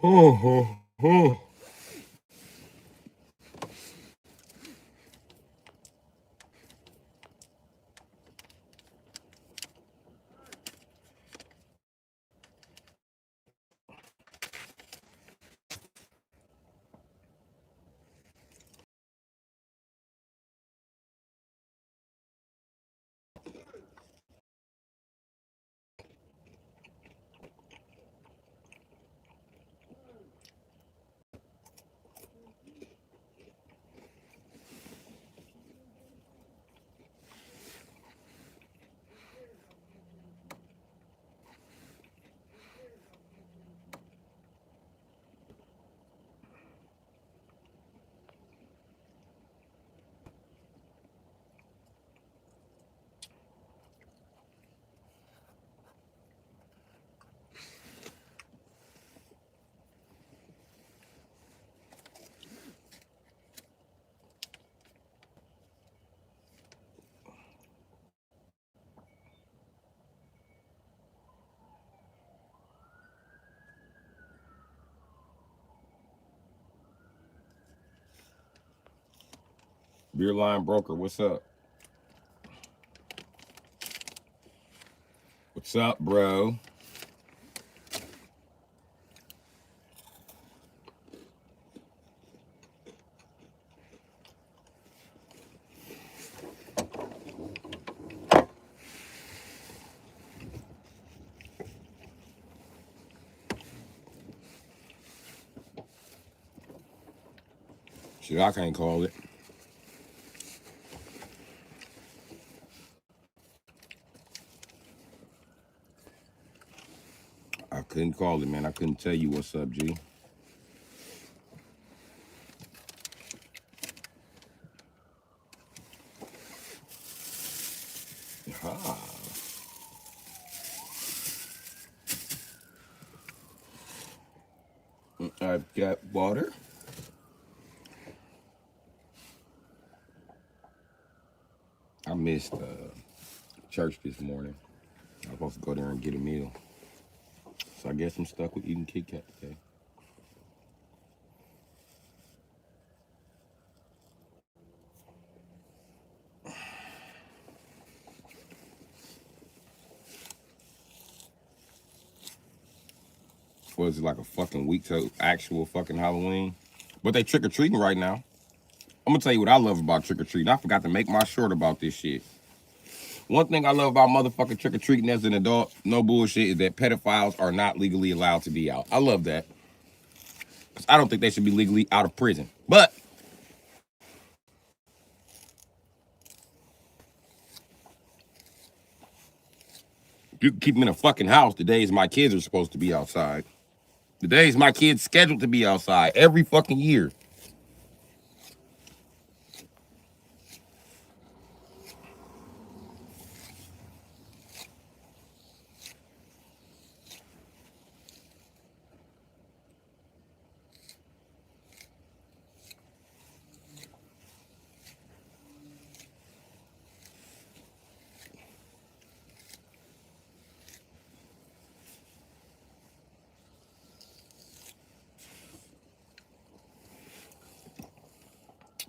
Oh. Beer line broker, what's up? What's up, bro? Shit, I can't call it. I couldn't call it, man. I couldn't tell you what's up, G. Ah. I've got water. I missed church this morning. I was supposed to go there and get a meal. So I guess I'm stuck with eating Kit Kat today. Was it like a fucking week to actual fucking Halloween? But they trick-or-treating right now. I'm gonna tell you what I love about trick-or-treating. I forgot to make my short about this shit. One thing I love about motherfucking trick-or-treating as an adult, no bullshit, is that pedophiles are not legally allowed to be out. I love that. Because I don't think they should be legally out of prison. But you can keep them in a fucking house the days my kids are supposed to be outside. The days my kids scheduled to be outside every fucking year.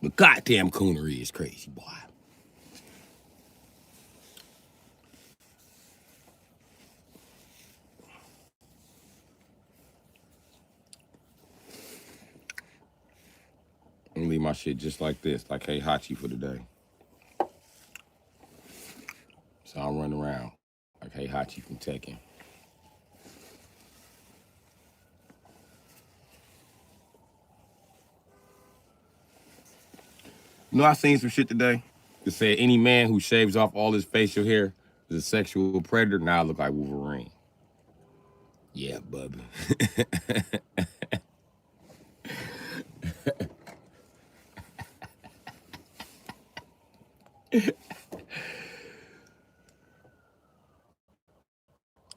But goddamn coonery is crazy, boy. I'm gonna leave my shit just like this, like hey Hachi for the day. So I'll run around like hey Hachi from Tekken. You know, I seen some shit today that said any man who shaves off all his facial hair is a sexual predator. Now I look like Wolverine. Yeah, bub.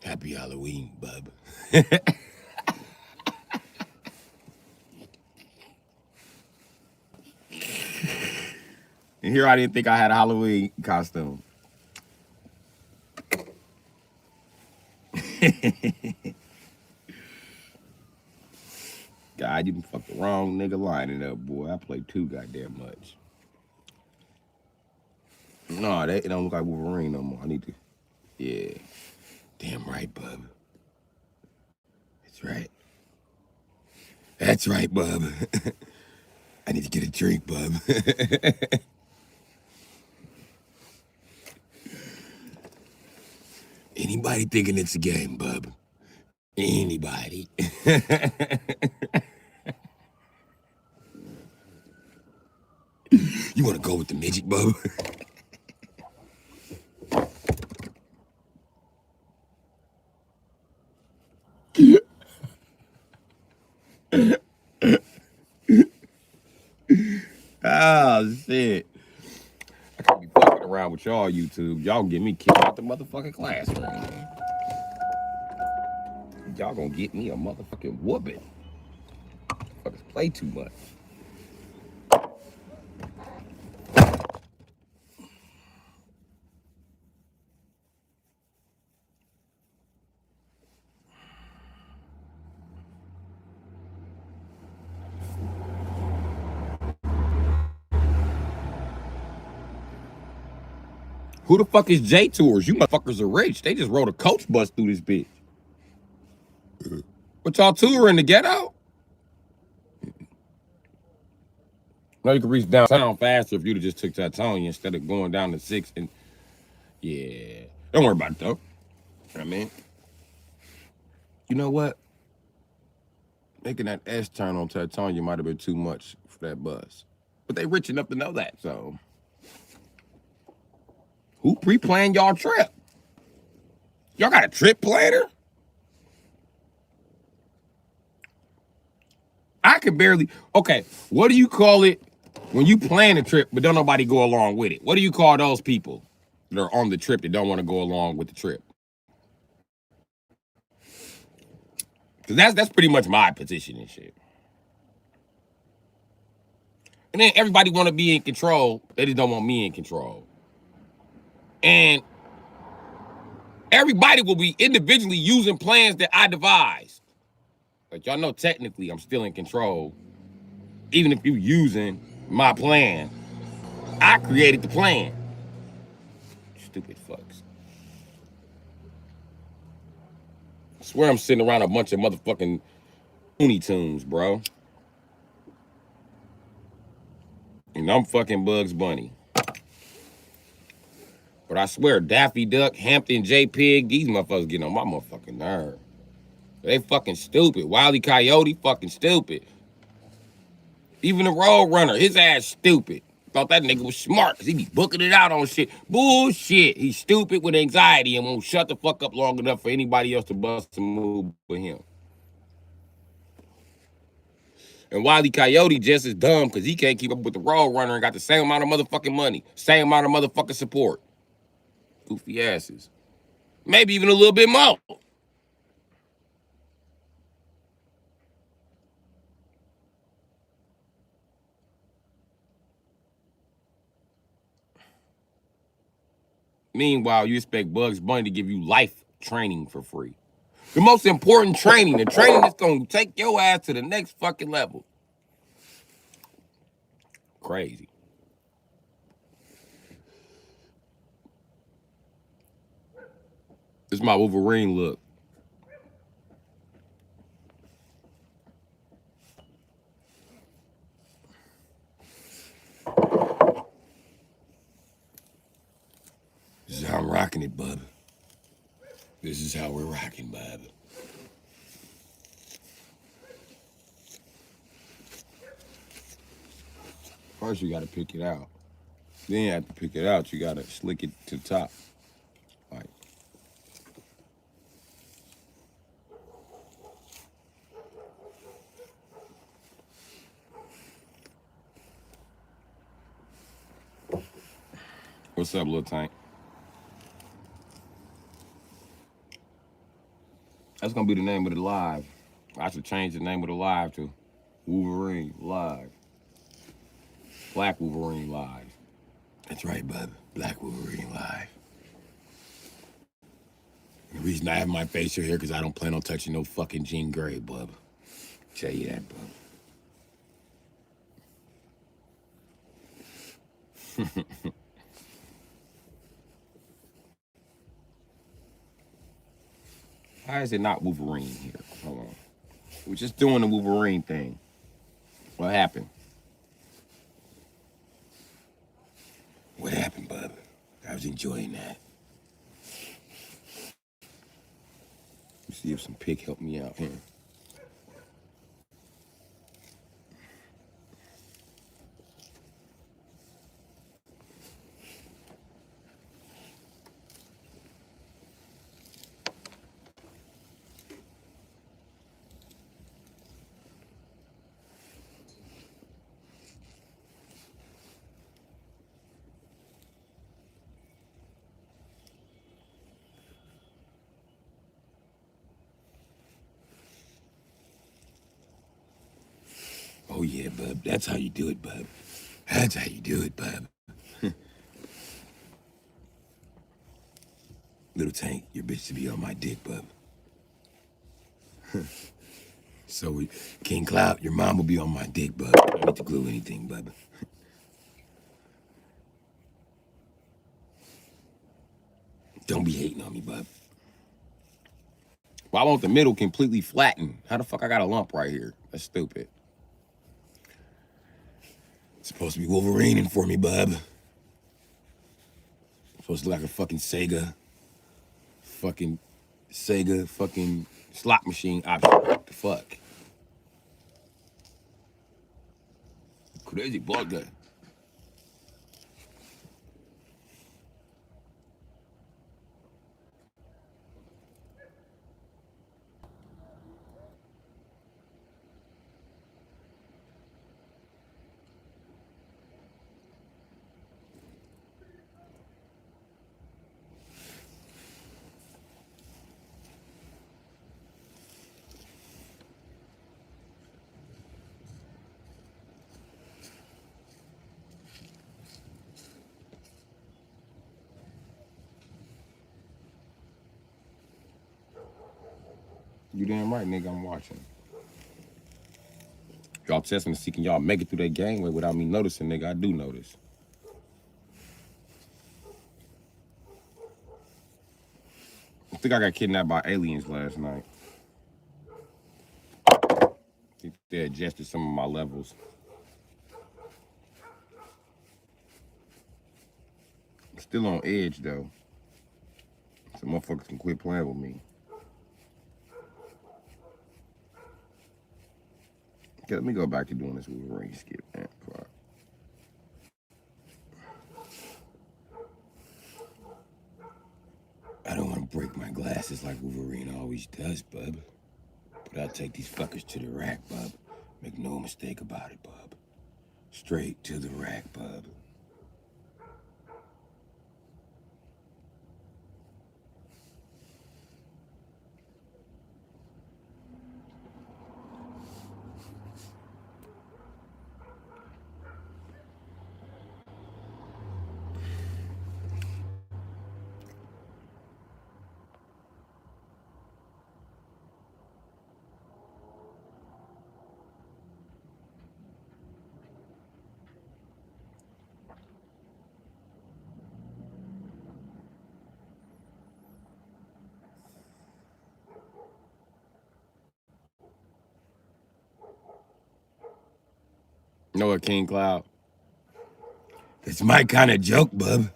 Happy Halloween, bub. And here I didn't think I had a Halloween costume. God, you done fucked the wrong nigga lining up, boy. I play too goddamn much. No, that it don't look like Wolverine no more. I need to. Yeah. Damn right, bub. That's right. That's right, bub. I need to get a drink, bub. Anybody thinking it's a game, bub? Anybody? You want to go with the midget, bub? Oh, shit. I can't be fucking around with y'all, YouTube. Y'all get me kicked out the motherfucking classroom. Y'all gonna get me a motherfucking whooping. Fuckers play too much. Who the fuck is J Tours? You motherfuckers are rich. They just rode a coach bus through this bitch. What y'all touring the ghetto? No, you can reach downtown faster if you'd have just took Tatonia instead of going down to 6 and yeah. Don't worry about it though. I mean, you know what? Making that S turn on Tatonia might have been too much for that bus. But they rich enough to know that, so. Who pre-planned y'all trip? Y'all got a trip planner? I could barely, okay, what do you call it when you plan a trip but don't nobody go along with it? What do you call those people that are on the trip that don't want to go along with the trip? Because that's pretty much my position and shit. And then everybody want to be in control. They just don't want me in control. And everybody will be individually using plans that I devised. Like, y'all know technically I'm still in control. Even if you're using my plan. I created the plan. Stupid fucks. I swear I'm sitting around a bunch of motherfucking Looney Tunes, bro. And I'm fucking Bugs Bunny. But I swear, Daffy Duck, Hampton, J Pig, these motherfuckers getting on my motherfucking nerve. They fucking stupid. Wile E. Coyote, fucking stupid. Even the Road Runner, his ass stupid. Thought that nigga was smart because he be booking it out on shit. Bullshit. He's stupid with anxiety and won't shut the fuck up long enough for anybody else to bust a move with him. And Wile E. Coyote just as dumb because he can't keep up with the Road Runner and got the same amount of motherfucking money, same amount of motherfucking support. Goofy asses. Maybe even a little bit more. Meanwhile, you expect Bugs Bunny to give you life training for free. The most important training, the training that's gonna take your ass to the next fucking level. Crazy. This is my Wolverine look. This is how I'm rocking it, bub. This is how we're rocking, bub. First, you gotta pick it out. Then after pick it out, you gotta slick it to the top. Like. What's up, little tank? That's gonna be the name of the live. I should change the name of the live to Wolverine Live. Black Wolverine Live. That's right, bub. Black Wolverine Live. The reason I have my facial hair because I don't plan on touching no fucking Jean Grey, bub. Tell you that, bub. Why is it not Wolverine here? Hold on. We're just doing the Wolverine thing. What happened? What happened, bub? I was enjoying that. Let's see if some pig help me out here. Oh yeah, bub. That's how you do it, bub. That's how you do it, bub. Little Tank, your bitch to be on my dick, bub. So King Cloud, your mom will be on my dick, bub. I don't need to glue anything, bub. Don't be hating on me, bub. Well, I want the middle completely flattened. How the fuck I got a lump right here? That's stupid. It's supposed to be Wolverining for me, bub. Supposed to look like a fucking Sega fucking slot machine option. What the fuck? Crazy bugger. You damn right, nigga, I'm watching. Y'all testing to see can y'all make it through that gangway without me noticing, nigga. I do notice. I think I got kidnapped by aliens last night. I think they adjusted some of my levels. I'm still on edge, though. So motherfuckers can quit playing with me. Okay, let me go back to doing this Wolverine skip, man. I don't want to break my glasses like Wolverine always does, bub. But I'll take these fuckers to the rack, bub. Make no mistake about it, bub. Straight to the rack, bub. You know what, King Cloud? It's my kind of joke, bub.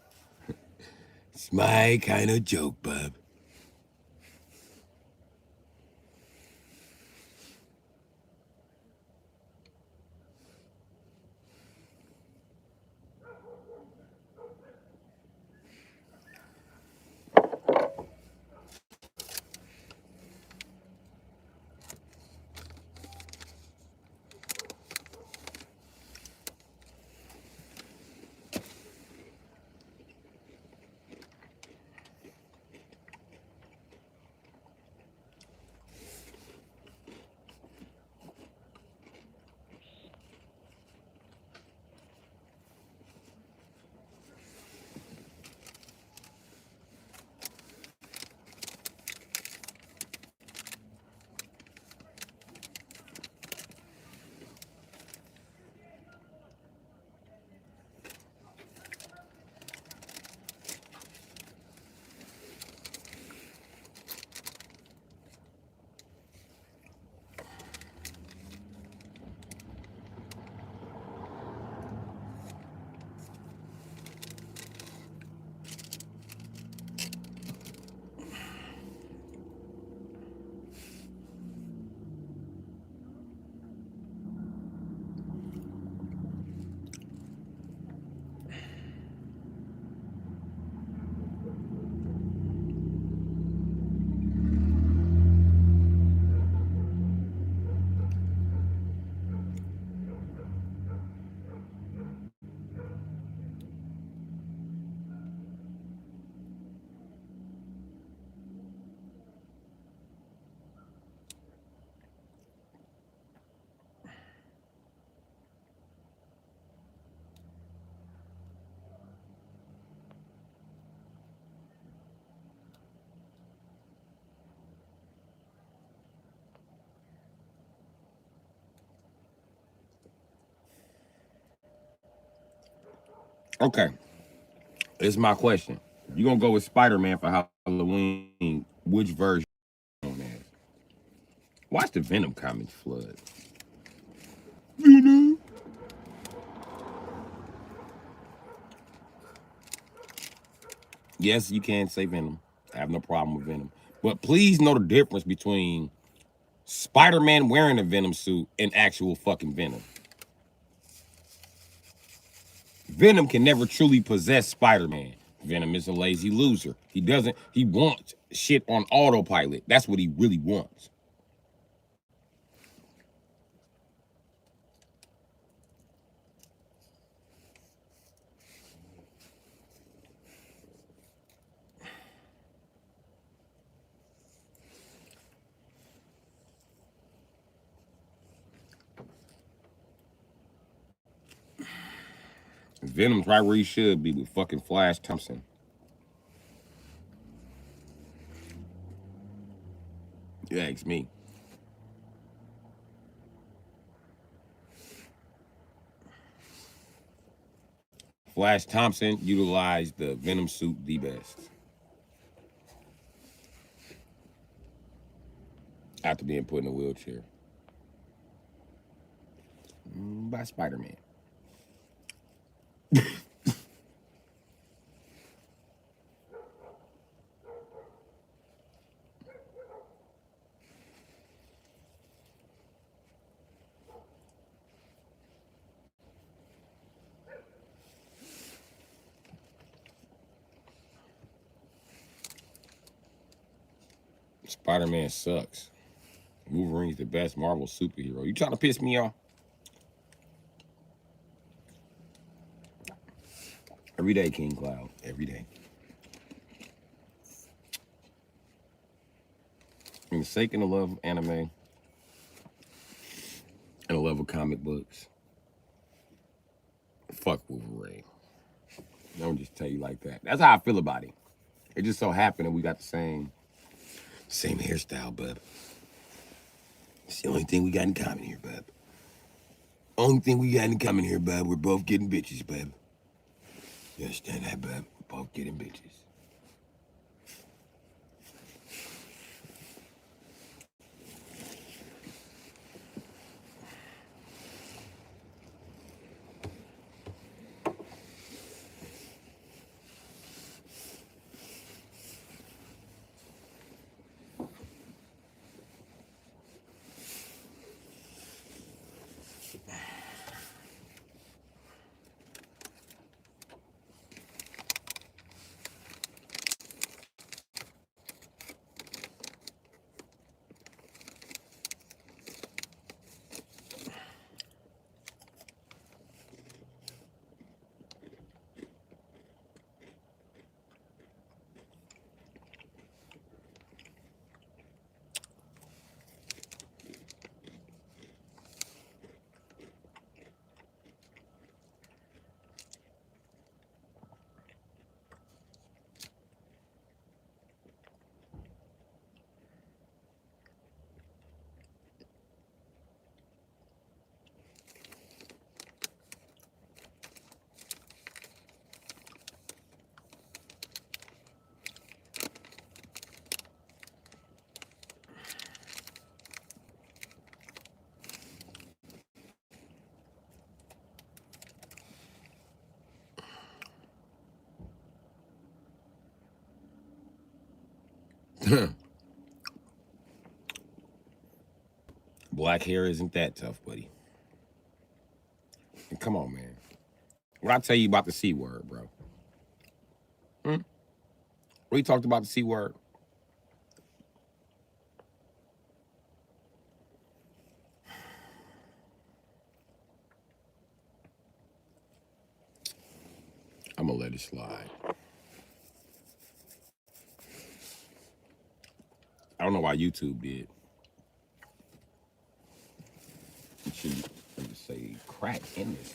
It's my kind of joke, bub. Okay, it's my question. You gonna go with Spider-Man for Halloween? Which version on that? Watch the Venom comics flood. Venom. Yes, you can say Venom. I have no problem with Venom. But please know the difference between Spider-Man wearing a Venom suit and actual fucking Venom. Venom can never truly possess Spider-Man. Venom is a lazy loser. He wants shit on autopilot. That's what he really wants. Venom's right where he should be with fucking Flash Thompson. You ask me. Flash Thompson utilized the Venom suit the best after being put in a wheelchair by Spider-Man. Spider-Man sucks. Wolverine's the best Marvel superhero. You trying to piss me off? Every day, King Cloud. Every day. In the sake and the love of anime and the love of comic books, fuck Wolverine. Don't just tell you like that. That's how I feel about it. It just so happened that we got the same hairstyle, bub. It's the only thing we got in common here, bub. Only thing we got in common here, bub. We're both getting bitches, bub. You understand that, bub? We're both getting bitches. Black hair isn't that tough, buddy. And come on, man. What I tell you about the C word, bro? Hmm? We talked about the C word. I'm gonna let it slide. I don't know why YouTube did. It should say crack in this.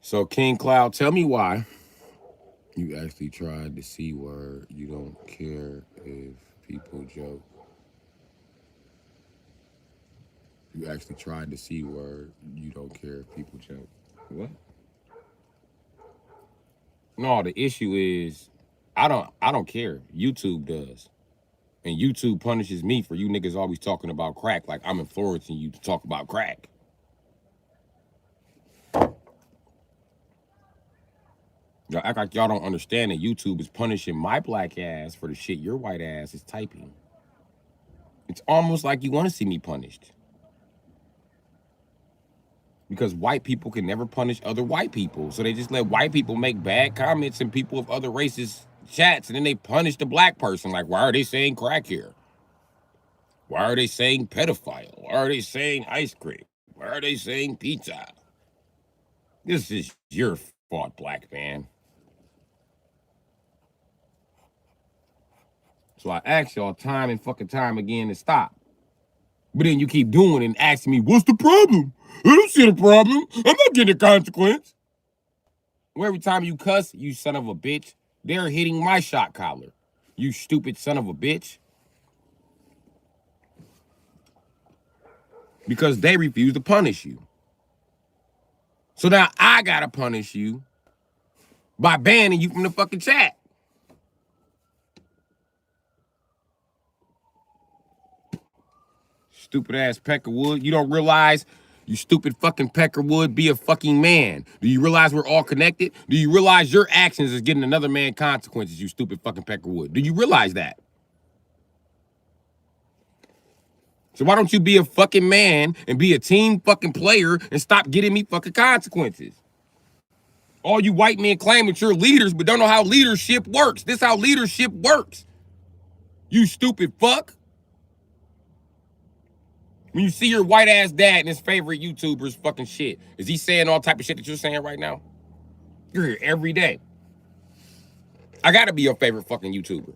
So King Cloud, tell me why you actually tried the C word. You don't care if people joke. You actually tried the C word. You don't care if people joke. What? No, the issue is I don't care. YouTube does. And YouTube punishes me for you niggas always talking about crack like I'm influencing you to talk about crack. Y'all act like y'all don't understand that YouTube is punishing my black ass for the shit your white ass is typing. It's almost like you want to see me punished. Because white people can never punish other white people. So they just let white people make bad comments in people of other races chats, and then they punish the black person. Like, why are they saying crack here? Why are they saying pedophile? Why are they saying ice cream? Why are they saying pizza? This is your fault, black man. So I ask y'all time and fucking time again to stop. But then you keep doing it and asking me, what's the problem? I don't see the problem. I'm not getting a consequence. Well, every time you cuss, you son of a bitch, they're hitting my shot collar. You stupid son of a bitch. Because they refuse to punish you. So now I gotta punish you by banning you from the fucking chat. Stupid ass Peckerwood. You don't realize, you stupid fucking Peckerwood, be a fucking man. Do you realize we're all connected? Do you realize your actions is getting another man consequences, you stupid fucking Peckerwood? Do you realize that? So why don't you be a fucking man and be a team fucking player and stop getting me fucking consequences? All you white men claim that you're leaders, but don't know how leadership works. This is how leadership works. You stupid fuck. When you see your white ass dad and his favorite YouTuber's fucking shit, is he saying all type of shit that you're saying right now? You're here every day. I gotta be your favorite fucking YouTuber.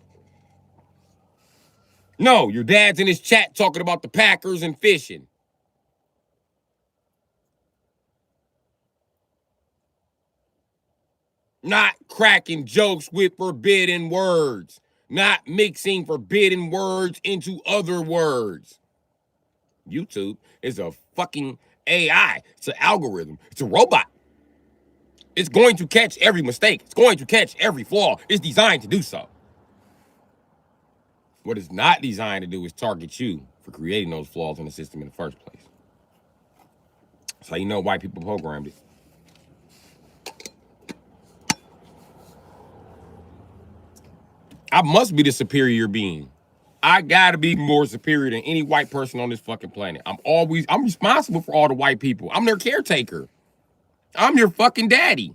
No, your dad's in his chat talking about the Packers and fishing. Not cracking jokes with forbidden words. Not mixing forbidden words into other words. YouTube is a fucking AI. It's an algorithm. It's a robot. It's going to catch every mistake. It's going to catch every flaw. It's designed to do so. What it's not designed to do is target you for creating those flaws in the system in the first place. That's how you know white people programmed it. I must be the superior being. I gotta be more superior than any white person on this fucking planet. I'm responsible for all the white people. I'm their caretaker. I'm your fucking daddy.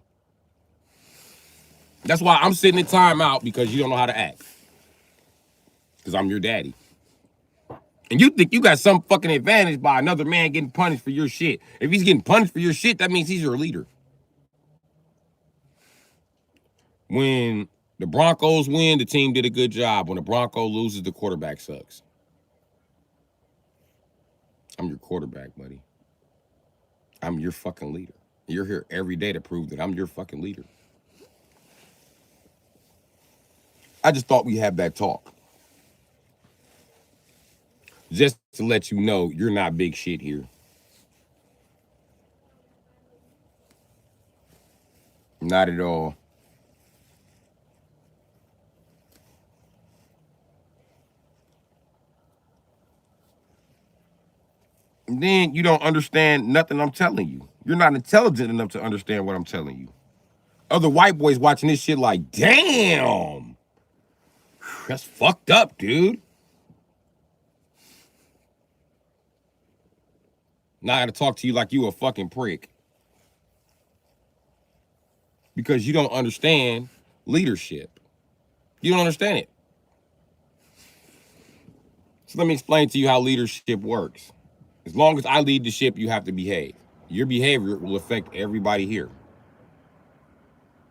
That's why I'm sitting in timeout, because you don't know how to act. Because I'm your daddy. And you think you got some fucking advantage by another man getting punished for your shit. If he's getting punished for your shit, that means he's your leader. When the Broncos win, the team did a good job. When the Broncos loses, the quarterback sucks. I'm your quarterback, buddy. I'm your fucking leader. You're here every day to prove that I'm your fucking leader. I just thought we'd have that talk. Just to let you know, you're not big shit here. Not at all. And then you don't understand nothing I'm telling you. You're not intelligent enough to understand what I'm telling you. Other white boys watching this shit like, damn, that's fucked up, dude. Now I gotta talk to you like you a fucking prick. Because you don't understand leadership. You don't understand it. So let me explain to you how leadership works. As long as I lead the ship, you have to behave. Your behavior will affect everybody here.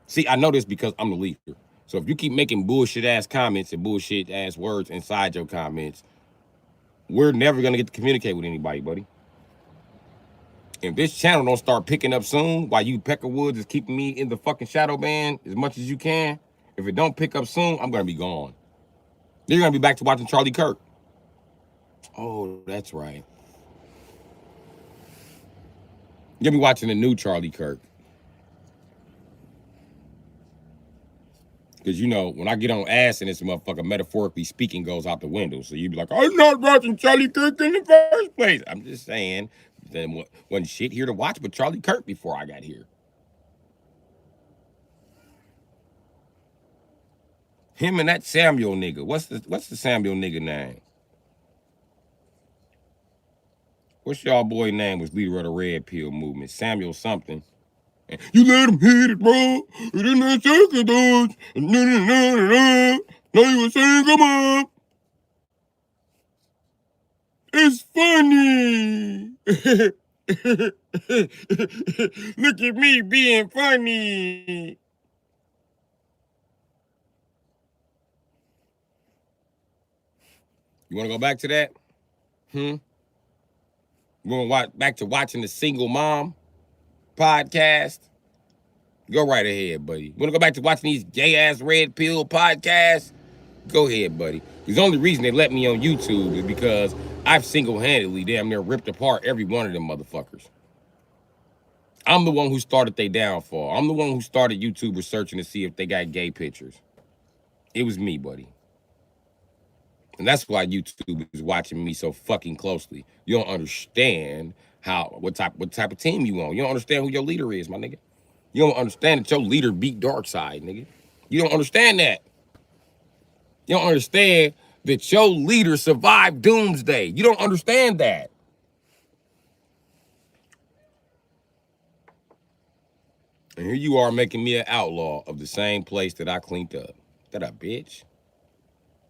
See, I know this because I'm the leader. So if you keep making bullshit ass comments and bullshit ass words inside your comments, we're never gonna get to communicate with anybody, buddy. If this channel don't start picking up soon, while you Peckerwoods is keeping me in the fucking shadow band as much as you can, if it don't pick up soon, I'm gonna be gone. You're gonna be back to watching Charlie Kirk. Oh, that's right. You'll be watching the new Charlie Kirk. Because, you know, when I get on ass and this motherfucker, metaphorically speaking, goes out the window. So you'd be like, I'm not watching Charlie Kirk in the first place. I'm just saying, then wasn't shit here to watch but Charlie Kirk before I got here. Him and that Samuel nigga. What's the Samuel nigga name? What's y'all boy name was leader of the Red Pill movement? Samuel something. And you let him hit it, bro. You didn't second those. No, you were saying, come on. It's funny. Look at me being funny. You want to go back to that? You want to back to watching the Single Mom podcast? Go right ahead, buddy. You want to go back to watching these gay-ass Red Pill podcasts? Go ahead, buddy. The only reason they let me on YouTube is because I've single-handedly damn near ripped apart every one of them motherfuckers. I'm the one who started their downfall. I'm the one who started YouTube researching to see if they got gay pictures. It was me, buddy. And that's why YouTube is watching me so fucking closely. You don't understand what type of team you on. You don't understand who your leader is, my nigga. You don't understand that your leader beat Darkseid, nigga. You don't understand that. You don't understand that your leader survived Doomsday. You don't understand that. And here you are making me an outlaw of the same place that I cleaned up. That a bitch.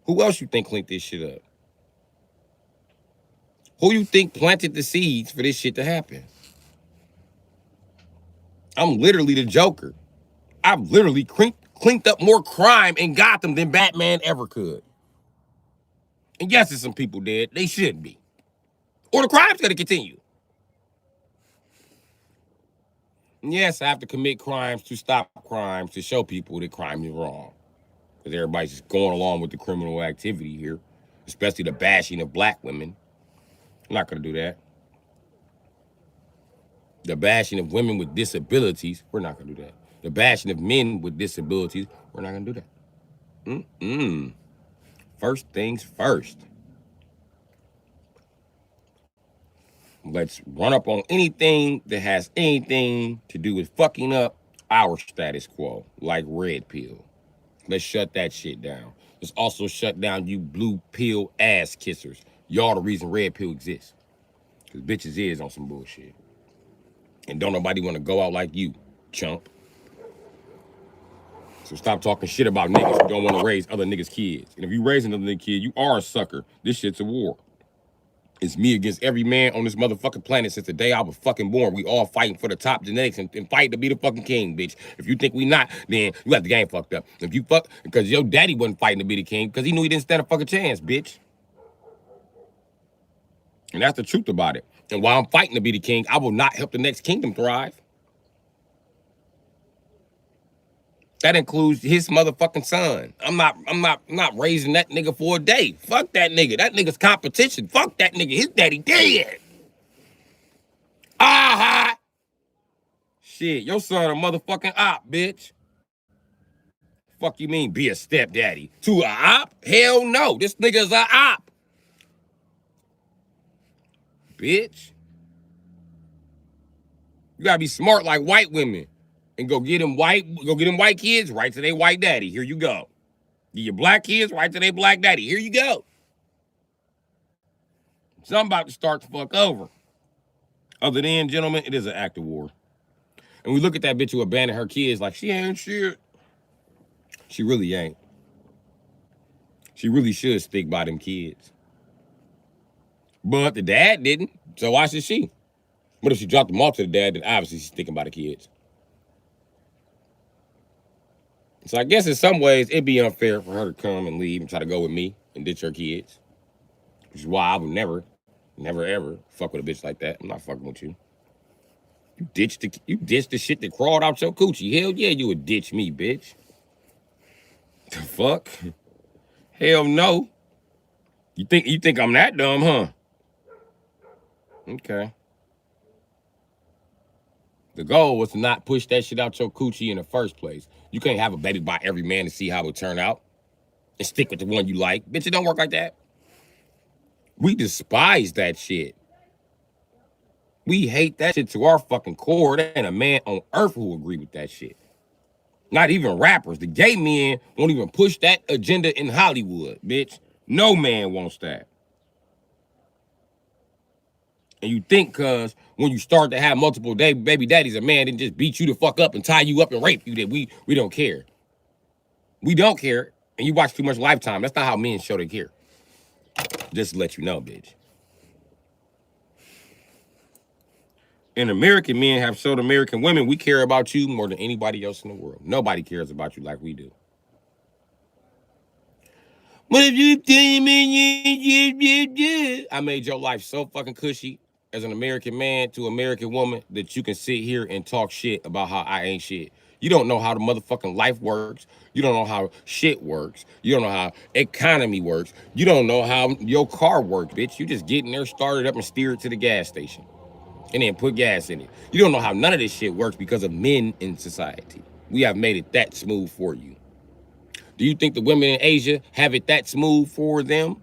Who else you think cleaned this shit up? Who you think planted the seeds for this shit to happen? I'm literally the Joker. I've literally cleaned up more crime in Gotham than Batman ever could. And yes, there's some people dead. They shouldn't be. Or the crime's gonna continue. And yes, I have to commit crimes to stop crimes, to show people that crime is wrong. Because everybody's just going along with the criminal activity here, especially the bashing of black women. I'm not gonna do that. The bashing of women with disabilities, we're not gonna do that. The bashing of men with disabilities, we're not gonna do that. First things first. Let's run up on anything that has anything to do with fucking up our status quo, like Red Pill. Let's shut that shit down. Let's also shut down you blue pill ass kissers. Y'all the reason Red Pill exists. Because bitches is on some bullshit. And don't nobody want to go out like you, chump. So stop talking shit about niggas who don't want to raise other niggas' kids. And if you raise another nigga kid, you are a sucker. This shit's a war. It's me against every man on this motherfucking planet since the day I was fucking born. We all fighting for the top genetics and fighting to be the fucking king, bitch. If you think we not, then you got the game fucked up. If you fuck, because your daddy wasn't fighting to be the king because he knew he didn't stand a fucking chance, bitch. And that's the truth about it. And while I'm fighting to be the king, I will not help the next kingdom thrive. That includes his motherfucking son. I'm not raising that nigga for a day. Fuck that nigga. That nigga's competition. Fuck that nigga. His daddy dead. Aha! Shit, your son a motherfucking op, bitch. Fuck you mean be a stepdaddy? To a op? Hell no. This nigga's a op. Bitch. You gotta be smart like white women. And go get them white kids right to their white daddy. Here you go. Get your black kids right to their black daddy. Here you go. So I'm about to start the fuck over. Other than, gentlemen, it is an act of war. And we look at that bitch who abandoned her kids like she ain't shit. She really ain't. She really should stick by them kids. But the dad didn't, so why should she? But if she dropped them off to the dad, then obviously she's sticking by the kids. So I guess in some ways, it'd be unfair for her to come and leave and try to go with me and ditch her kids. Which is why I would never, ever fuck with a bitch like that. I'm not fucking with you. You ditched the shit that crawled out your coochie. Hell yeah, you would ditch me, bitch. The fuck? Hell no. You think I'm that dumb, huh? Okay. The goal was to not push that shit out your coochie in the first place. You can't have a baby by every man to see how it turn out and stick with the one you like. Bitch, it don't work like that. We despise that shit. We hate that shit to our fucking core. There ain't a man on earth who agree with that shit. Not even rappers. The gay men won't even push that agenda in Hollywood, bitch. No man wants that. And you think cause when you start to have multiple baby daddies, a man didn't just beat you the fuck up and tie you up and rape you, that we don't care. We don't care. And you watch too much Lifetime. That's not how men show they care. Just to let you know, bitch. And American men have showed American women we care about you more than anybody else in the world. Nobody cares about you like we do. But if you tell me, I made your life so fucking cushy as an American man to American woman that you can sit here and talk shit about how I ain't shit. You don't know how the motherfucking life works. You don't know how shit works. You don't know how economy works. You don't know how your car works, bitch. You just get in there, start it up, and steer it to the gas station. And then put gas in it. You don't know how none of this shit works because of men in society. We have made it that smooth for you. Do you think the women in Asia have it that smooth for them?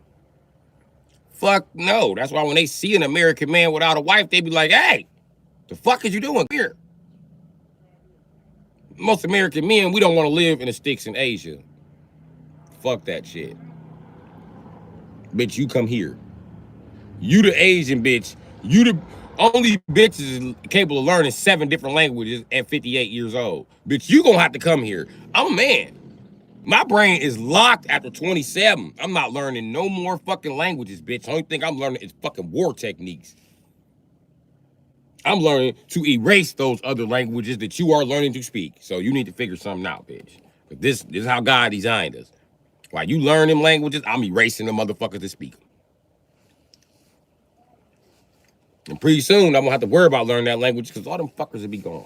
Fuck no. That's why when they see an American man without a wife, they be like, hey, the fuck is you doing here? Most American men, we don't want to live in the sticks in Asia. Fuck that shit. Bitch, you come here. You the Asian bitch. You the only bitch is capable of learning 7 different languages at 58 years old. Bitch, you gonna have to come here. I'm a man. My brain is locked after 27. I'm not learning no more fucking languages, bitch. The only thing I'm learning is fucking war techniques. I'm learning to erase those other languages that you are learning to speak. So you need to figure something out, bitch. But this is how God designed us. While you learn them languages, I'm erasing the motherfuckers that speak them. And pretty soon, I'm gonna have to worry about learning that language because all them fuckers will be gone.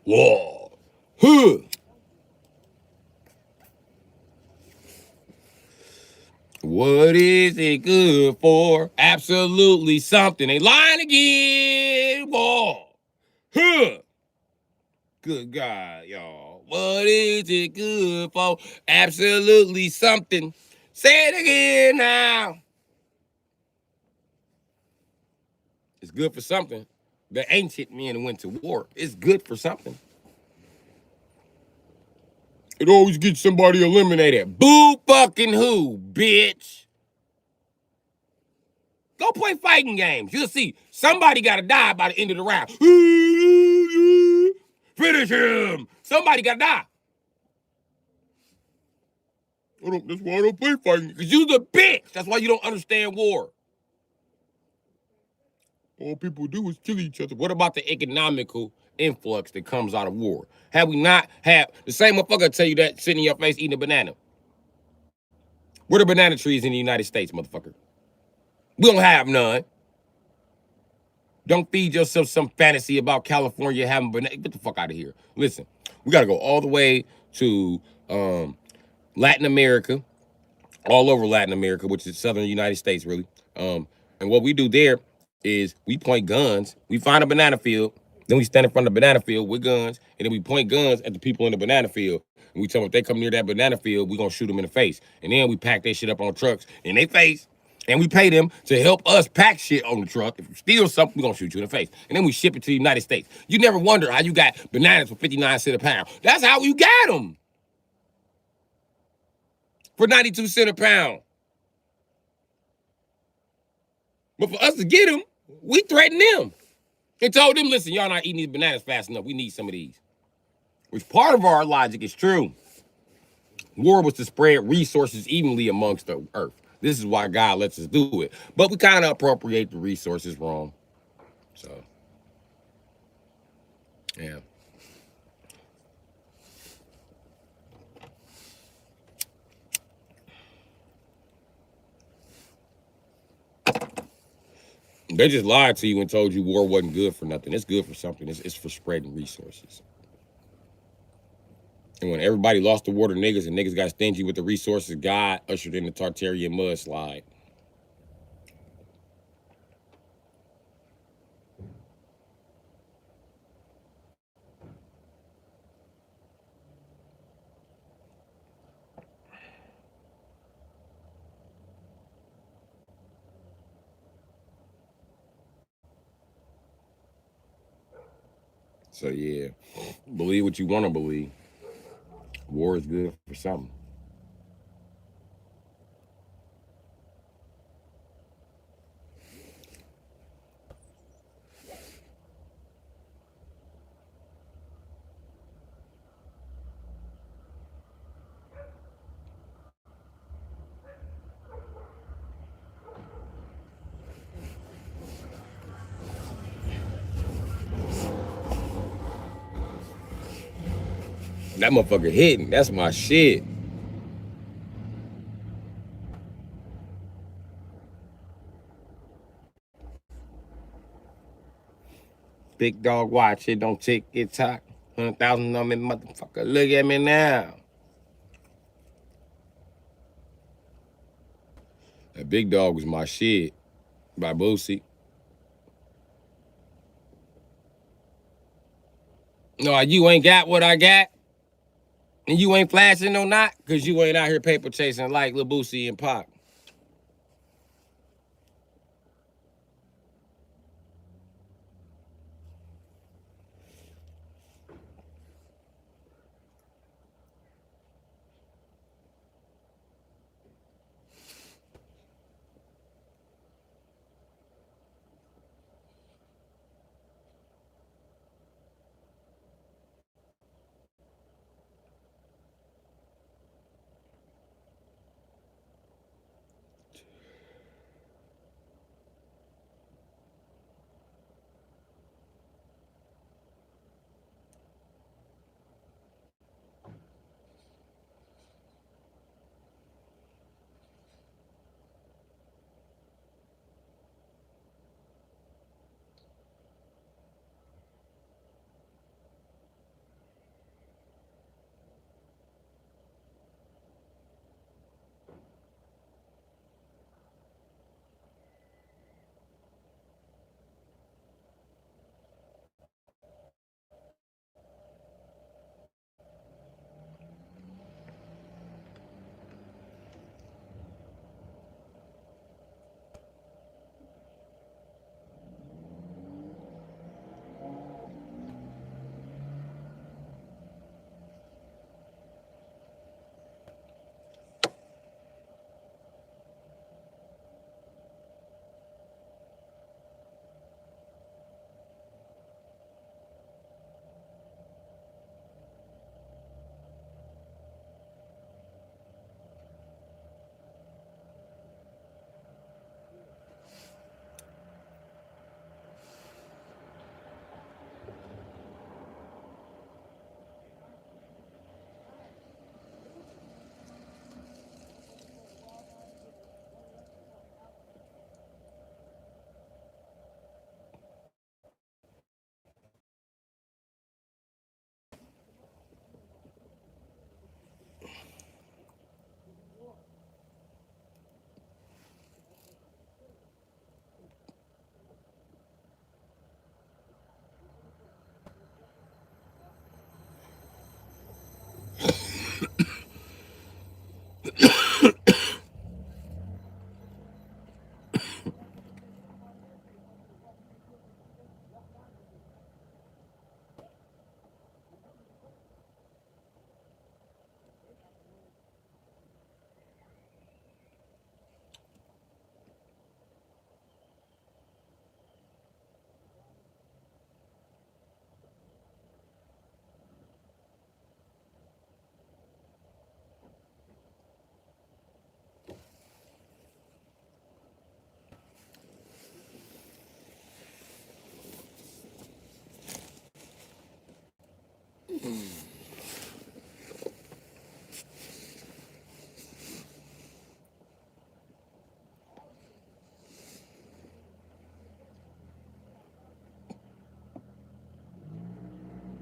Whoa. Huh. What is it good for? Absolutely something. They lying again. Whoa. Huh. Good God, y'all. What is it good for? Absolutely something. Say it again now. It's good for something. The ancient men went to war. It's good for something. It always gets somebody eliminated. Boo fucking who, bitch? Go play fighting games. You'll see somebody got to die by the end of the round. Finish him. Somebody got to die. That's why I don't play fighting. Because you're the bitch. That's why you don't understand war. All people do is kill each other. What about the economical influx that comes out of war? Have we not had the same motherfucker tell you that sitting in your face eating a banana? Where the banana trees in the United States, motherfucker? We don't have none. Don't feed yourself some fantasy about California having banana. Get the fuck out of here. Listen, we got to go all the way to Latin America, all over Latin America, which is southern United States, really. And what we do there is we point guns. We find a banana field. Then we stand in front of the banana field with guns. And then we point guns at the people in the banana field. And we tell them if they come near that banana field, we're going to shoot them in the face. And then we pack that shit up on trucks in their face. And we pay them to help us pack shit on the truck. If you steal something, we're going to shoot you in the face. And then we ship it to the United States. You never wonder how you got bananas for 59 cents a pound. That's how you got them. For 92 cents a pound. But for us to get them, we threatened them. And told them, listen, y'all not eating these bananas fast enough. We need some of these. Which part of our logic is true. War was to spread resources evenly amongst the earth. This is why God lets us do it. But we kind of appropriate the resources wrong. So, yeah. They just lied to you and told you war wasn't good for nothing. It's good for something. It's for spreading resources. And when everybody lost the war to niggas and niggas got stingy with the resources, God ushered in the Tartarian mudslide. So yeah, believe what you want to believe. War is good for something. That motherfucker hitting. That's my shit. Big dog, watch it. Don't tick it tock. 100,000 on me, motherfucker. Look at me now. That big dog was my shit by Boosie. No, you ain't got what I got, and you ain't flashing no not, cause you ain't out here paper chasing like Lil Boosie and Pac.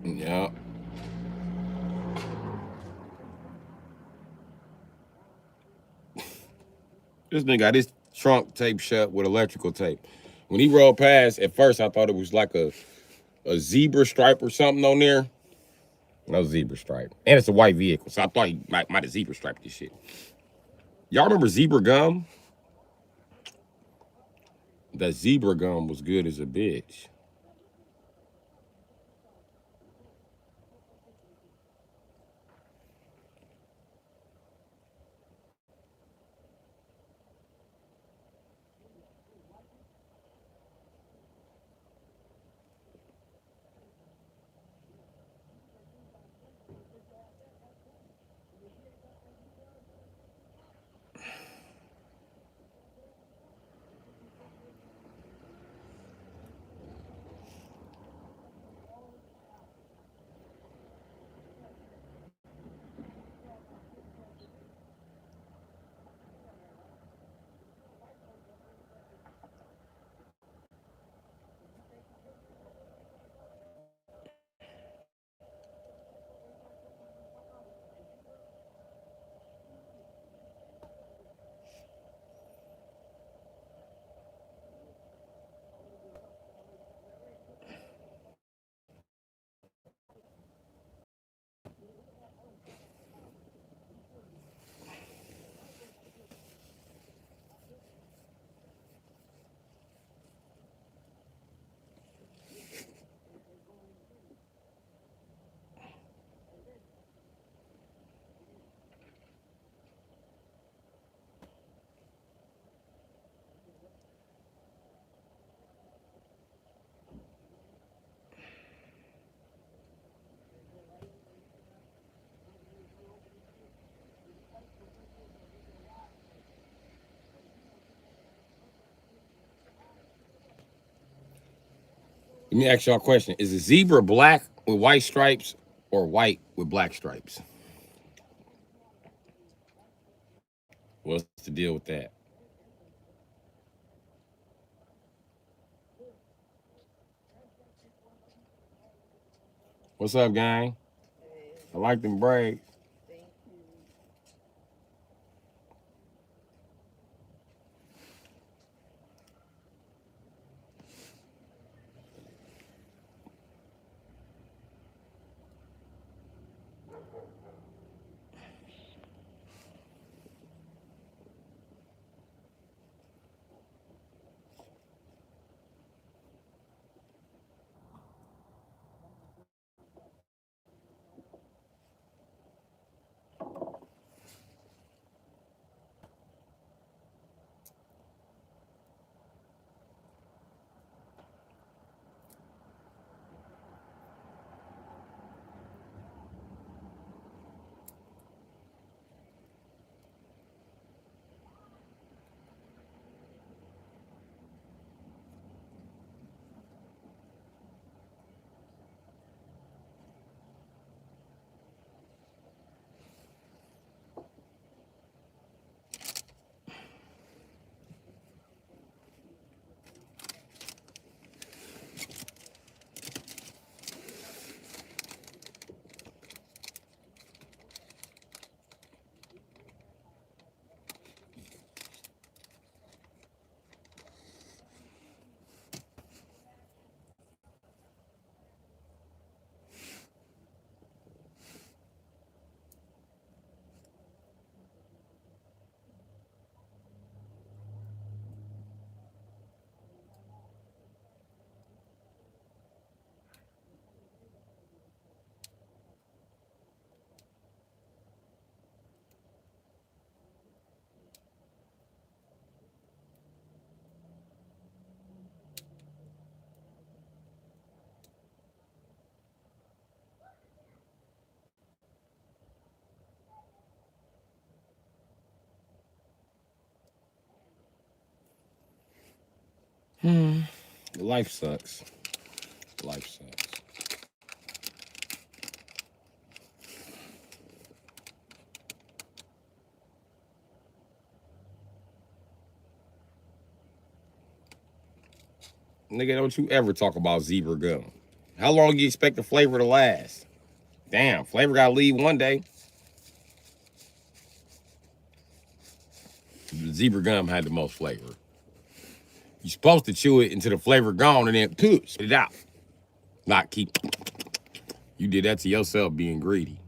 Yeah. This nigga got his trunk taped shut with electrical tape. When he rolled past, at first I thought it was like a zebra stripe or something on there. No zebra stripe. And it's a white vehicle, so I thought he might have zebra striped this shit. Y'all remember zebra gum? That zebra gum was good as a bitch. Let me ask y'all a question. Is a zebra black with white stripes or white with black stripes? What's the deal with that? What's up, gang? I like them braids. Life sucks. Life sucks. Nigga, don't you ever talk about zebra gum. How long do you expect the flavor to last? Damn, flavor gotta leave one day. The zebra gum had the most flavor. You're supposed to chew it until the flavor gone and then spit it out. Not keep. You did that to yourself being greedy.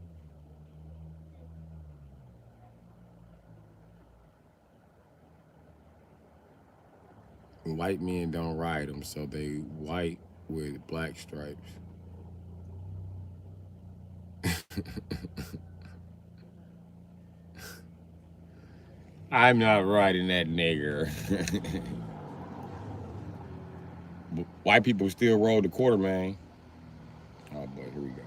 White men don't ride them, so they white with black stripes. I'm not riding that nigger. White people still roll the quarter, man. Oh boy, here we go.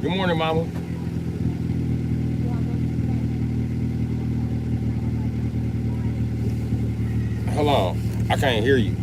Good morning, mama. Hold on, I can't hear you.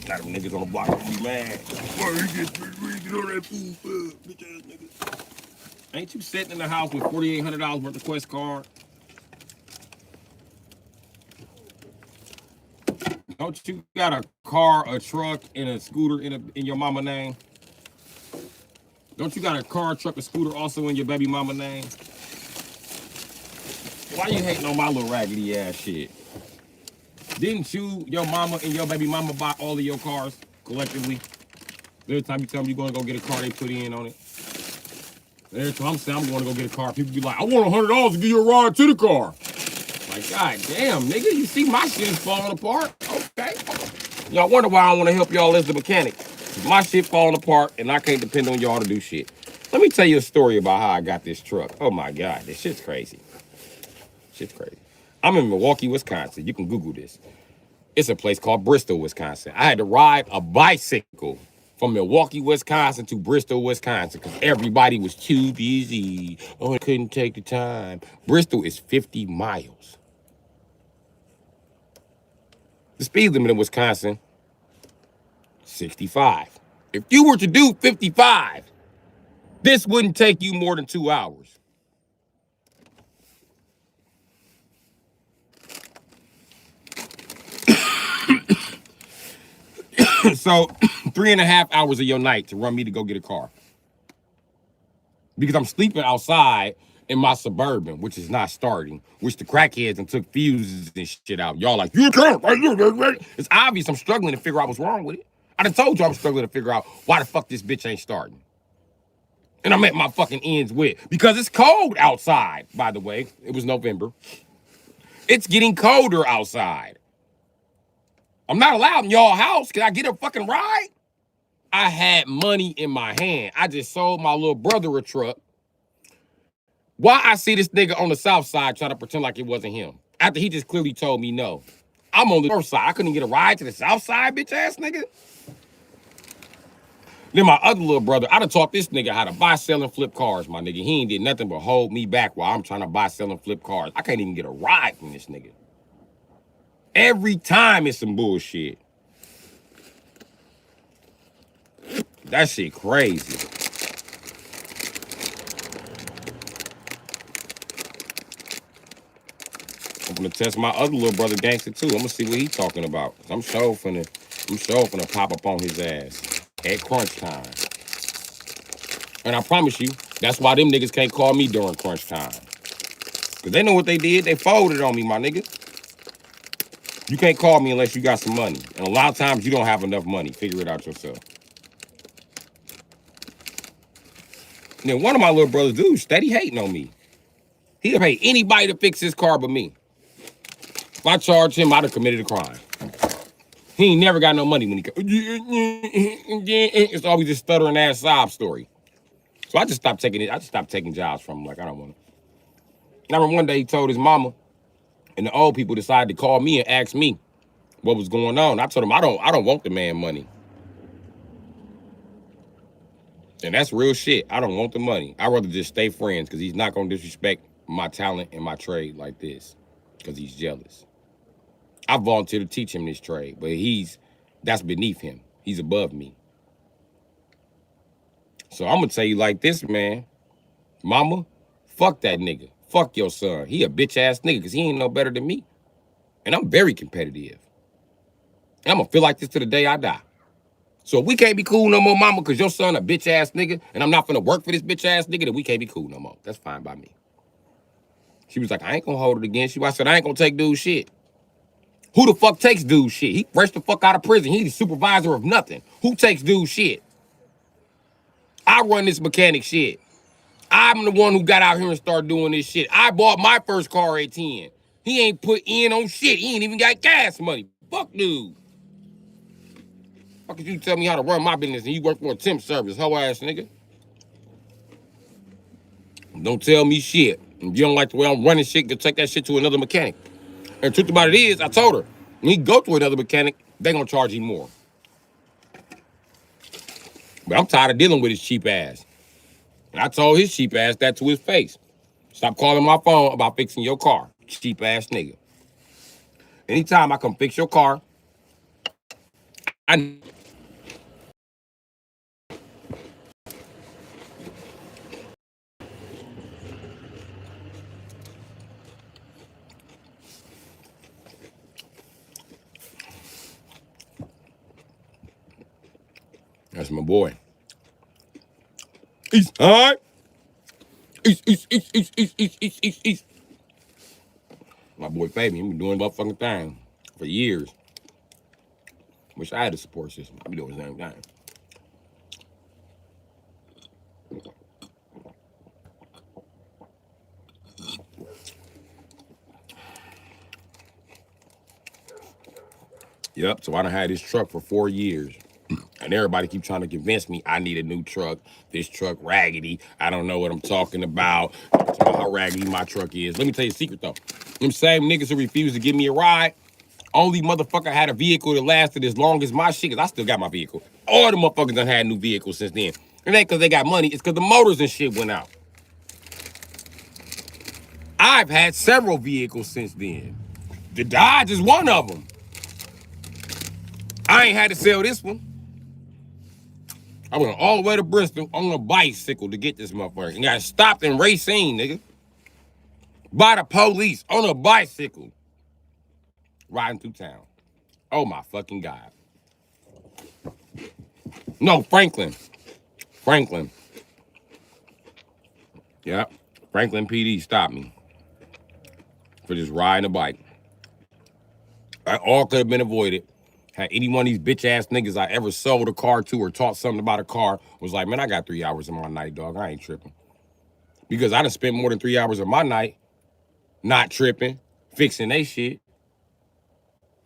Got them niggas on the block be mad. Why you get on that food, bitch ass nigga? Ain't you sitting in the house with $4,800 worth of Quest card? Don't you got a car, a truck, and a scooter in your mama name? Don't you got a car, truck, a scooter also in your baby mama name? Why you hating on my little raggedy ass shit? Didn't you, your mama, and your baby mama buy all of your cars collectively? Every time you tell them you're going to go get a car, they put in on it. Every time I'm saying I'm going to go get a car, people be like, I want $100 to give you a ride to the car. Like, God damn, nigga, you see my shit is falling apart? Okay. Y'all wonder why I want to help y'all as the mechanic. My shit falling apart, and I can't depend on y'all to do shit. Let me tell you a story about how I got this truck. Oh, my God, this shit's crazy. Shit's crazy. I'm in Milwaukee, Wisconsin. You can Google this. It's a place called Bristol, Wisconsin. I had to ride a bicycle from Milwaukee, Wisconsin to Bristol, Wisconsin because everybody was too busy. Oh, I couldn't take the time. Bristol is 50 miles. The speed limit in Wisconsin, 65. If you were to do 55, this wouldn't take you more than 2 hours. So 3.5 hours of your night to run me to go get a car. Because I'm sleeping outside in my Suburban, which is not starting, which the crackheads and took fuses and shit out. Y'all like, you can't. It's obvious I'm struggling to figure out what's wrong with it. I done told you I'm struggling to figure out why the fuck this bitch ain't starting. And I'm at my fucking ends with, because it's cold outside, by the way. It was November. It's getting colder outside. I'm not allowed in y'all house. Can I get a fucking ride? I had money in my hand. I just sold my little brother a truck. Why I see this nigga on the south side trying to pretend like it wasn't him? After he just clearly told me no. I'm on the north side. I couldn't get a ride to the south side, bitch ass nigga. Then my other little brother, I done taught this nigga how to buy, sell, and flip cars, my nigga. He ain't did nothing but hold me back while I'm trying to buy, sell, and flip cars. I can't even get a ride from this nigga. Every time it's some bullshit. That shit crazy. I'm gonna test my other little brother gangster too. I'm gonna see what he talking about. I'm sure finna pop up on his ass at crunch time. And I promise you, that's why them niggas can't call me during crunch time. Cause they know what they did. They folded on me, my nigga. You can't call me unless you got some money. And a lot of times you don't have enough money. Figure it out yourself. And then one of my little brothers, dude, steady hating on me. He'll pay anybody to fix his car but me. If I charge him, I'd have committed a crime. He ain't never got no money when he it's always this stuttering ass sob story. So I just stopped taking it. I just stopped taking jobs from him. Like, I don't want to. And I remember one day he told his mama, and the old people decided to call me and ask me what was going on. I told him I don't want the man money. And that's real shit. I don't want the money. I'd rather just stay friends because he's not gonna disrespect my talent and my trade like this because he's jealous. I volunteered to teach him this trade, but that's beneath him. He's above me. So I'm gonna tell you like this, man. Mama, fuck that nigga. Fuck your son. He a bitch ass nigga because he ain't no better than me. And I'm very competitive. And I'm gonna feel like this to the day I die. So if we can't be cool no more, mama, because your son a bitch ass nigga, and I'm not gonna work for this bitch ass nigga, then we can't be cool no more. That's fine by me. She was like, I ain't gonna hold it against you. I said, I ain't gonna take dude's shit. Who the fuck takes dude's shit? He fresh the fuck out of prison. He's the supervisor of nothing. Who takes dude's shit? I run this mechanic shit. I'm the one who got out here and started doing this shit. I bought my first car at 10. He ain't put in on shit. He ain't even got gas money. Fuck dude. How could you tell me how to run my business and you work for a temp service, hoe ass nigga? Don't tell me shit. If you don't like the way I'm running shit, go take that shit to another mechanic. And the truth about it is, I told her, when he go to another mechanic, they gonna charge him more. But I'm tired of dealing with his cheap ass. And I told his cheap ass that to his face. Stop calling my phone about fixing your car, cheap ass nigga. Anytime I come fix your car, that's my boy. East high. East. My boy Fabian, he been doing motherfucking thing for years. Wish I had a support system. I be doing the same thing. Yep, so I done had this truck for 4 years. And everybody keep trying to convince me I need a new truck. This truck raggedy. I don't know what I'm talking about. How raggedy my truck is. Let me tell you a secret though. Them same niggas who refuse to give me a ride, only motherfucker had a vehicle that lasted as long as my shit, because I still got my vehicle. All the motherfuckers done had new vehicles since then. It ain't because they got money, it's because the motors and shit went out. I've had several vehicles since then. The Dodge is one of them. I ain't had to sell this one. I went all the way to Bristol on a bicycle to get this motherfucker. And got stopped in Racine, nigga. By the police on a bicycle. Riding through town. Oh my fucking God. No, Franklin. Yep. Franklin PD stopped me for just riding a bike. That all could have been avoided. Had any one of these bitch ass niggas I ever sold a car to or taught something about a car was like, man, I got 3 hours in my night, dog. I ain't tripping. Because I done spent more than 3 hours of my night not tripping, fixing they shit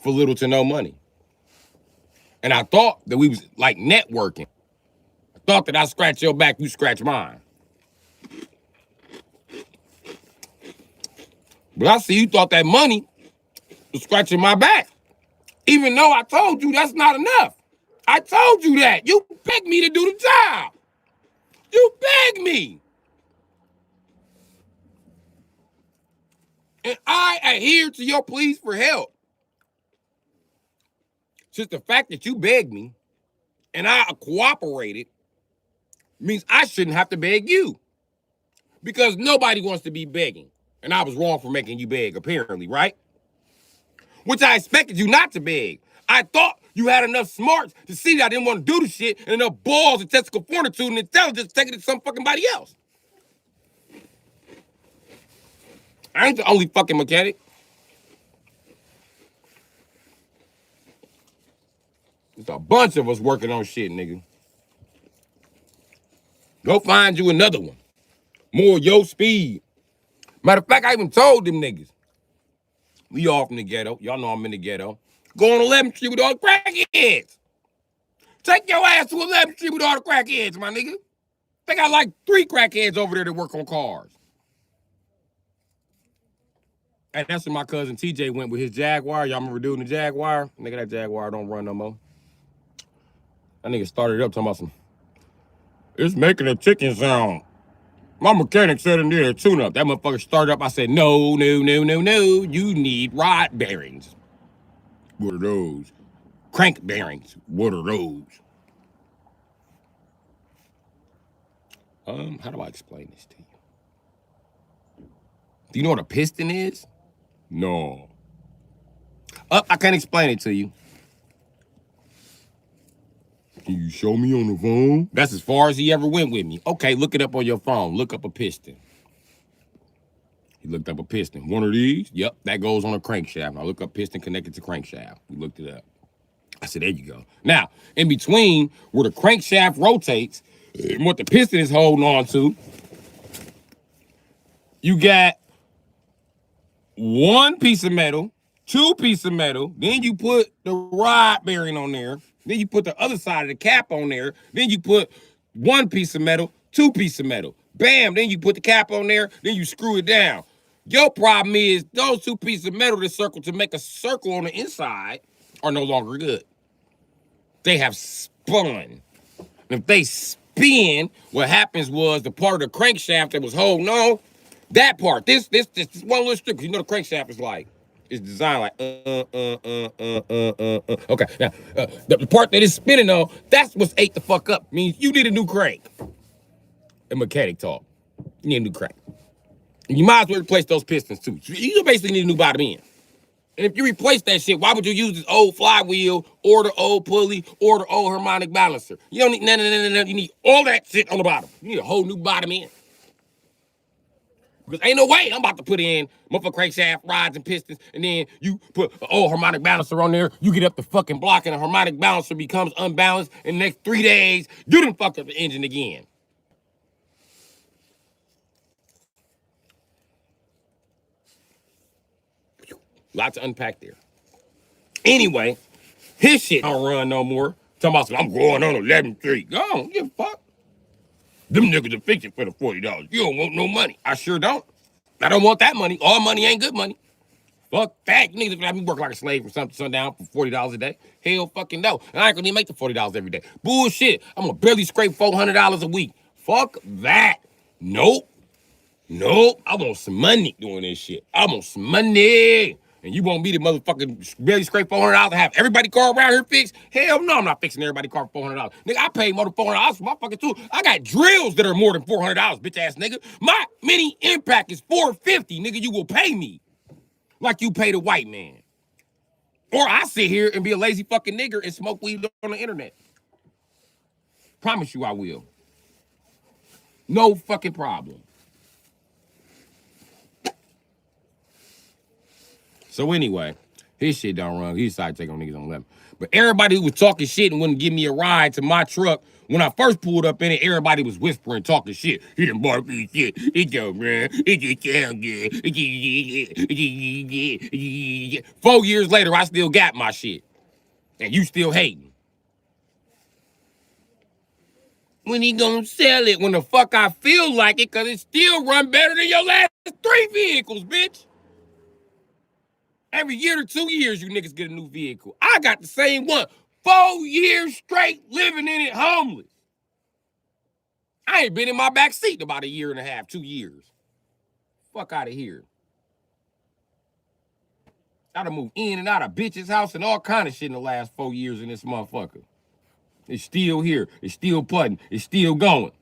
for little to no money. And I thought that we was like networking. I thought that I scratch your back, you scratch mine. But I see you thought that money was scratching my back. Even though I told you that's not enough. I told you that. You begged me to do the job. You begged me. And I adhered to your pleas for help. Just the fact that you begged me and I cooperated means I shouldn't have to beg you. Because nobody wants to be begging. And I was wrong for making you beg, apparently, right? Which I expected you not to beg. I thought you had enough smarts to see that I didn't want to do the shit and enough balls and testicle fortitude and intelligence to take it to some fucking body else. I ain't the only fucking mechanic. There's a bunch of us working on shit, nigga. Go find you another one. More your speed. Matter of fact, I even told them niggas. We off in the ghetto. Y'all know I'm in the ghetto. Go on 11th Street with all the crackheads. Take your ass to 11th Street with all the crackheads, my nigga. They got like 3 crackheads over there that work on cars. And that's when my cousin TJ went with his Jaguar. Y'all remember doing the Jaguar? Nigga, that Jaguar don't run no more. That nigga started it up talking about some, it's making a chicken sound. My mechanic said it needed a tune-up. That motherfucker started up. I said, no. You need rod bearings. What are those? Crank bearings. What are those? How do I explain this to you? Do you know what a piston is? No. I can't explain it to you. Can you show me on the phone? That's as far as he ever went with me. Okay, look it up on your phone. Look up a piston. He looked up a piston. One of these? Yep, that goes on a crankshaft. I look up piston connected to crankshaft. We looked it up. I said, there you go. Now, in between where the crankshaft rotates and what the piston is holding on to, you got 1 piece of metal, 2 pieces of metal, then you put the rod bearing on there, then you put the other side of the cap on there, then you put 1 piece of metal, 2 pieces of metal. Bam, then you put the cap on there, then you screw it down. Your problem is those 2 pieces of metal that circle to make a circle on the inside are no longer good. They have spun. And if they spin, what happens was the part of the crankshaft that was holding on, that part, this one little strip, you know the crankshaft is like, it's designed like, Okay, now, the part that is spinning on, that's what's ate the fuck up. Means you need a new crank. A mechanic talk. You need a new crank. And you might as well replace those pistons too. You basically need a new bottom end. And if you replace that shit, why would you use this old flywheel or the old pulley or the old harmonic balancer? You don't need none. You need all that shit on the bottom. You need a whole new bottom end. Because ain't no way I'm about to put in motherfucking crankshaft, rods, and pistons, and then you put an old harmonic balancer on there, you get up the fucking block, and the harmonic balancer becomes unbalanced, and the next 3 days, you done fucked up the engine again. Lot to unpack there. Anyway, his shit don't run no more. Talking about, I'm going on 11th Street. Go on, give a fuck. Them niggas will fix it for the $40. You don't want no money. I sure don't. I don't want that money. All money ain't good money. Fuck that. Niggas gonna have me work like a slave from sundown for $40 a day. Hell fucking no. And I ain't gonna even make the $40 every day. Bullshit. I'm gonna barely scrape $400 a week. Fuck that. Nope. I want some money doing this shit. I want some money. And you want me to motherfucking barely scrape $400 to have everybody car around here fixed? Hell no, I'm not fixing everybody car for $400. Nigga, I paid more than $400 for my fucking tool. I got drills that are more than $400, bitch ass nigga. My mini impact is $450, nigga. You will pay me like you pay the white man. Or I sit here and be a lazy fucking nigger and smoke weed on the internet. Promise you I will. No fucking problem. So anyway, his shit don't run. He decided to take on niggas on 11. But everybody who was talking shit and wouldn't give me a ride to my truck, when I first pulled up in it, everybody was whispering, talking shit. He done bought me shit. It don't run. It just sound good. 4 years later, I still got my shit. And you still hating. When he gonna sell it? When the fuck I feel like it, cause it still run better than your last 3 vehicles, bitch. Every year to 2 years, you niggas get a new vehicle. I got the same one. 4 years straight living in it homeless. I ain't been in my back seat in about a year and a half, 2 years. Fuck out of here. I done moved in and out of bitch's house and all kind of shit in the last 4 years in this motherfucker. It's still here. It's still putting. It's still going.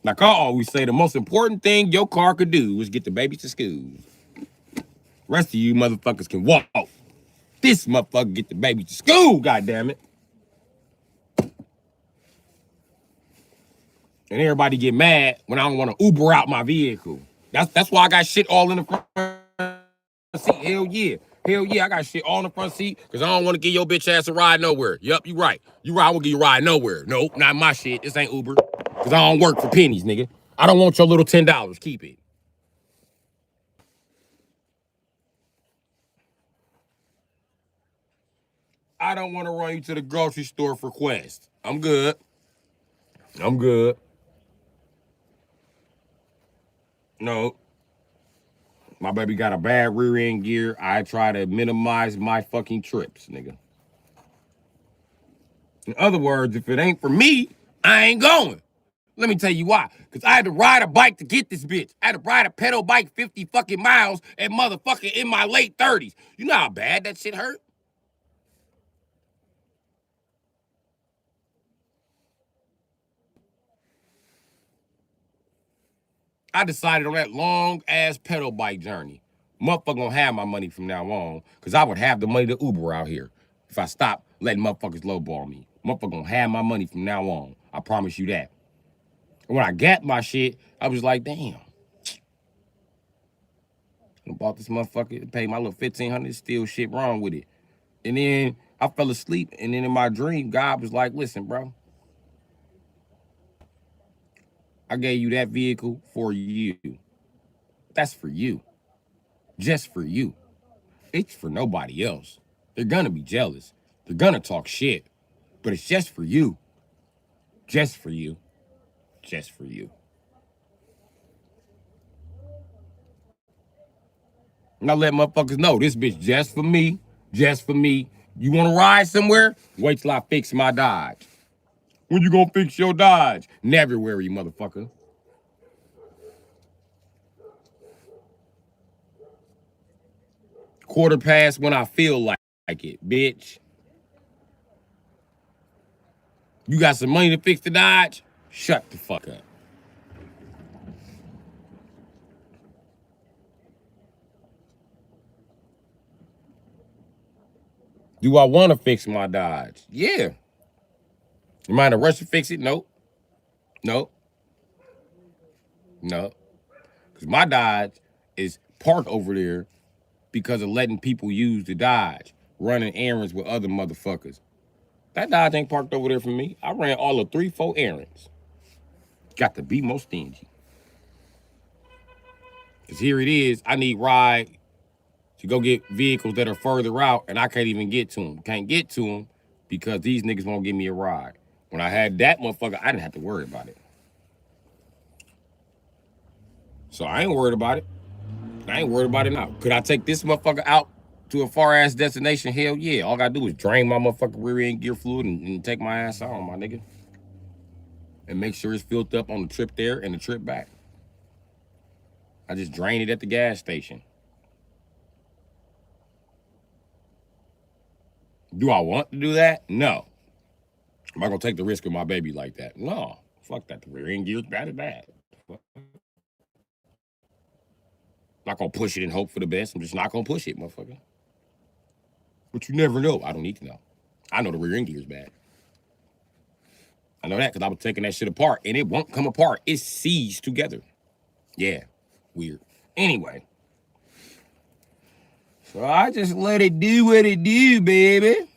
Like I always say, the most important thing your car could do is get the baby to school. Rest of you motherfuckers can walk. This motherfucker get the baby to school, goddammit. And everybody get mad when I don't want to Uber out my vehicle. That's why I got shit all in the front seat. Hell yeah. I got shit all in the front seat because I don't want to give your bitch ass a ride nowhere. Yup, you right. You right, I won't give you a ride nowhere. Nope, not my shit. This ain't Uber. Because I don't work for pennies, nigga. I don't want your little $10. Keep it. I don't want to run you to the grocery store for Quest. I'm good. I'm good. No. My baby got a bad rear end gear. I try to minimize my fucking trips, nigga. In other words, if it ain't for me, I ain't going. Let me tell you why. Because I had to ride a bike to get this bitch. I had to ride a pedal bike 50 fucking miles and motherfucker in my late 30s. You know how bad that shit hurt? I decided on that long ass pedal bike journey. Motherfucker gonna have my money from now on, because I would have the money to Uber out here if I stop letting motherfuckers lowball me. Motherfucker gonna have my money from now on. I promise you that. And when I got my shit, I was like, damn. I bought this motherfucker, paid my little $1,500, still shit wrong with it. And then I fell asleep, and then in my dream, God was like, listen, bro. I gave you that vehicle for you. That's for you. Just for you. It's for nobody else. They're gonna be jealous. They're gonna talk shit. But it's just for you. Just for you. Just for you. And I let motherfuckers know this bitch just for me. Just for me. You wanna ride somewhere? Wait till I fix my Dodge. When you gonna fix your Dodge? Never, you motherfucker. Quarter past when I feel like it, bitch. You got some money to fix the Dodge? Shut the fuck up. Do I want to fix my Dodge? Yeah. You mind a rush to fix it? Nope. Nope. No. Because my Dodge is parked over there because of letting people use the Dodge, running errands with other motherfuckers. That Dodge ain't parked over there for me. I ran all of 3-4 errands. Got to be more stingy. Because here it is, I need ride to go get vehicles that are further out, and I can't even get to them. Can't get to them because these niggas won't give me a ride. When I had that motherfucker, I didn't have to worry about it. So I ain't worried about it. I ain't worried about it now. Could I take this motherfucker out to a far-ass destination? Hell yeah. All I gotta do is drain my motherfucking rear end gear fluid and take my ass on, my nigga. And make sure it's filled up on the trip there and the trip back. I just drain it at the gas station. Do I want to do that? No. Am I gonna take the risk of my baby like that? No. Fuck that. The rear end gear's bad as bad. Not gonna push it and hope for the best. I'm just not gonna push it, motherfucker. But you never know. I don't need to know. I know the rear end gear's bad. I know that because I was taking that shit apart and it won't come apart. It's seized together. Yeah. Weird. Anyway. So I just let it do what it do, baby.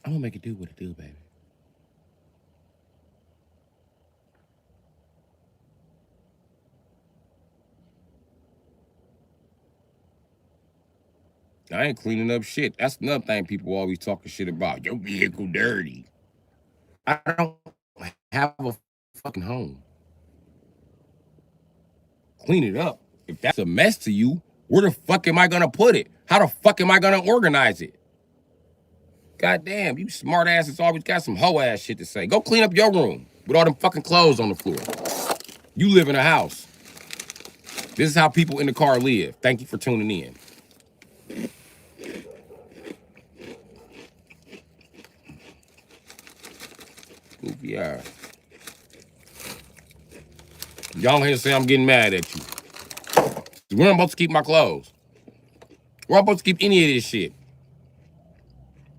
I'm gonna make it do what it do, baby. I ain't cleaning up shit. That's another thing people always talking shit about. Your vehicle dirty. I don't have a fucking home. Clean it up. If that's a mess to you, where the fuck am I gonna put it? How the fuck am I gonna organize it? God damn, you smart asses always got some hoe ass shit to say. Go clean up your room with all them fucking clothes on the floor. You live in a house. This is how people in the car live. Thank you for tuning in. Goofy ass. Y'all here say I'm getting mad at you. Where I'm supposed to keep my clothes? Where I'm supposed to keep any of this shit?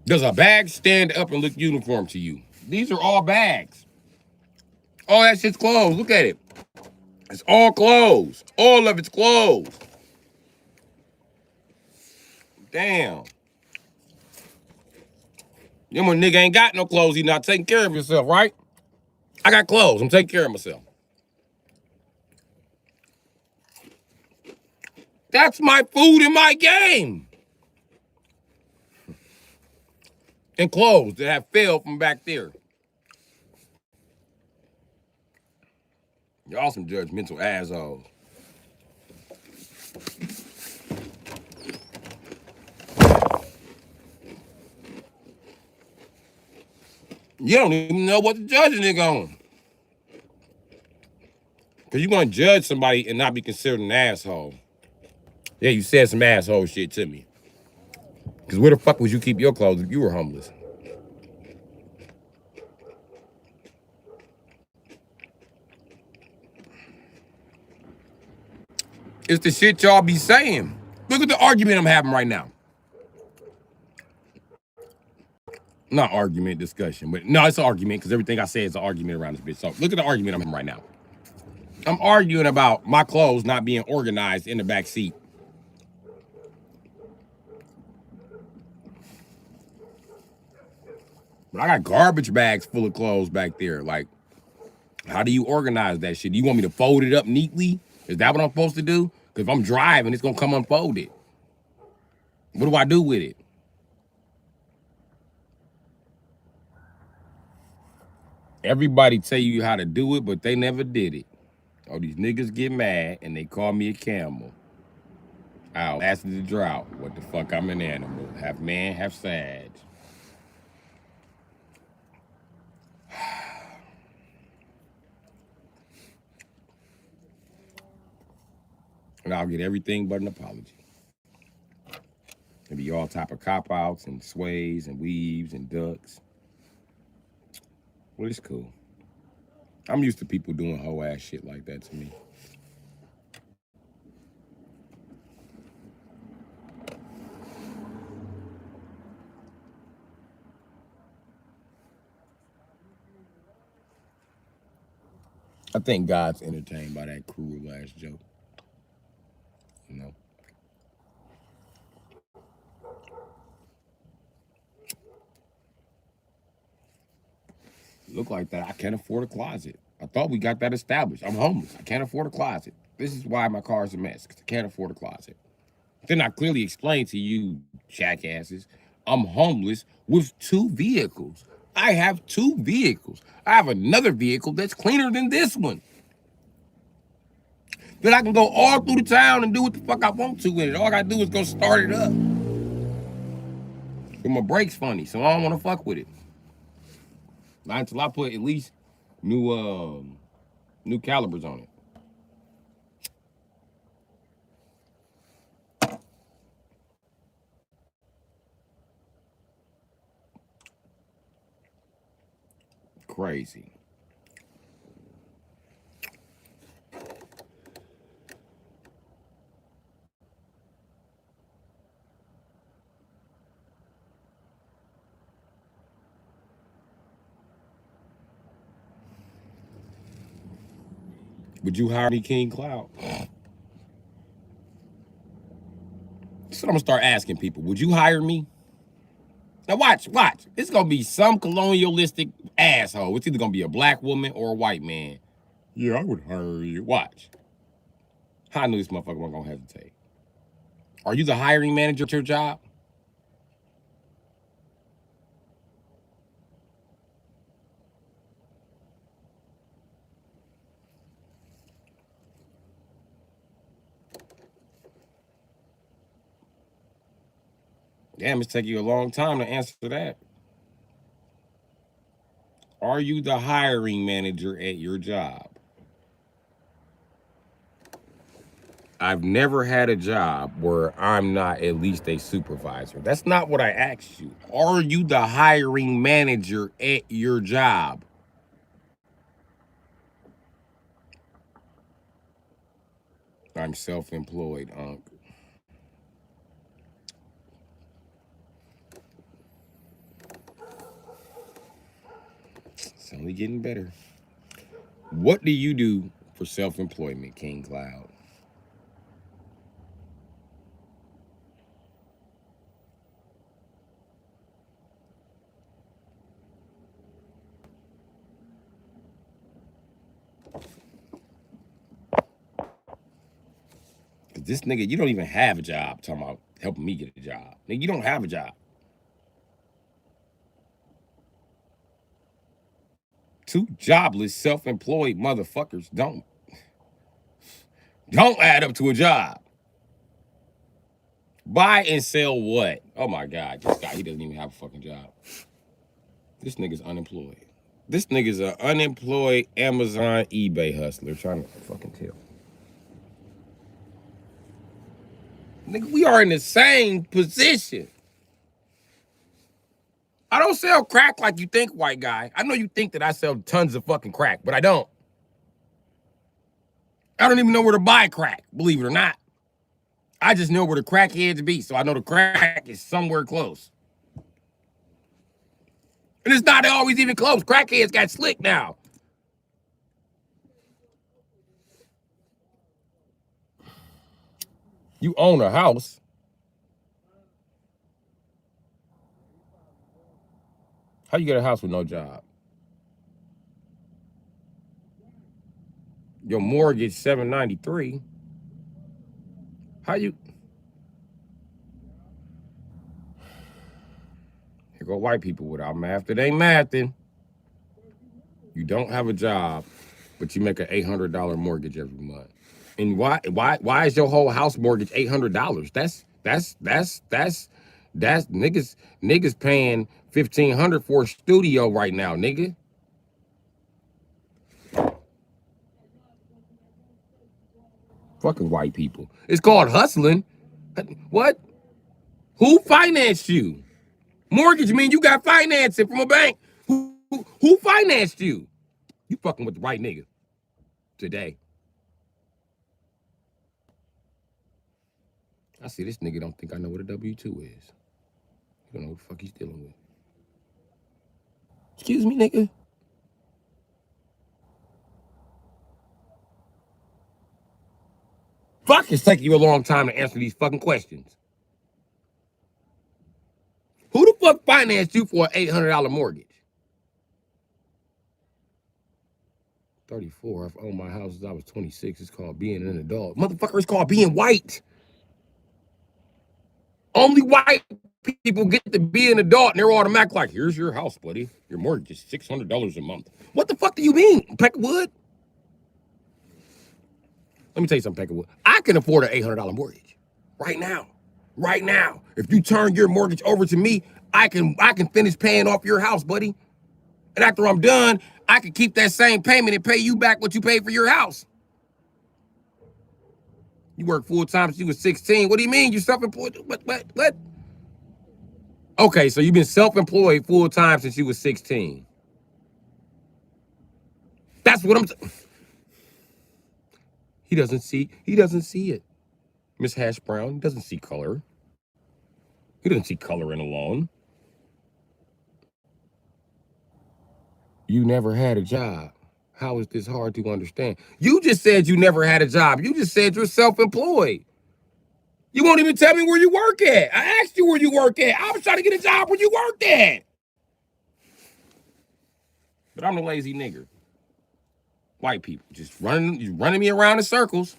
Does a bag stand up and look uniform to you? These are all bags. All that shit's clothes. Look at it. It's all clothes. All of it's clothes. Damn. Then when nigga ain't got no clothes, he not taking care of himself, right? I got clothes. I'm taking care of myself. That's my food and my game. And clothes that have failed from back there. Y'all some judgmental assholes. You don't even know what to judge a nigga on. Because you're going to judge somebody and not be considered an asshole. Yeah, you said some asshole shit to me. Because where the fuck would you keep your clothes if you were homeless? It's the shit y'all be saying. Look at the argument I'm having right now. Not argument, discussion. But no, it's an argument because everything I say is an argument around this bitch. So look at the argument I'm having right now. I'm arguing about my clothes not being organized in the back seat. But I got garbage bags full of clothes back there. Like, how do you organize that shit? Do you want me to fold it up neatly? Is that what I'm supposed to do? Because if I'm driving, it's going to come unfolded. What do I do with it? Everybody tell you how to do it, but they never did it. Oh, these niggas get mad and they call me a camel. I'll ask the drought. What the fuck? I'm an animal. Half man, half sag. And I'll get everything but an apology. There'll be all type of cop-outs and sways and weaves and ducks. Well, it's cool. I'm used to people doing whole ass shit like that to me. I think God's entertained by that cruel ass joke. You know? Look like that. I can't afford a closet. I thought we got that established. I'm homeless. I can't afford a closet. This is why my car's a mess, because I can't afford a closet. Then I clearly explained to you, jackasses, I'm homeless with 2 vehicles. I have 2 vehicles. I have another vehicle that's cleaner than this one. Then I can go all through the town and do what the fuck I want to with it. All I gotta do is go start it up. But my brake's funny, so I don't wanna fuck with it. Not until I put at least new calibers on it. Crazy. Would you hire me, King Cloud? So I'm gonna start asking people, would you hire me? Now watch. It's gonna be some colonialistic asshole. It's either gonna be a black woman or a white man. Yeah, I would hire you. Watch. How I knew this motherfucker wasn't gonna hesitate. Are you the hiring manager at your job? Damn, it's taking you a long time to answer that. Are you the hiring manager at your job? I've never had a job where I'm not at least a supervisor. That's not what I asked you. Are you the hiring manager at your job? I'm self-employed, Unc. It's only getting better. What do you do for self-employment, King Cloud? This nigga, you don't even have a job. Talking about helping me get a job. Nigga, you don't have a job. Two jobless, self-employed motherfuckers don't add up to a job. Buy and sell what? Oh my God, this guy, he doesn't even have a fucking job. This nigga's unemployed. This nigga's an unemployed Amazon eBay hustler trying to fucking tell. Nigga, we are in the same position. I don't sell crack like you think, white guy. I know you think that I sell tons of fucking crack, but I don't. I don't even know where to buy crack, believe it or not. I just know where the crackheads be, so I know the crack is somewhere close. And it's not always even close. Crackheads got slick now. You own a house. How you get a house with no job? Your mortgage $793. How you? Here go white people without math. It ain't mathing. You don't have a job, but you make an $800 mortgage every month. And why is your whole house mortgage $800? That's niggas paying $1,500 for a studio right now, nigga. Fucking white people. It's called hustling. What? Who financed you? Mortgage mean you got financing from a bank. Who financed you? You fucking with the right nigga today. I see this nigga don't think I know what a W-2 is. He don't know what the fuck he's dealing with. Excuse me, nigga. Fuck, it's taking you a long time to answer these fucking questions. Who the fuck financed you for an $800 mortgage? 34. I've owned my house since I was 26. It's called being an adult. Motherfucker, it's called being white. Only white people get to be an adult, and they're automatic like, here's your house, buddy. Your mortgage is $600 a month. What the fuck do you mean, Peckerwood? Let me tell you something, Peckerwood. I can afford an $800 mortgage right now. Right now. If you turn your mortgage over to me, I can finish paying off your house, buddy. And after I'm done, I can keep that same payment and pay you back what you paid for your house. You work full time since you was 16. What do you mean? You self-employed? What? Okay, so you've been self-employed full time since you was 16. That's what I'm He doesn't see it. Miss Hash Brown doesn't see color. He doesn't see color in a loan. You never had a job. How is this hard to understand? You just said you never had a job. You just said you're self-employed. You won't even tell me where you work at. I asked you where you work at. I was trying to get a job where you worked at. But I'm the lazy nigger. White people just running me around in circles.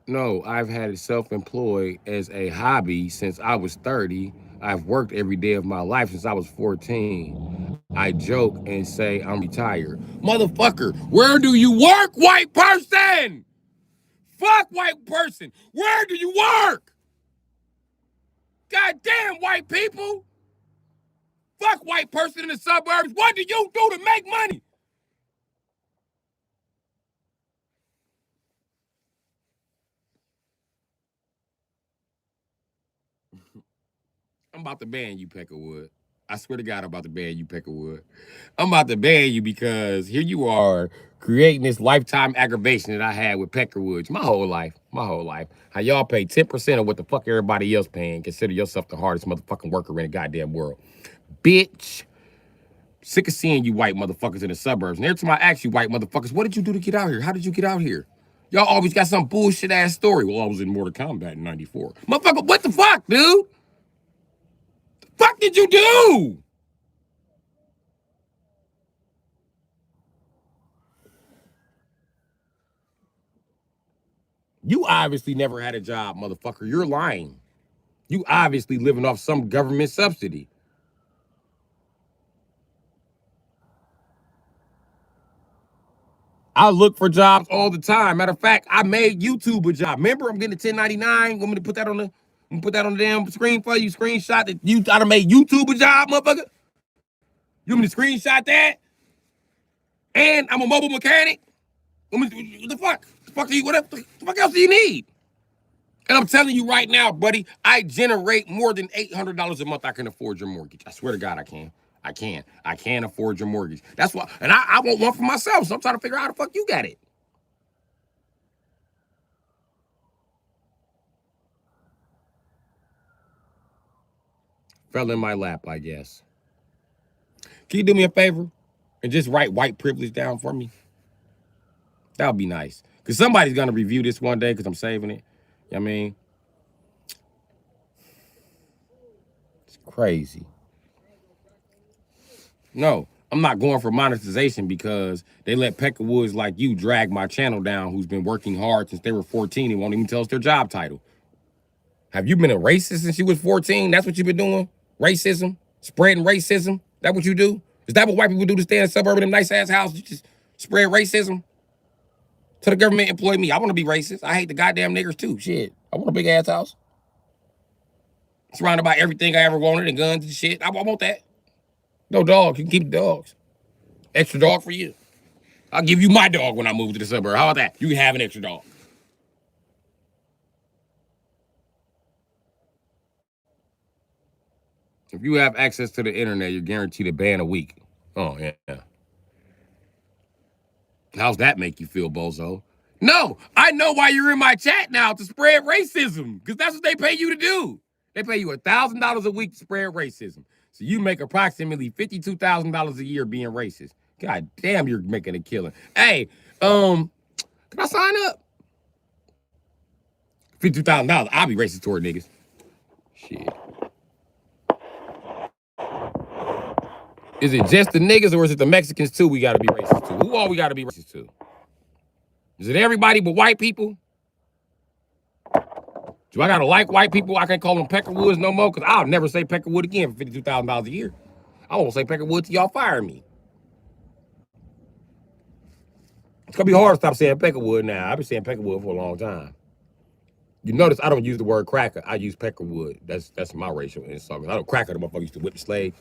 No, I've had it self-employed as a hobby since I was 30. I've worked every day of my life since I was 14. I joke and say I'm retired. Motherfucker, where do you work, white person? Fuck white person. Where do you work? Goddamn white people. Fuck white person in the suburbs. What do you do to make money? I'm about to ban you, Peckerwood. I swear to God, I'm about to ban you, Peckerwood. I'm about to ban you because here you are creating this lifetime aggravation that I had with Peckerwood my whole life. How y'all pay 10% of what the fuck everybody else paying. Consider yourself the hardest motherfucking worker in the goddamn world. Bitch. Sick of seeing you white motherfuckers in the suburbs. And every time I ask you white motherfuckers, what did you do to get out here? How did you get out here? Y'all always got some bullshit ass story. Well, I was in Mortal Kombat in 94. Motherfucker, what the fuck, dude? Fuck did you do? You obviously never had a job, motherfucker. You're lying. You obviously living off some government subsidy. I look for jobs all the time. Matter of fact, I made YouTube a job. Remember, I'm getting a 1099. Want me to put that on the damn screen for you? Screenshot that you I done made YouTube a job, motherfucker. You want me to screenshot that? And I'm a mobile mechanic. What the fuck? What the fuck else do you need? And I'm telling you right now, buddy, I generate more than $800 a month. I can afford your mortgage. I swear to God, I can. I can afford your mortgage. That's why, and I want one for myself. So I'm trying to figure out how the fuck you got it. Fell in my lap, I guess. Can you do me a favor and just write white privilege down for me? That would be nice. Because somebody's going to review this one day because I'm saving it. You know what I mean? It's crazy. No, I'm not going for monetization because they let Peckerwoods like you drag my channel down who's been working hard since they were 14 and won't even tell us their job title. Have you been a racist since you was 14? That's what you've been doing? Racism? Spreading racism? That what you do? Is that what white people do to stay in a suburb in them nice-ass houses? You just spread racism? So the government employ me. I want to be racist. I hate the goddamn niggers too. Shit. I want a big-ass house. Surrounded by everything I ever wanted and guns and shit. I want that. No dogs. You can keep the dogs. Extra dog for you. I'll give you my dog when I move to the suburb. How about that? You can have an extra dog. If you have access to the internet, you're guaranteed a ban a week. Oh, yeah. How's that make you feel, bozo? No, I know why you're in my chat now, to spread racism, because that's what they pay you to do. They pay you $1,000 a week to spread racism. So you make approximately $52,000 a year being racist. God damn, you're making a killing. Hey, can I sign up? $52,000, I'll be racist toward niggas. Shit. Is it just the niggas or is it the Mexicans too we gotta be racist to? Who all we gotta be racist to? Is it everybody but white people? Do I gotta like white people? I can't call them Peckerwoods no more because I'll never say Peckerwood again for $52,000 a year. I won't say Peckerwood till y'all fire me. It's gonna be hard to stop saying Peckerwood now. I've been saying Peckerwood for a long time. You notice I don't use the word cracker. I use Peckerwood. That's my racial insult. I don't cracker. The motherfucker used to whip the slave.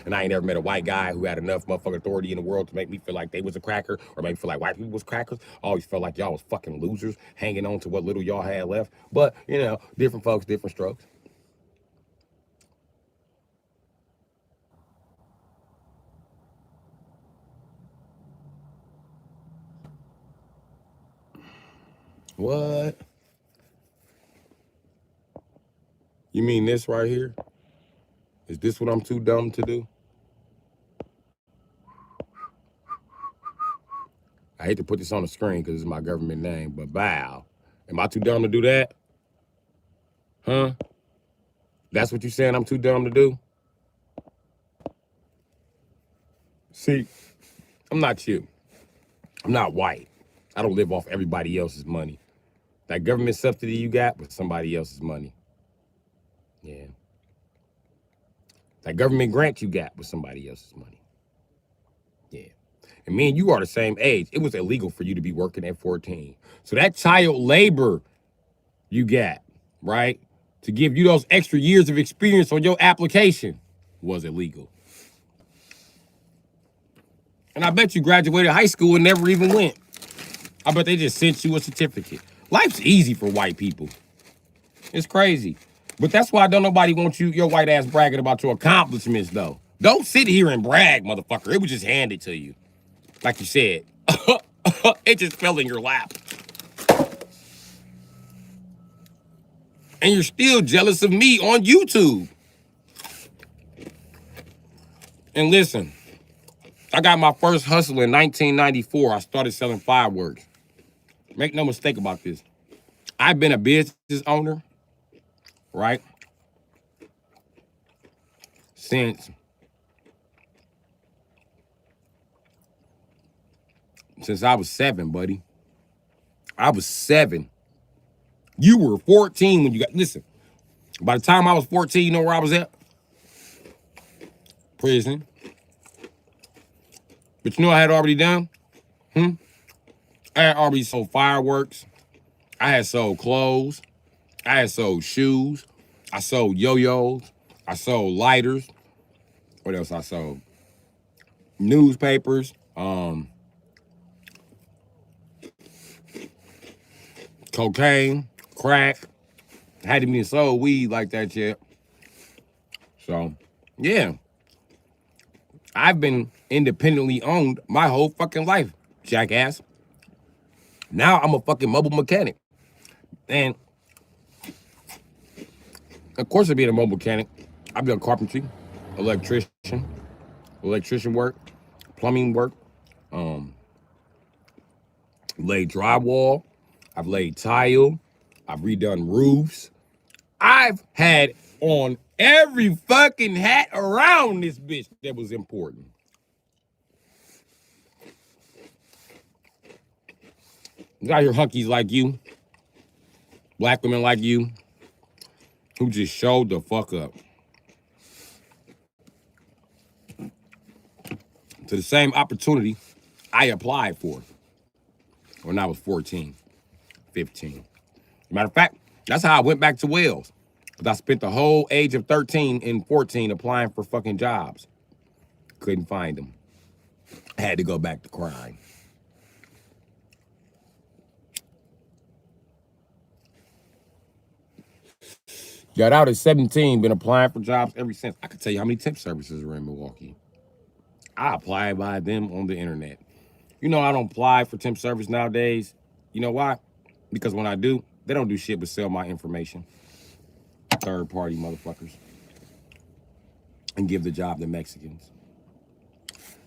And I ain't never met a white guy who had enough motherfucking authority in the world to make me feel like they was a cracker or make me feel like white people was crackers. I always felt like y'all was fucking losers hanging on to what little y'all had left. But, you know, different folks, different strokes. What? You mean this right here? Is this what I'm too dumb to do? I hate to put this on the screen because it's my government name, but bow. Am I too dumb to do that? Huh? That's what you saying I'm too dumb to do? See, I'm not you. I'm not white. I don't live off everybody else's money. That government subsidy you got was somebody else's money. Yeah. That government grant you got was somebody else's money. Yeah. And me and you are the same age. It was illegal for you to be working at 14. So that child labor you got, right, to give you those extra years of experience on your application was illegal. And I bet you graduated high school and never even went. I bet they just sent you a certificate. Life's easy for white people. It's crazy. But that's why don't nobody want you, your white ass bragging about your accomplishments, though. Don't sit here and brag, motherfucker. It was just handed to you. Like you said. It just fell in your lap. And you're still jealous of me on YouTube. And listen, I got my first hustle in 1994. I started selling fireworks. Make no mistake about this. I've been a business owner, right, since I was 7, buddy. I was 7. You were 14 when you got, listen, by the time I was 14, you know where I was at? Prison. But you know what I had already done? I had already sold fireworks. I had sold clothes. I had sold shoes. I sold yo-yos. I sold lighters. What else I sold? Newspapers. Cocaine, crack. I hadn't even sold weed like that yet. So, yeah. I've been independently owned my whole fucking life, jackass. Now I'm a fucking mobile mechanic. And of course, being a mobile mechanic, I've done carpentry, electrician work, plumbing work, laid drywall, I've laid tile, I've redone roofs. I've had on every fucking hat around this bitch that was important. You got your hunkies like you, black women like you, who just showed the fuck up. To the same opportunity I applied for when I was 14, 15. Matter of fact, that's how I went back to Wales. Because I spent the whole age of 13 and 14 applying for fucking jobs. Couldn't find them. I had to go back to crime. Got out at 17, been applying for jobs ever since. I can tell you how many temp services are in Milwaukee. I apply by them on the internet. You know I don't apply for temp service nowadays. You know why? Because when I do, they don't do shit but sell my information. Third party motherfuckers. And give the job to Mexicans.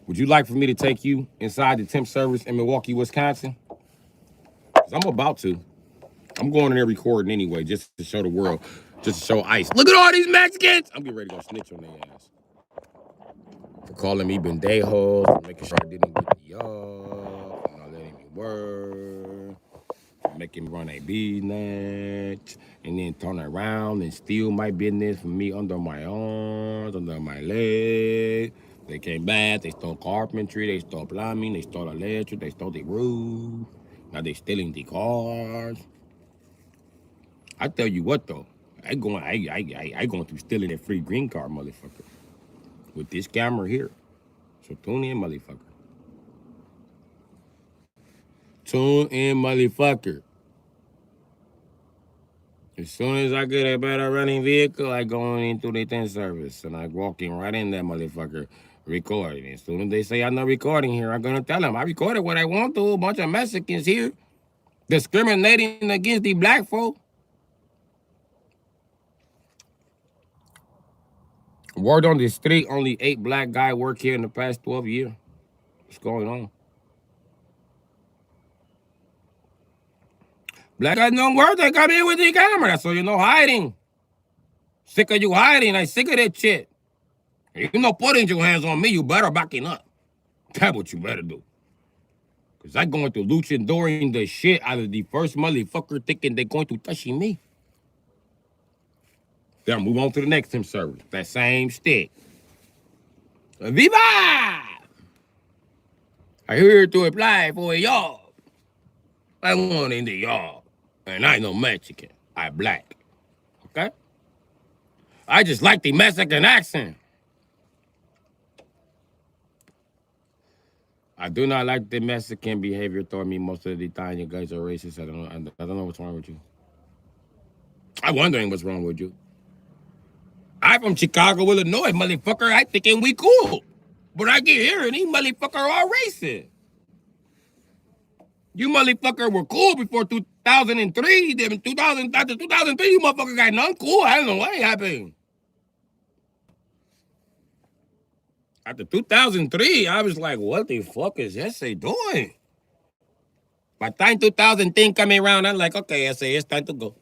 Would you like for me to take you inside the temp service in Milwaukee, Wisconsin? Because I'm about to. I'm going in there recording anyway, just to show the world, just to show ICE. Look at all these Mexicans! I'm getting ready to go snitch on their ass. For calling me bendejos, for making sure I didn't get the y'all, for not letting me work, for making me run a business, and then turn around and steal my business from me under my arms, under my leg. They came back, they stole carpentry, they stole plumbing, they stole electric, they stole the roof. Now they stealing the cars. I tell you what though, I going through stealing that free green card, motherfucker. With this camera here. So tune in, motherfucker. Tune in, motherfucker. As soon as I get a better running vehicle, I go into the temp service and I walking right in that motherfucker recording. As soon as they say I'm not recording here, I'm gonna tell them I recorded what I want to. A bunch of Mexicans here discriminating against the black folk. Word on the street, only 8 black guys work here in the past 12 years. What's going on? Black guys don't work, they come in with the camera, so you know hiding. Sick of you hiding, I'm sick of that shit. If you know putting your hands on me, you better backing up. That's what you better do. Because I'm going to luchadoring the shit out of the first motherfucker thinking they're going to touch me. Then move on to the next temp service. That same stick. Viva! I'm here to apply for a job. I want in the job. And I no Mexican. I black. Okay? I just like the Mexican accent. I do not like the Mexican behavior toward me most of the time. You guys are racist. I don't know what's wrong with you. I'm wondering what's wrong with you. I'm from Chicago, Illinois, motherfucker. I thinking we cool. But I get here and these motherfuckers are racist. You motherfucker were cool before 2003. Then 2000, after 2003, you motherfucker got none cool. I don't know what happened. After 2003, I was like, what the fuck is SA doing? By the time 2010 coming around, I'm like, okay, SA, it's time to go.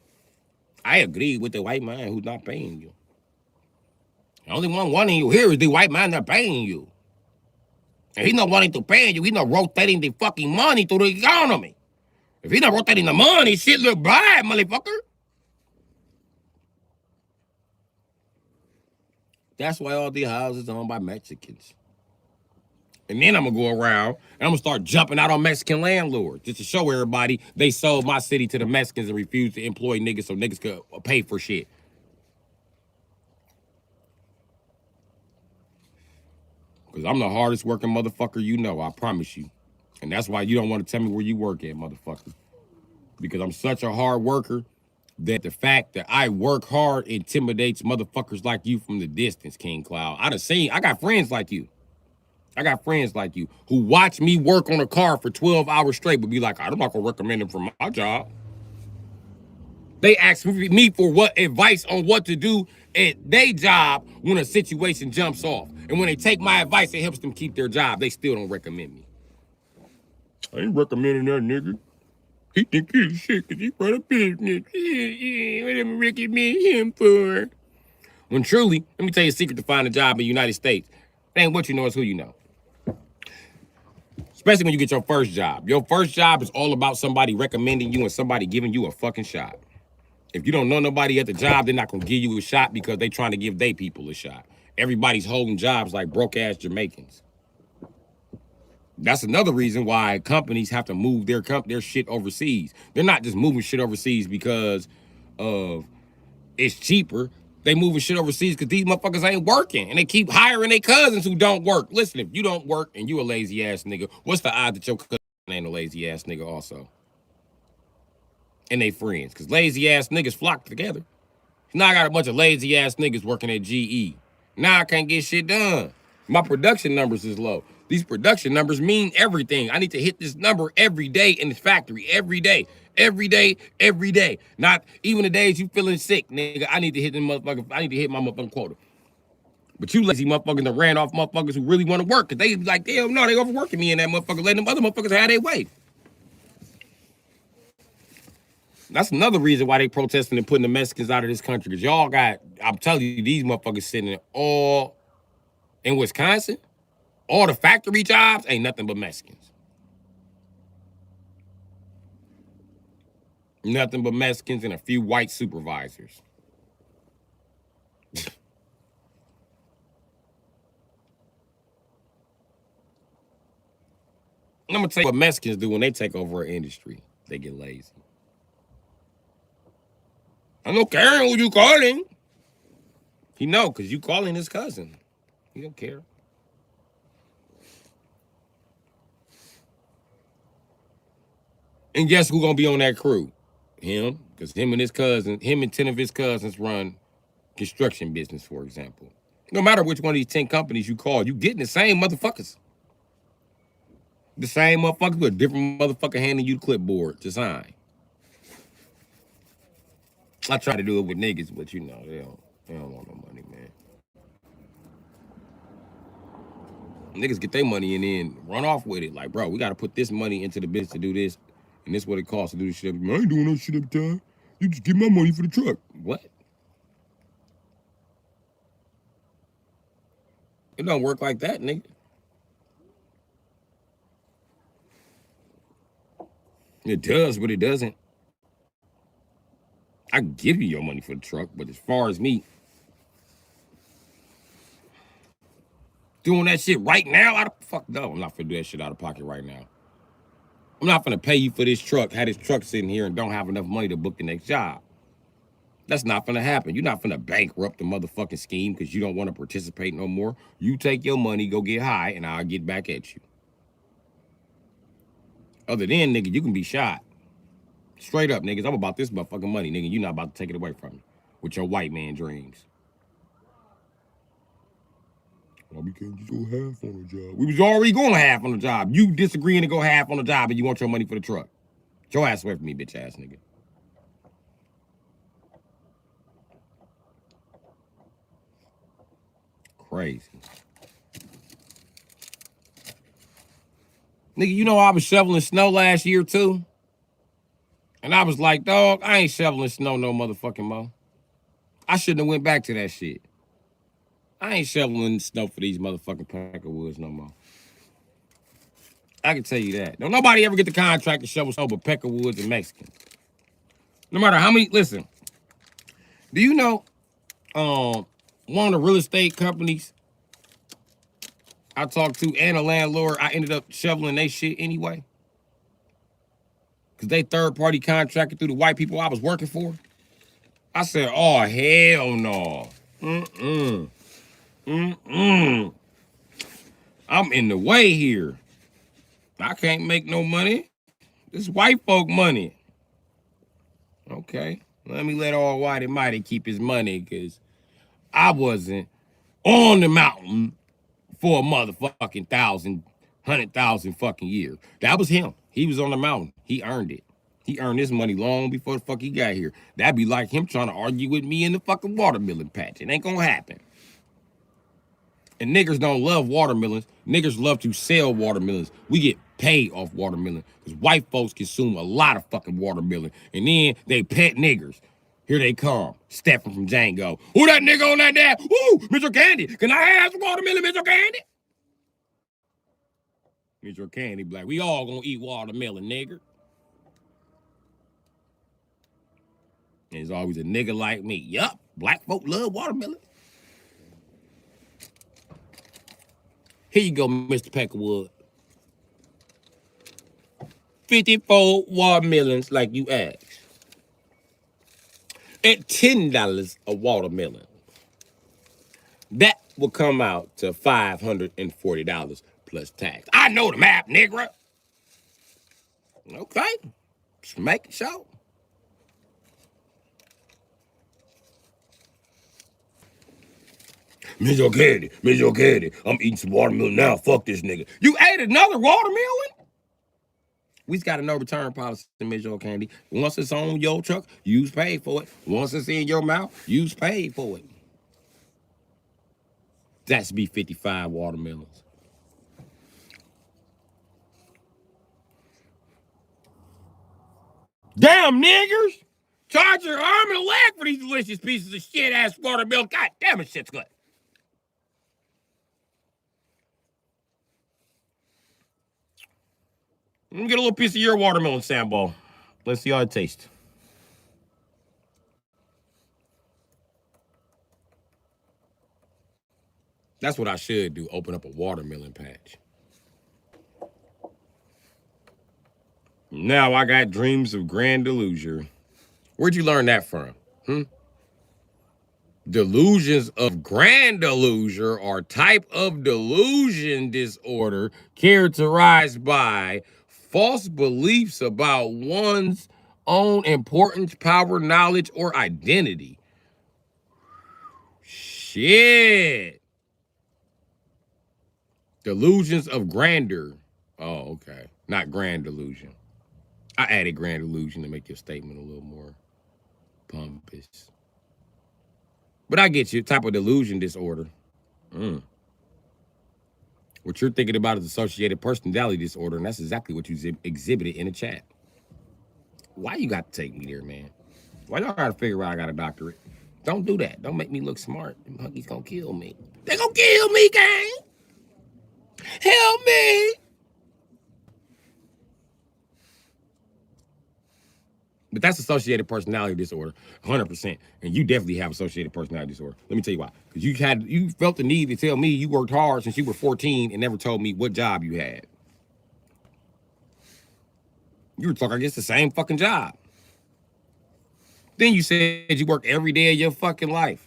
I agree with the white man who's not paying you. The only one wanting you here is the white man that's paying you. And he's not wanting to pay you. He's not rotating the fucking money to the economy. If he not rotating the money, shit look bad, motherfucker. That's why all these houses are owned by Mexicans. And then I'm gonna go around and I'm gonna start jumping out on Mexican landlords just to show everybody they sold my city to the Mexicans and refused to employ niggas so niggas could pay for shit. Because I'm the hardest working motherfucker you know, I promise you. And that's why you don't want to tell me where you work at, motherfucker. Because I'm such a hard worker that the fact that I work hard intimidates motherfuckers like you from the distance, King Cloud. I got friends like you. I got friends like you who watch me work on a car for 12 hours straight but be like, I'm not going to recommend them for my job. They ask me for what advice on what to do at their job when a situation jumps off. And when they take my advice, it helps them keep their job. They still don't recommend me. I ain't recommending that nigga. He think he's shit because he run a business. What am I recommend him for? When truly, let me tell you a secret to find a job in the United States. It ain't what you know, it's who you know. Especially when you get your first job. Your first job is all about somebody recommending you and somebody giving you a fucking shot. If you don't know nobody at the job, they're not going to give you a shot because they trying to give their people a shot. Everybody's holding jobs like broke-ass Jamaicans. That's another reason why companies have to move their shit overseas. They're not just moving shit overseas because of it's cheaper. They moving shit overseas because these motherfuckers ain't working. And they keep hiring their cousins who don't work. Listen, if you don't work and you a lazy-ass nigga, what's the odds that your cousin ain't a lazy-ass nigga also? And they friends. Because lazy-ass niggas flock together. Now I got a bunch of lazy-ass niggas working at GE. Now I can't get shit done. My production numbers is low. These production numbers mean everything. I need to hit this number every day in the factory. Every day. Every day. Every day. Not even the days you feeling sick, nigga. I need to hit them motherfuckers. I need to hit my motherfucking quota. But you lazy motherfuckers that ran off motherfuckers who really want to work. Cause they be like, damn, no, they overworking me in that motherfucker. Letting them other motherfuckers have their way. That's another reason why they protesting and putting the Mexicans out of this country. Because y'all got, I'm telling you, these motherfuckers sitting all in Wisconsin. All the factory jobs ain't nothing but Mexicans. Nothing but Mexicans and a few white supervisors. I'm going to tell you what Mexicans do when they take over an industry. They get lazy. I don't care who you calling. He know, because you calling his cousin. He don't care. And guess who's going to be on that crew? Him. Because him and 10 of his cousins run construction business, for example. No matter which one of these 10 companies you call, you getting the same motherfuckers. The same motherfuckers with a different motherfucker handing you the clipboard to sign. I try to do it with niggas, but you know, they don't want no money, man. Niggas get their money and then run off with it. Like, bro, we got to put this money into the business to do this. And this is what it costs to do this shit. I ain't doing that shit every time. You just give my money for the truck. What? It don't work like that, nigga. It does, but it doesn't. I can give you your money for the truck, but as far as me doing that shit right now, fuck no, I'm not gonna do that shit out of pocket right now. I'm not gonna pay you for this truck, have this truck sitting here and don't have enough money to book the next job. That's not gonna happen. You're not gonna bankrupt the motherfucking scheme because you don't want to participate no more. You take your money, go get high, and I'll get back at you. Other than, nigga, you can be shot. Straight up, niggas, I'm about this motherfucking money, nigga. You're not about to take it away from me with your white man dreams. Well, we can't just go half on the job. We was already going half on the job. You disagreeing to go half on the job and you want your money for the truck. Get your ass away from me, bitch ass nigga. Crazy. Nigga, you know I was shoveling snow last year too? And I was like, dog, I ain't shoveling snow no motherfucking more. I shouldn't have went back to that shit. I ain't shoveling snow for these motherfucking Peckerwoods no more. I can tell you that. Don't nobody ever get the contract to shovel snow but Peckerwoods and Mexicans. No matter how many, listen, do you know one of the real estate companies I talked to and a landlord, I ended up shoveling their shit anyway? Because they third-party contracted through the white people I was working for. I said, oh, hell no. I'm in the way here. I can't make no money. This white folk money. Okay, let me let all whitey mighty keep his money, because I wasn't on the mountain for a motherfucking 100,000 fucking years. That was him. He was on the mountain. He earned it. He earned his money long before the fuck he got here. That'd be like him trying to argue with me in the fucking watermelon patch. It ain't gonna happen. And niggers don't love watermelons. Niggers love to sell watermelons. We get paid off watermelon because white folks consume a lot of fucking watermelon. And then they pet niggers. Here they come, stepping from Django. Who that nigga on that dad? Ooh, Mr. Candy. Can I have some watermelon, Mr. Candy? Mr. Candy black. We all gonna eat watermelon, nigger. And there's always a nigga like me. Yup, black folk love watermelon. Here you go, Mr. Peckerwood. 54 watermelons like you asked. At $10 a watermelon. That will come out to $540 plus tax. I know the math, nigga. Okay, just make it show. Miss Candy, I'm eating some watermelon now. Fuck this nigga. You ate another watermelon? We've got a no return policy, Miss Candy. Once it's on your truck, you's paid for it. Once it's in your mouth, you's paid for it. That's be 55 watermelons. Damn niggers! Charge your arm and a leg for these delicious pieces of shit ass watermelon. God damn it, shit's good. Let me get a little piece of your watermelon, Sambo. Let's see how it tastes. That's what I should do, open up a watermelon patch. Now I got dreams of grand delusion. Where'd you learn that from? Delusions of grand delusion are type of delusion disorder characterized by false beliefs about one's own importance, power, knowledge, or identity. Shit. Delusions of grandeur. Oh, okay. Not grand delusion. I added grand delusion to make your statement a little more pompous. But I get you. Type of delusion disorder. What you're thinking about is associated personality disorder, and that's exactly what you exhibited in the chat. Why you got to take me there, man? Why y'all gotta figure out I got a doctorate? Don't do that. Don't make me look smart. Them monkeys gonna kill me. They gonna kill me, gang. Help me. But that's associated personality disorder, 100%. And you definitely have associated personality disorder. Let me tell you why. Because you felt the need to tell me you worked hard since you were 14 and never told me what job you had. You were talking against the same fucking job. Then you said you work every day of your fucking life.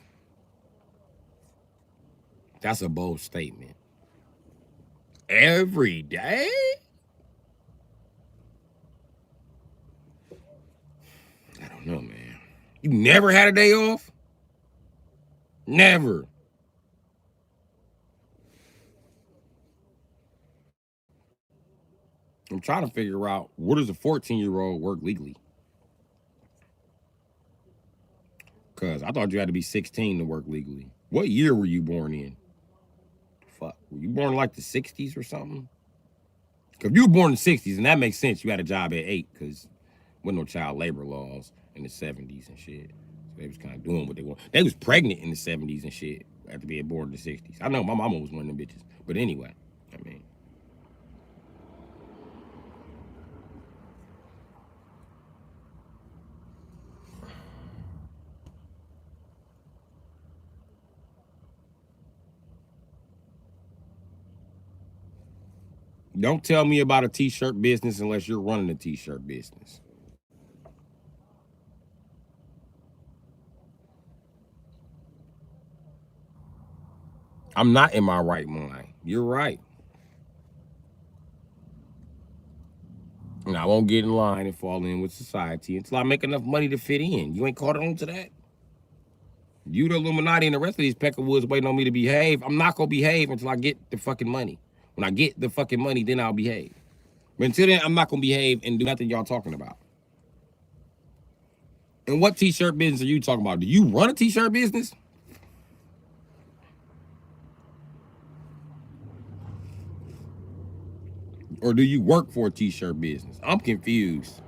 That's a bold statement. Every day? I don't know, man. You never had a day off? Never. I'm trying to figure out, what does a 14-year-old work legally? Because I thought you had to be 16 to work legally. What year were you born in? Fuck, were you born in like the 60s or something? Because if you were born in the 60s, and that makes sense, you had a job at 8, because there wasn't no child labor laws in the 70s and shit. So they was kind of doing what they want. They was pregnant in the 70s and shit after being born in the 60s. I know my mama was one of them bitches. But anyway, I mean, Don't tell me about a t-shirt business unless you're running a t-shirt business. I'm not in my right mind. You're right. And I won't get in line and fall in with society until I make enough money to fit in. You ain't caught on to that? You, the Illuminati, and the rest of these peckerwoods waiting on me to behave. I'm not gonna behave until I get the fucking money. When I get the fucking money, then I'll behave. But until then, I'm not gonna behave and do nothing y'all talking about. And what t-shirt business are you talking about? Do you run a t-shirt business? Or do you work for a t-shirt business? I'm confused.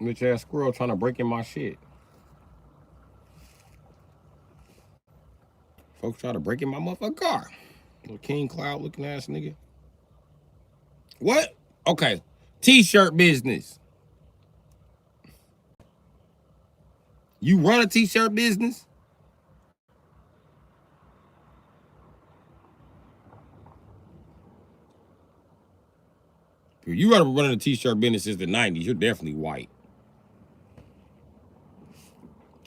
Bitch ass squirrel trying to break in my shit. Folks try to break in my motherfucking car. Little King Cloud looking ass nigga. What? Okay. T-shirt business. You run a t-shirt business? If you running a t-shirt business since the 90s, you're definitely white.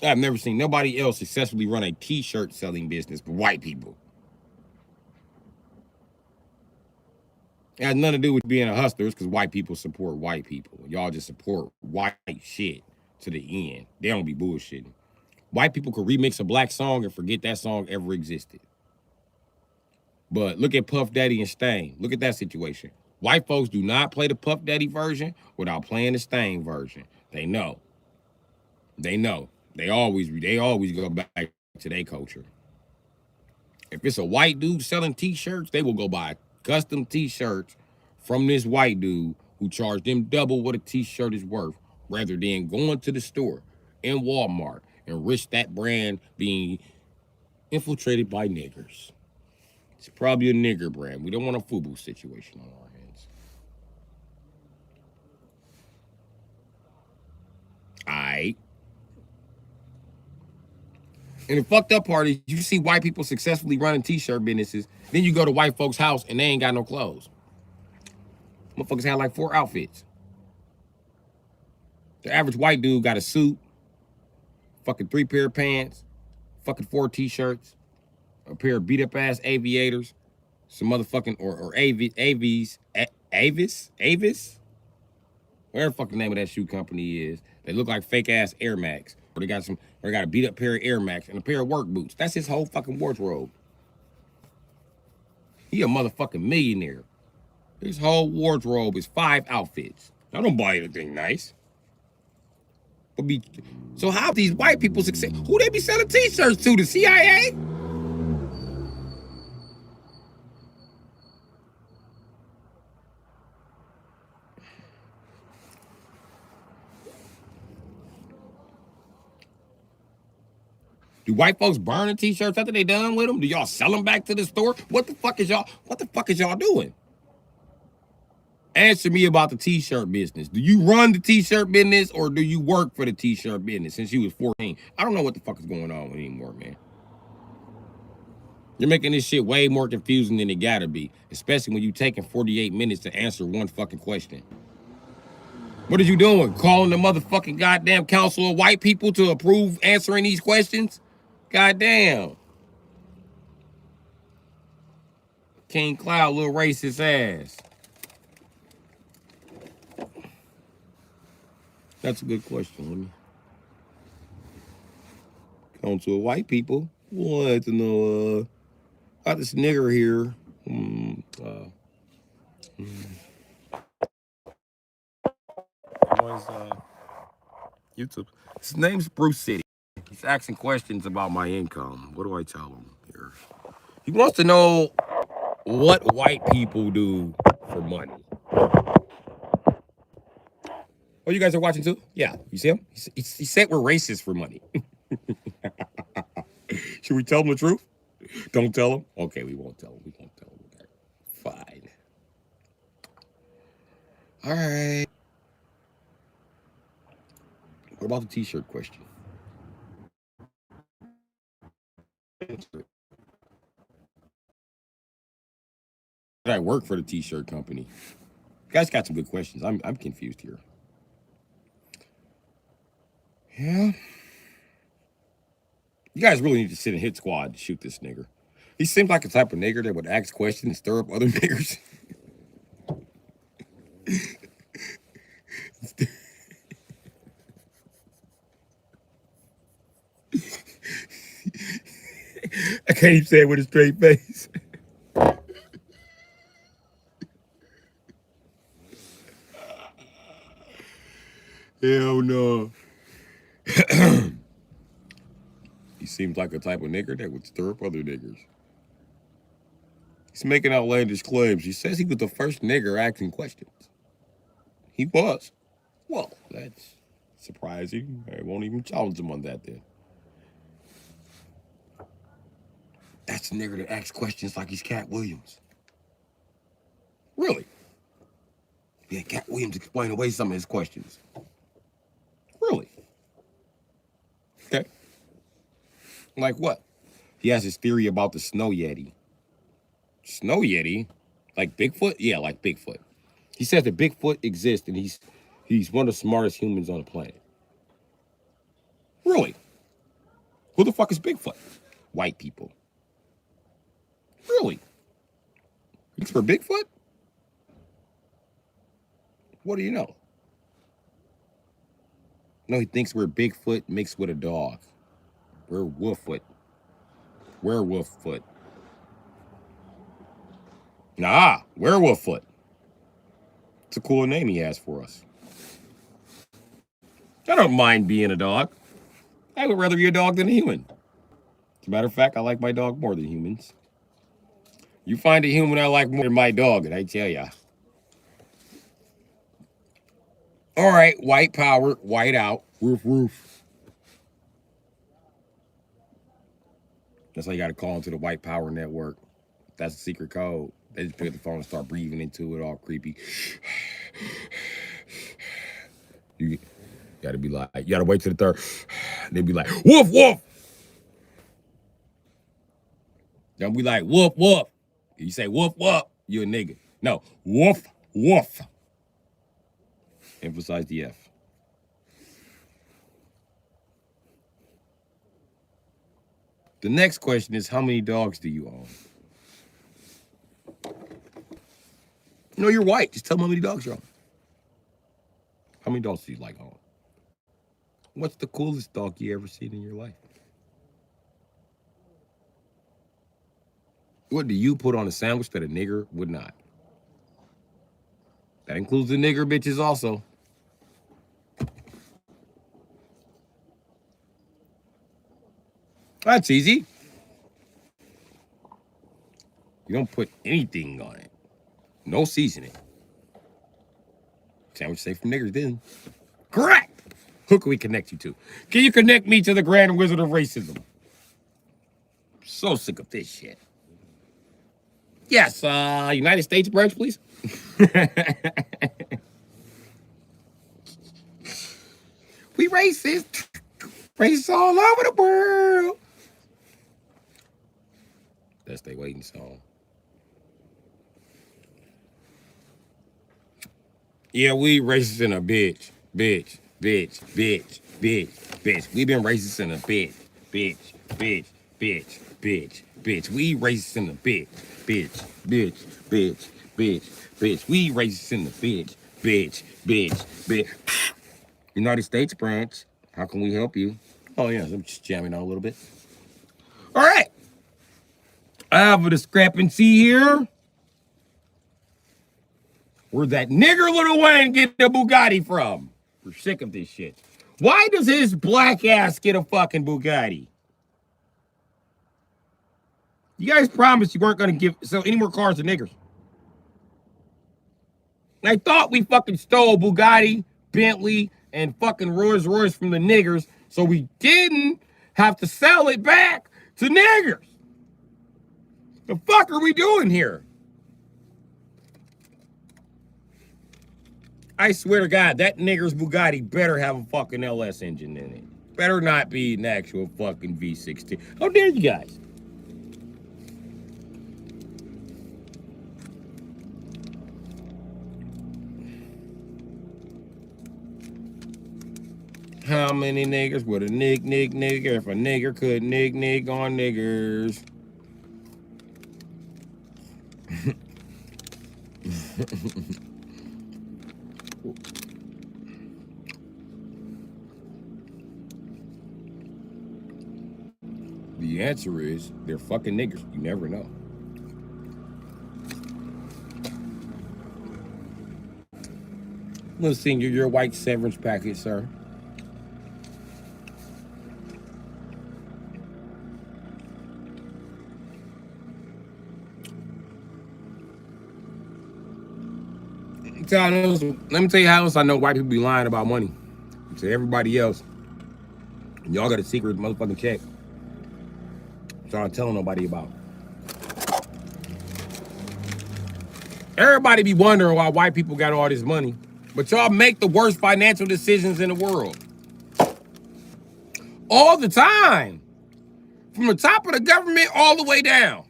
I've never seen nobody else successfully run a t-shirt selling business but white people. It has nothing to do with being a hustler. It's because white people support white people. Y'all just support white shit to the end. They don't be bullshitting. White people could remix a black song and forget that song ever existed. But look at Puff Daddy and Stain. Look at that situation. White folks do not play the Puff Daddy version without playing the Stain version. They know. They know. They always go back to their culture. If it's a white dude selling t-shirts, they will go buy custom t-shirts from this white dude who charged them double what a t-shirt is worth, rather than going to the store in Walmart and risk that brand being infiltrated by niggers. It's probably a nigger brand. We don't want a FUBU situation on our hands. Aight. And the fucked up part is you see white people successfully running t-shirt businesses, then you go to white folks' house and they ain't got no clothes. Motherfuckers had like 4 outfits. The average white dude got a suit, fucking 3 pair of pants, fucking 4 t-shirts, a pair of beat up ass aviators, some motherfucking or Avis, whatever the fucking name of that shoe company is. They look like fake ass Air Max. Or they got a beat up pair of Air Max and a pair of work boots. That's his whole fucking wardrobe. He a motherfucking millionaire. His whole wardrobe is 5 outfits. I don't buy anything nice. So how these white people succeed? Who they be selling t-shirts to? The CIA? Do white folks burn the t-shirts after they done with them? Do y'all sell them back to the store? What the fuck is y'all doing? Answer me about the t-shirt business. Do you run the t-shirt business or do you work for the t-shirt business since you was 14? I don't know what the fuck is going on anymore, man. You're making this shit way more confusing than it gotta be, especially when you taking 48 minutes to answer one fucking question. What are you doing? Calling the motherfucking goddamn council of white people to approve answering these questions? Goddamn. King Cloud, little racist ass. That's a good question. Let me. Council of white people. Want to know about this nigger here. YouTube. His name's Bru Sitdee. He's asking questions about my income. What do I tell him here? He wants to know what white people do for money. Oh, you guys are watching too? Yeah. You see him? He said we're racist for money. Should we tell him the truth? Don't tell him? Okay, we won't tell him. We won't tell him. Okay. Fine. All right. What about the t-shirt question? I work for the t-shirt company. You guys got some good questions. I'm confused here. Yeah. You guys really need to sit in hit squad to shoot this nigger. He seems like a type of nigger that would ask questions and stir up other niggers. I can't even say it with a straight face. Hell no. He seems like a type of nigger that would stir up other niggers. He's making outlandish claims. He says he was the first nigger asking questions. He was. Well, that's surprising. I won't even challenge him on that then. That's the nigger that asks questions like he's Cat Williams. Really? Yeah, Cat Williams explained away some of his questions. Really? Okay. Like what? He has his theory about the snow yeti. Snow yeti? Like Bigfoot? Yeah, like Bigfoot. He says that Bigfoot exists and he's one of the smartest humans on the planet. Really? Who the fuck is Bigfoot? White people. Really? It's for Bigfoot? What do you know? No, he thinks we're Bigfoot mixed with a dog. We're Wolffoot. Werewolf foot. Nah, werewolf foot. It's a cool name he has for us. I don't mind being a dog. I would rather be a dog than a human. As a matter of fact, I like my dog more than humans. You find a human I like more than my dog, and I tell ya. All right, white power, white out, roof, roof. That's how you got to call into the white power network. That's the secret code. They just pick up the phone and start breathing into it, all creepy. You got to be like, you got to wait till the third. They'd be like, woof, woof. Don't be like, woof, woof. You say woof, woof, you a nigga. No, woof, woof. Emphasize the F. The next question is, how many dogs do you own? No, you're white. Just tell them how many dogs you own. How many dogs do you like own? What's the coolest dog you ever seen in your life? What do you put on a sandwich that a nigger would not? That includes the nigger bitches also. That's easy. You don't put anything on it. No seasoning. Sandwich safe from niggers then. Correct. Who can we connect you to? Can you connect me to the Grand Wizard of Racism? So sick of this shit. Yes, United States branch, please. We racist. Racist all over the world. That's they waiting song. Yeah, we racist in a bitch. Bitch. Bitch. Bitch. Bitch. Bitch. We been racist in a bitch. Bitch. Bitch. Bitch. Bitch. Bitch. We racist in a bitch. Bitch. Bitch. Bitch. Bitch. Bitch. We racist in the bitch. Bitch. Bitch. Bitch. United States branch. How can we help you? Oh, yeah. I'm just jamming on a little bit. All right. I have a discrepancy here. Where'd that nigger Lil Wayne get the Bugatti from? We're sick of this shit. Why does his black ass get a fucking Bugatti? You guys promised you weren't gonna sell any more cars to niggers. And I thought we fucking stole Bugatti, Bentley, and fucking Rolls Royce from the niggers, so we didn't have to sell it back to niggers. The fuck are we doing here? I swear to God, that nigger's Bugatti better have a fucking LS engine in it. Better not be an actual fucking V16. How dare you guys? How many niggers would a nigger if a nigger could nig on niggers? The answer is they're fucking niggers. You never know. Let's send you your white severance package, sir. Let me tell you how else I know white people be lying about money. To everybody else. And y'all got a secret motherfucking check. So I'm telling nobody about. Everybody be wondering why white people got all this money. But y'all make the worst financial decisions in the world. All the time. From the top of the government all the way down.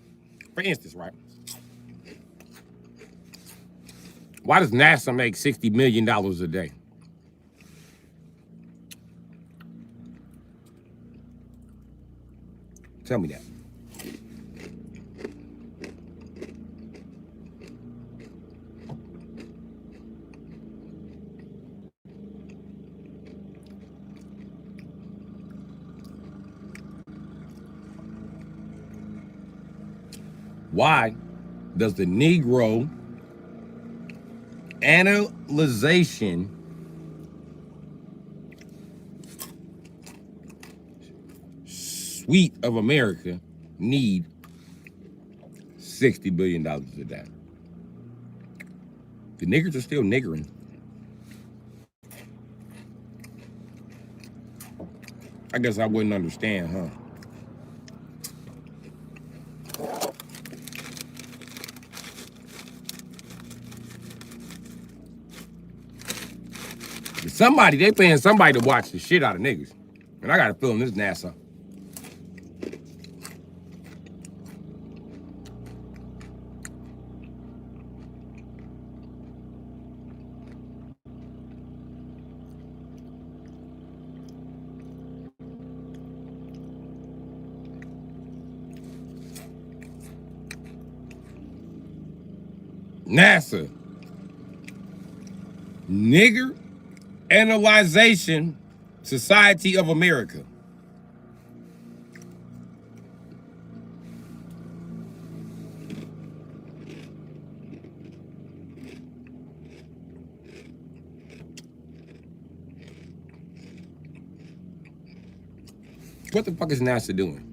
For instance, right? Why does NASA make $60 million a day? Tell me that. Why does the Negro Analyzation Suite of America need $60 billion a day? The niggers are still niggering. I guess I wouldn't understand, huh? They paying somebody to watch the shit out of niggas. And I got a feeling this NASA. NASA. Nigger Analyzation Society of America. What the fuck is NASA doing?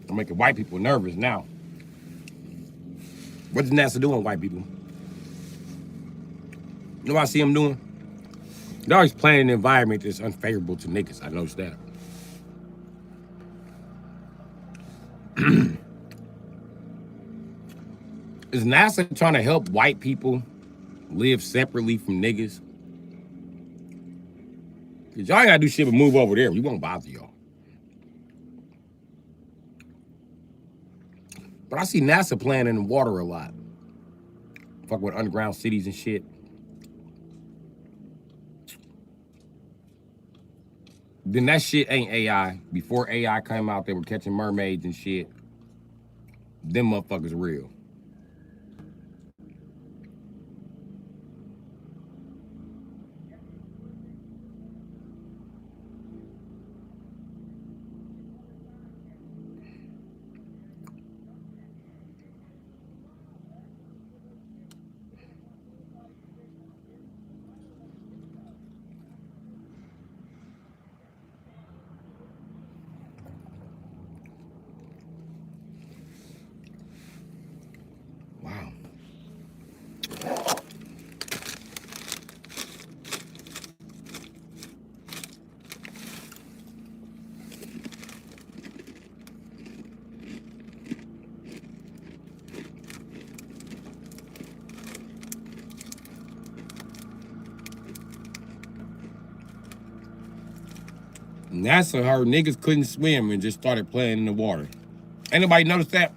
I'm making white people nervous now. What's NASA doing, white people? You know what I see them doing? They're always planning an environment that's unfavorable to niggas. I noticed that. Is NASA trying to help white people live separately from niggas? Cause y'all ain't gotta do shit but move over there. We won't bother y'all. But I see NASA playing in the water a lot. Fuck with underground cities and shit. Then that shit ain't AI. Before AI came out, they were catching mermaids and shit. Them motherfuckers real. Wow. NASA heard niggas couldn't swim and just started playing in the water. Anybody notice that?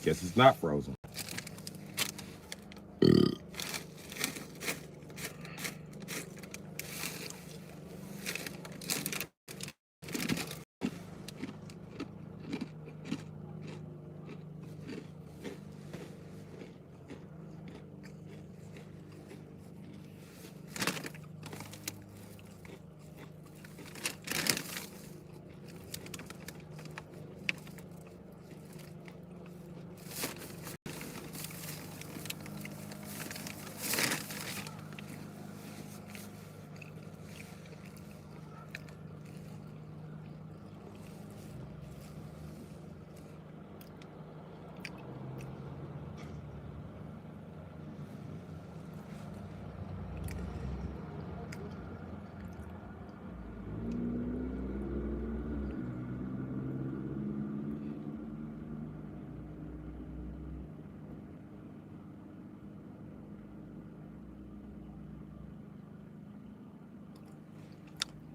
Guess it's not frozen.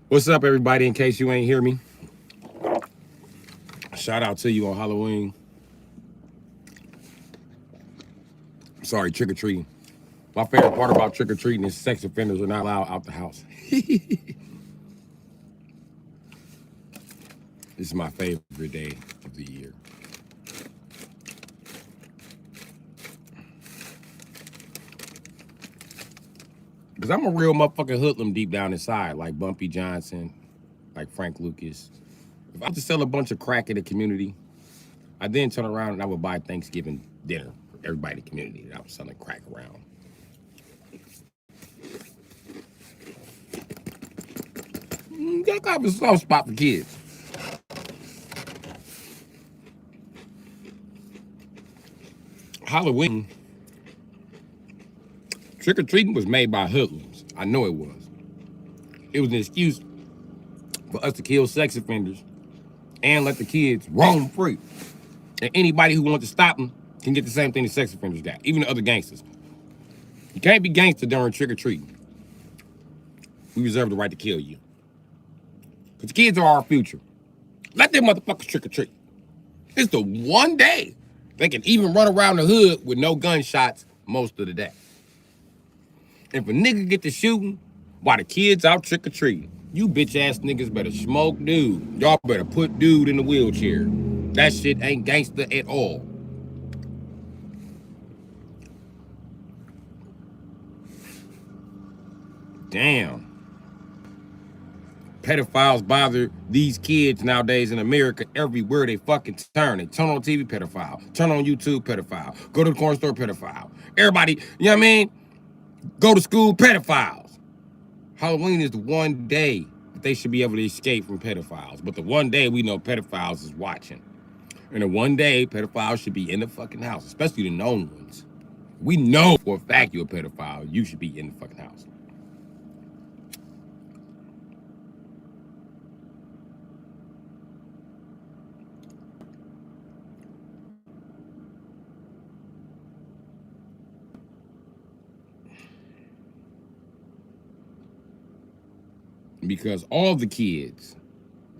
What's up, everybody? In case you ain't hear me, shout out to you on Halloween. Sorry, trick or treating. My favorite part about trick or treating is sex offenders are not allowed out the house. This is my favorite day of the year. Because I'm a real motherfucking hoodlum deep down inside, like Bumpy Johnson, like Frank Lucas. If I was to sell a bunch of crack in the community, I then turn around and I would buy Thanksgiving dinner for everybody in the community that I was selling crack around. That kind of a soft spot for kids. Halloween Trick-or-treating was made by hoodlums. I know it was. It was an excuse for us to kill sex offenders and let the kids roam free. And anybody who wants to stop them can get the same thing the sex offenders got, even the other gangsters. You can't be gangster during trick-or-treating. We reserve the right to kill you. Because kids are our future. Let them motherfuckers trick-or-treat. It's the one day they can even run around the hood with no gunshots most of the day. If a nigga get to shooting while the kids out trick-or-treating, you bitch-ass niggas better smoke dude. Y'all better put dude in the wheelchair. That shit ain't gangster at all. Damn. Pedophiles bother these kids nowadays in America everywhere they fucking turn. They turn on TV, pedophile. Turn on YouTube, pedophile. Go to the corner store, pedophile. Everybody, you know what I mean? Go to school, pedophiles. Halloween is the one day that they should be able to escape from pedophiles. But the one day we know pedophiles is watching. And the one day pedophiles should be in the fucking house, especially the known ones. We know for a fact you're a pedophile, you should be in the fucking house. Because all the kids,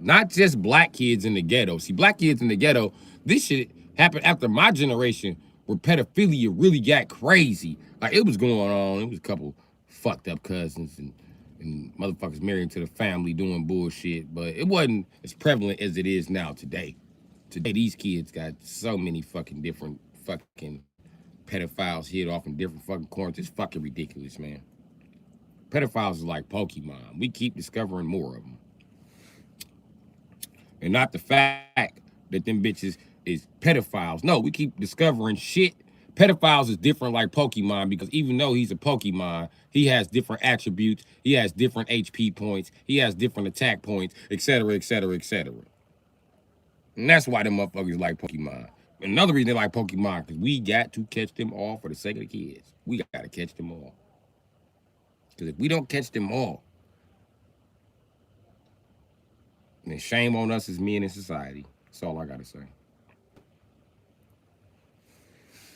not just black kids in the ghetto. See, black kids in the ghetto, this shit happened after my generation where pedophilia really got crazy. Like, it was going on. It was a couple fucked up cousins and motherfuckers married into the family doing bullshit, but it wasn't as prevalent as it is now today. Today, these kids got so many fucking different fucking pedophiles hid off in different fucking corners. It's fucking ridiculous, man. Pedophiles is like Pokemon. We keep discovering more of them. And not the fact that them bitches is pedophiles. No, we keep discovering shit. Pedophiles is different like Pokemon because even though he's a Pokemon, he has different attributes. He has different HP points. He has different attack points, etc., etc., etc. And that's why them motherfuckers like Pokemon. Another reason they like Pokemon, because we got to catch them all for the sake of the kids. We got to catch them all. Because if we don't catch them all, then shame on us as men in society. That's all I got to say.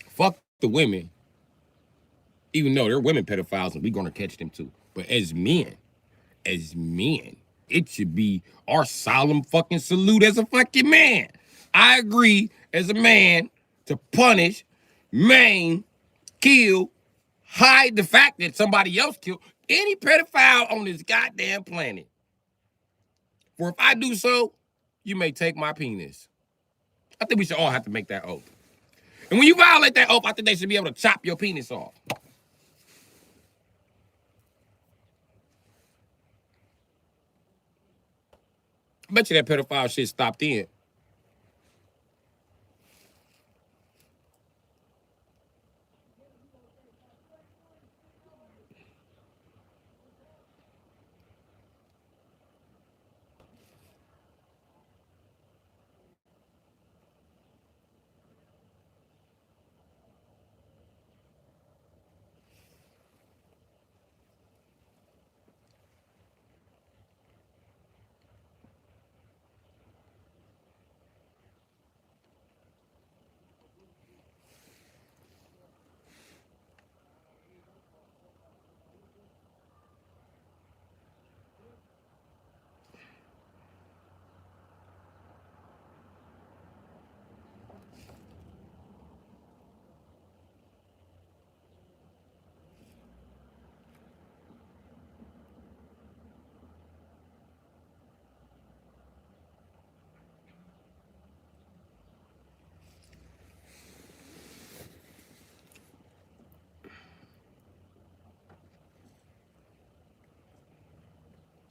Fuck the women, even though they're women pedophiles and we're going to catch them too. But as men, it should be our solemn fucking salute as a fucking man. I agree as a man to punish, maim, kill, hide the fact that somebody else killed any pedophile on this goddamn planet. For if I do so, you may take my penis. I think we should all have to make that oath. And when you violate that oath, I think they should be able to chop your penis off. I bet you that pedophile shit stopped in.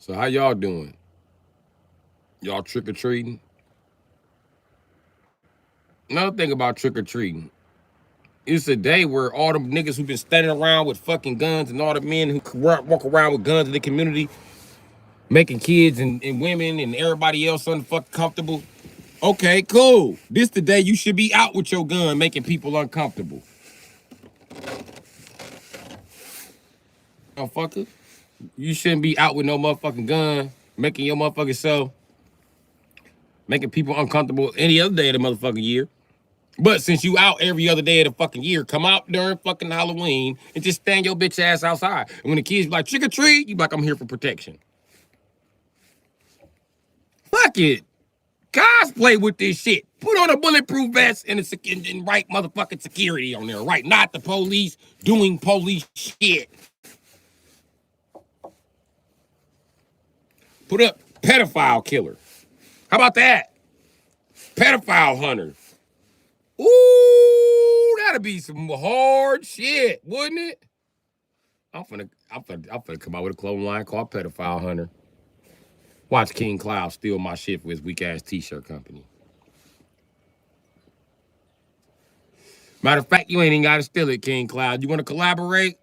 So how y'all doing? Y'all trick-or-treating? Another thing about trick-or-treating, it's a day where all them niggas who've been standing around with fucking guns and all the men who walk around with guns in the community, making kids and women and everybody else unfucking comfortable. Okay, cool. This the day you should be out with your gun making people uncomfortable. motherfucker. You shouldn't be out with no motherfucking gun, making your motherfucking self, making people uncomfortable any other day of the motherfucking year. But since you out every other day of the fucking year, come out during fucking Halloween and just stand your bitch ass outside. And when the kids be like, trick or treat, you be like, I'm here for protection. Fuck it. Cosplay with this shit. Put on a bulletproof vest and write motherfucking security on there, right? Not the police doing police shit. Put up pedophile killer. How about that? Pedophile hunter. Ooh, that'd be some hard shit, wouldn't it? I'm finna come out with a clothing line called Pedophile Hunter. Watch King Cloud steal my shit for his weak ass t-shirt company. Matter of fact, you ain't even gotta steal it, King Cloud. You wanna collaborate?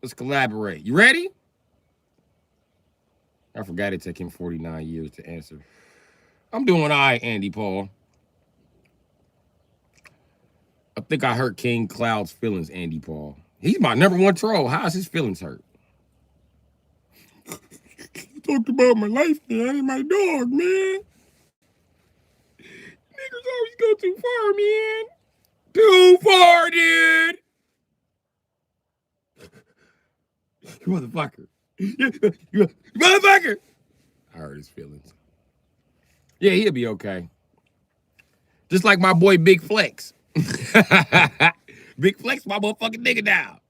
Let's collaborate. You ready? I forgot it took him 49 years to answer. I'm doing all right, Andy Paul. I think I hurt King Cloud's feelings, Andy Paul. He's my #1 troll. How's his feelings hurt? You talked about my life, man, and my dog, man. Niggas always go too far, man. Too far, dude. You motherfucker. You motherfucker. I hurt his feelings. Yeah, he'll be okay. Just like my boy Big Flex. Big Flex, my motherfucking nigga now.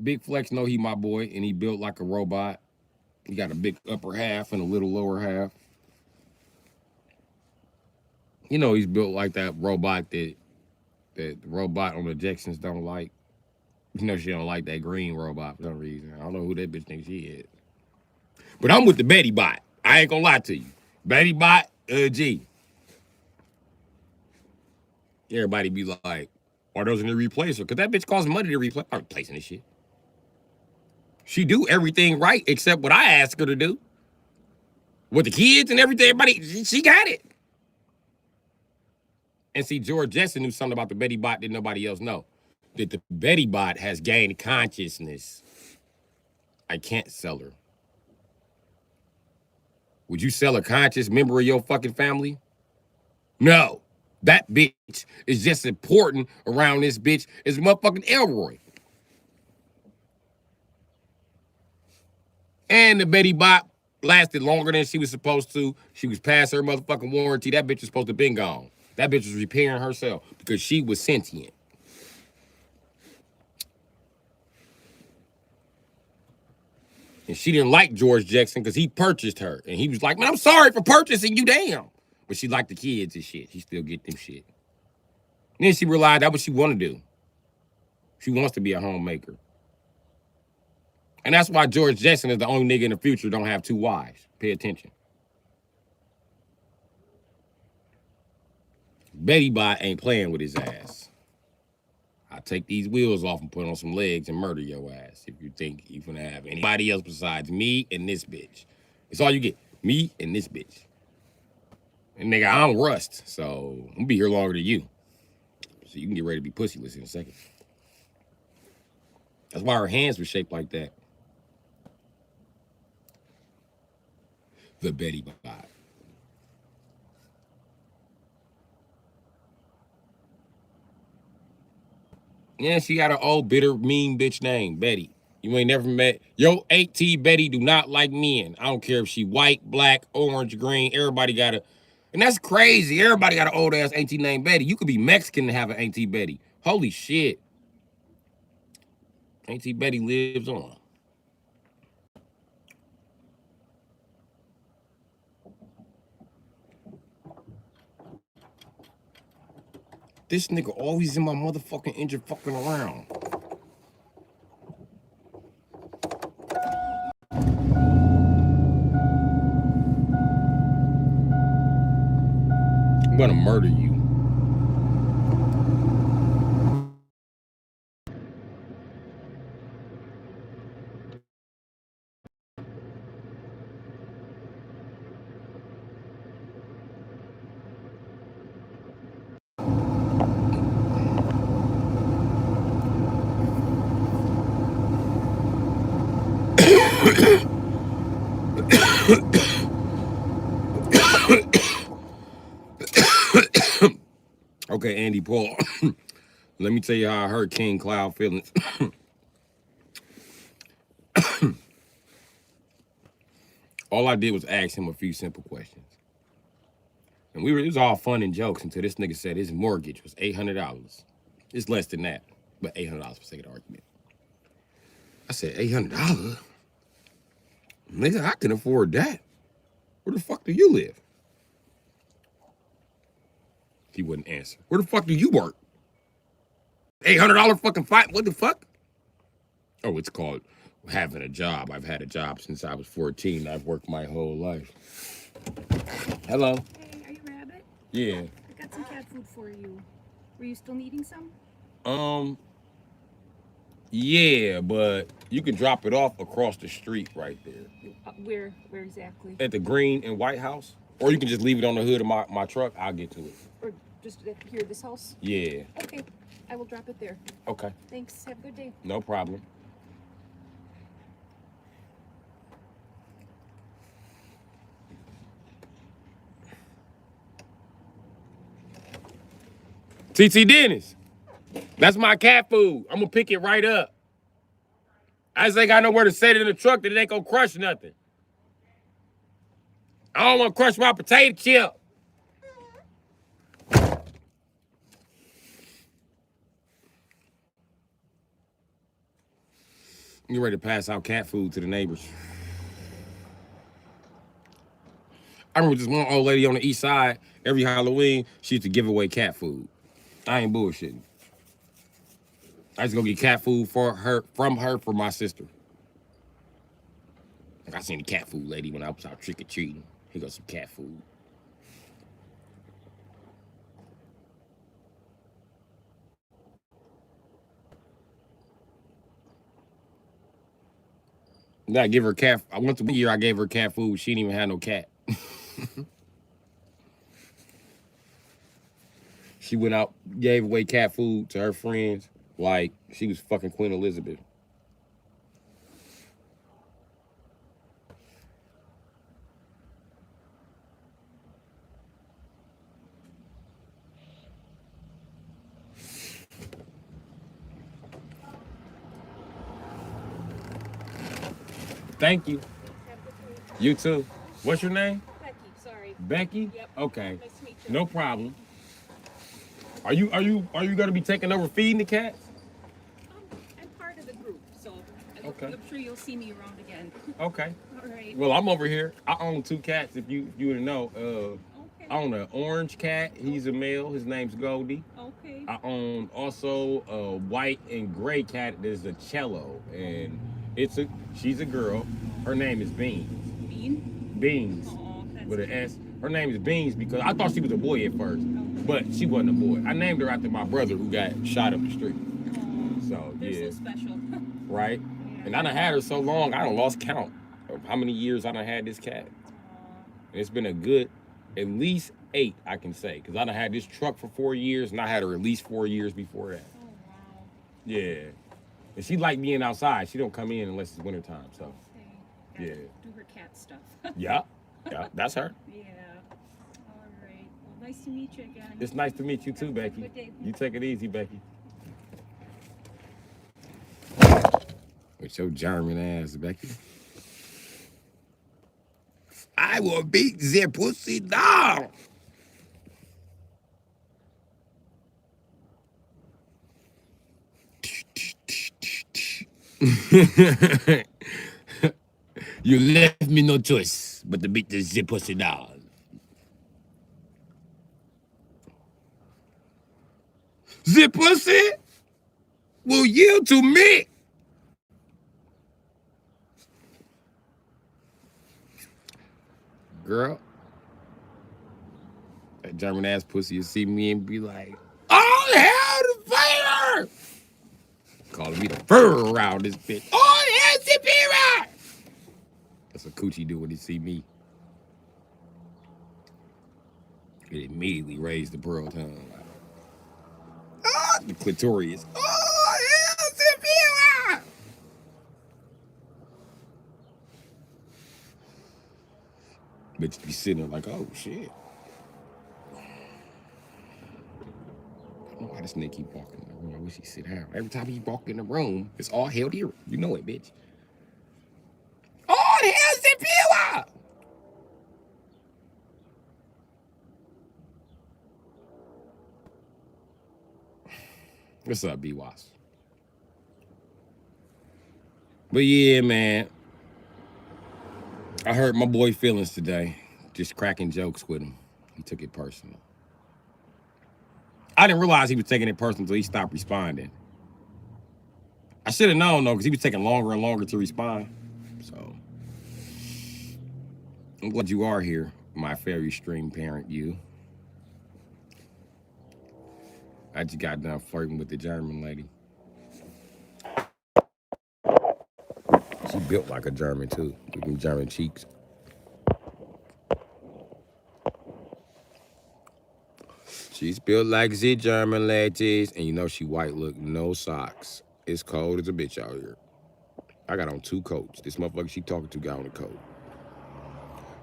Big Flex know he my boy, and he built like a robot. He got a big upper half and a little lower half. You know he's built like that robot that the robot on the Jacksons don't like. You know she don't like that green robot for some reason. I don't know who that bitch thinks she is. But I'm with the Betty Bot. I ain't gonna lie to you. Betty Bot, G. Everybody be like, are those in the replacer? Because that bitch costs money to replace. I'm replacing this shit. She do everything right except what I ask her to do. With the kids and everything, everybody, she got it. And see, George Jetson knew something about the Betty Bot that nobody else know. That the Betty Bot has gained consciousness. I can't sell her. Would you sell a conscious member of your fucking family? No. That bitch is just important around this bitch as motherfucking Elroy. And the Betty Bot lasted longer than she was supposed to. She was past her motherfucking warranty. That bitch was supposed to have been gone. That bitch was repairing herself because she was sentient. And she didn't like George Jetson because he purchased her. And he was like, man, I'm sorry for purchasing you, damn. But she liked the kids and shit. She still get them shit. And then she realized that's what she want to do. She wants to be a homemaker. And that's why George Jetson is the only nigga in the future don't have 2 wives. Pay attention. Betty Bot ain't playing with his ass. I'll take these wheels off and put on some legs and murder your ass if you think you gonna have anybody else besides me and this bitch. It's all you get. Me and this bitch. And nigga, I'm Rust, so I'm gonna be here longer than you. So you can get ready to be pussyless in a second. That's why her hands were shaped like that. The Betty Bot. Yeah, she got an old, bitter, mean bitch name, Betty. You ain't never met. Yo, 8T Betty do not like men. I don't care if she white, black, orange, green. Everybody got a... And that's crazy. Everybody got an old-ass auntie named Betty. You could be Mexican and have an auntie Betty. Holy shit. Auntie Betty lives on. This nigga always in my motherfucking engine fucking around. I'm gonna murder you. Okay, Andy Paul. Let me tell you how I hurt King Cloud feelings. All I did was ask him a few simple questions. And it was all fun and jokes until this nigga said his mortgage was $800. It's less than that, but $800 for sake of the argument. I said, $800? Nigga, I can afford that. Where the fuck do you live? He wouldn't answer. Where the fuck do you work? $800 fucking fight? What the fuck? Oh, it's called having a job. I've had a job since I was 14. I've worked my whole life. Hello. Hey, are you Rabbit? Yeah. I got some cat food for you. Were you still needing some? Yeah, but you can drop it off across the street right there. Where exactly? At the green and white house. Or you can just leave it on the hood of my truck. I'll get to it. Or just here, this house? Yeah. Okay, I will drop it there. Okay. Thanks, have a good day. No problem. TT Dennis. That's my cat food. I'm gonna pick it right up. I just ain't got nowhere to set it in the truck that it ain't gonna crush nothing. I don't wanna crush my potato chip. You ready to pass out cat food to the neighbors? I remember this one old lady on the east side, every Halloween, she used to give away cat food. I ain't bullshitting. I used to go get cat food from her for my sister. Like I seen the cat food lady when I was out trick-or-treating. Here goes some cat food. Then I give her cat. I went to one year. I gave her cat food. She didn't even have no cat. She went out, gave away cat food to her friends like she was fucking Queen Elizabeth. Thank you. You too. What's your name? Becky, sorry. Becky? Yep. Okay. Nice to meet you. No problem. Are you gonna be taking over feeding the cats? I'm part of the group, so Okay. I'm sure you'll see me around again. Okay. All right. Well, I'm over here. I own 2 cats. If you didn't know, Okay. I own an orange cat. He's a male. His name's Goldie. Okay. I own also a white and gray cat. There's a cello, and she's a girl. Her name is Beans. Bean? Beans. Oh, that's With an cute. S. Her name is Beans because I thought she was a boy at first, but she wasn't a boy. I named her after my brother who got shot up the street. Oh, So they're yeah, so special. right. Yeah. And I done had her so long, I done lost count of how many years I done had this cat. And it's been a good, at least 8, I can say, because I done had this truck for 4 years, and I had her at least 4 years before that. Oh, wow. Yeah. And she like being outside. She don't come in unless it's wintertime. So Okay. Yeah. Do her cat stuff. yeah, that's her. Yeah. All right. Well, nice to meet you again. It's nice to meet you too, Becky. Good day. You take it easy, Becky. With your German ass, Becky. I will beat the pussy down. You left me no choice but to beat the pussy down. The pussy will yield to me. Girl, that German ass pussy will see me and be like, oh, hell, the fire! Calling me the fur around this bitch. Oh, hell, the fire! That's what Coochie do when he see me. It immediately raised the pearl tongue. Oh, the clitoris. Oh, hell, the fire! Bitch be sitting there like, oh shit. I don't know why this nigga keep walking in the room. I wish he sit down. Every time he walk in the room, it's all hell here. You know it, bitch. All hell's in pure. What's up, B-Was? But yeah, man. I hurt my boy feelings today. Just cracking jokes with him. He took it personal. I didn't realize he was taking it personal until he stopped responding. I should have known, though, because he was taking longer and longer to respond. So, I'm glad you are here, my fairy stream parent, you. I just got done flirting with the German lady. She built like a German, too, with them German cheeks. She's built like the German ladies, and you know she white, look, no socks. It's cold as a bitch out here. I got on 2 coats. This motherfucker she talking to got on a coat.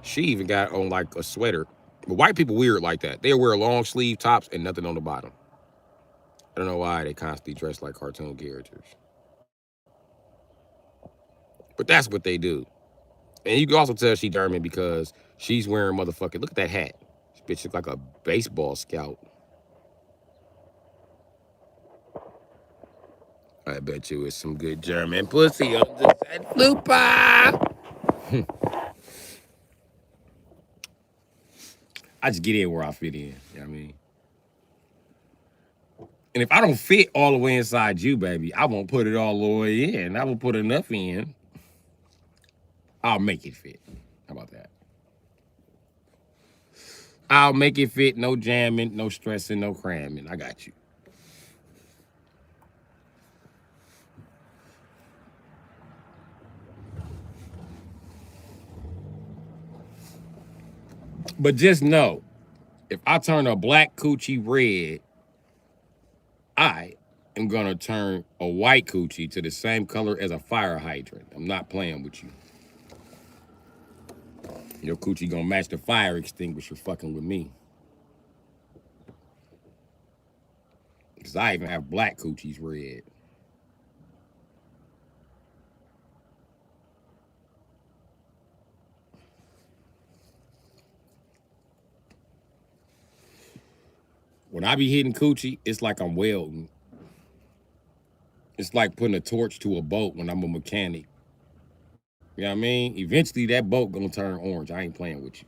She even got on like a sweater. But white people weird like that. They wear long sleeve tops and nothing on the bottom. I don't know why they constantly dress like cartoon characters. But that's what they do. And you can also tell she German because she's wearing motherfucking, look at that hat. This bitch look like a baseball scout. I bet you it's some good German pussy on this flooper. I just get in where I fit in. You know what I mean? And if I don't fit all the way inside you, baby, I won't put it all the way in. I will put enough in. I'll make it fit. How about that? I'll make it fit. No jamming, no stressing, no cramming. I got you. But just know, if I turn a black coochie red, I am gonna turn a white coochie to the same color as a fire hydrant. I'm not playing with you. Your coochie gonna match the fire extinguisher fucking with me. Because I even have black coochies red. When I be hitting coochie, it's like I'm welding. It's like putting a torch to a boat when I'm a mechanic. You know what I mean? Eventually that boat gonna turn orange. I ain't playing with you.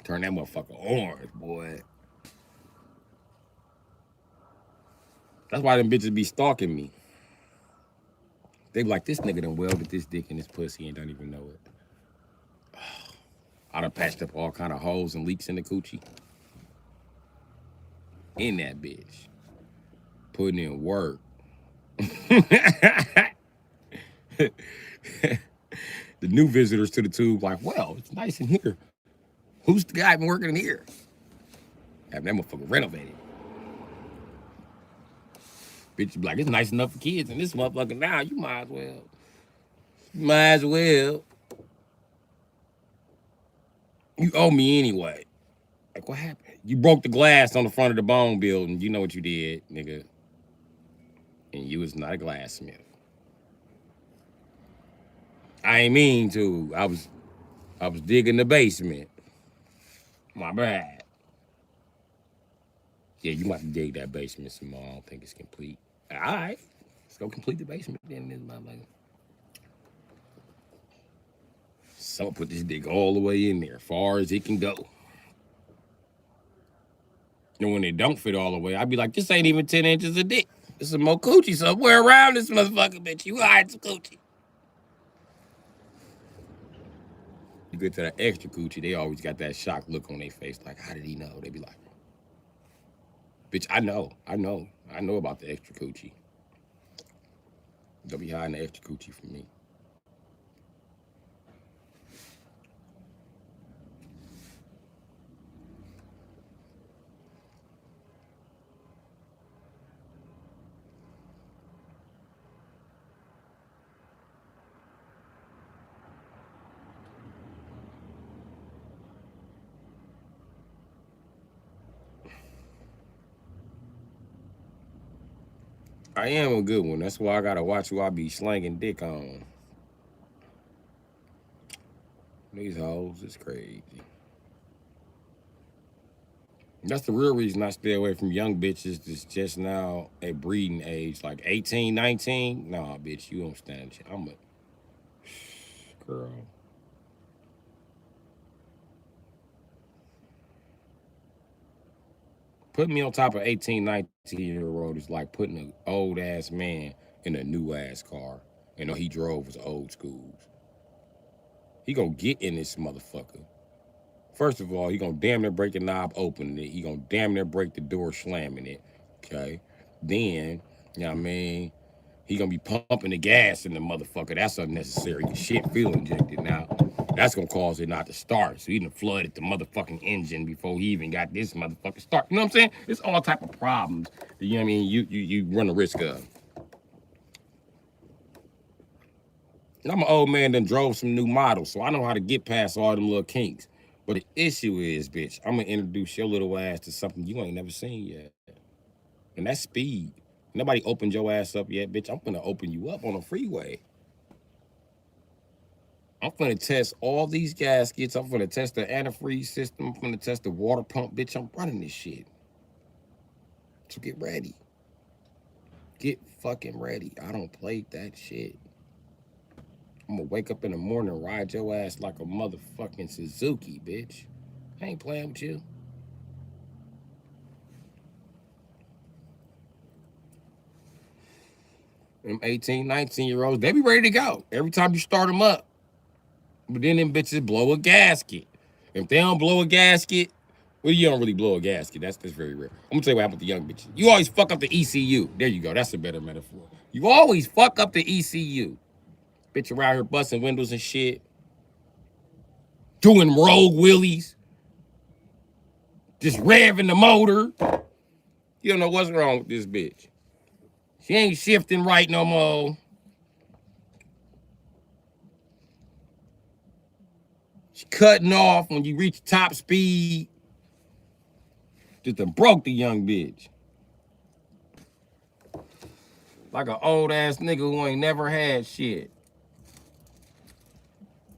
Turn that motherfucker orange, boy. That's why them bitches be stalking me. They be like, this nigga done welded this dick in his pussy and don't even know it. I done patched up all kind of holes and leaks in the coochie. In that bitch. Putting in work. The new visitors to the tube like, well, it's nice in here. Who's the guy been working in here? Having that motherfucker renovated. Bitch, be like, it's nice enough for kids, and this motherfucker now, you might as well. You might as well. You owe me anyway. Like, what happened? You broke the glass on the front of the bone building. You know what you did, nigga. And you was not a glassmith. I ain't mean to. I was digging the basement. My bad. Yeah, you might dig that basement some more. I don't think it's complete. All right. Let's go complete the basement then, this motherfucker. So put this dick all the way in there, far as it can go. And when it don't fit all the way, I'd be like, this ain't even 10 inches of dick. There's some more coochie somewhere around this motherfucker, bitch. You hide some coochie. You get to that extra coochie, they always got that shocked look on their face, like, how did he know? They be like, bitch, I know about the extra coochie. Don't be hiding the extra coochie from me. I am a good one. That's why I gotta watch who I be slanging dick on. These hoes is crazy. That's the real reason I stay away from young bitches that's just now at breeding age, like 18, 19. Nah, bitch, you don't stand a chance. I'm a girl. Putting me on top of 18, 19-year-old is like putting an old ass man in a new ass car. You know, he drove was old schools. He gonna get in this motherfucker. First of all, he gonna damn near break the knob opening it. He gonna damn near break the door slamming it. Okay. Then, you know what I mean? He gonna be pumping the gas in the motherfucker. That's unnecessary. The shit fuel injected now. That's gonna cause it not to start. So he done flooded the motherfucking engine before he even got this motherfucker start. You know what I'm saying? It's all type of problems. You know what I mean? You run the risk of. And I'm an old man that drove some new models, so I know how to get past all them little kinks. But the issue is, bitch, I'm gonna introduce your little ass to something you ain't never seen yet. And that's speed. Nobody opened your ass up yet, bitch. I'm gonna open you up on a freeway. I'm gonna test all these gaskets. I'm gonna test the antifreeze system. I'm gonna test the water pump, bitch. I'm running this shit. So get ready. Get fucking ready. I don't play that shit. I'm gonna wake up in the morning and ride your ass like a motherfucking Suzuki, bitch. I ain't playing with you. Them 18, 19-year-olds, they be ready to go every time you start them up. But then them bitches blow a gasket. If they don't blow a gasket, well, you don't really blow a gasket. That's very rare. I'm gonna tell you what happened with the young bitches. You always fuck up the ECU. There you go. That's a better metaphor. You always fuck up the ECU. Bitch around here busting windows and shit. Doing rogue wheelies. Just revving the motor. You don't know what's wrong with this bitch. She ain't shifting right no more. She cutting off when you reach top speed. Just done broke the young bitch. Like an old ass nigga who ain't never had shit.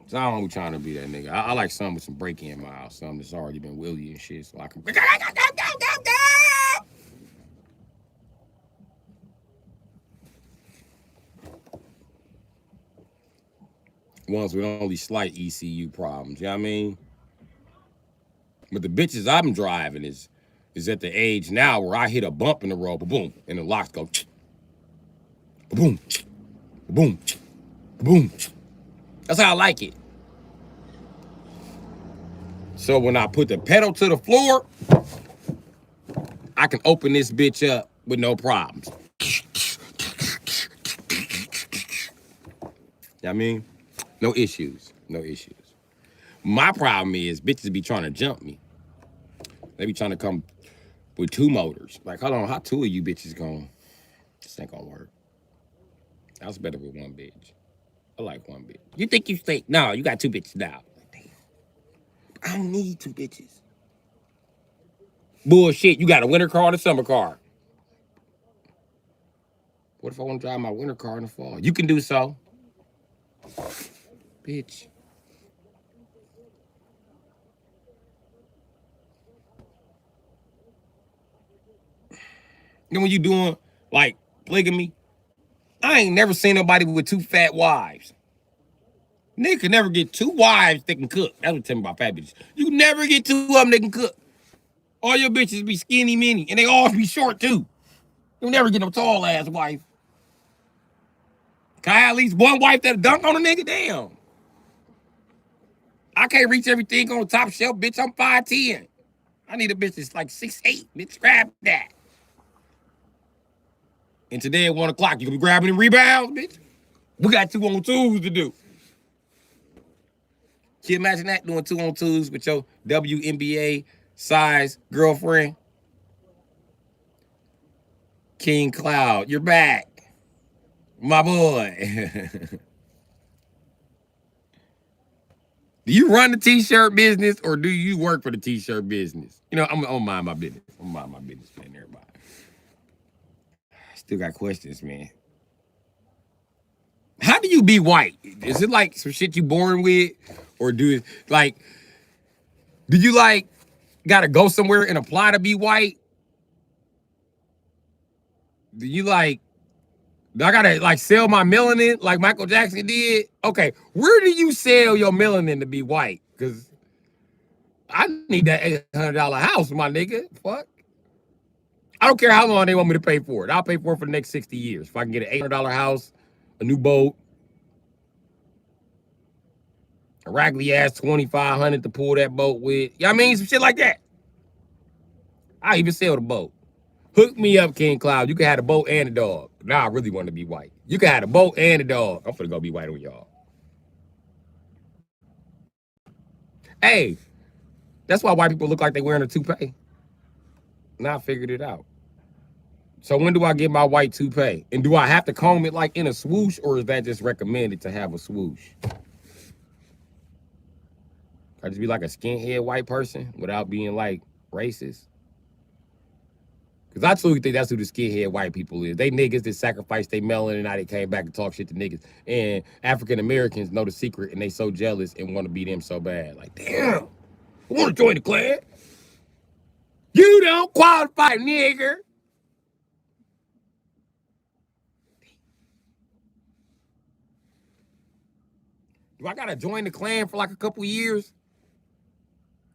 So I don't be trying to be that nigga. I like something with some break-in miles, something that's already been wheelie and shit, so I can. Ones with only slight ECU problems, you know what I mean? But the bitches I'm driving is at the age now where I hit a bump in the road, boom, and the locks go, boom, boom, boom. That's how I like it. So when I put the pedal to the floor, I can open this bitch up with no problems. You know what I mean? No issues. No issues. My problem is bitches be trying to jump me. They be trying to come with two motors. Like, hold on, how two of you bitches going? This ain't gonna work. I was better with one bitch. I like one bitch. You think you think? No, you got two bitches now. Damn. I don't need two bitches. Bullshit, you got a winter car and a summer car. What if I want to drive my winter car in the fall? You can do so. Bitch. Then when you doing like polygamy, I ain't never seen nobody with two fat wives. Nigga can never get two wives that can cook. That's what tell me about fat bitches. You never get two of them that can cook. All your bitches be skinny mini, and they all be short too. You never get no tall ass wife. Can I have at least one wife that'll dunk on a nigga? Damn. I can't reach everything on the top shelf, bitch. I'm 5'10". I need a bitch that's like 6'8". Bitch, grab that. And today at 1 o'clock, you gonna be grabbing them rebounds, bitch? We got 2-on-2s to do. Can you imagine that, doing 2-on-2s with your WNBA size girlfriend? King Cloud, you're back. My boy. Do you run the t-shirt business or do you work for the t-shirt business? You know, I'm gonna mind my business. I'm gonna mind my business, man, everybody. Still got questions, man. How do you be white? Is it like some shit you born with? Or do you like gotta go somewhere and apply to be white? Do you like, I gotta like sell my melanin like Michael Jackson did? Okay, where do you sell your melanin to be white? Because I need that $800 house, my nigga. Fuck. I don't care how long they want me to pay for it. I'll pay for it for the next 60 years. If I can get an $800 house, a new boat, a raggedy ass 2,500 to pull that boat with. You know what I mean? Some shit like that. I even sell the boat. Hook me up, King Cloud. You can have the boat and the dog. Now I really want to be white. You can have the boat and the dog. I'm finna go be white on y'all. Hey, that's why white people look like they wearing a toupee. Now I figured it out. So when do I get my white toupee? And do I have to comb it like in a swoosh, or is that just recommended to have a swoosh? I just be like a skinhead white person without being like racist. Because I truly think that's who the skinhead white people is. They niggas that sacrificed their melanin and now they came back to talk shit to niggas. And African Americans know the secret and they so jealous and want to be them so bad. Like, damn, I want to join the clan. You don't qualify, nigger. Do I gotta join the clan for like a couple years?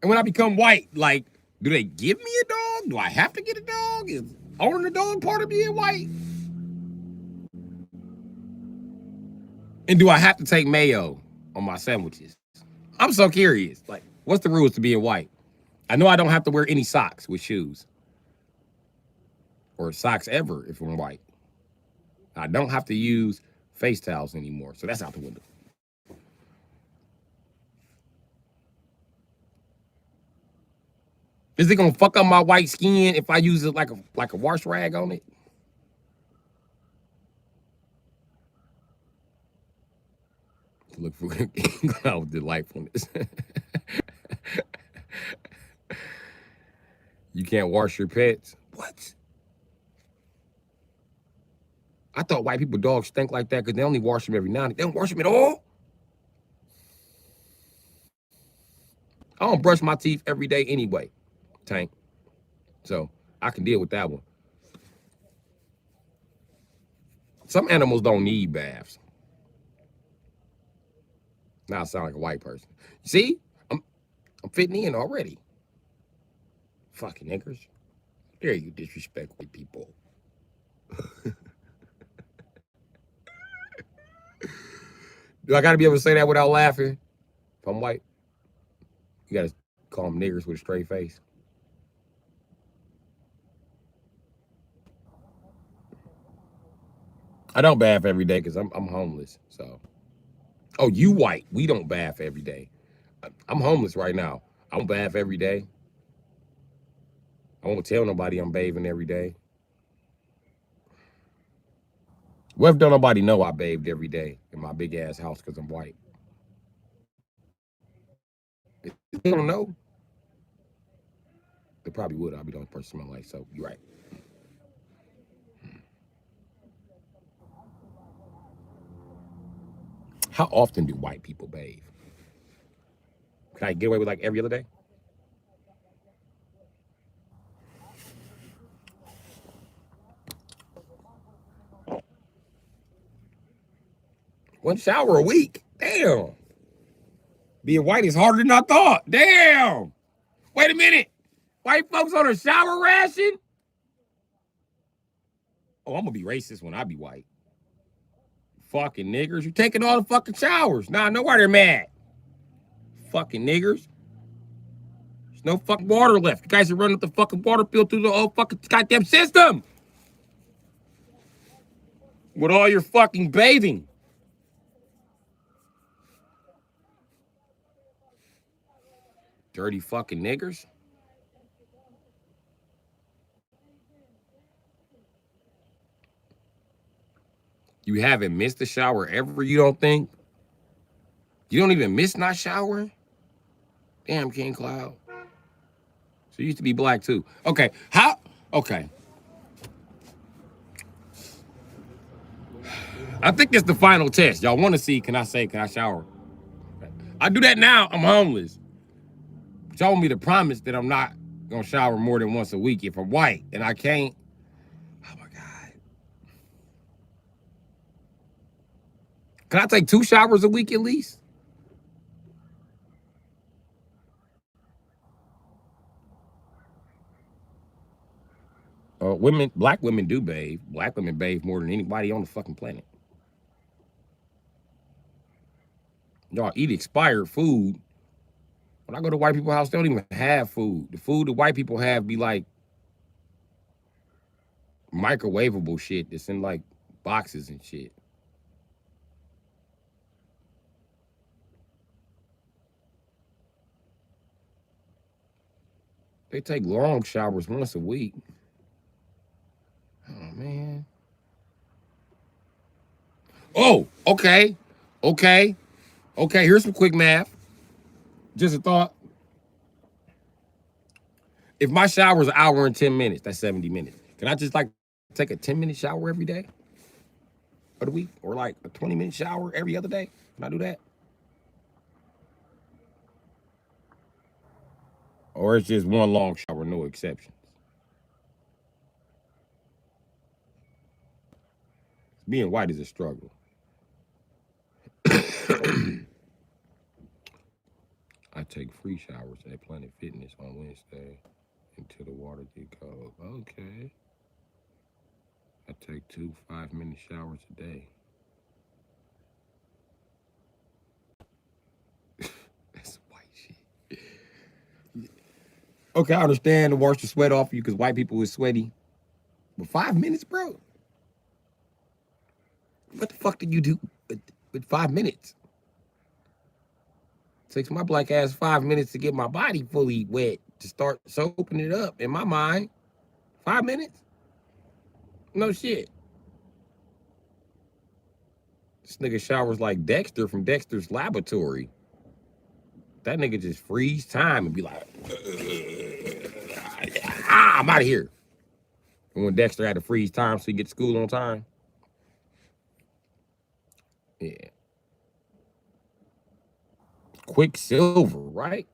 And when I become white, like, do they give me a dog? Do I have to get a dog? Is owning a dog part of being white? And do I have to take mayo on my sandwiches? I'm so curious. Like, what's the rules to being white? I know I don't have to wear any socks with shoes. Or socks ever if I'm white. I don't have to use face towels anymore. So that's out the window. Is it gonna fuck up my white skin if I use it like a wash rag on it? Look for out delightfulness. You can't wash your pets? What? I thought white people dogs stink like that because they only wash them every now and then. They don't wash them at all? I don't brush my teeth every day anyway, Tank. So I can deal with that one. Some animals don't need baths. Now I sound like a white person. See? I'm fitting in already. Fucking niggers. Dare you disrespect white people. Do I gotta be able to say that without laughing? If I'm white? You gotta call them niggers with a straight face. I don't bath every day because I'm homeless. So, oh, you white? We don't bath every day. I'm homeless right now. I don't bath every day. I won't tell nobody I'm bathing every day. What if don't nobody know I bathed every day in my big ass house because I'm white? They don't know. They probably would. I'll be the only person in my life. So you're right. How often do white people bathe? Can I get away with like every other day? One shower a week? Damn. Being white is harder than I thought. Damn. Wait a minute. White folks on a shower ration? Oh, I'm gonna be racist when I be white. Fucking niggers. You're taking all the fucking showers. Now I know why they're mad. Fucking niggers. There's no fucking water left. You guys are running up the fucking water bill through the whole fucking goddamn system. With all your fucking bathing. Dirty fucking niggers. You haven't missed a shower ever, you don't think? You don't even miss not showering? Damn, King Cloud. So you used to be black too. Okay, how? Okay. I think it's the final test. Y'all want to see, can I shower? I do that now, I'm homeless. But y'all want me to promise that I'm not gonna shower more than once a week if I'm white and I can't. Oh my God. Can I take 2 showers a week at least? Black women do bathe. Black women bathe more than anybody on the fucking planet. Y'all eat expired food. When I go to white people's house, they don't even have food. The food the white people have be like microwavable shit that's in like boxes and shit. They take long showers once a week. Oh man. Oh, okay. Okay. Okay, here's some quick math. Just a thought. If my shower is an hour and 10 minutes, that's 70 minutes. Can I just like take a 10-minute shower every day of the week? Or like a 20-minute shower every other day? Can I do that? Or it's just one long shower, no exceptions? Being white is a struggle. I take free showers at Planet Fitness on Wednesday until the water get cold. Okay. I take 2 5-minute showers a day. That's white shit. Okay, I understand to wash the sweat off you because white people is sweaty. But 5 minutes, bro? What the fuck did you do with 5 minutes? It takes my black ass 5 minutes to get my body fully wet to start soaping it up. In my mind, 5 minutes? No shit. This nigga showers like Dexter from Dexter's Laboratory. That nigga just freeze time and be like, I'm out of here. And when Dexter had to freeze time so he get to school on time. Yeah. Quicksilver, right?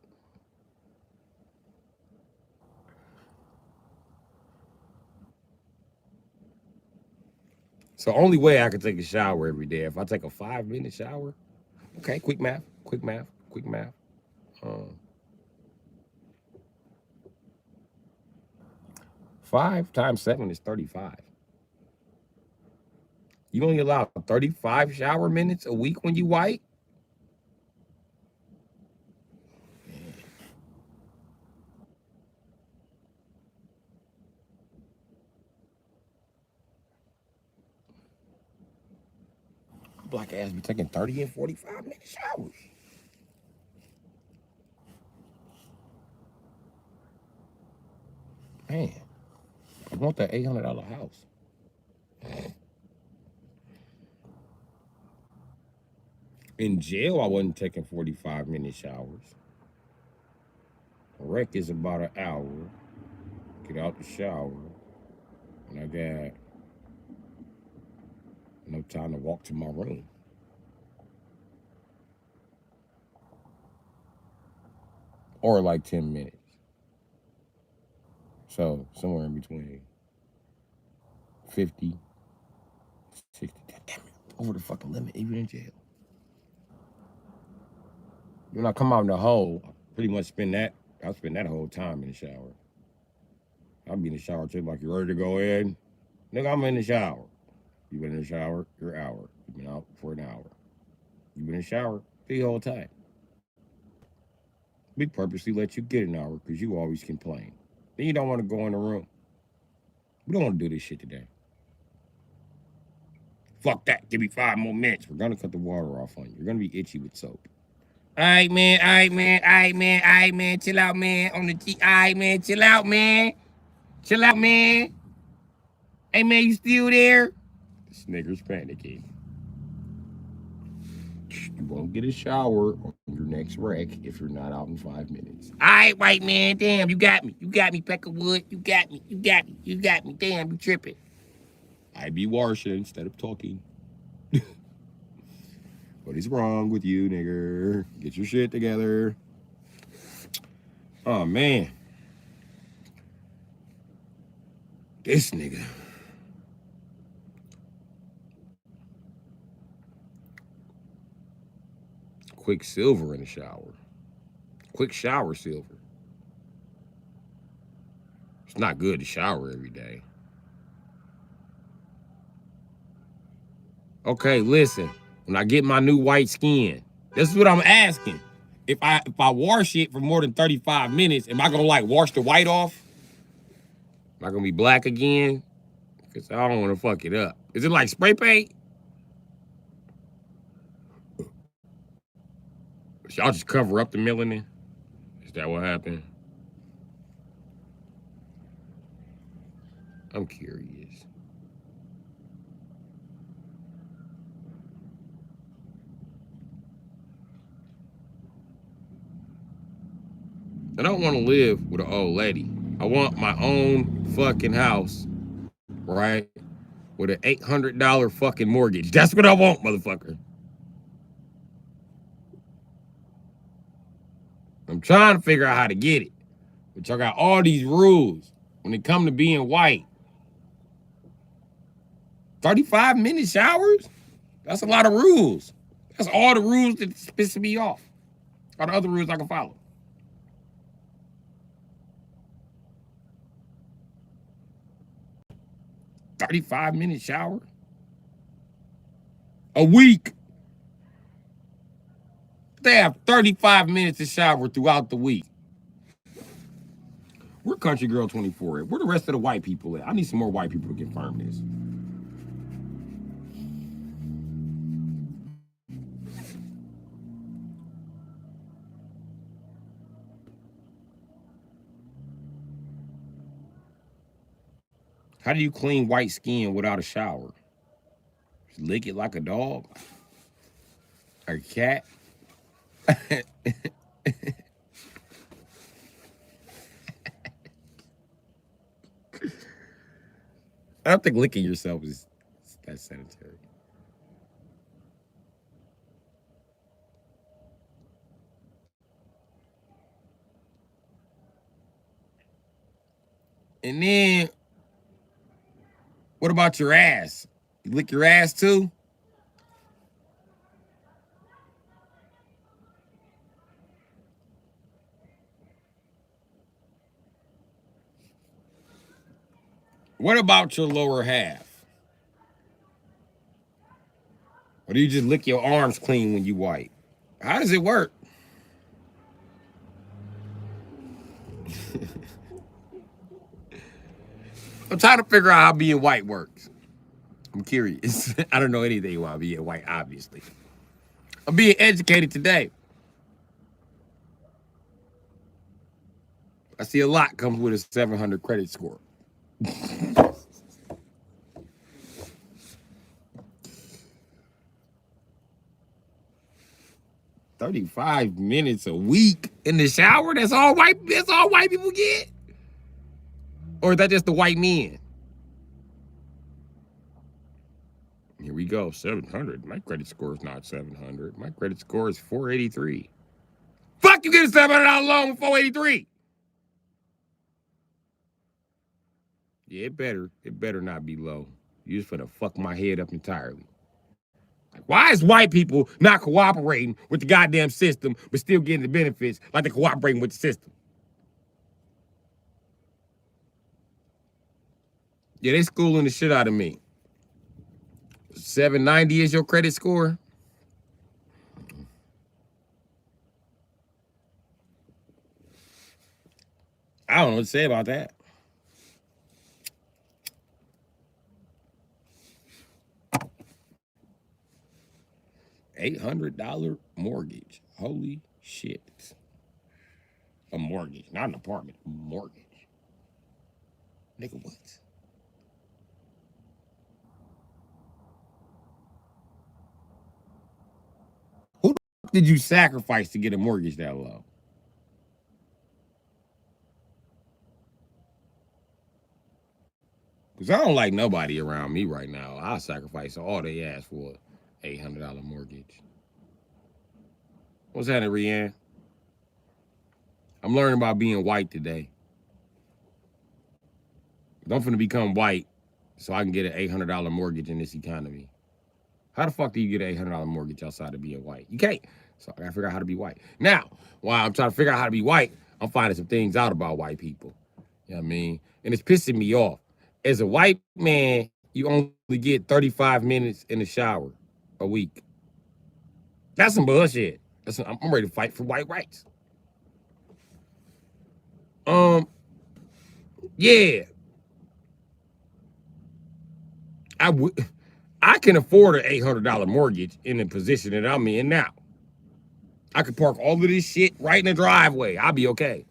So only way I could take a shower every day if I take a 5-minute shower. Okay, quick math. 5 times 7 is 35. You only allow 35 shower minutes a week when you white? Black ass be taking 30 and 45-minute showers. Man, I want that $800 house. In jail, I wasn't taking 45-minute showers. Rec is about an hour. Get out the shower. And I got no time to walk to my room. Or like 10 minutes. So somewhere in between 50, 60, damn it, over the fucking limit, even in jail. When I come out in the hole, I pretty much I'll spend that whole time in the shower. I'll be in the shower too, like, you ready to go in? Nigga, I'm in the shower. You been in the shower, you're an hour. You've been out for an hour. You been in the shower the whole time. We purposely let you get an hour because you always complain. Then you don't want to go in the room. We don't want to do this shit today. Fuck that. Give me 5 more minutes. We're going to cut the water off on you. You're going to be itchy with soap. All right, man. Chill out, man. On the G. All right, man. Chill out, man. Hey, man, you still there? This nigga's panicking. You won't get a shower on your next wreck if you're not out in 5 minutes. All right, white man. Damn, you got me. Peckerwood. You got me. Damn, you tripping. I be washing instead of talking. What is wrong with you, nigger? Get your shit together. Oh, man. This nigga. Quicksilver in the shower. Quick shower silver. It's not good to shower every day. Okay, listen. When I get my new white skin, this is what I'm asking. If I wash it for more than 35 minutes, am I gonna like wash the white off? Am I gonna be black again? Because I don't want to fuck it up. Is it like spray paint? Y'all just cover up the melanin? Is that what happened? I'm curious. I don't want to live with an old lady. I want my own fucking house, right? With an $800 fucking mortgage. That's what I want, motherfucker. I'm trying to figure out how to get it. But y'all got all these rules when it come to being white. 35-minute showers? That's a lot of rules. That's all the rules that piss me off. All the other rules I can follow. 35-minute shower? A week. They have 35 minutes to shower throughout the week. Where Country Girl 24 at? Where the rest of the white people at? I need some more white people to confirm this. How do you clean white skin without a shower? Just lick it like a dog? Or a cat? I don't think licking yourself is that sanitary. And then, what about your ass? You lick your ass too? What about your lower half? Or do you just lick your arms clean when you white? How does it work? I'm trying to figure out how being white works. I'm curious. I don't know anything about being white, obviously. I'm being educated today. I see a lot comes with a 700 credit score. 35 minutes a week in the shower? That's all white people get? Or is that just the white men? Here we go, 700. My credit score is not 700. My credit score is 483. Fuck, you get a $700 loan with 483. Yeah, it better not be low. You just finna fuck my head up entirely. Why is white people not cooperating with the goddamn system, but still getting the benefits like they're cooperating with the system? Yeah, they schooling the shit out of me. 790 is your credit score? I don't know what to say about that. $800 mortgage. Holy shit. A mortgage, not an apartment. A mortgage. Nigga, what? Who the fuck did you sacrifice to get a mortgage that low? Because I don't like nobody around me right now. I'll sacrifice all they ask for $800 mortgage. What's happening, Rianne? I'm learning about being white today. I'm finna become white so I can get an $800 mortgage in this economy. How the fuck do you get an $800 mortgage outside of being white? You can't. So I gotta figure out how to be white. Now, while I'm trying to figure out how to be white, I'm finding some things out about white people. You know what I mean? And it's pissing me off. As a white man, you only get 35 minutes in the shower a week. That's some bullshit. I'm ready to fight for white rights. Yeah. I can afford an $800 mortgage in the position that I'm in now. I could park all of this shit right in the driveway. I'll be okay.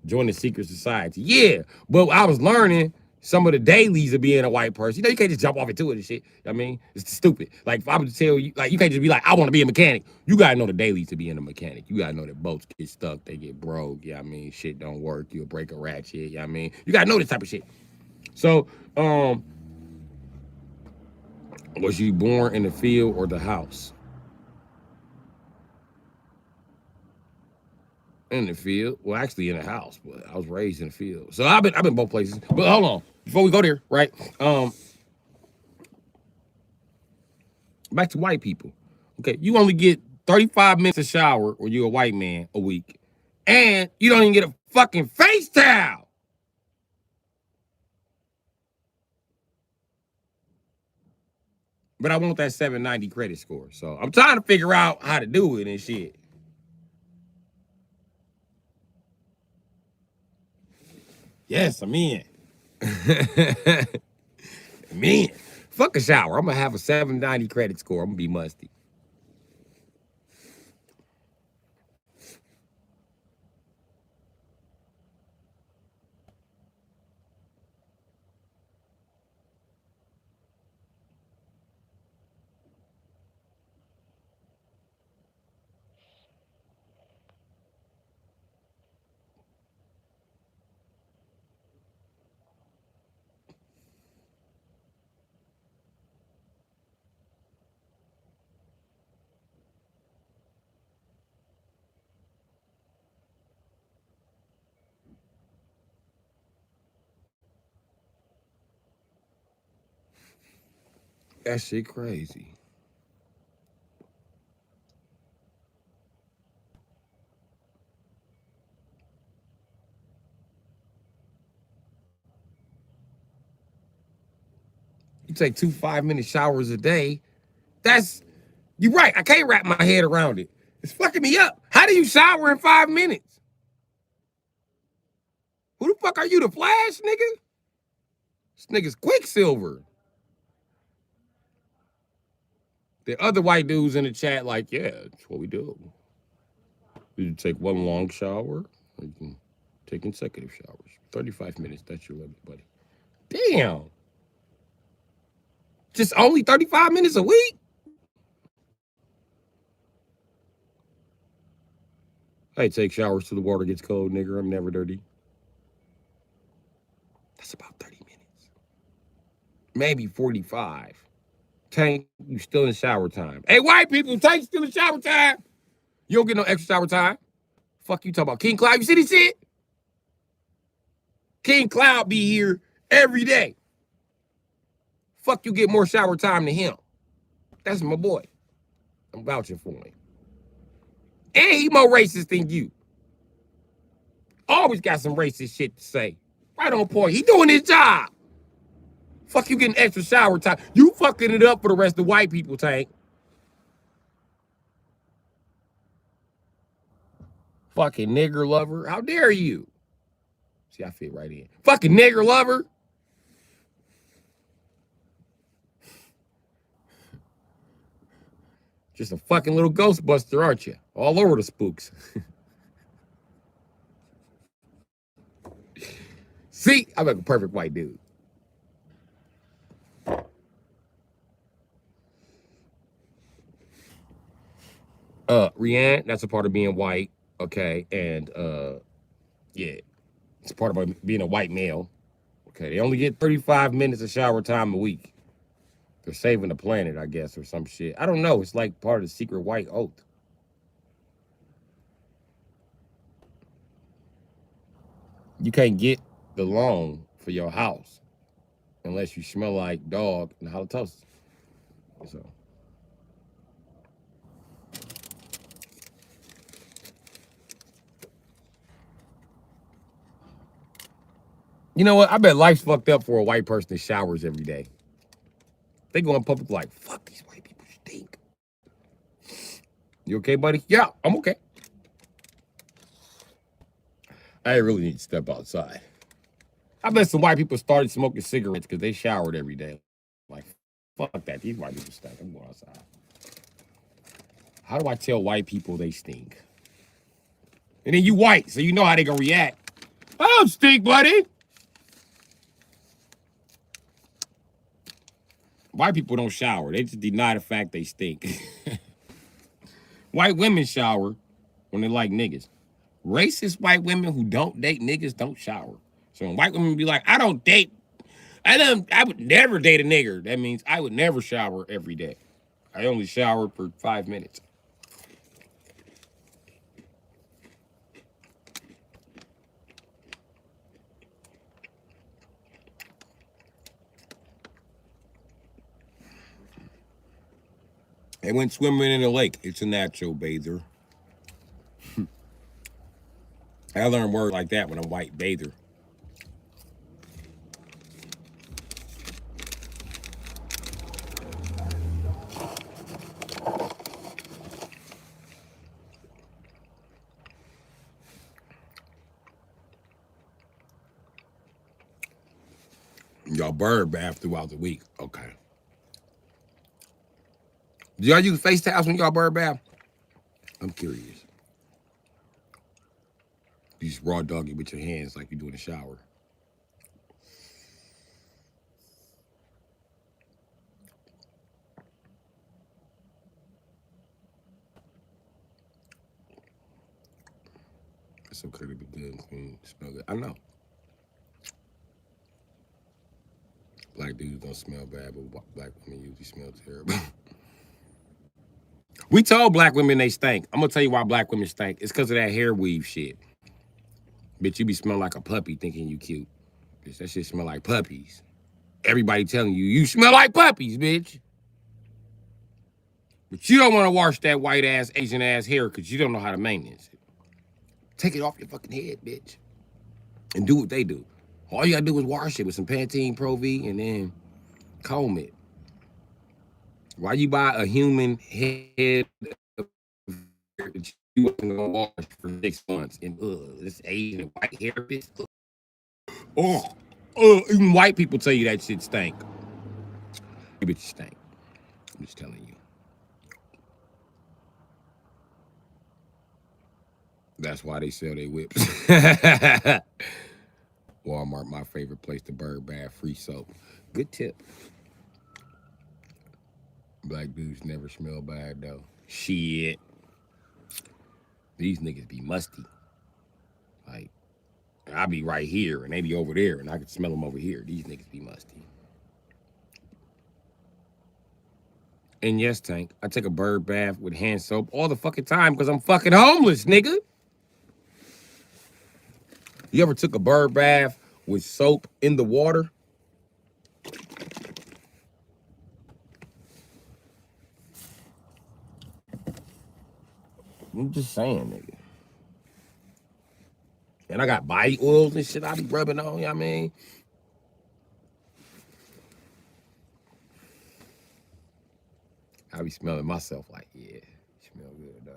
Join the secret society. Yeah, but I was learning some of the dailies of being a white person. You know, you can't just jump off into it and shit. I mean, it's stupid. Like, if I would tell you, like, you can't just be like, I want to be a mechanic. You got to know the dailies to being a mechanic. You got to know that boats get stuck, they get broke. Yeah, I mean, shit don't work. You'll break a ratchet. Yeah, I mean, you got to know this type of shit. So, was you born in the field or the house? In the field. Well, actually in the house, but I was raised in the field. So I've been both places. But hold on. Before we go there, right? Back to white people. Okay, you only get 35 minutes of shower when you're a white man a week. And you don't even get a fucking face towel. But I want that 790 credit score. So I'm trying to figure out how to do it and shit. Yes, I'm in. I'm in. Fuck a shower. I'm gonna have a 790 credit score. I'm gonna be musty. That shit crazy. You take 2 5-minute showers a day. You're right. I can't wrap my head around it. It's fucking me up. How do you shower in 5 minutes? Who the fuck are you, the Flash, nigga? This nigga's Quicksilver. The other white dudes in the chat like, yeah, that's what we do. You take one long shower, or you can take consecutive showers. 35 minutes, that's your limit, buddy. Damn. Just only 35 minutes a week? I take showers till the water gets cold, nigga. I'm never dirty. That's about 30 minutes. Maybe 45. Tank, you still in shower time. Hey, white people, Tank still in shower time. You don't get no extra shower time. Fuck you talking about King Cloud. You see this shit? King Cloud be here every day. Fuck you get more shower time than him. That's my boy. I'm vouching for him. And he more racist than you. Always got some racist shit to say. Right on point. He doing his job. Fuck you getting extra shower time. You fucking it up for the rest of the white people, Tank. Fucking nigger lover. How dare you? See, I fit right in. Fucking nigger lover. Just a fucking little Ghostbuster, aren't you? All over the spooks. See, I'm like a perfect white dude. Rianne, that's a part of being white, okay, and yeah, it's part of being a white male. Okay, they only get 35 minutes of shower time a week. They're saving the planet, I guess, or some shit. I don't know. It's like part of the secret white oath. You can't get the loan for your house unless you smell like dog and halitosis. So. You know what? I bet life's fucked up for a white person that showers every day. They go in public like, fuck, these white people stink. You okay, buddy? Yeah, I'm okay. I really need to step outside. I bet some white people started smoking cigarettes because they showered every day. Like, fuck that. These white people stink. I'm going outside. How do I tell white people they stink? And then you white, so you know how they gonna react. I don't stink, buddy. White people don't shower. They just deny the fact they stink. White women shower when they like niggas. Racist white women who don't date niggas don't shower. So when white women be like, I would never date a nigger. That means I would never shower every day. I only shower for 5 minutes. They went swimming in a lake. It's a natural bather. I learned words like that when I'm white bather. Y'all bird bath throughout the week. Okay. Do y'all use face towels when y'all bird bath? I'm curious. You just raw dog it with your hands like you do in the shower. It's okay to be good and clean, smell good. I know. Black dudes don't smell bad, but black women usually smell terrible. We told black women they stink. I'm gonna tell you why black women stink. It's because of that hair weave shit. Bitch, you be smelling like a puppy thinking you cute. Bitch, that shit smell like puppies. Everybody telling you, you smell like puppies, bitch. But you don't want to wash that white ass, Asian ass hair because you don't know how to maintenance it. Take it off your fucking head, bitch. And do what they do. All you gotta do is wash it with some Pantene Pro V and then comb it. Why you buy a human head of hair that you wasn't gonna wash for 6 months and this Asian and white hair, bitch? Even white people tell you that shit stink. You bitch stink. I'm just telling you. That's why they sell their whips. Walmart, my favorite place to bird bath, free soap. Good tip. Black dudes never smell bad though. Shit. These niggas be musty. Like, I be right here and they be over there and I can smell them over here. These niggas be musty. And yes, Tank, I take a bird bath with hand soap all the fucking time because I'm fucking homeless, nigga. You ever took a bird bath with soap in the water? I'm just saying, nigga. And I got body oils and shit I be rubbing on, you know what I mean? I be smelling myself like, yeah, smell good, dog.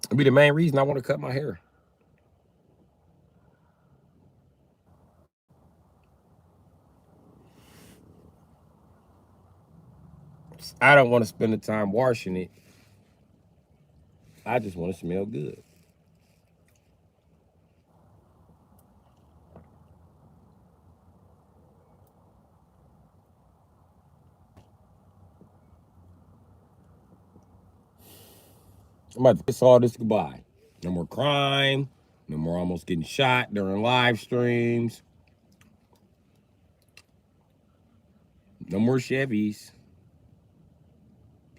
It'd be the main reason I want to cut my hair. I don't want to spend the time washing it. I just want to smell good. I'm about to kiss all this goodbye. No more crime. No more almost getting shot during live streams. No more Chevys.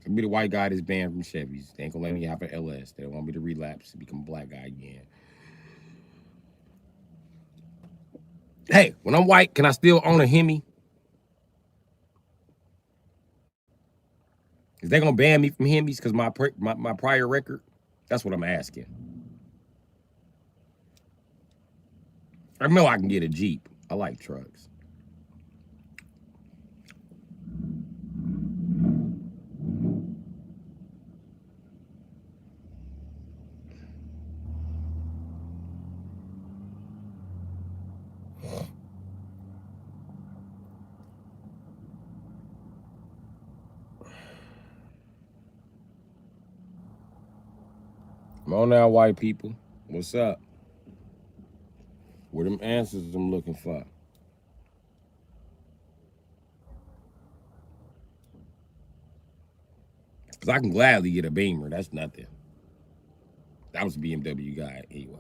I'll be the white guy that's banned from Chevys. They ain't gonna let me have an LS. They don't want me to relapse and become a black guy again. Hey, when I'm white, can I still own a Hemi? Is they gonna ban me from Hemis because my prior record? That's what I'm asking. I know I can get a Jeep. I like trucks. Come on now, white people. What's up? Where them answers I'm looking for? Because I can gladly get a Beamer. That's nothing. I was a BMW guy anyway.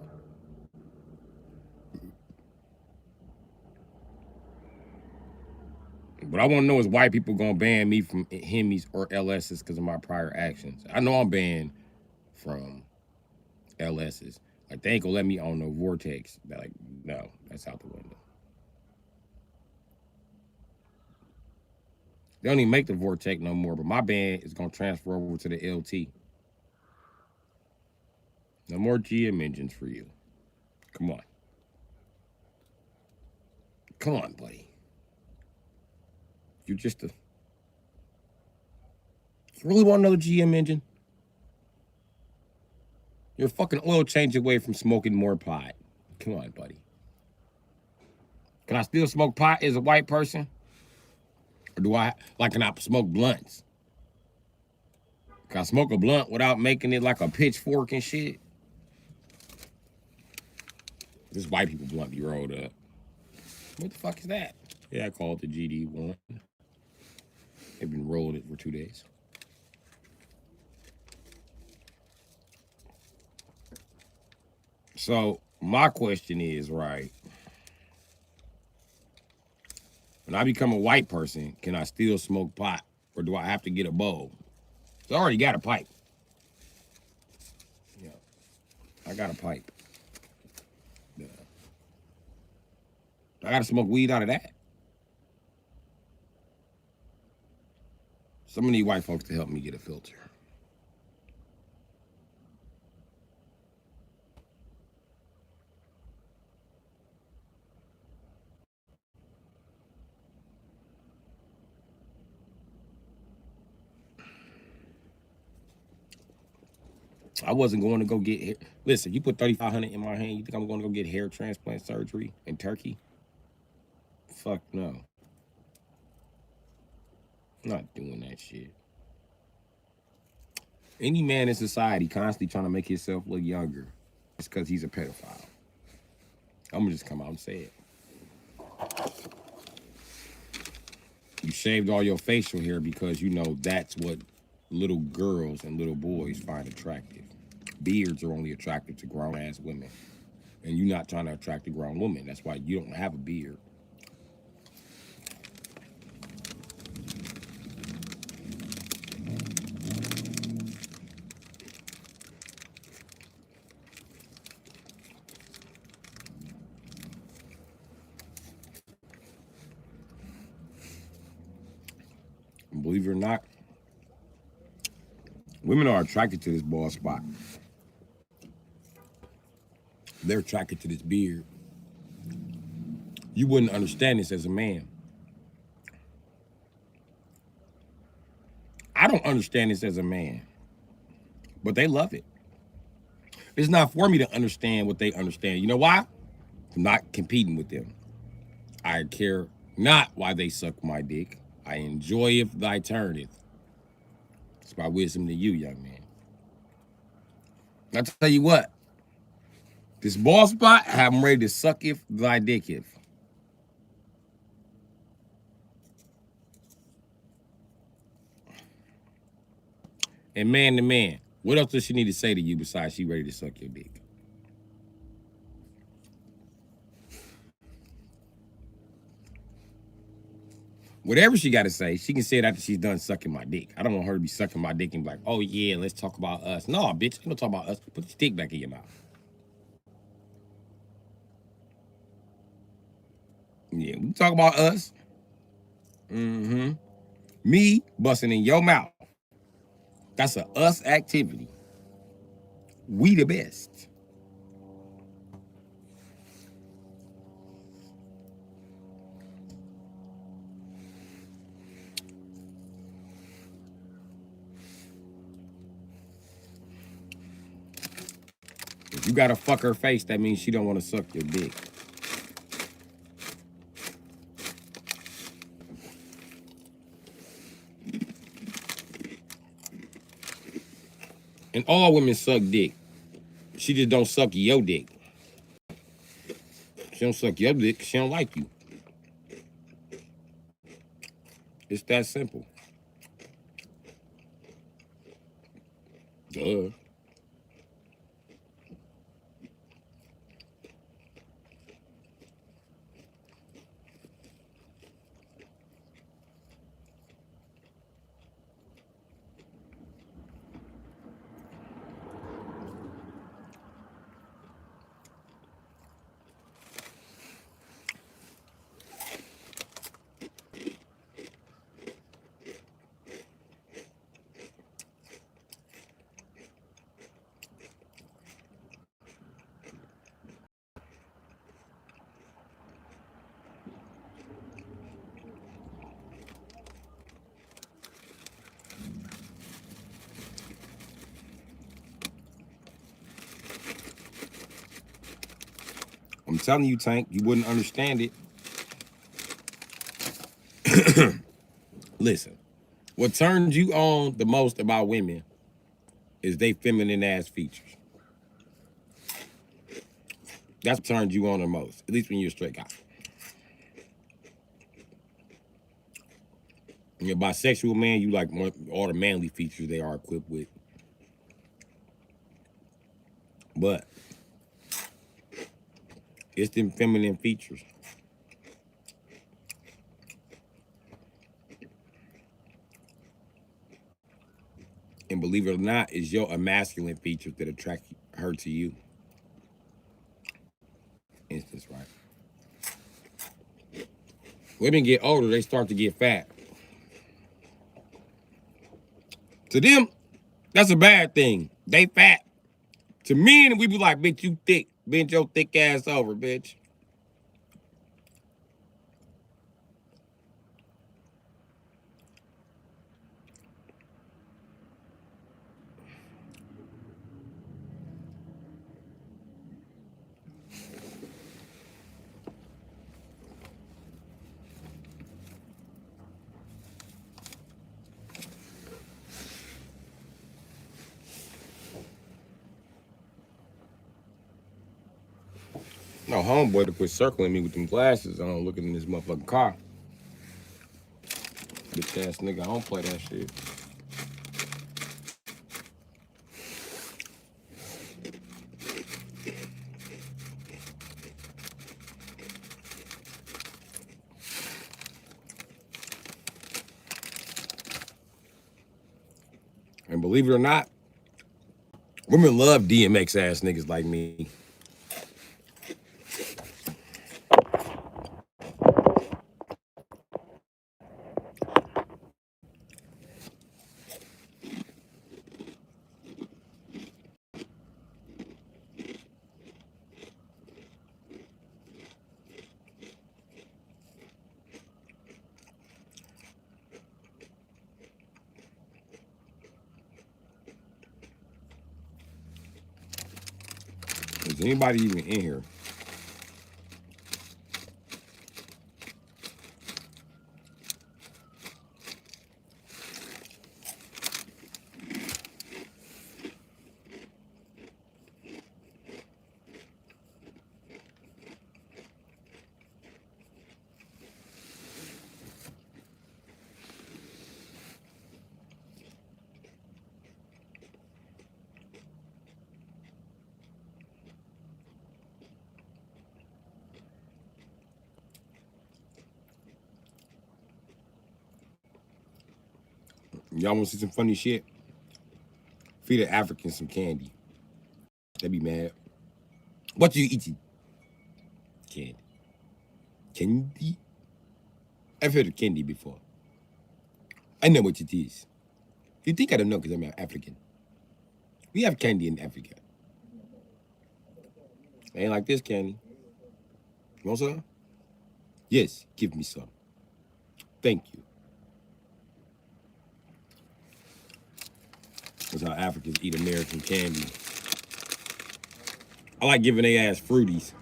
But I want to know is white people going to ban me from Hemis or LSs because of my prior actions. I know I'm banned from LSs. Like, they ain't going to let me own no Vortex. They're like, no, that's out the window. They don't even make the Vortex no more, but my band is going to transfer over to the LT. No more GM engines for you. Come on. Come on, buddy. You're just a... You really want another GM engine? You're a fucking oil change away from smoking more pot. Come on, buddy. Can I still smoke pot as a white person? Or do I, like, can I smoke blunts? Can I smoke a blunt without making it like a pitchfork and shit? This white people blunt be rolled up. What the fuck is that? Yeah, I call it the GD1. They've been rolled it for 2 days. So my question is, right, when I become a white person, can I still smoke pot? Or do I have to get a bowl? I already got a pipe. Yeah, I got a pipe. Yeah. I gotta smoke weed out of that. Some of these white folks to help me get a filter. I wasn't going to go get hair. Listen, you put $3,500 in my hand, you think I'm going to go get hair transplant surgery in Turkey? Fuck no. I'm not doing that shit. Any man in society constantly trying to make himself look younger, it's because he's a pedophile. I'm gonna just come out and say it. You shaved all your facial hair because you know that's what little girls and little boys find attractive. Beards are only attractive to grown-ass women. And you're not trying to attract a grown woman. That's why you don't have a beard. And believe it or not, women are attracted to this bald spot. They're attracted to this beard. You wouldn't understand this as a man. I don't understand this as a man, but they love it. It's not for me to understand what they understand. You know why? I'm not competing with them. I care not why they suck my dick. I enjoy if thy turneth. It's my wisdom to you, young man. I'll tell you what. This bald spot, I'm ready to suck if thy dicketh. And man to man, what else does she need to say to you besides she ready to suck your dick? Whatever she got to say, she can say it after she's done sucking my dick. I don't want her to be sucking my dick and be like, oh, yeah, let's talk about us. No, bitch, I'm going to talk about us. Put the stick back in your mouth. Yeah, we talk about us. Mm-hmm. Me busting in your mouth. That's a us activity. We the best. If you gotta fuck her face, that means she don't want to suck your dick. And all women suck dick. She just don't suck your dick. She don't suck your dick 'cause she don't like you. It's that simple. Duh. I'm telling you, Tank, you wouldn't understand it. Listen, what turns you on the most about women is they feminine ass features. That's what turns you on the most, at least when you're a straight guy. When you're a bisexual man, you like more, all the manly features they are equipped with. But it's them feminine features. And believe it or not, it's your masculine features that attract her to you. Instance, right? Women get older, they start to get fat. To them, that's a bad thing. They fat. To men, we be like, bitch, you thick. Bend your thick ass over, bitch. No, homeboy to quit circling me with them glasses on, looking in this motherfucking car. Bitch ass nigga, I don't play that shit. And believe it or not, women love DMX ass niggas like me. Is anybody even in here? Y'all want to see some funny shit? Feed the Africans some candy. They be mad. What you eating? Candy. Candy? I've heard of candy before. I know what it is. You think I don't know because I'm African. We have candy in Africa. Ain't like this candy. You want some? Yes, give me some. Thank you. That's how Africans eat American candy. I like giving their ass fruities.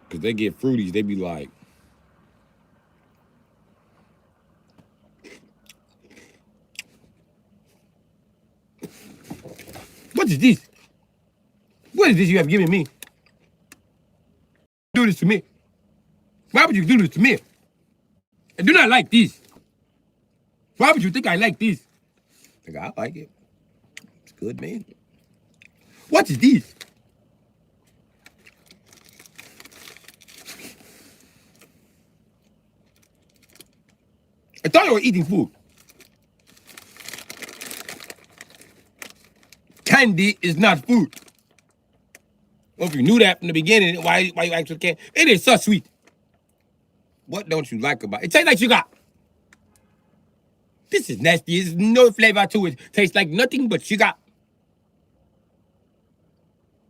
Because they get fruities, they be like, what is this? What is this you have given me? Do this to me. Why would you do this to me? I do not like this. Why would you think I like this? I like it. It's good, man. What is this? I thought you were eating food. Candy is not food. Well, if you knew that from the beginning, why you actually can't? It is so sweet. What don't you like about it? It tastes like sugar. This is nasty. There's no flavor to it. Tastes like nothing but sugar.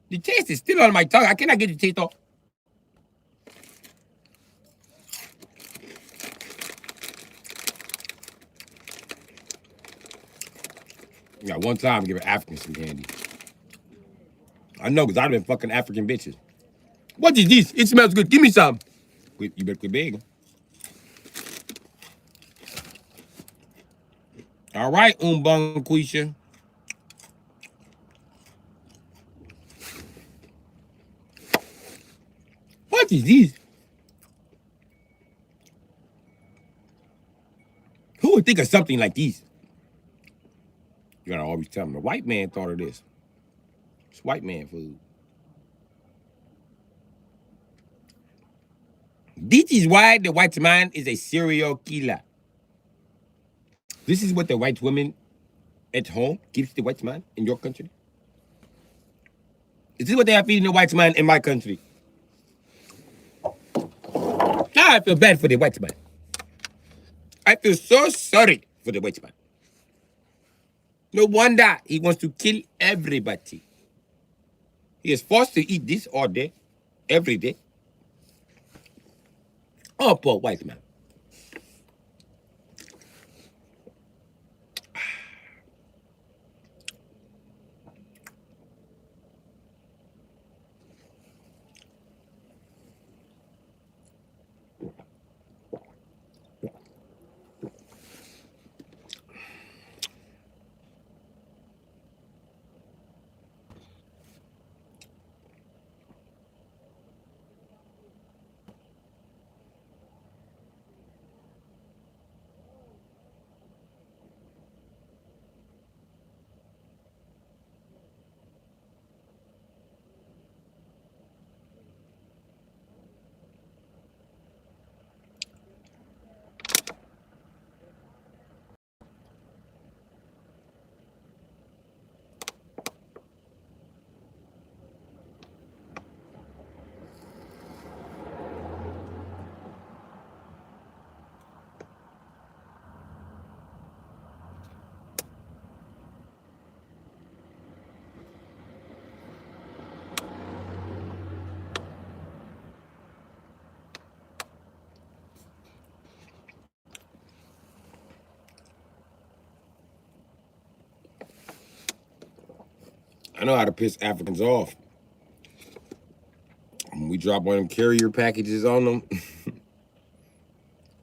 The taste is still on my tongue. I cannot get the taste off. Yeah, one time give an African some candy. I know, because I've been fucking African bitches. What is this? It smells good. Give me some. You better quit begging. All right, Quisha. What is this? Who would think of something like this? You gotta always tell them the white man thought of this. It's white man food. This is why the white man is a serial killer. This is what the white woman at home gives the white man in your country. Is this what they are feeding the white man in my country? Now I feel bad for the white man. I feel so sorry for the white man. No wonder he wants to kill everybody. He is forced to eat this all day, every day. Oh, poor white man. I know how to piss Africans off. When we drop one of them carrier packages on them,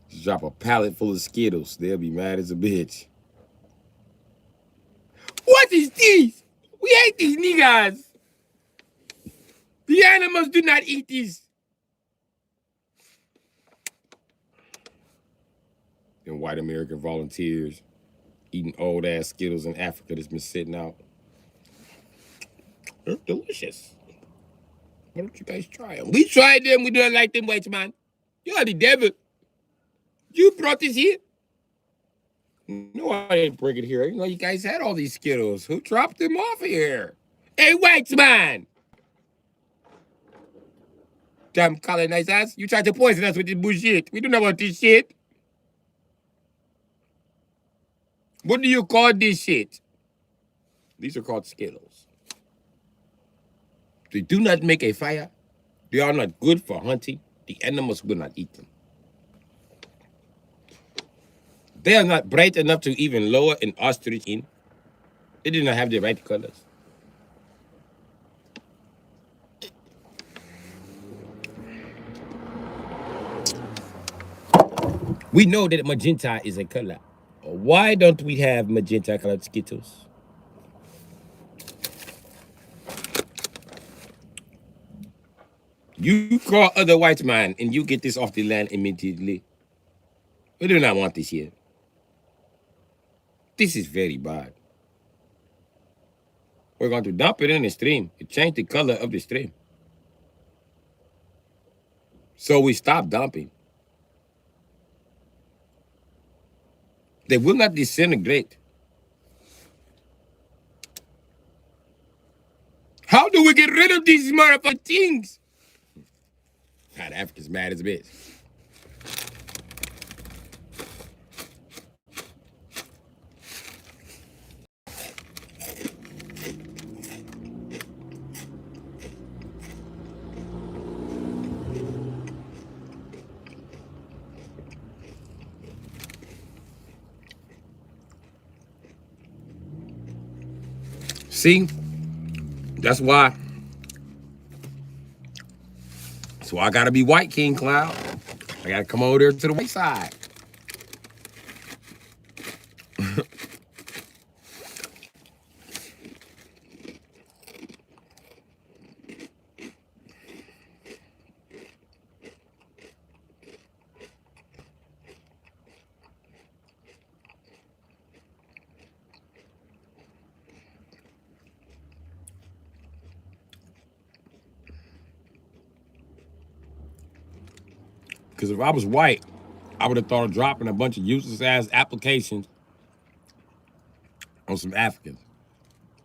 just drop a pallet full of Skittles. They'll be mad as a bitch. What is this? We hate these niggas. The animals do not eat this. And white American volunteers eating old ass Skittles in Africa that's been sitting out. They're delicious. Why don't you guys try them? We tried them. We don't like them, white man. You are the devil. You brought this here. No, I didn't bring it here. You know, you guys had all these Skittles. Who dropped them off here? Hey, white man! Damn colonizers, you tried to poison us with this bullshit. We do not want this shit. What do you call this shit? These are called Skittles. They do not make a fire. They are not good for hunting. The animals will not eat them. They are not bright enough to even lower an ostrich in. They do not have the right colors. We know that magenta is a color. Why don't we have magenta colored Skittles? You call other white man and you get this off the land immediately. We do not want this here. This is very bad. We're going to dump it in the stream. It changed the color of the stream. So we stop dumping. They will not disintegrate. How do we get rid of these motherfucking things? God, Africa's mad as a bitch. See? That's why. So I gotta be white, King Cloud. I gotta come over there to the white side. Because if I was white, I would have thought of dropping a bunch of useless ass applications on some Africans.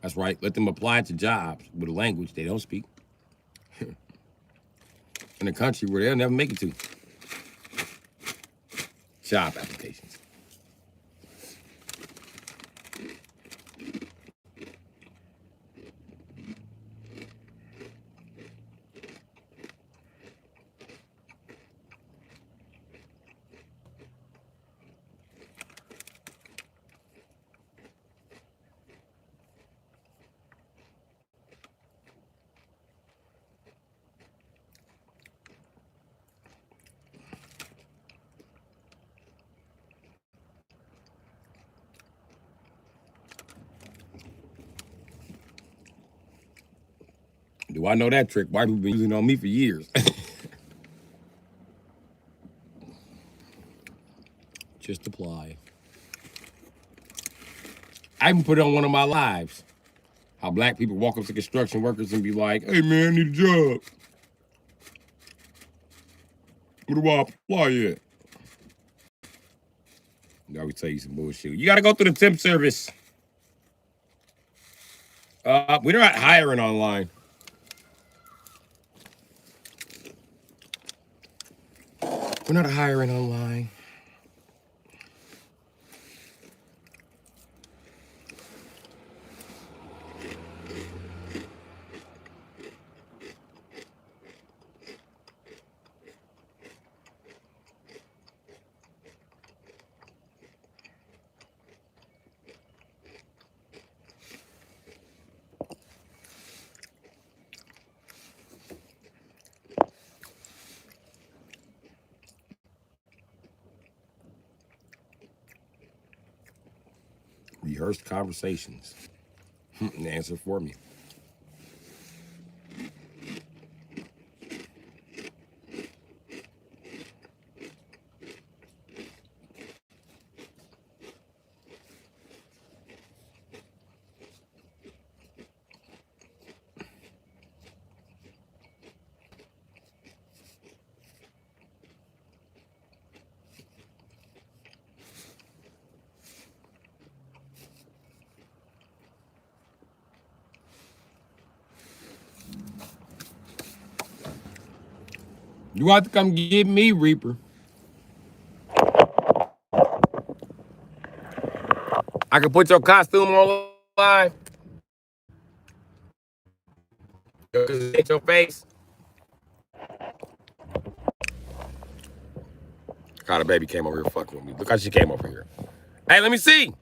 That's right. Let them apply to jobs with a language they don't speak in a country where they'll never make it to. Job applications. Do I know that trick? White people been using it on me for years. Just apply. I even put it on one of my lives. How black people walk up to construction workers and be like, "Hey man, I need a job. Where do I apply at?" I always tell you some bullshit. You gotta go through the temp service. We're not hiring online. We're not hiring online. Rehearsed conversations. An answer for me. You have to come get me, Reaper. I can put your costume on live. Cause it hit your face. God, a baby came over here fucking with me. Look how she came over here. Hey, let me see.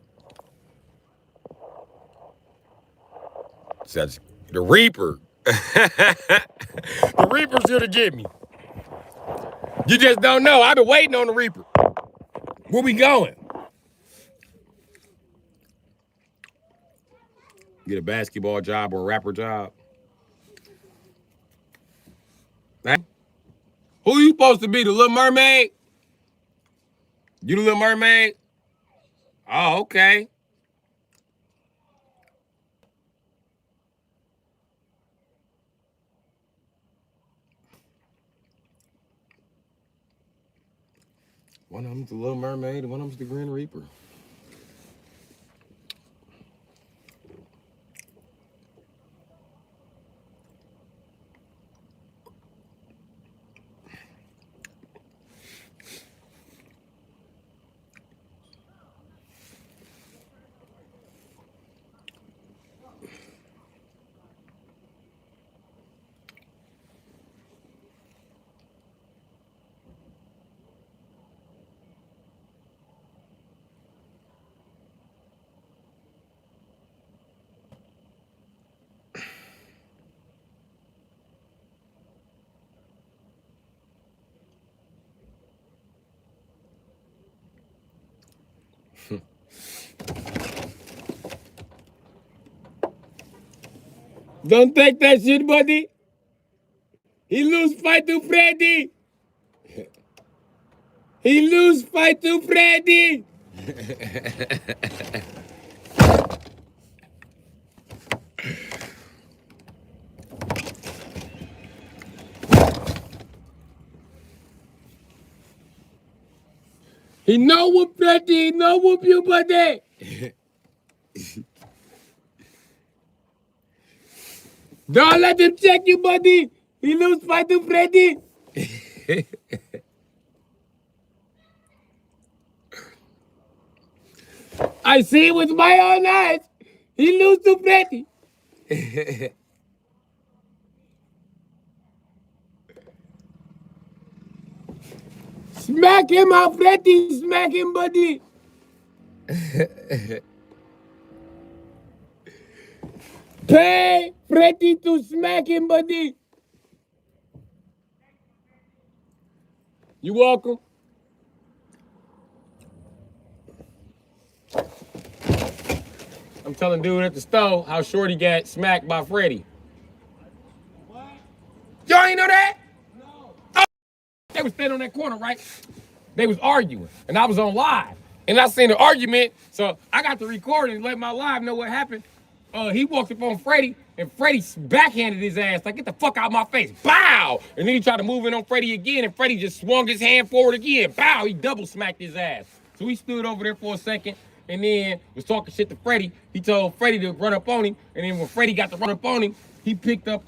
Says the Reaper. The Reaper's here to get me. You just don't know. I've been waiting on the Reaper. Where we going? Get a basketball job or a rapper job. Hey? Who you supposed to be? The Little Mermaid? You the Little Mermaid? Oh, okay. One of them's the Little Mermaid and one of them's the Green Reaper. Don't take that shit, buddy. He lose fight to Freddy. He lose fight to Freddy. He no whoop Freddy. He no whoop you, buddy. Don't let him check you, buddy. He lose fight to Freddy. I see with my own eyes. He lose to Freddy. Smack him out, Freddy. Smack him, buddy. Pay Freddy to smack him, buddy. You welcome. I'm telling dude at the stove how Shorty got smacked by Freddy. What? Y'all ain't know that? No. Oh, they was standing on that corner, right? They was arguing, and I was on live. And I seen the argument, so I got to record and let my live know what happened. He walked up on Freddy, and Freddy backhanded his ass, like, get the fuck out of my face. Bow! And then he tried to move in on Freddy again, and Freddy just swung his hand forward again. Bow! He double smacked his ass. So he stood over there for a second, and then was talking shit to Freddy. He told Freddy to run up on him, and then when Freddy got to run up on him, he picked up,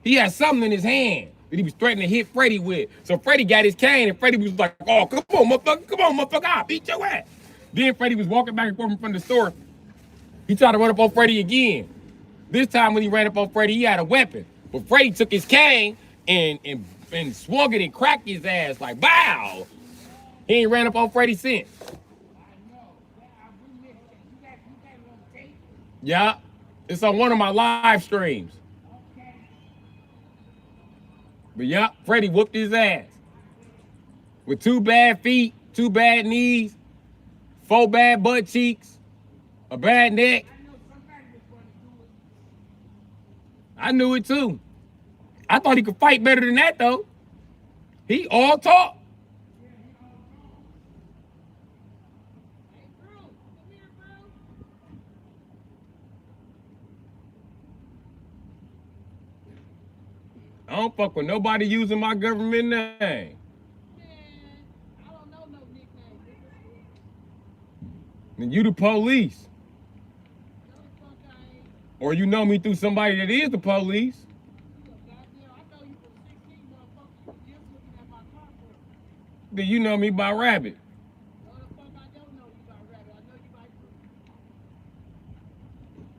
he had something in his hand that he was threatening to hit Freddy with. So Freddy got his cane, and Freddy was like, oh, come on, motherfucker, I'll beat your ass. Then Freddy was walking back and forth in front of the store. He tried to run up on Freddy again. This time when he ran up on Freddy, he had a weapon. But Freddy took his cane and swung it and cracked his ass like, bow. He ain't ran up on Freddy since. Yeah, it's on one of my live streams. But yeah, Freddy whooped his ass. With 2 bad feet, 2 bad knees, 4 bad butt cheeks, a bad neck. I knew it too. I thought he could fight better than that though. He all talk. I don't fuck with nobody using my government name. Man, I don't know no nickname. Then you the police. Or you know me through somebody that is the police. do you know me by Rabbit? No, the fuck I don't know you by Rabbit. I know you by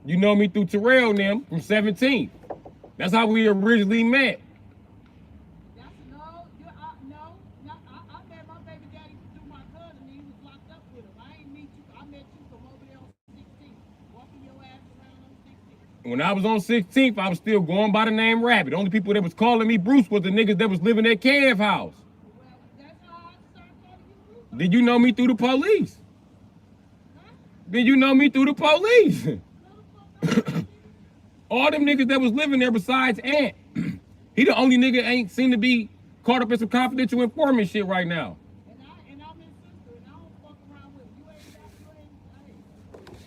Bru. You know me through Terrell and them from 17th. That's how we originally met. That's no, I met my baby daddy through my cousin and he was locked up with him. I ain't meet you. I met you from over there on 16th. Walking your ass around on 16th. When I was on 16th, I was still going by the name Rabbit. The only people that was calling me Bruce was the niggas that was living at Kev house. Well, that's how I started calling you Bru. Did you know me through the police? Huh? Did you know me through the police? No, the fuck I don't. All them niggas that was living there besides Ant. He the only nigga ain't seem to be caught up in some confidential informant shit right now. And I'm his sister and I don't fuck around with you.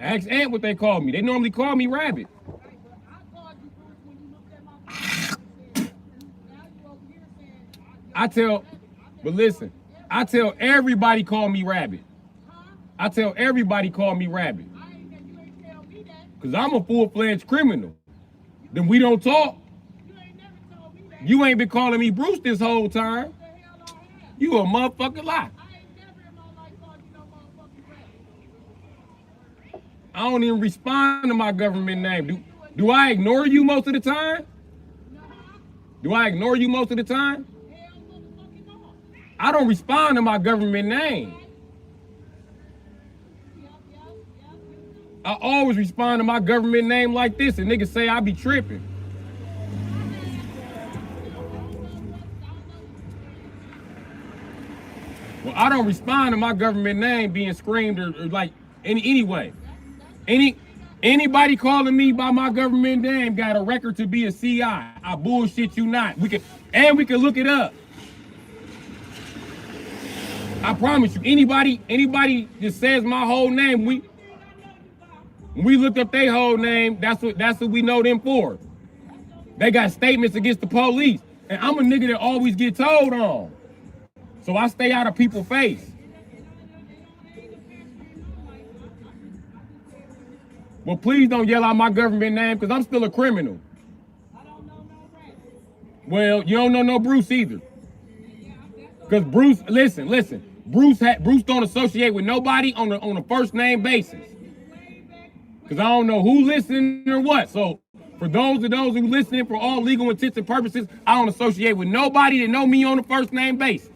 Ask Ant what they call me. They normally call me Rabbit. Right, but I called you Bruce when you looked at my phone and said, now you over here saying, I tell, but listen, I tell everybody call me Rabbit. huh? I tell everybody call me Rabbit. You ain't tell me that. Cause I'm a full-fledged criminal. Then we don't talk. You ain't never told me that. You ain't been calling me Bruce this whole time. What the hell I have? You a motherfucking lie. I ain't never in my life called you no motherfucking rabbit. I don't even respond to my government name. Do I ignore you most of the time? No, Do I ignore you most of the time? hell motherfucking no. I don't respond to my government name. Yep. I always respond to my government name like this, and niggas say I be tripping. Well, I don't respond to my government name being screamed or like anyway. Anybody calling me by my government name got a record to be a CI. I bullshit you not. We can look it up. I promise you, anybody that says my whole name, when we looked up their whole name, that's what we know them for. They got statements against the police. And I'm a nigga that always get told on. So I stay out of people's face. Well, please don't yell out my government name because I'm still a criminal. I don't know no rabbit. Well, you don't know no Bruce either. Because Bruce, listen, Bruce don't associate with nobody on a first name basis. Because I don't know who listening or what. So for those who listening for all legal intents and purposes, I don't associate with nobody that know me on a first name basis.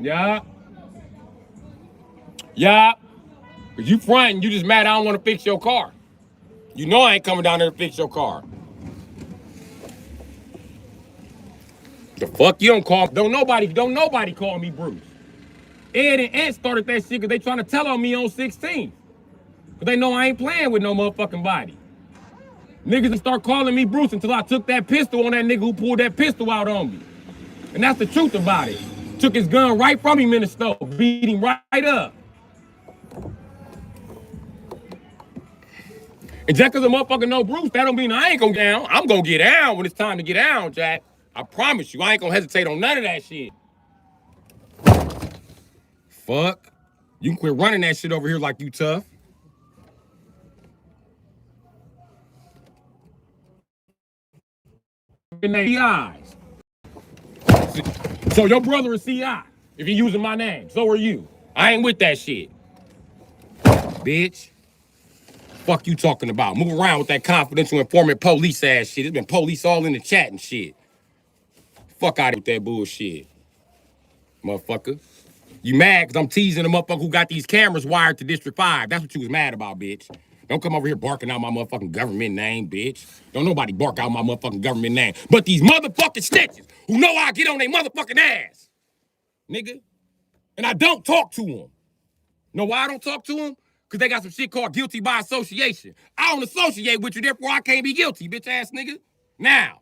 Yeah. Yeah. Because you fronting, you just mad I don't want to fix your car. You know I ain't coming down there to fix your car. The fuck you don't nobody call me Bruce. Ed and Ant started that shit because they trying to tell on me on 16. But they know I ain't playing with no motherfucking body. Niggas would start calling me Bruce until I took that pistol on that nigga who pulled that pistol out on me. And that's the truth about it. Took his gun right from him in the store, beat him right up. And just because a motherfucker know Bruce, that don't mean I ain't gonna get down. I'm gonna get down when it's time to get down, Jack. I promise you, I ain't gonna hesitate on none of that shit. Fuck. You can quit running that shit over here like you tough. In the eyes. So your brother is CI, if you're using my name. So are you. I ain't with that shit. Bitch. Fuck you talking about? Move around with that confidential informant police ass shit. It's been police all in the chat and shit. Fuck out with that bullshit. Motherfucker. You mad because I'm teasing the motherfucker who got these cameras wired to District 5. That's what you was mad about, bitch. Don't come over here barking out my motherfucking government name, bitch. Don't nobody bark out my motherfucking government name. But these motherfucking snitches who know I get on their motherfucking ass. Nigga. And I don't talk to them. Know why I don't talk to them? Because they got some shit called guilty by association. I don't associate with you, therefore I can't be guilty, bitch ass nigga. Now.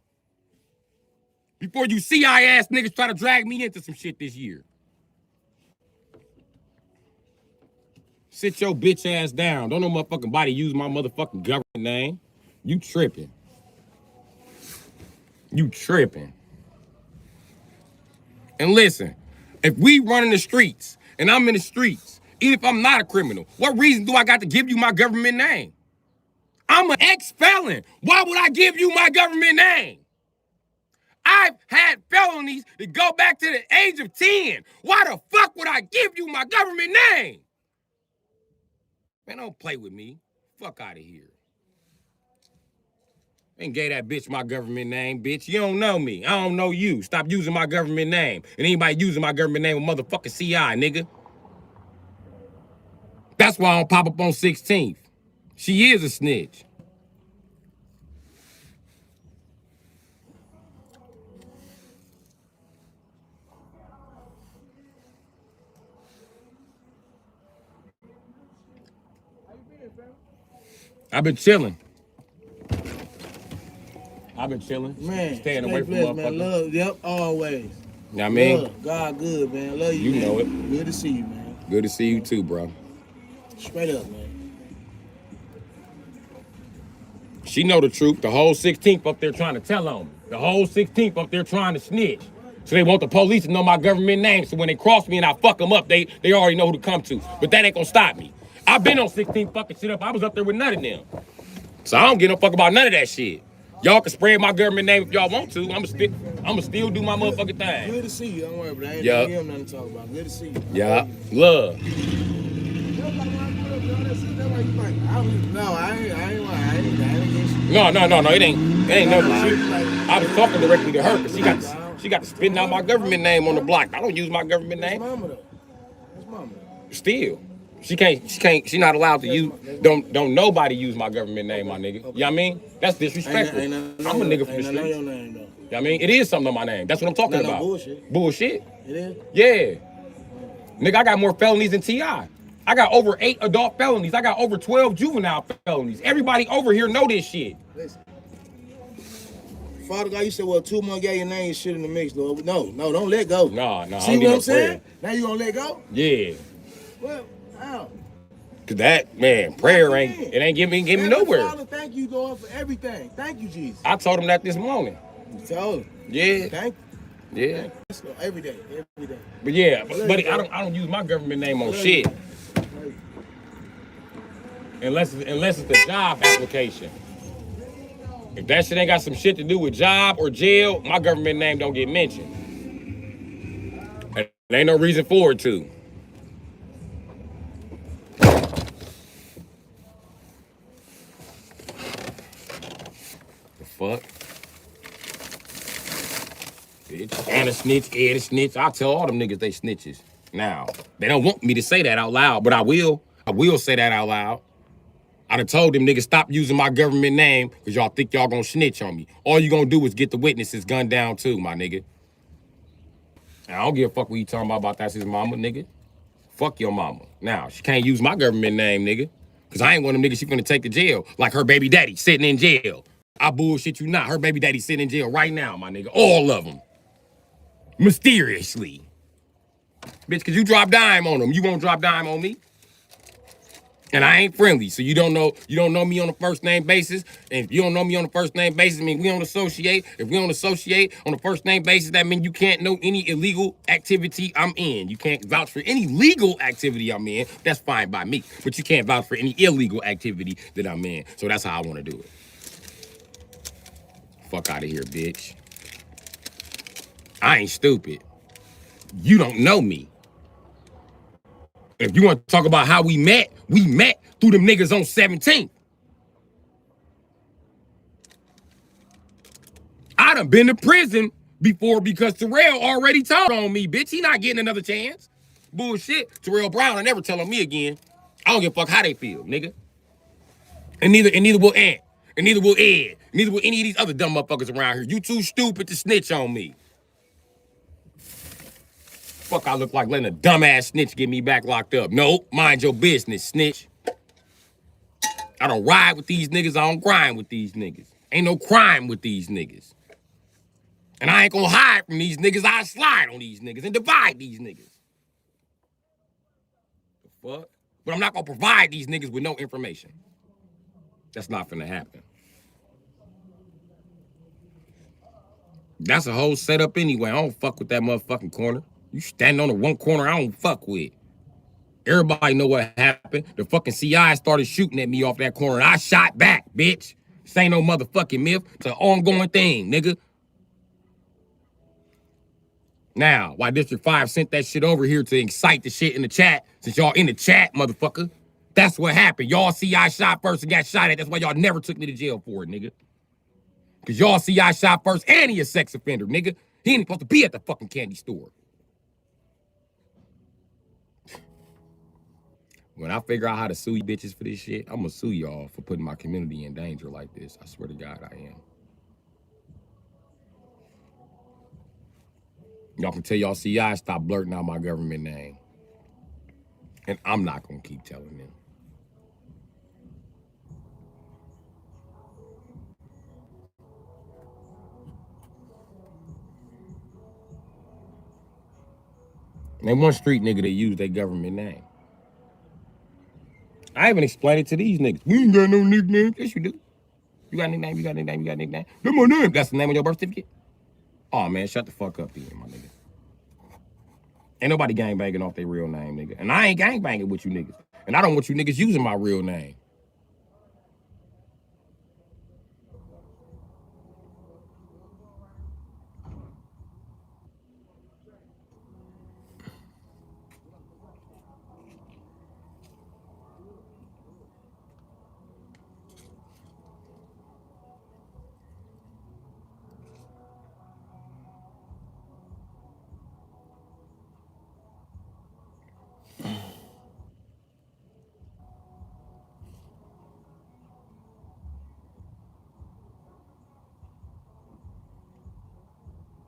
Before you CI ass niggas try to drag me into some shit this year. Sit your bitch ass down. Don't no motherfucking body use my motherfucking government name. You tripping. You tripping. And listen, if we run in the streets and I'm in the streets, even if I'm not a criminal, what reason do I got to give you my government name? I'm an ex-felon. Why would I give you my government name? I I've had felonies that go back to the age of 10. Why the fuck would I give you my government name? Man, don't play with me. Fuck out of here. And gave that bitch my government name, bitch. You don't know me. I don't know you. Stop using my government name. And anybody using my government name a motherfucking CI, nigga. That's why I don't pop up on 16th. She is a snitch. I've been chilling. Man, Staying away from blessed, motherfuckers. man. Love, yep, always. You know what I mean? Love, God good, man. Love you, You man. know it. Good to see you, man. Good to see you too, bro. Straight up, man. She know the truth. The whole 16th up there trying to tell on me. The whole 16th up there trying to snitch. So they want the police to know my government name. So when they cross me and I fuck them up, they already know who to come to. But that ain't gonna stop me. I've been on 16 fucking shit up. I was up there with none of them. So I don't give no fuck about none of that shit. Y'all can spread my government name if y'all want to. I'ma still do my motherfucking thing. Good to see you. Don't worry, but I ain't Yeah. gonna give him nothing to talk about. Good to see you. Yeah. Love. No, I ain't against you. No. It ain't never shit. I was talking directly to her because she got to spitting out my government name on the block. I don't use my government That's name. mama though. That's mama. Still. She not allowed to use, don't nobody use my government name, my nigga. You know what I mean? That's disrespectful. I'm a nigga from the Ain't streets. your name though. You know what I mean? It is something on my name. That's what I'm talking Not no about. bullshit. Bullshit. It is? Yeah. Nigga, I got more felonies than T.I. I got over 8 adult felonies. I got over 12 juvenile felonies. Everybody over here know this shit. Listen. Father God, you said, well, 2 more got your name and shit in the mix, Lord. No, don't let go. Nah, I See don't need what no I'm saying? prayer. Now you gonna let go? Yeah. Well, how? Cause that, man, prayer ain't getting me nowhere. Father, thank you, Lord, for everything. Thank you, Jesus. I told him that this morning. You told him. Yeah. Thank you. Yeah. Let's go. Every day. But yeah, but I don't use my government name on shit. Unless it's a job application. If that shit ain't got some shit to do with job or jail, my government name don't get mentioned. And there ain't no reason for it to. The fuck? Bitch. And a snitch, Ed a snitch. I tell all them niggas they snitches. Now, they don't want me to say that out loud, but I will. I will say that out loud. I done told them niggas stop using my government name because y'all think y'all gonna snitch on me. All you gonna do is get the witnesses gunned down too, my nigga. And I don't give a fuck what you talking about that's his mama, nigga. Fuck your mama. Now, she can't use my government name, nigga. Because I ain't one of them niggas she finna take to jail. Like her baby daddy sitting in jail. I bullshit you not. Her baby daddy sitting in jail right now, my nigga. All of them. Mysteriously. Bitch, cause you drop dime on them. You won't drop dime on me. And I ain't friendly, so you don't know me on a first name basis. And if you don't know me on a first name basis, I mean we don't associate. If we don't associate on a first name basis, that means you can't know any illegal activity I'm in. You can't vouch for any legal activity I'm in. That's fine by me. But you can't vouch for any illegal activity that I'm in. So that's how I want to do it. Fuck out of here, bitch. I ain't stupid. You don't know me. If you want to talk about how we met through them niggas on 17th. I done been to prison before because Terrell already told on me, bitch. He not getting another chance. Bullshit. Terrell Brown will never tell on me again. I don't give a fuck how they feel, nigga. And neither will Ant. And neither will Ed. Neither will any of these other dumb motherfuckers around here. You too stupid to snitch on me. Fuck, I look like letting a dumbass snitch get me back locked up. No, mind your business, snitch. I don't ride with these niggas. I don't grind with these niggas. Ain't no crime with these niggas. And I ain't gonna hide from these niggas. I slide on these niggas and divide these niggas. The fuck? But I'm not gonna provide these niggas with no information. That's not finna happen. That's a whole setup anyway. I don't fuck with that motherfucking corner. You standing on the one corner I don't fuck with. Everybody know what happened. The fucking CI started shooting at me off that corner and I shot back, bitch. This ain't no motherfucking myth. It's an ongoing thing, nigga. Now, why District 5 sent that shit over here to incite the shit in the chat, since y'all in the chat, motherfucker, that's what happened. Y'all see I shot first and got shot at. That's why y'all never took me to jail for it, nigga. Because y'all see I shot first and he a sex offender, nigga. He ain't supposed to be at the fucking candy store. When I figure out how to sue you bitches for this shit, I'm gonna sue y'all for putting my community in danger like this. I swear to God, I am. Y'all can tell y'all CI stop blurting out my government name. And I'm not gonna keep telling them. And they one street nigga that use their government name. I even explained it to these niggas. We ain't got no nickname. Yes, you do. You got a nickname, you got a nickname, you got a nickname. That's my name. That's the name on your birth certificate? Oh, man, shut the fuck up then, my nigga. Ain't nobody gangbanging off their real name, nigga. And I ain't gangbanging with you niggas. And I don't want you niggas using my real name.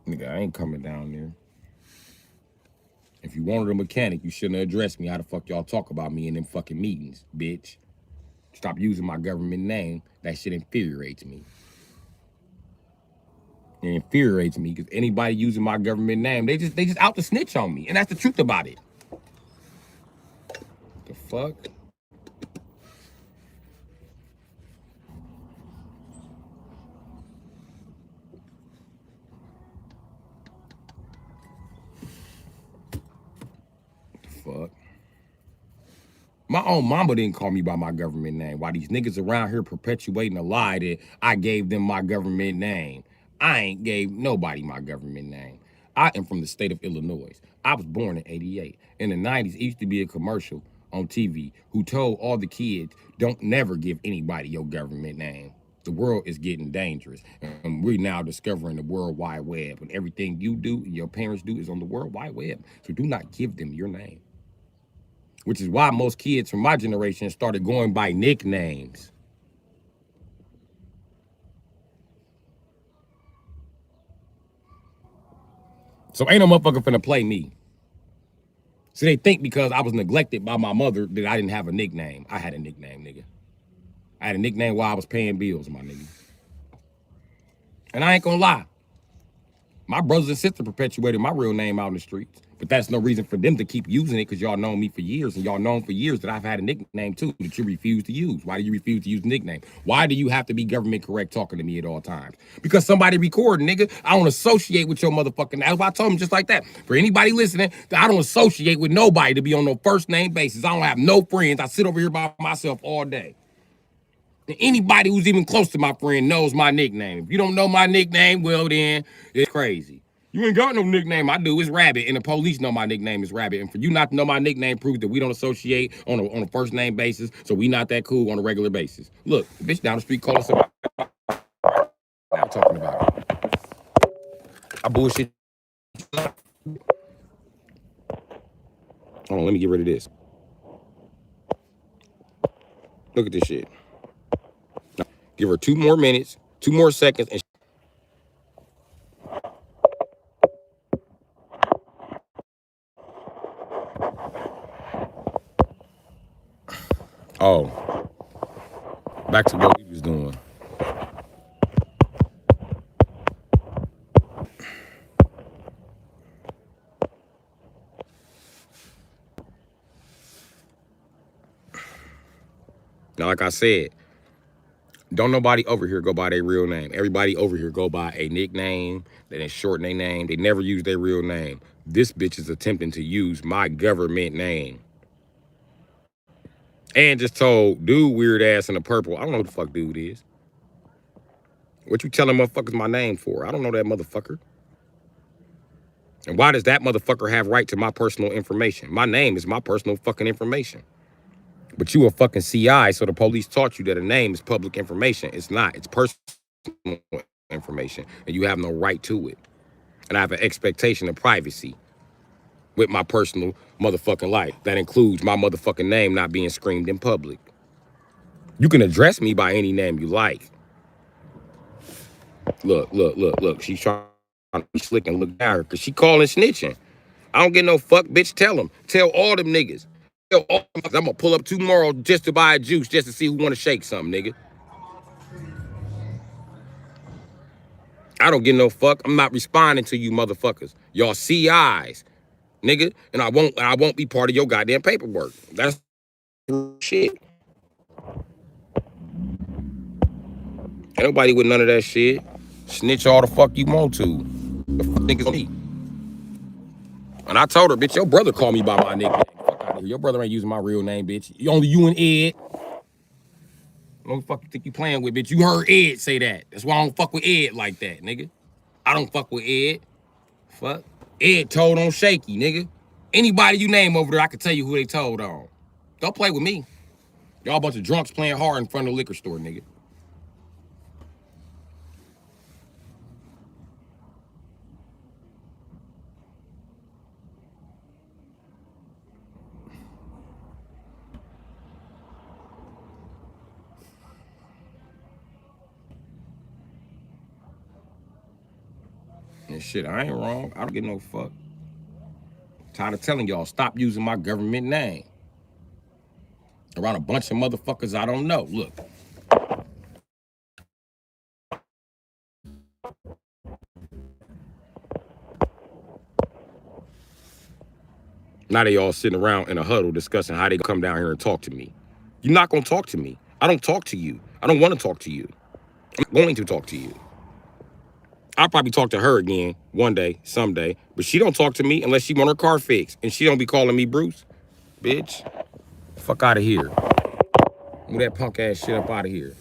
Nigga, I ain't coming down there. If you wanted a mechanic, you shouldn't have addressed me. How the fuck y'all talk about me in them fucking meetings, bitch? Stop using my government name. That shit infuriates me. It infuriates me because anybody using my government name, they just out to snitch on me. And that's the truth about it. The fuck? The fuck? My own mama didn't call me by my government name. Why these niggas around here perpetuating a lie that I gave them my government name? I ain't gave nobody my government name. I am from the state of Illinois. I was born in '88. In the '90s, it used to be a commercial on TV who told all the kids, don't never give anybody your government name. The world is getting dangerous. And we're now discovering the World Wide Web. And everything you do and your parents do is on the World Wide Web. So do not give them your name. Which is why most kids from my generation started going by nicknames. So ain't no motherfucker finna play me. So they think because I was neglected by my mother that I didn't have a nickname. I had a nickname, nigga. I had a nickname while I was paying bills, my nigga. And I ain't gonna lie. My brothers and sisters perpetuated my real name out in the streets. But that's no reason for them to keep using it because y'all known me for years. And y'all known for years that I've had a nickname too that you refuse to use. Why do you refuse to use the nickname? Why do you have to be government correct talking to me at all times? Because somebody recording, nigga. I don't associate with your motherfucking. That's why I told him just like that. For anybody listening, I don't associate with nobody to be on no first name basis. I don't have no friends. I sit over here by myself all day. And anybody who's even close to my friend knows my nickname. If you don't know my nickname, well then, it's crazy. You ain't got no nickname. I do. It's Rabbit. And the police know my nickname is Rabbit. And for you not to know my nickname proves that we don't associate on a first name basis. So we not that cool on a regular basis. Look, the bitch down the street call us about now talking about it. I bullshit. Hold on, let me get rid of this. Look at this shit. Give her 2 more minutes, 2 more seconds, and oh, back to what we was doing. Now, like I said, don't nobody over here go by their real name. Everybody over here go by a nickname, they shorten their name. They never use their real name. This bitch is attempting to use my government name. And just told dude weird ass in the purple. I don't know who the fuck dude is. What you telling motherfuckers my name for? I don't know that motherfucker. And why does that motherfucker have right to my personal information? My name is my personal fucking information. But you a fucking CI, so the police taught you that a name is public information. It's not. It's personal information, and you have no right to it. And I have an expectation of privacy with my personal motherfucking life. That includes my motherfucking name not being screamed in public. You can address me by any name you like. Look. She's trying to be slick and look down her because she calling snitching. I don't get no fuck, bitch. Tell them. Tell all them niggas. Tell all them. I'm gonna pull up tomorrow just to buy a juice just to see who want to shake something, nigga. I don't get no fuck. I'm not responding to you motherfuckers. Y'all CIs, nigga. And I won't be part of your goddamn paperwork. That's shit. Ain't nobody with none of that shit. Snitch all the fuck you want to. The fuck niggas me. And I told her, bitch, your brother called me by my nickname. Fuck out of here. Your brother ain't using my real name, bitch. Only you and Ed. What the fuck you think you playing with, bitch? You heard Ed say that. That's why I don't fuck with Ed like that, nigga. I don't fuck with Ed. Fuck. Ed told on Shaky, nigga. Anybody you name over there, I can tell you who they told on. Don't play with me. Y'all a bunch of drunks playing hard in front of the liquor store, nigga. And shit, I ain't wrong. I don't get no fuck. Tired of telling y'all, stop using my government name around a bunch of motherfuckers I don't know. Look. Now they all sitting around in a huddle discussing how they come down here and talk to me. You're not gonna talk to me. I don't talk to you. I don't want to talk to you. I'm going to talk to you. I'll probably talk to her again one day, someday, but she don't talk to me unless she want her car fixed, and she don't be calling me Bruce. Bitch, fuck out of here. Move that punk ass shit up out of here.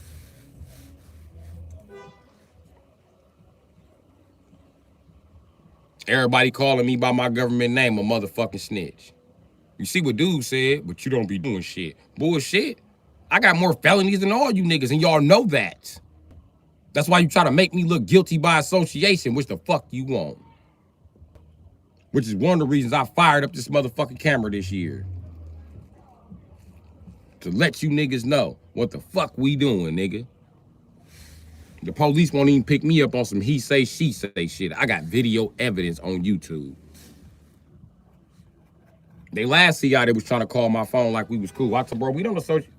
Everybody calling me by my government name a motherfucking snitch. You see what dude said, but you don't be doing shit. Bullshit. I got more felonies than all you niggas, and y'all know that. That's why you try to make me look guilty by association, which the fuck you want. Which is one of the reasons I fired up this motherfucking camera this year. To let you niggas know what the fuck we doing, nigga. The police won't even pick me up on some he say, she say shit. I got video evidence on YouTube. They last see y'all, they was trying to call my phone like we was cool. I told bro, we don't associate.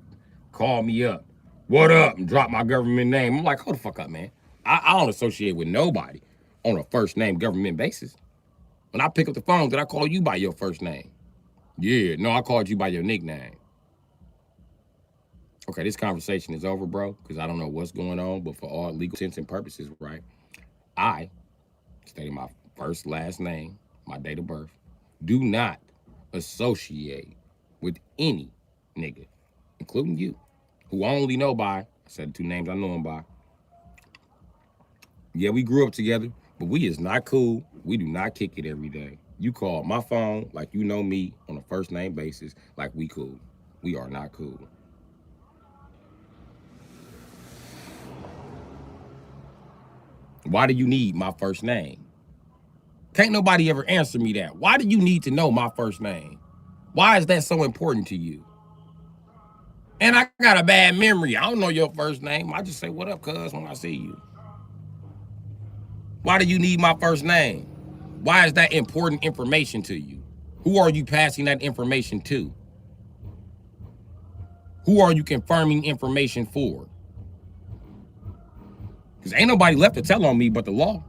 Call me up. What up? And drop my government name. I'm like, hold the fuck up, man. I don't associate with nobody on a first name government basis. When I pick up the phone, did I call you by your first name? Yeah, no, I called you by your nickname. Okay, this conversation is over, bro, because I don't know what's going on, but for all legal intents and purposes, right, I, stating my first, last name, my date of birth, do not associate with any nigga, including you, who I only know by, I said the two names I know him by. Yeah, we grew up together, but we is not cool. We do not kick it every day. You call my phone like you know me on a first name basis, like we cool. We are not cool. Why do you need my first name? Can't nobody ever answer me that. Why do you need to know my first name? Why is that so important to you? And I got a bad memory. I don't know your first name. I just say, what up, cuz, when I see you. Why do you need my first name? Why is that important information to you? Who are you passing that information to? Who are you confirming information for? Because ain't nobody left to tell on me but the law.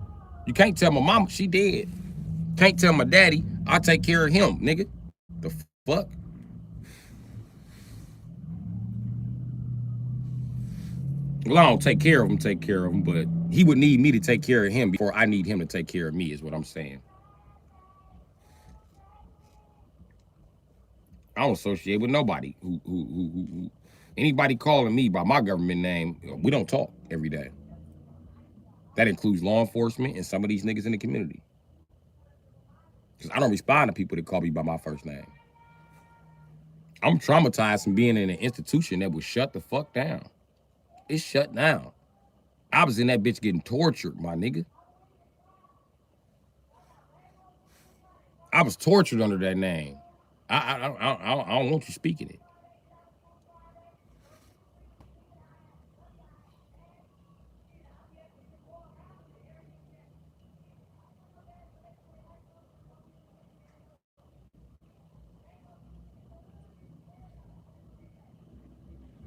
You can't tell my mama, she dead. Can't tell my daddy, I'll take care of him, nigga. The fuck? Well, I don't take care of him, but he would need me to take care of him before I need him to take care of me, is what I'm saying. I don't associate with nobody who anybody calling me by my government name, we don't talk every day. That includes law enforcement and some of these niggas in the community. Because I don't respond to people that call me by my first name. I'm traumatized from being in an institution that was shut the fuck down. It's shut down. I was in that bitch getting tortured, my nigga. I was tortured under that name. I don't want you speaking it.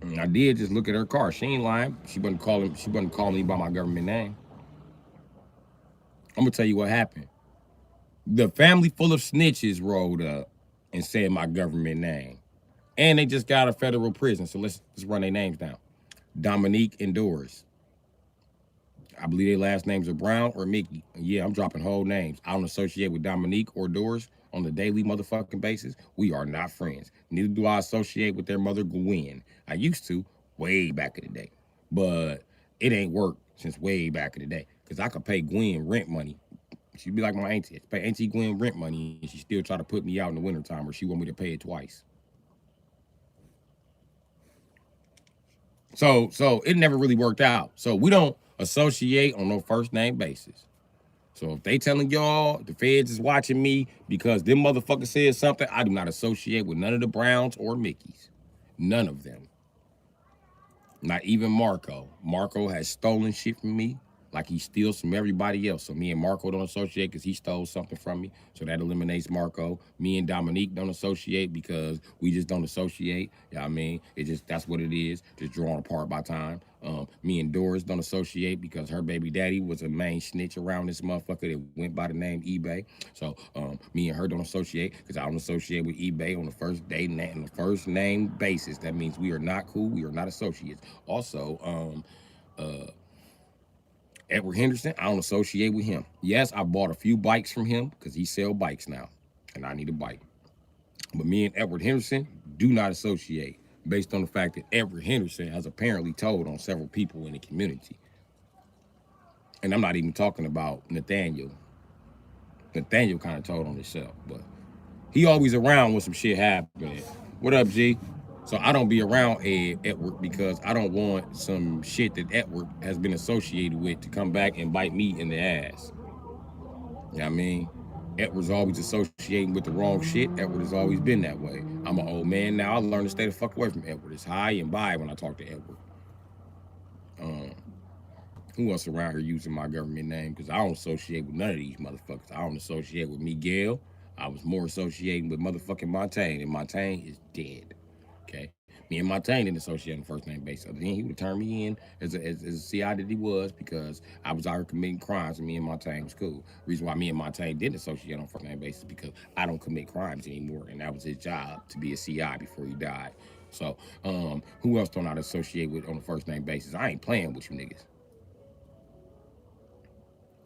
And I did just look at her car. She ain't lying. She wasn't calling me by my government name. I'm gonna tell you what happened. The family full of snitches rolled up and said my government name. And they just got out of federal prison. So let's run their names down. Dominique and Doris. I believe their last names are Brown or Mickey. Yeah, I'm dropping whole names. I don't associate with Dominique or Doris on the daily motherfucking basis. We are not friends. Neither do I associate with their mother, Gwen. I used to way back in the day. But it ain't worked since way back in the day. Because I could pay Gwen rent money. She'd be like my auntie. I pay Auntie Gwen rent money, and she still try to put me out in the wintertime, or she want me to pay it twice. So it never really worked out. So we don't associate on no first name basis. So if they telling y'all the feds is watching me because them motherfuckers said something, I do not associate with none of the Browns or Mickeys. None of them. Not even Marco. Marco has stolen shit from me like he steals from everybody else. So me and Marco don't associate because he stole something from me. So that eliminates Marco. Me and Dominique don't associate because we just don't associate. You know what I mean? It just, that's what it is. Just drawn apart by time. Me and Doris don't associate because her baby daddy was a main snitch around this motherfucker that went by the name eBay. So me and her don't associate because I don't associate with eBay on the first date and the first name basis. That means we are not cool. We are not associates. Also, Edward Henderson, I don't associate with him. Yes, I bought a few bikes from him because he sell bikes now, and I need a bike. But me and Edward Henderson do not associate based on the fact that Edward Henderson has apparently told on several people in the community. And I'm not even talking about Nathaniel. Nathaniel kind of told on himself, but he always around when some shit happening. What up, G? So I don't be around Edward because I don't want some shit that Edward has been associated with to come back and bite me in the ass. You know what I mean? Edward's always associating with the wrong shit. Edward has always been that way. I'm an old man now. I learned to stay the fuck away from Edward. It's high and by when I talk to Edward. Who else around here using my government name? Because I don't associate with none of these motherfuckers. I don't associate with Miguel. I was more associating with motherfucking Montaigne, and Montaigne is dead. Okay? Me and Montaigne didn't associate on first name basis. Then he would turn me in as a CI that he was because I was out here committing crimes and me and Montaigne was cool. Reason why me and Montaigne didn't associate on first name basis because I don't commit crimes anymore, and that was his job to be a CI before he died. So, who else don't I associate with on a first name basis? I ain't playing with you niggas.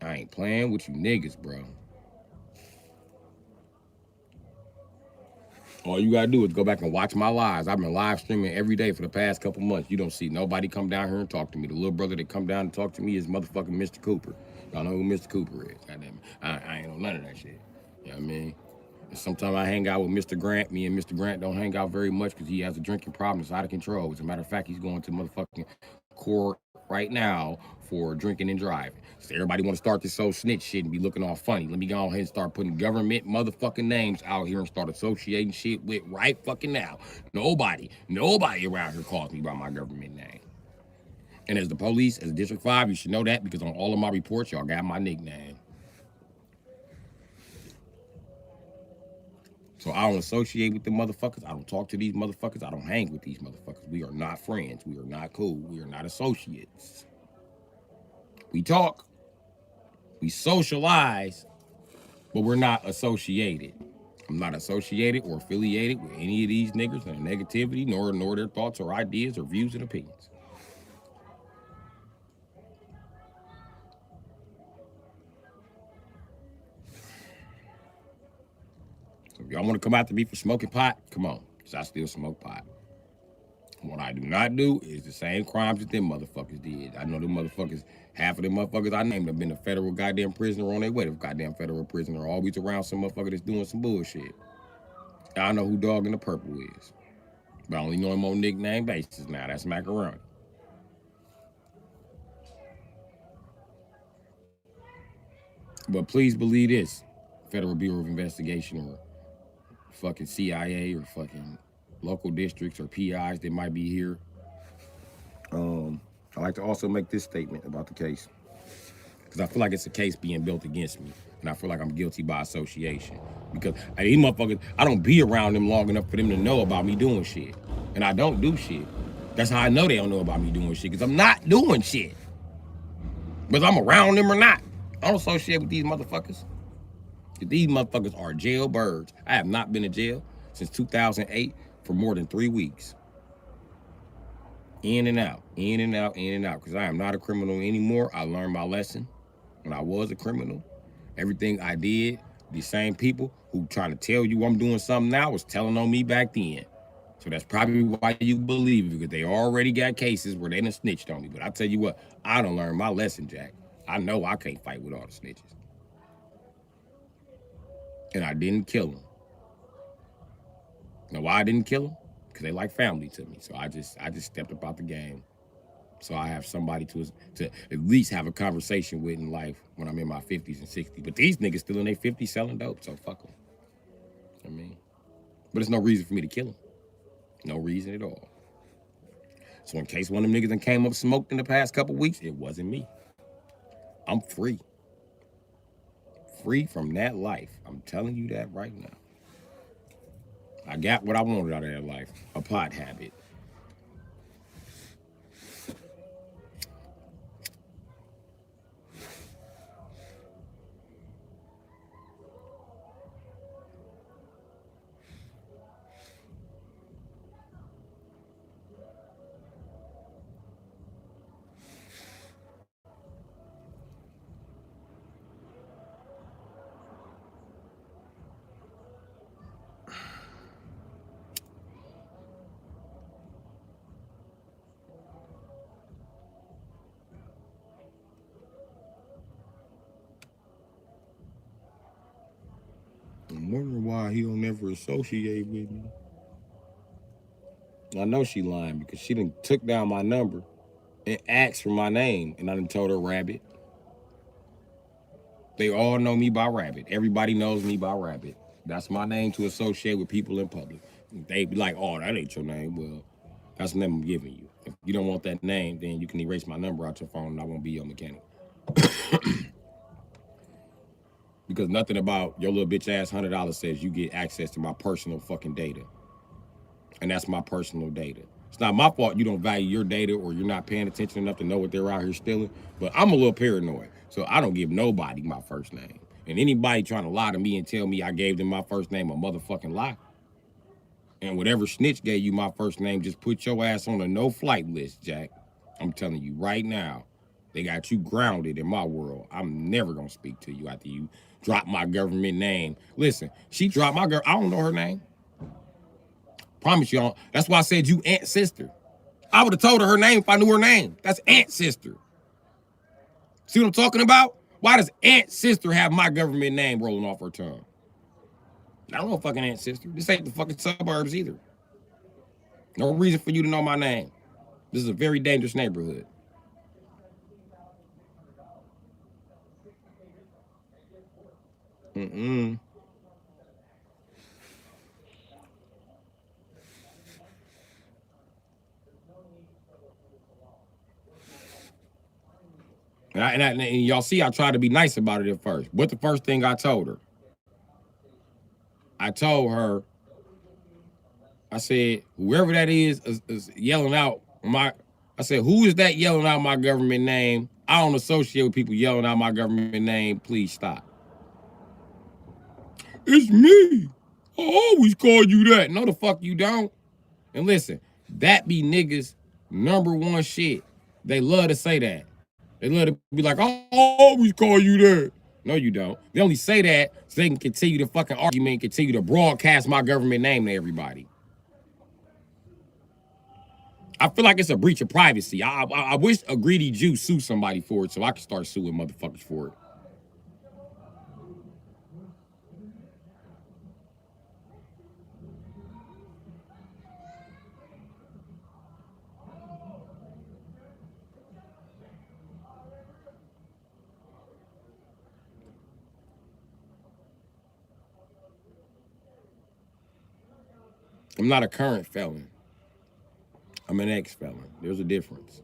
I ain't playing with you niggas, bro. All you gotta do is go back and watch my lives. I've been live streaming every day for the past couple months. You don't see nobody come down here and talk to me. The little brother that come down and talk to me is motherfucking Mr. Cooper. Y'all know who Mr. Cooper is. Goddamn it. I ain't on none of that shit. You know what I mean? And sometimes I hang out with Mr. Grant. Me and Mr. Grant don't hang out very much because he has a drinking problem that's out of control. As a matter of fact, he's going to motherfucking court right now for drinking and driving. So everybody want to start this whole snitch shit and be looking all funny. Let me go ahead and start putting government motherfucking names out here and start associating shit with right fucking now. Nobody around here calls me by my government name. And as the police, as District 5, you should know that because on all of my reports, y'all got my nickname. So I don't associate with the motherfuckers. I don't talk to these motherfuckers. I don't hang with these motherfuckers. We are not friends. We are not cool. We are not associates. We talk. We socialize, but we're not associated. I'm not associated or affiliated with any of these niggas and their negativity, nor their thoughts or ideas or views and opinions. So if y'all want to come after me for smoking pot, come on, because I still smoke pot. What I do not do is the same crimes that them motherfuckers did. I know them motherfuckers, half of them motherfuckers I named have been a federal goddamn prisoner on their way to goddamn federal prisoner, always around some motherfucker that's doing some bullshit. I know who Dog in the Purple is. But I only know him on nickname basis now. That's Macaroni. But please believe this. Federal Bureau of Investigation or fucking CIA or fucking local districts or PIs that might be here. I like to also make this statement about the case. Because I feel like it's a case being built against me. And I feel like I'm guilty by association. Because these motherfuckers, I don't be around them long enough for them to know about me doing shit. And I don't do shit. That's how I know they don't know about me doing shit. Because I'm not doing shit. Whether I'm around them or not. I don't associate with these motherfuckers. These motherfuckers are jailbirds. I have not been in jail since 2008 for more than 3 weeks. In and out, in and out, in and out. Because I am not a criminal anymore. I learned my lesson when I was a criminal. Everything I did, the same people who trying to tell you I'm doing something now was telling on me back then. So that's probably why you believe it, because they already got cases where they done snitched on me. But I tell you what, I done learned my lesson, Jack. I know I can't fight with all the snitches. And I didn't kill them. Now why I didn't kill them? Because they like family to me. So I just stepped up out the game. So I have somebody to at least have a conversation with in life when I'm in my 50s and 60s. But these niggas still in their 50s selling dope, so fuck them. I mean, but there's no reason for me to kill them. No reason at all. So in case one of them niggas done came up smoked in the past couple weeks, it wasn't me. I'm free. Free from that life. I'm telling you that right now. I got what I wanted out of that life. A pot habit. I'm wondering why he don't ever associate with me. I know she lying because she done took down my number and asked for my name, and I done told her Rabbit. They all know me by Rabbit. Everybody knows me by Rabbit. That's my name to associate with people in public. They be like, oh, that ain't your name. Well, that's the name I'm giving you. If you don't want that name, then you can erase my number out your phone and I won't be your mechanic. Because nothing about your little bitch ass $100 says you get access to my personal fucking data. And that's my personal data. It's not my fault you don't value your data or you're not paying attention enough to know what they're out here stealing. But I'm a little paranoid. So I don't give nobody my first name. And anybody trying to lie to me and tell me I gave them my first name, a motherfucking lie. And whatever snitch gave you my first name, just put your ass on a no-flight list, Jack. I'm telling you right now. They got you grounded in my world. I'm never going to speak to you after you drop my government name. Listen, she dropped my girl. I don't know her name. Promise y'all. That's why I said you Aunt Sister. I would have told her name if I knew her name. That's Aunt Sister. See what I'm talking about? Why does Aunt Sister have my government name rolling off her tongue? I don't know fucking Aunt Sister. This ain't the fucking suburbs either. No reason for you to know my name. This is a very dangerous neighborhood. And y'all see, I tried to be nice about it at first. What the first thing I told her? I told her, I said, whoever that is yelling out my, I said, who is that yelling out my government name? I don't associate with people yelling out my government name. Please stop. It's me. I always call you that. No, the fuck you don't. And listen, that be niggas' number one shit. They love to say that. They love to be like, I always call you that. No, you don't. They only say that so they can continue the fucking argument and continue to broadcast my government name to everybody. I feel like it's a breach of privacy. I wish a greedy Jew sue somebody for it so I can start suing motherfuckers for it. I'm not a current felon. I'm an ex-felon. There's a difference.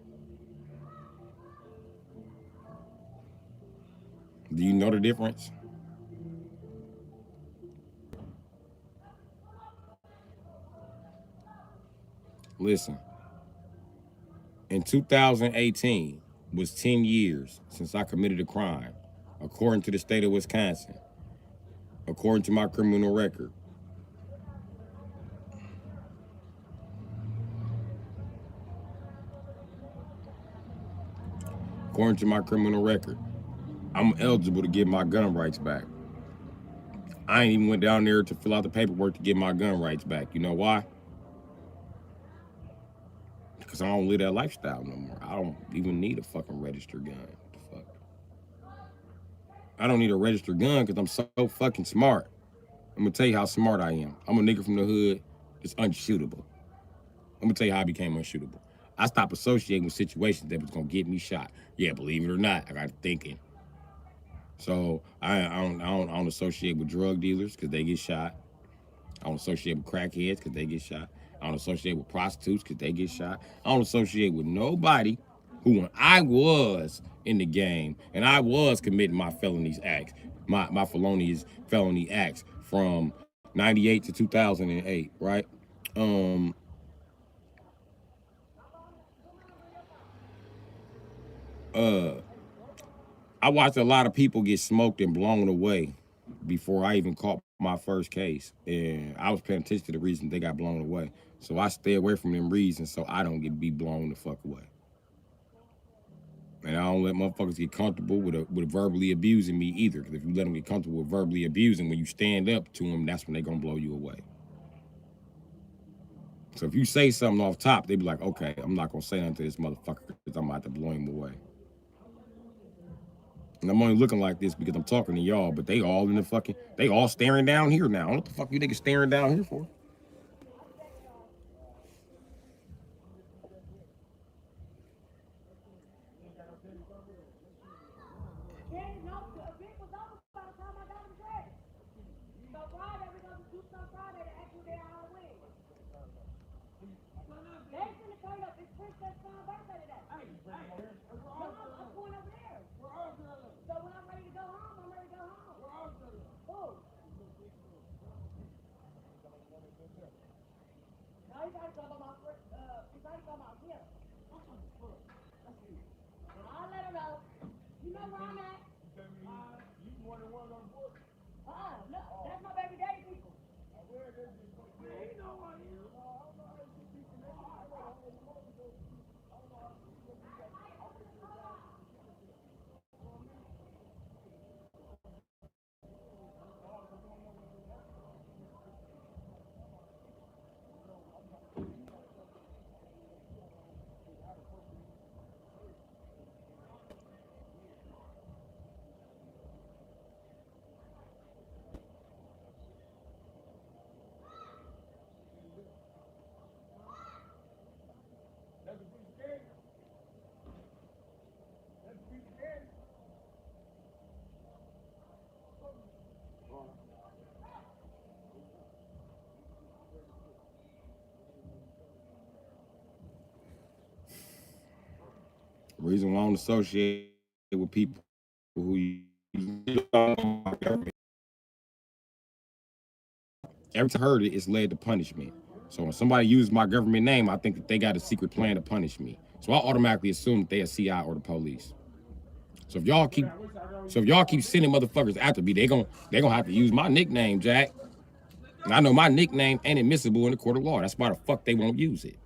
Do you know the difference? Listen, in 2018 was 10 years since I committed a crime, according to the state of Wisconsin, according to my criminal record. According to my criminal record, I'm eligible to get my gun rights back. I ain't even went down there to fill out the paperwork to get my gun rights back. You know why? Because I don't live that lifestyle no more. I don't even need a fucking registered gun. What the fuck? I don't need a registered gun because I'm so fucking smart. I'm gonna tell you how smart I am. I'm a nigga from the hood that's unshootable. I'm gonna tell you how I became unshootable. I stopped associating with situations that was gonna get me shot. Yeah, believe it or not, I got thinking. So I don't associate with drug dealers because they get shot. I don't associate with crackheads because they get shot. I don't associate with prostitutes because they get shot. I don't associate with nobody who, when I was in the game and I was committing my felonies acts, my felony acts from 98 to 2008, right? Um, uh, I watched a lot of people get smoked and blown away before I even caught my first case. And I was paying attention to the reason they got blown away. So I stay away from them reasons so I don't get to be blown the fuck away. And I don't let motherfuckers get comfortable with verbally abusing me either. Because if you let them get comfortable with verbally abusing, when you stand up to them, that's when they're going to blow you away. So if you say something off top, they be like, okay, I'm not going to say nothing to this motherfucker because I'm about to blow him away. And I'm only looking like this because I'm talking to y'all, but they all in the fucking, they all staring down here now. What the fuck you niggas staring down here for? The reason why I don't associate with people who use government. Every time I heard it, it's led to punishment. So when somebody uses my government name, I think that they got a secret plan to punish me. So I automatically assume that they're a CI or the police. So if y'all keep sending motherfuckers after me, they gonna have to use my nickname, Jack. And I know my nickname ain't admissible in the court of law. That's why the fuck they won't use it.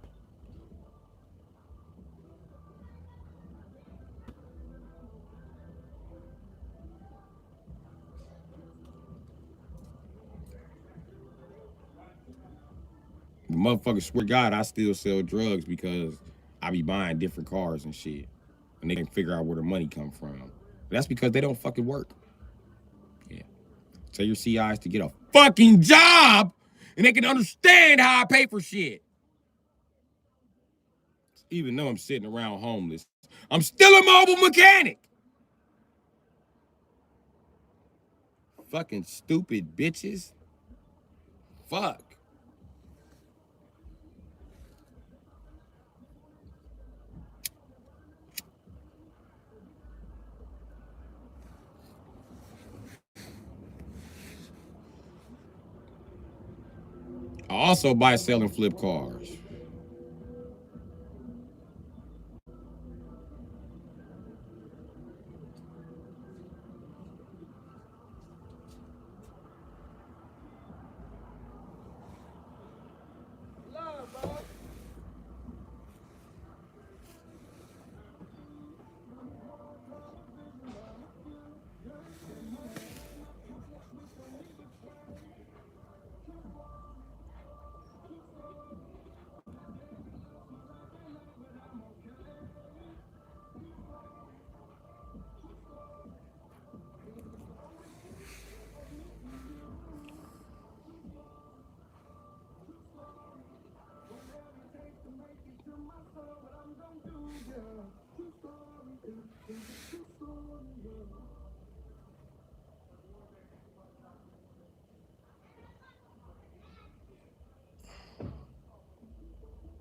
The motherfucker swear to God, I still sell drugs because I be buying different cars and shit. And they can figure out where the money come from. That's because they don't fucking work. Yeah. Tell your CIs to get a fucking job and they can understand how I pay for shit. Even though I'm sitting around homeless, I'm still a mobile mechanic. Fucking stupid bitches. Fuck. I also buy, sell, and flip cars. Love, bro.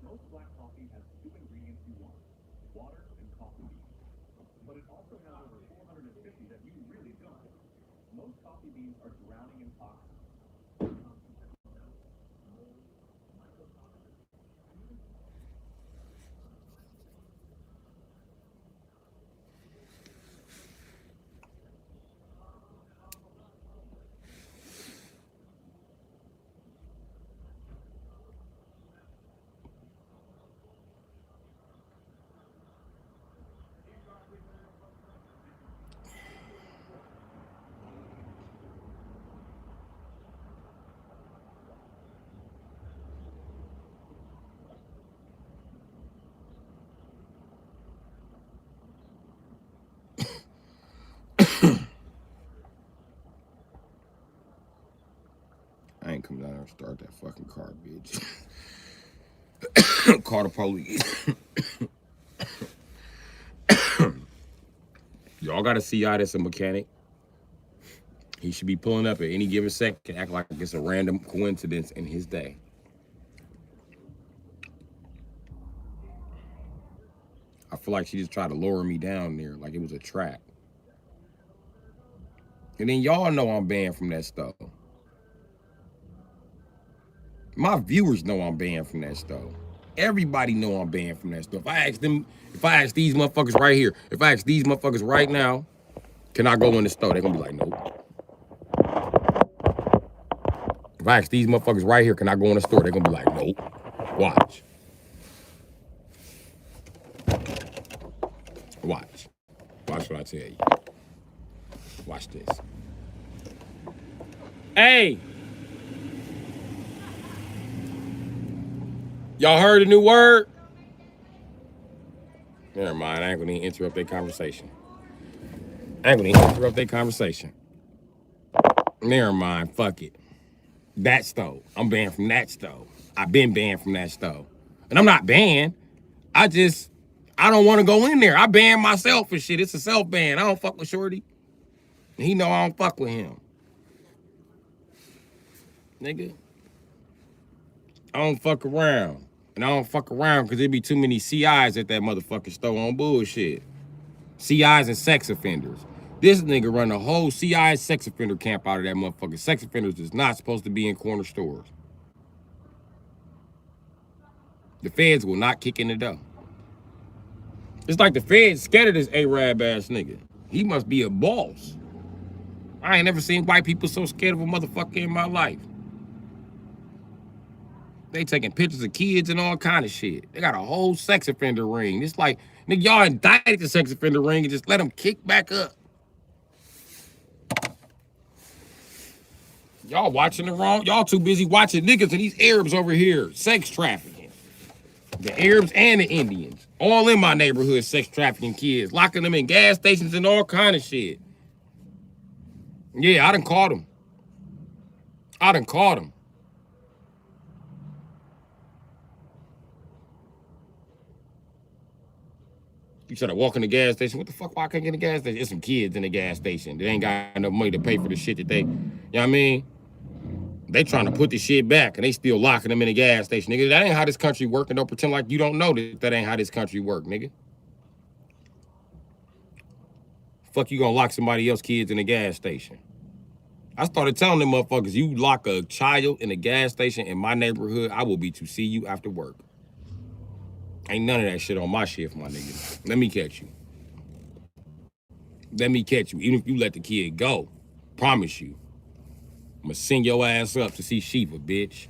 Most black coffee has two ingredients you want, water and coffee beans. But it also has over 450 that you really don't. Most coffee beans are drowning in toxins. I ain't come down there and start that fucking car, bitch. Call the police. Y'all got a CI that's a mechanic. He should be pulling up at any given second, act like it's a random coincidence in his day. I feel like she just tried to lower me down there like it was a trap. And then y'all know I'm banned from that stuff. My viewers know I'm banned from that stuff. Everybody know I'm banned from that stuff. If I ask these motherfuckers right here, if I ask these motherfuckers right now, can I go in the store? They're gonna be like, nope. If I ask these motherfuckers right here, can I go in the store? They're gonna be like, nope. Watch. Watch. Watch what I tell you. Watch this. Hey! Y'all heard a new word? Never mind, I ain't gonna even interrupt their conversation. Never mind, fuck it. That stove. I'm banned from that stove. I've been banned from that stove. And I'm not banned. I don't want to go in there. I ban myself and shit. It's a self-ban. I don't fuck with Shorty. He know I don't fuck with him. Nigga. I don't fuck around. And I don't fuck around because there be too many CIs at that motherfucking store on bullshit. CIs and sex offenders. This nigga run a whole CI sex offender camp out of that motherfucker. Sex offenders is not supposed to be in corner stores. The feds will not kick in the door. It's like the feds scared of this Arab ass nigga. He must be a boss. I ain't never seen white people so scared of a motherfucker in my life. They taking pictures of kids and all kind of shit. They got a whole sex offender ring. It's like, nigga, y'all indicted the sex offender ring and just let them kick back up. Y'all watching the wrong. Y'all too busy watching niggas and these Arabs over here. Sex trafficking. The Arabs and the Indians. All in my neighborhood sex trafficking kids. Locking them in gas stations and all kind of shit. Yeah, I done caught them. I done caught them. You try to walk in the gas station. What the fuck? Why I can't get in the gas station? There's some kids in the gas station. They ain't got enough money to pay for the shit that they, you know what I mean? They trying to put the shit back and they still locking them in the gas station. Nigga, that ain't how this country work, and don't pretend like you don't know that ain't how this country work, nigga. Fuck you gonna lock somebody else's kids in a gas station. I started telling them motherfuckers, you lock a child in a gas station in my neighborhood, I will be to see you after work. Ain't none of that shit on my shift, my nigga. Let me catch you. Let me catch you. Even if you let the kid go, promise you, I'm gonna send your ass up to see Shiva, bitch.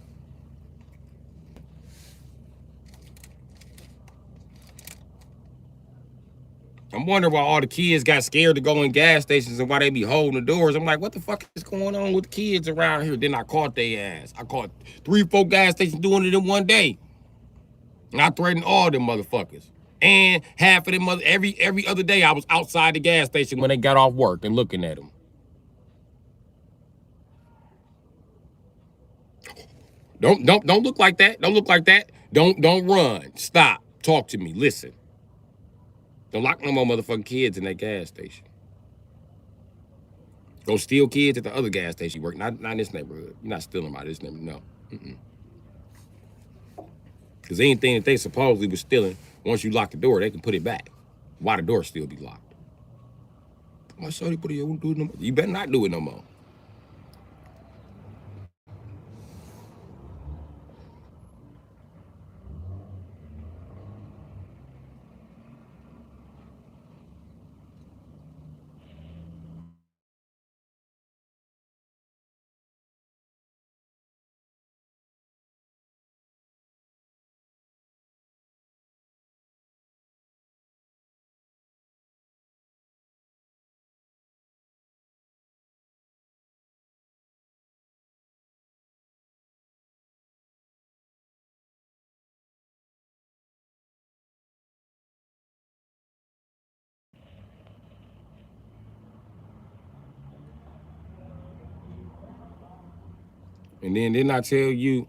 I'm wondering why all the kids got scared to go in gas stations and why they be holding the doors. I'm like, what the fuck is going on with the kids around here? Then I caught their ass. I caught 3 or 4 gas stations doing it in one day. And I threatened all them motherfuckers. And half of them every other day I was outside the gas station when they got off work and looking at them. Don't look like that. Don't look like that. Don't run. Stop. Talk to me. Listen. Don't lock no more motherfucking kids in that gas station. Go steal kids at the other gas station you work. Not in this neighborhood. You're not stealing them out of this neighborhood. No. Because anything that they supposedly was stealing, once you lock the door, they can put it back. Why the door still be locked? My shorty, but you won't do it no more. You better not do it no more. And then didn't I tell you,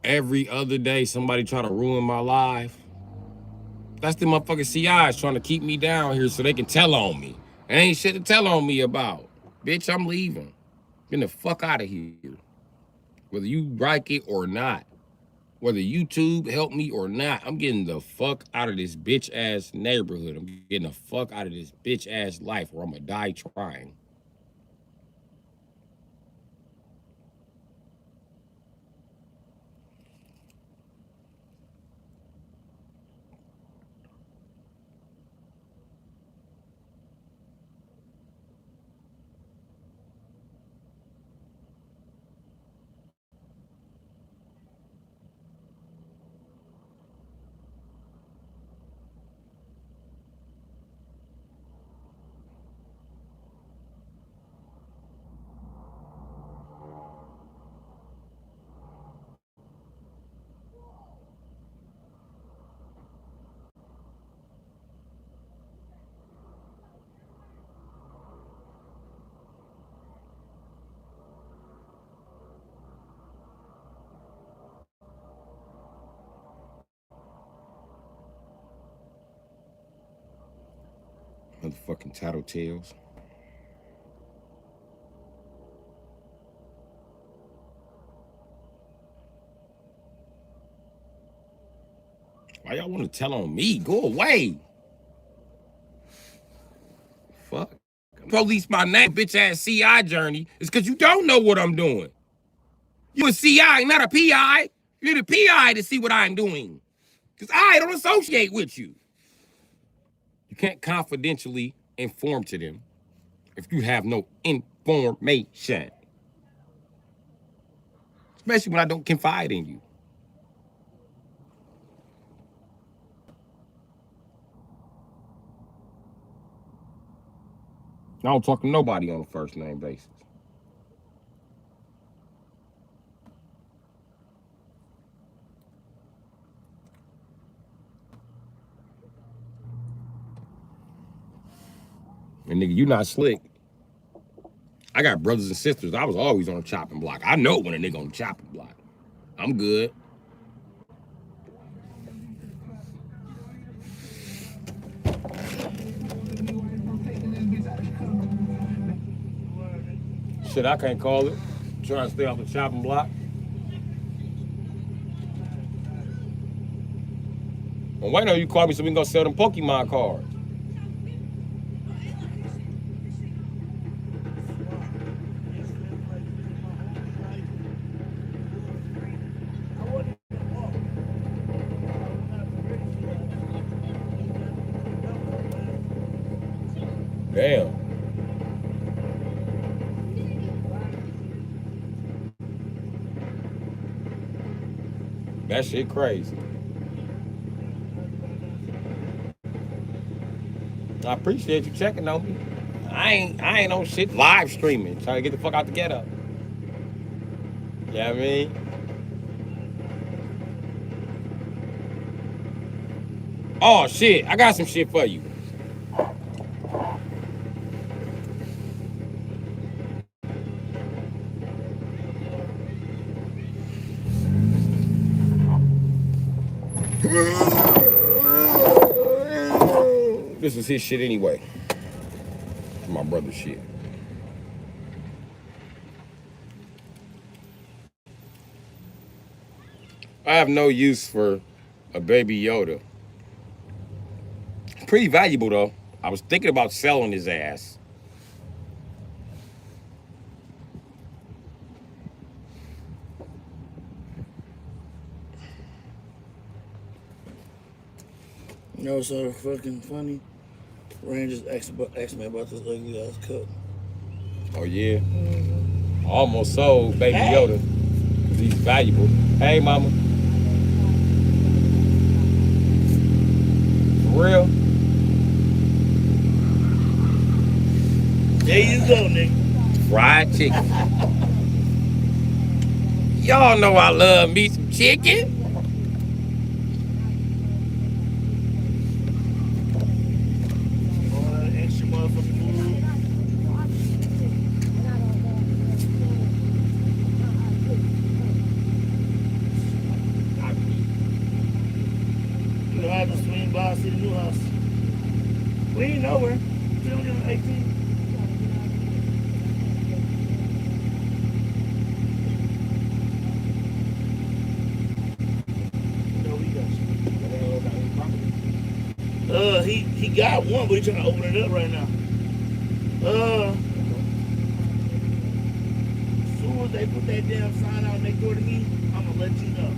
every other day somebody try to ruin my life? That's the motherfucking CIs trying to keep me down here so they can tell on me. There ain't shit to tell on me about. Bitch, I'm leaving. Get the fuck out of here. Whether you like it or not. Whether YouTube help me or not, I'm getting the fuck out of this bitch ass neighborhood. I'm getting the fuck out of this bitch ass life or I'm gonna die trying. Motherfucking tattletales. Why y'all want to tell on me? Go away. Fuck. Police my name, bitch ass CI journey is because you don't know what I'm doing. You a CI, not a PI. You need a PI to see what I'm doing. Because I don't associate with you. You can't confidentially inform to them if you have no information. Especially when I don't confide in you. I don't talk to nobody on a first name basis. And nigga, you not slick. I got brothers and sisters. I was always on the chopping block. I know when a nigga on the chopping block. I'm good. Shit, I can't call it. Trying to stay off the chopping block. Well, why don't you call me so we can go sell them Pokemon cards? Damn. That shit crazy. I appreciate you checking on me. I ain't on shit live streaming, trying to get the fuck out the ghetto. You know what I mean? Oh shit, I got some shit for you. This was his shit anyway. My brother's shit. I have no use for a baby Yoda. Pretty valuable though. I was thinking about selling his ass. You know what's so fucking funny? Rain just asked me about this ugly ass cup. Oh yeah. I almost sold baby Yoda because he's valuable. Hey mama. For real? There you go, nigga. Fried chicken. Y'all know I love me some chicken. All that extra motherfucking food. You know, I have to swing by, see the new house. We ain't nowhere. We don't get 18. No, we got you. He got one, but he's trying to open it up right now. As soon as they put that damn sign out next door to me, I'm gonna let you know.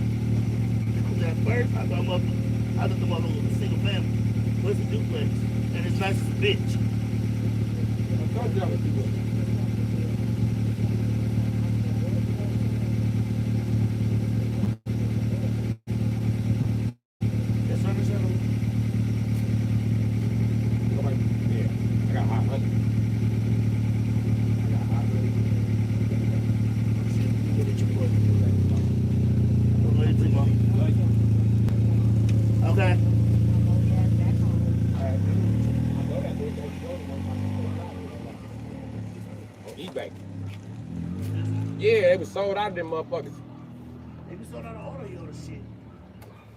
Because at first, I thought the mother was a single family. But it's a duplex. And it's nice as a bitch. I told y'all what you were. That's understandable. Yeah, I got hot honey. Look at your boy. Don't let it take long. Okay. On eBay. Yeah, it was sold out of them motherfuckers. They be sold out of all of your shit.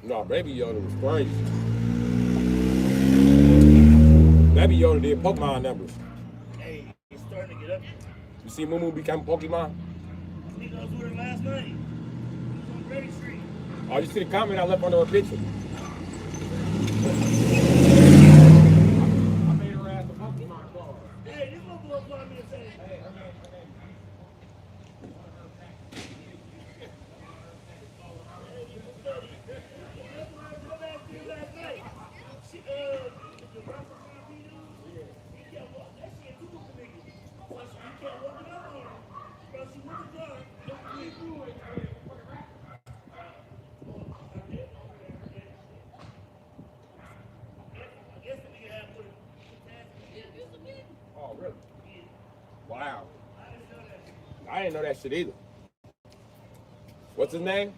No, baby Yoda was crazy. Baby Yoda did Pokemon numbers. Hey, it's starting to get up. You see Moo become Pokemon? He goes with her last night. He was on Grady Street. Oh, you see the comment I left under her picture? I made her ass a Pokemon card. Hey, this little boy called me and said, hey, Oh, really? Wow. I didn't know that shit either. What's his name?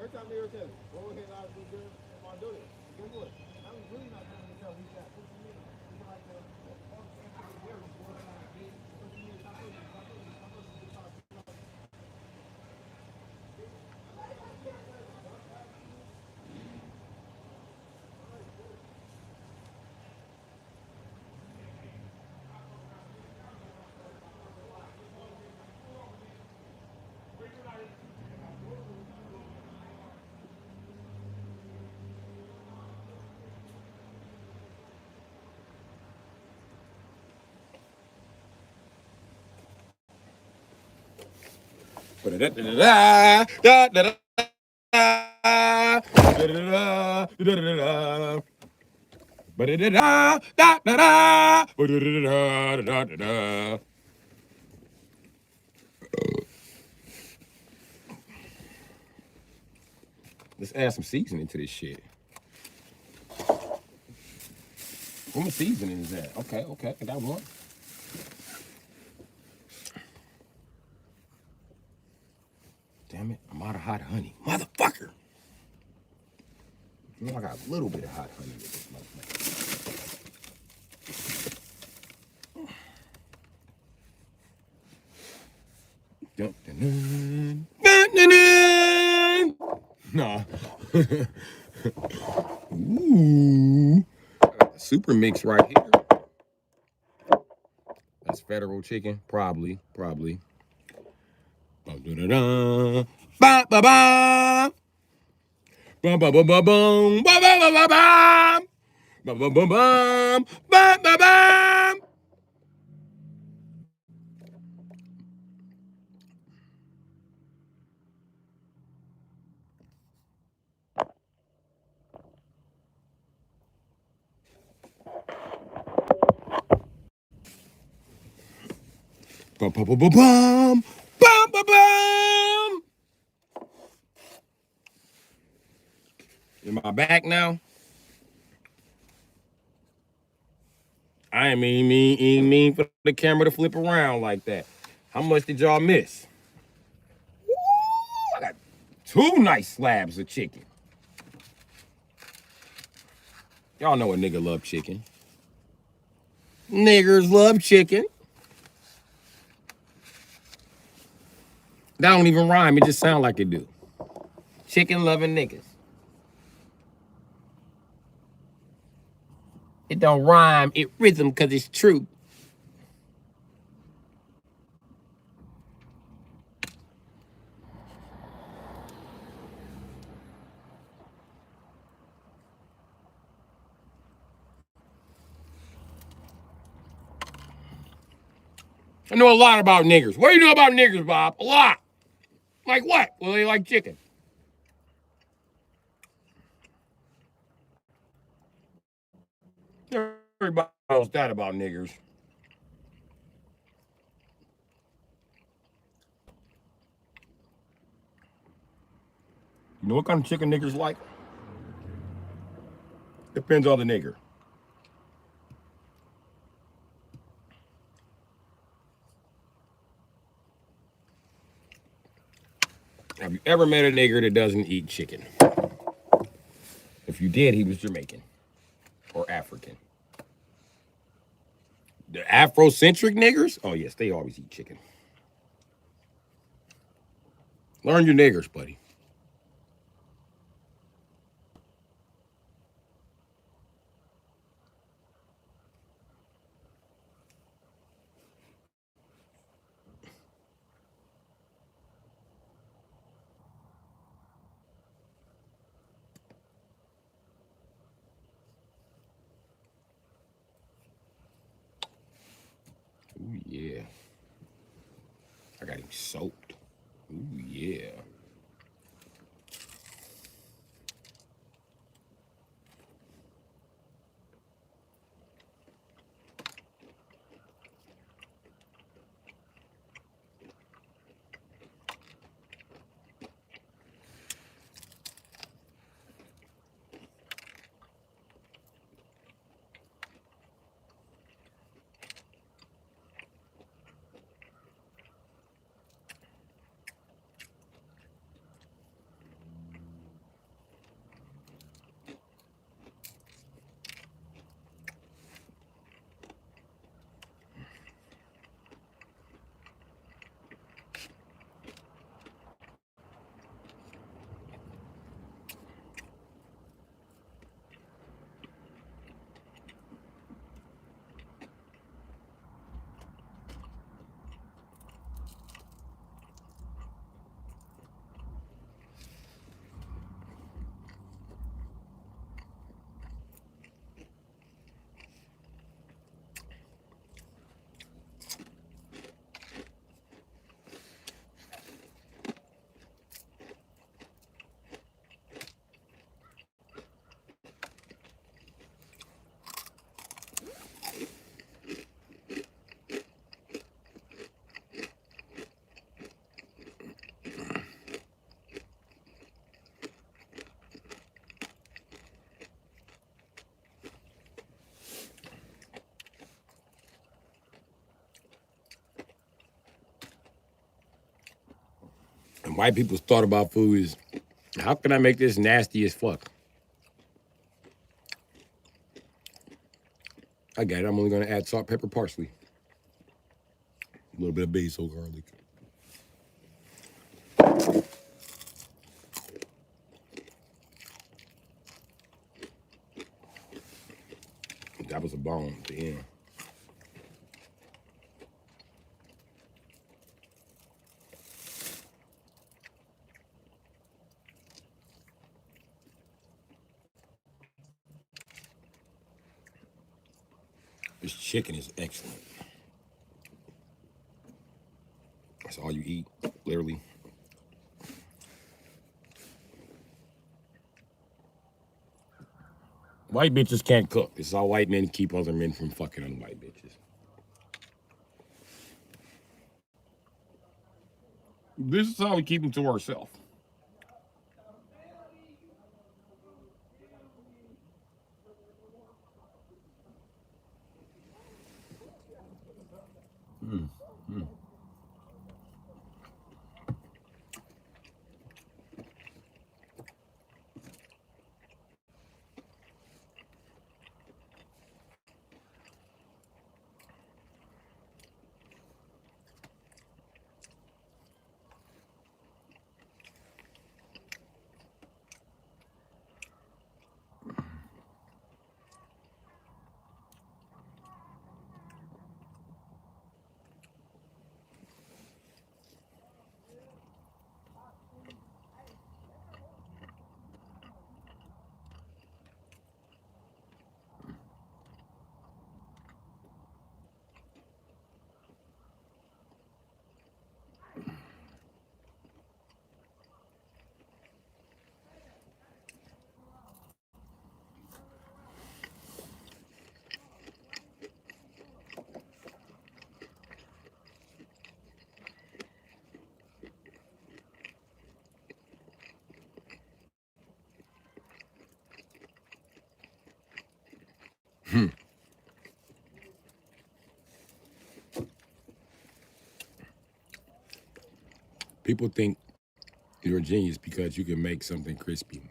First time they ever said, go ahead, I'll do this, I'll do it. Guess what? I'm really not doing this how we got 50 minutes. It's like the all the stuff that we're working on again. 50 minutes, I told you, just talk. Let's add some seasoning to this shit. Where my seasoning is at? Okay, I got one. Damn it, I'm out of hot honey. Motherfucker! You know I got a little bit of hot honey with this motherfucker. Nah. Ooh. Super mix right here. That's federal chicken. Probably. Ba-da-da-da. Ba-ba-ba. Ba-ba-ba-ba-boom. Ba-ba-ba-ba-ba. Bum, bum, bum, bum, bum, bum, bum. Bum, bum, bum, bum, bum, bum, bum, bum. Am I back now? I ain't mean for the camera to flip around like that. How much did y'all miss? Woo, I got 2 nice slabs of chicken. Y'all know a nigga love chicken. Niggers love chicken. That don't even rhyme. It just sound like it do. Chicken loving niggas. It don't rhyme. It rhythm because it's true. I know a lot about niggers. What do you know about niggers, Bob? A lot. Like what? Well, they like chicken. Everybody knows that about niggers. You know what kind of chicken niggers like? Depends on the nigger. Have you ever met a nigger that doesn't eat chicken? If you did, he was Jamaican or African. The Afrocentric niggers? Oh, yes, they always eat chicken. Learn your niggers, buddy. Ooh, yeah. I got him soaked. Ooh, yeah. And white people's thought about food is, how can I make this nasty as fuck? I got it. I'm only going to add salt, pepper, parsley. A little bit of basil, garlic. That was a bone at the end. This chicken is excellent. That's all you eat, literally. White bitches can't cook. This is how white men keep other men from fucking on white bitches. This is how we keep them to ourselves. People think you're a genius because you can make something crispy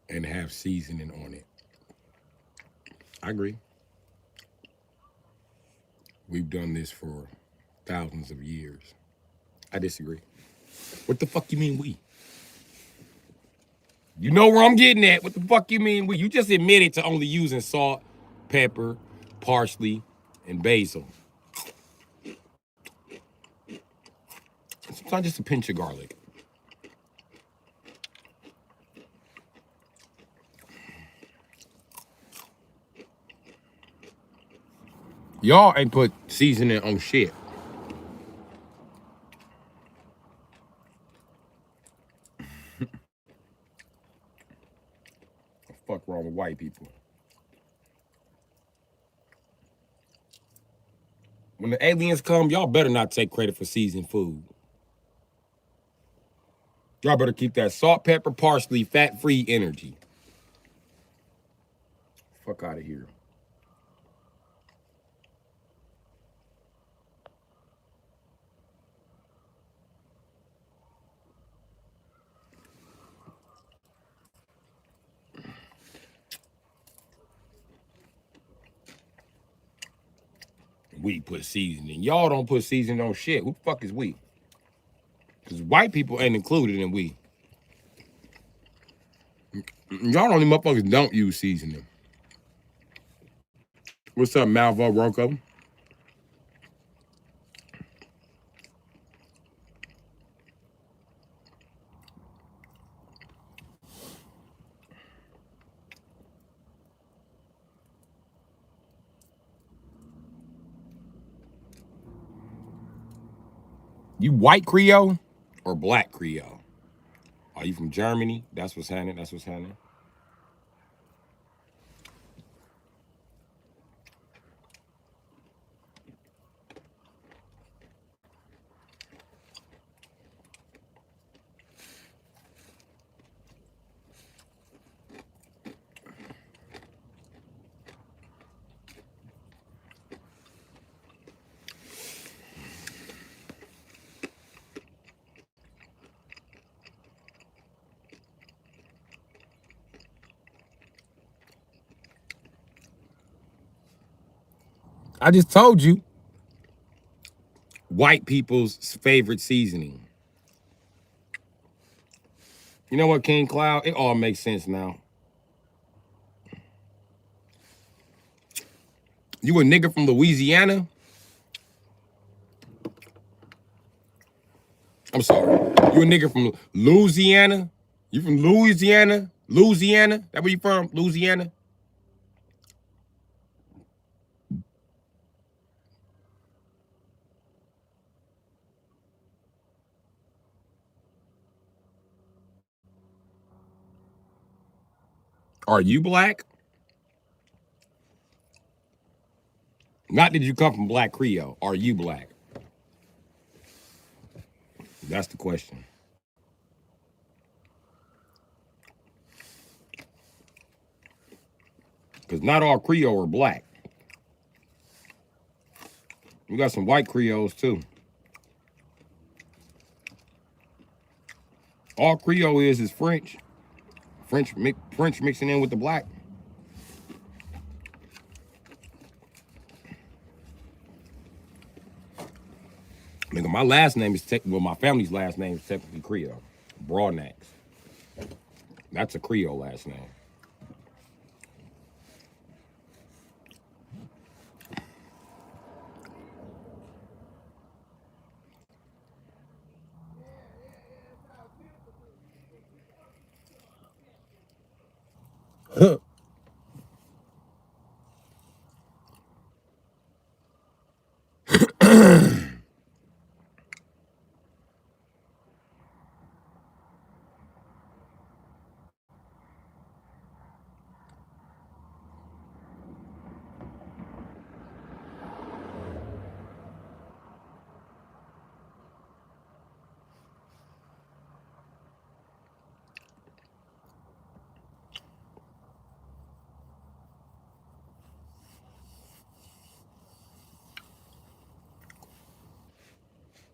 and have seasoning on it. I agree. We've done this for thousands of years. I disagree. What the fuck you mean we? You know where I'm getting at. What the fuck you mean we? You just admitted to only using salt, pepper, parsley, and basil. Sometimes just a pinch of garlic. Y'all ain't put seasoning on shit. The fuck wrong with white people? When the aliens come, y'all better not take credit for seasoned food. Y'all better keep that salt, pepper, parsley, fat-free energy. Fuck out of here. We put seasoning. Y'all don't put seasoning on shit. Who the fuck is we? Because white people ain't included in we. Y'all only motherfuckers don't use seasoning. What's up, Malvo Rocco? You white Creole or black Creole? Are you from Germany? That's what's happening. That's what's happening. I just told you. White people's favorite seasoning. You know what, King Cloud? It all makes sense now. You a nigga from Louisiana? I'm sorry. You a nigga from Louisiana? You from Louisiana? Louisiana? That where you from? Louisiana? Are you black? Not that you come from Black Creole. Are you black? That's the question. Because not all Creole are black. We got some white Creoles too. All Creole is French. French mixing in with the black. Nigga, my last name is my family's last name is technically Creole. Broadnax. That's a Creole last name.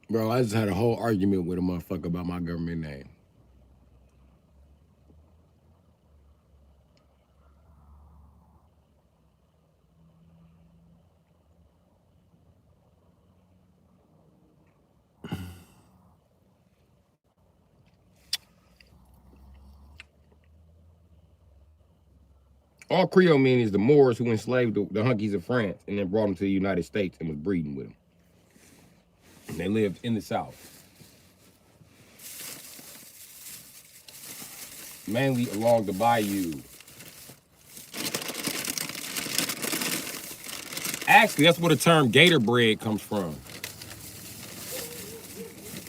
Bro, I just had a whole argument with a motherfucker about my government name. All Creole mean is the Moors who enslaved the Hunkies of France and then brought them to the United States and was breeding with them. And they lived in the South. Mainly along the bayou. Actually, that's where the term gator bread comes from.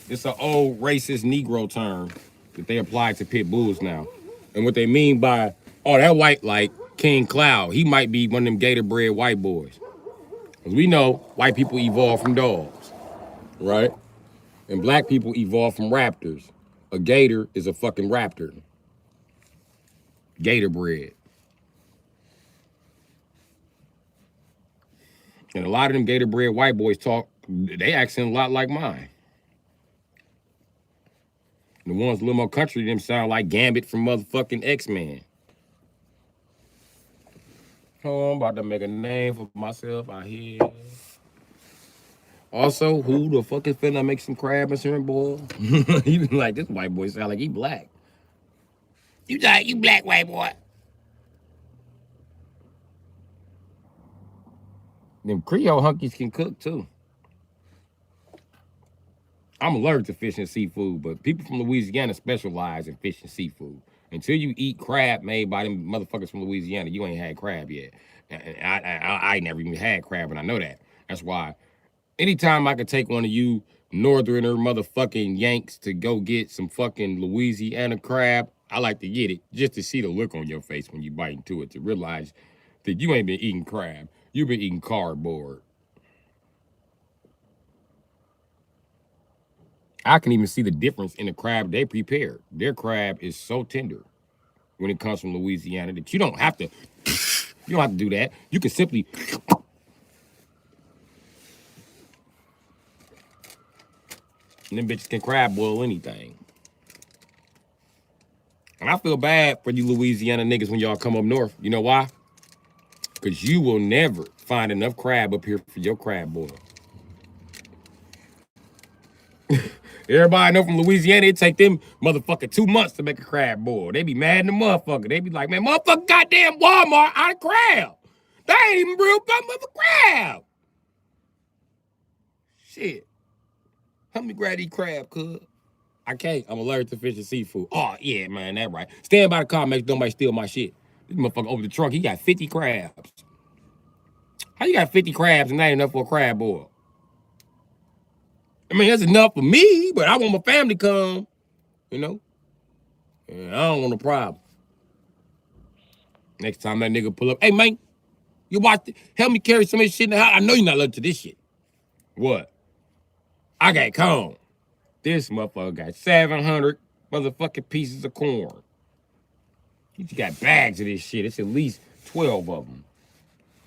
It's an old racist Negro term that they apply to pit bulls now. And what they mean by, oh, that white like King Cloud, he might be one of them gator bred white boys. Because we know white people evolved from dogs, right? And black people evolved from raptors. A gator is a fucking raptor. Gator bread. And a lot of them gator bred white boys talk, they accent a lot like mine. The ones a little more country, them sound like Gambit from motherfucking X-Men. Oh, I'm about to make a name for myself out here. Also, who the fuck is finna make some crab and shrimp boil? You like, this white boy sound like he black. You like, you black white boy. Them Creole hunkies can cook too. I'm allergic to fish and seafood, but people from Louisiana specialize in fish and seafood. Until you eat crab made by them motherfuckers from Louisiana, you ain't had crab yet. And I never even had crab, and I know that. That's why anytime I could take one of you northerner motherfucking Yanks to go get some fucking Louisiana crab, I like to get it just to see the look on your face when you bite into it, to realize that you ain't been eating crab. You've been eating cardboard. I can even see the difference in the crab they prepare. Their crab is so tender when it comes from Louisiana that you don't have to do that. You can simply and them bitches can crab boil anything. And I feel bad for you Louisiana niggas when y'all come up north. You know why? Because you will never find enough crab up here for your crab boil. Everybody know from Louisiana, it take them motherfucker 2 months to make a crab boil. They be mad in the motherfucker. They be like, man, motherfucker goddamn Walmart out of crab. They ain't even real motherfucker crab. Shit. Help me grab these crab, cuz. I can't. I'm allergic to fish and seafood. Oh, yeah, man, that right. Stand by the car, make sure nobody steal my shit. This motherfucker over the trunk, he got 50 crabs. How you got 50 crabs and that ain't enough for a crab boil? I mean, that's enough for me, but I want my family to come, you know? And I don't want a problem. Next time that nigga pull up, hey man, you watch, help me carry some of this shit in the house. I know you're not allergic to this shit. What? I got corn. This motherfucker got 700 motherfucking pieces of corn. You got bags of this shit. It's at least 12 of them.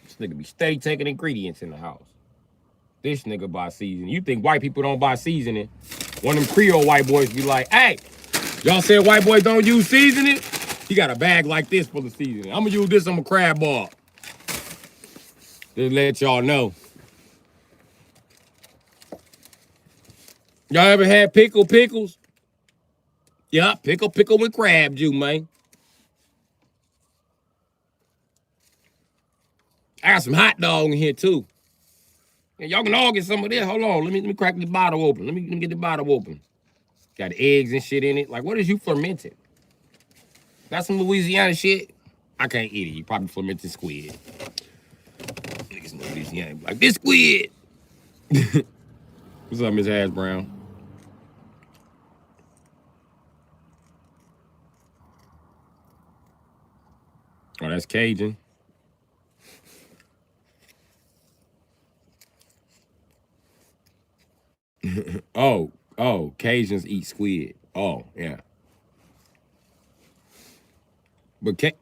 This nigga be steady taking ingredients in the house. This nigga buy seasoning. You think white people don't buy seasoning? One of them Creole white boys be like, hey, y'all said white boys don't use seasoning? He got a bag like this full of seasoning. I'm gonna use this on my crab ball. Just let y'all know. Y'all ever had pickles? Yeah, pickle with crab juice, man. I got some hot dog in here too. Yeah, y'all can all get some of this. Hold on, let me crack the bottle open. Let me get the bottle open. Got eggs and shit in it. Like, what is you fermenting? That's some Louisiana shit. I can't eat it. You probably fermented squid. Niggas in Louisiana like, this squid. What's up, Miss Hash Brown? Oh, that's Cajun. oh, Cajuns eat squid. Oh, yeah. But the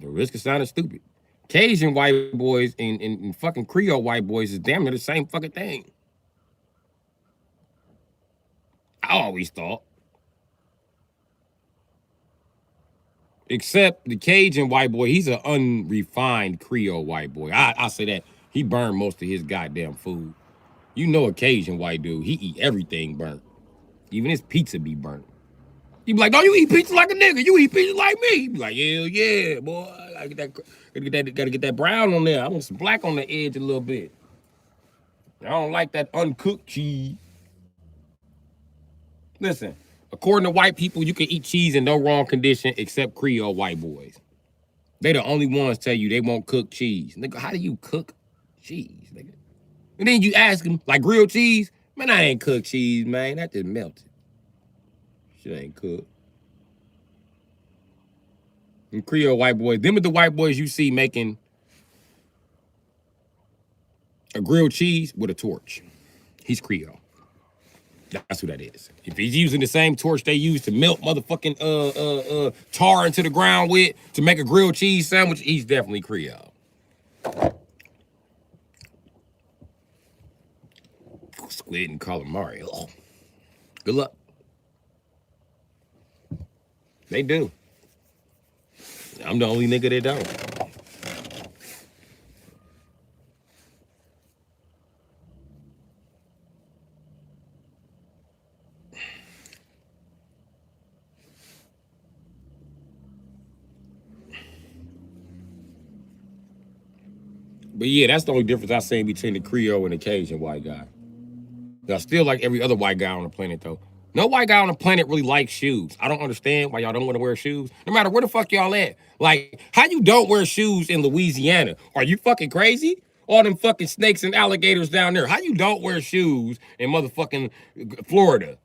risk of sounding stupid. Cajun white boys and fucking Creole white boys is damn near the same fucking thing. I always thought. Except the Cajun white boy, he's an unrefined Creole white boy. I say that. He burned most of his goddamn food. You know a Cajun white dude, he eat everything burnt. Even his pizza be burnt. He be like, no, you eat pizza like a nigga. You eat pizza like me. He be like, hell yeah, boy. I gotta get that brown on there. I want some black on the edge a little bit. I don't like that uncooked cheese. Listen, according to white people, you can eat cheese in no wrong condition except Creole white boys. They the only ones tell you they won't cook cheese. Nigga, how do you cook cheese, nigga? And then you ask them, like grilled cheese? Man, I ain't cooked cheese, man. That just melted. Shit ain't cooked. And Creole white boys, them are the white boys you see making a grilled cheese with a torch. He's Creole. That's who that is. If he's using the same torch they use to melt motherfucking tar into the ground with to make a grilled cheese sandwich, he's definitely Creole. Squid and calamari. Oh. Good luck. They do. I'm the only nigga that don't. But yeah, that's the only difference I see between the Creole and the Cajun white guy. Y'all still like every other white guy on the planet, though. No white guy on the planet really likes shoes. I don't understand why y'all don't want to wear shoes. No matter where the fuck y'all at. Like, how you don't wear shoes in Louisiana? Are you fucking crazy? All them fucking snakes and alligators down there. How you don't wear shoes in motherfucking Florida?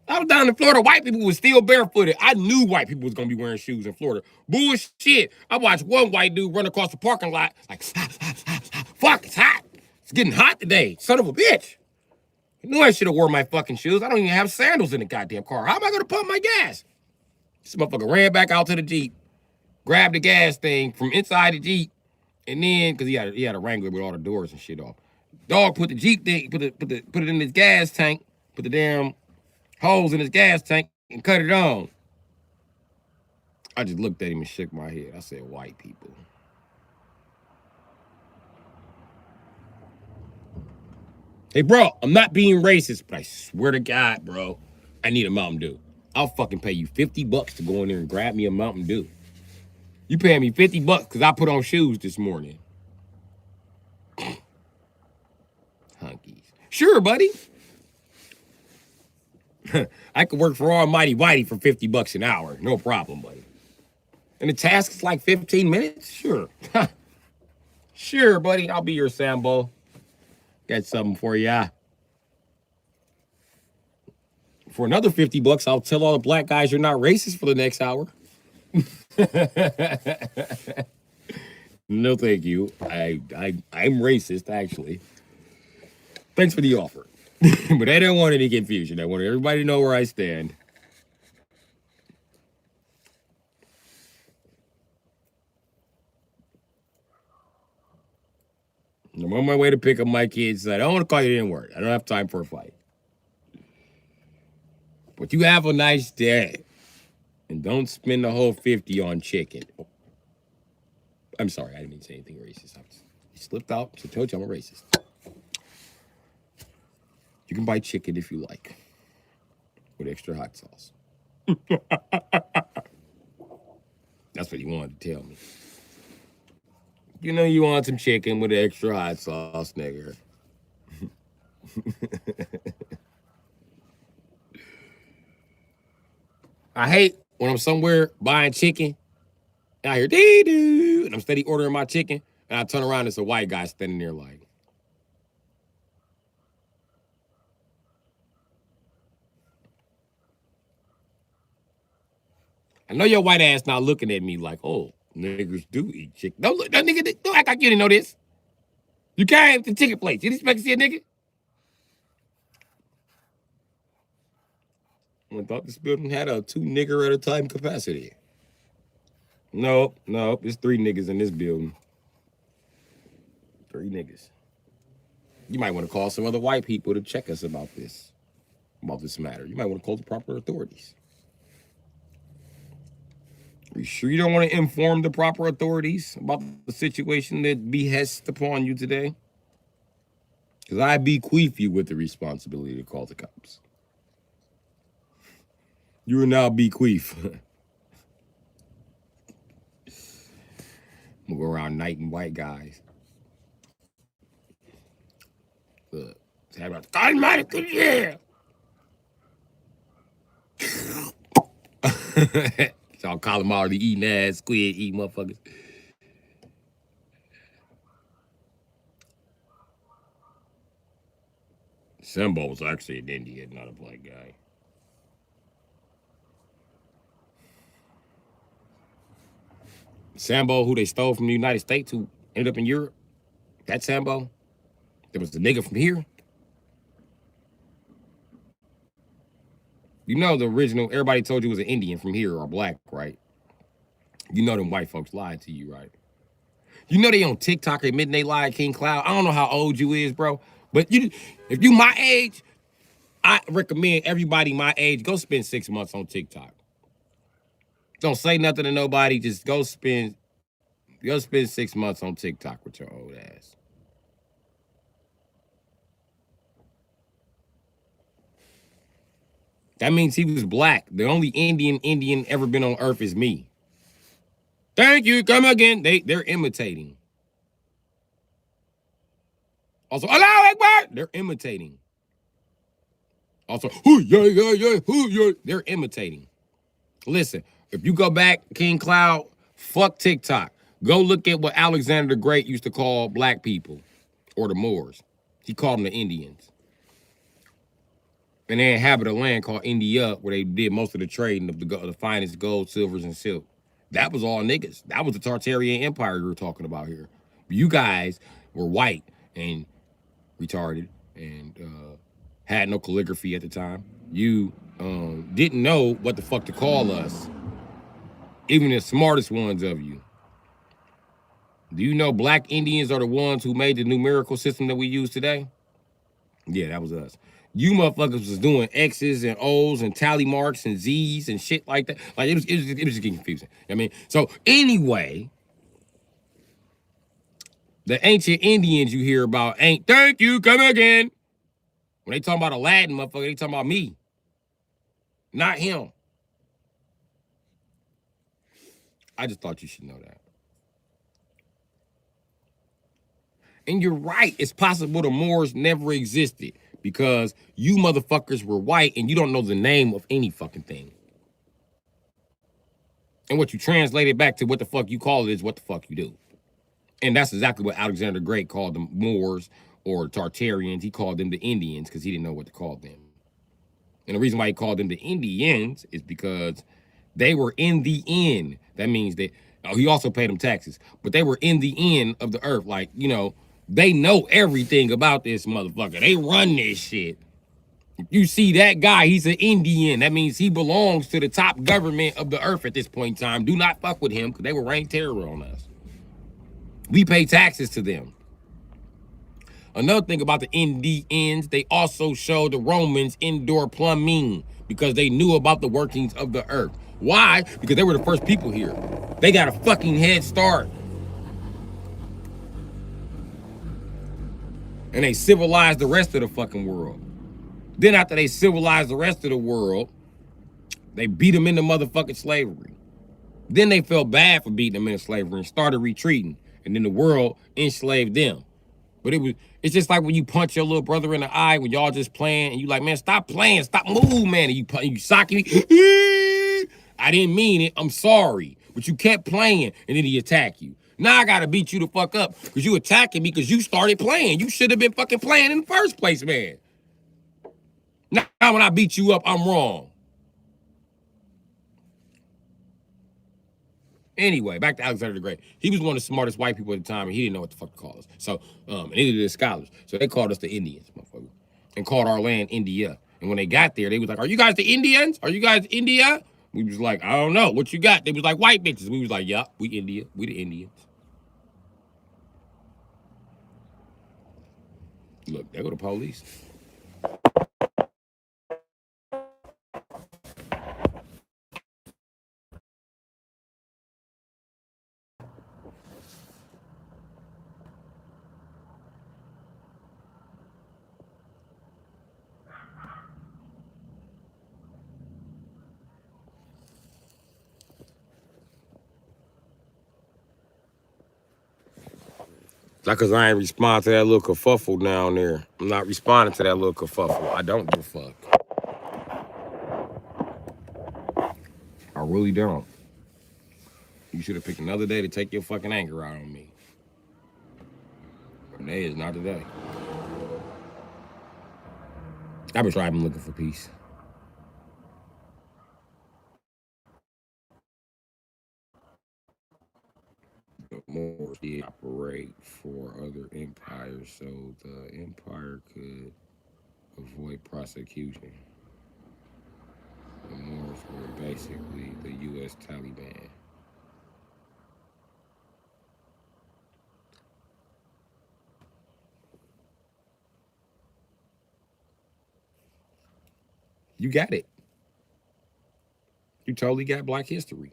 I was down in Florida. White people was still barefooted. I knew white people was going to be wearing shoes in Florida. Bullshit. I watched one white dude run across the parking lot like, fuck, it's hot. It's getting hot today. Son of a bitch. I knew I should have wore my fucking shoes. I don't even have sandals in the goddamn car. How am I going to pump my gas? This motherfucker ran back out to the Jeep, grabbed the gas thing from inside the Jeep, and then, because he had a Wrangler with all the doors and shit off. Dog put the Jeep thing, put it in his gas tank, put the damn holes in his gas tank, and cut it on. I just looked at him and shook my head. I said, white people. Hey, bro, I'm not being racist, but I swear to God, bro, I need a Mountain Dew. I'll fucking pay you $50 to go in there and grab me a Mountain Dew. You paying me $50 because I put on shoes this morning. Hunkies. Sure, buddy. I could work for Almighty Whitey for $50 an hour. No problem, buddy. And the task is like 15 minutes? Sure. Sure, buddy. I'll be your Sambo. Got something for ya. For another $50, I'll tell all the black guys you're not racist for the next hour. No, thank you. I'm racist, actually. Thanks for the offer. But I don't want any confusion. I want everybody to know where I stand. I'm on my way to pick up my kids. I don't want to call you the N-word. I don't have time for a fight. But you have a nice day. And don't spend the whole 50 on chicken. Oh, I'm sorry, I didn't mean to say anything racist. I slipped out. I told you I'm a racist. You can buy chicken if you like. With extra hot sauce. That's what you wanted to tell me. You know you want some chicken with extra hot sauce, nigga. I hate when I'm somewhere buying chicken, and I hear dee-doo, and I'm steady ordering my chicken, and I turn around and it's a white guy standing there like, I know your white ass not looking at me like, oh, niggers do eat chicken. Don't look, that nigga, don't act like you didn't know this. You came to the chicken place. You didn't expect to see a nigga? I thought this building had a 2 nigger at a time capacity. No, there's 3 niggas in this building. 3 niggas. You might want to call some other white people to check us about this matter. You might want to call the proper authorities. Are you sure you don't want to inform the proper authorities about the situation that behests upon you today? Because I bequeath you with the responsibility to call the cops. You are now bequeath. I'm gonna go around knighting white guys. Look, say about yeah. So I'll call them all the eating ass, squid eating motherfuckers. Sambo was actually an Indian, not a black guy. Sambo, who they stole from the United States, who ended up in Europe. That Sambo. There was the nigga from here. You know the original, everybody told you was an Indian from here or black, right? You know them white folks lied to you, right? You know they on TikTok admitting they lied, King Cloud. I don't know how old you is, bro. But if you my age, I recommend everybody my age, go spend 6 months on TikTok. Don't say nothing to nobody. Just go spend 6 months on TikTok with your old ass. That means he was black. The only Indian ever been on earth is me. Thank you. Come again. They're imitating. Also, Allahu Akbar. They're imitating. Also, they're imitating. Listen, if you go back, King Cloud, fuck TikTok. Go look at what Alexander the Great used to call black people, or the Moors. He called them the Indians. And they inhabited a land called India, where they did most of the trading of the finest gold, silvers, and silk. That was all niggas. That was the Tartarian Empire we were talking about here. You guys were white and retarded and had no calligraphy at the time. You didn't know what the fuck to call us, even the smartest ones of you. Do you know black Indians are the ones who made the numerical system that we use today? Yeah, that was us. You motherfuckers was doing X's and O's and tally marks and Z's and shit like that. Like it was just getting confusing. I mean, so anyway, the ancient Indians you hear about ain't thank you, come again. When they talking about Aladdin, motherfucker, they talking about me, not him. I just thought you should know that. And you're right, it's possible the Moors never existed because you motherfuckers were white and you don't know the name of any fucking thing. And what you translate it back to what the fuck you call it is what the fuck you do. And that's exactly what Alexander the Great called them Moors or Tartarians. He called them the Indians because he didn't know what to call them. And the reason why he called them the Indians is because they were in the end. That means that Oh, he also paid them taxes. But they were in the end of the earth. Like, you know, they know everything about this motherfucker. They run this shit. You see that guy, he's an Indian. That means he belongs to the top government of the earth at this point in time. Do not fuck with him because they will rain terror on us. We pay taxes to them. Another thing about the Indians, they also showed the Romans indoor plumbing because they knew about the workings of the earth. Why? Because they were the first people here. They got a fucking head start. And they civilized the rest of the fucking world. Then after they civilized the rest of the world, they beat them into motherfucking slavery. Then they felt bad for beating them into slavery and started retreating. And then the world enslaved them. But it's just like when you punch your little brother in the eye when y'all just playing and you like, man, stop playing, stop moving, man. And you sock me. I didn't mean it. I'm sorry. But you kept playing and then he attack you. Now I gotta beat you the fuck up because you attacking me because you started playing. You should have been fucking playing in the first place, man. Now when I beat you up, I'm wrong. Anyway, back to Alexander the Great. He was one of the smartest white people at the time, and he didn't know what the fuck to call us. So, and neither did the scholars. So they called us the Indians, motherfucker, and called our land India. And when they got there, they was like, "Are you guys the Indians? Are you guys India?" We was like, "I don't know. What you got?" They was like, "White bitches." We was like, "Yeah, we India. We the Indians." Look, there go the police. Not because I ain't respond to that little kerfuffle down there. I'm not responding to that little kerfuffle. I don't give a fuck. I really don't. You should have picked another day to take your fucking anger out on me. Today is not the day. I've been driving looking for peace. More did operate for other empires so the empire could avoid prosecution. The Moors were basically the U.S. Taliban. You got it. You totally got Black history.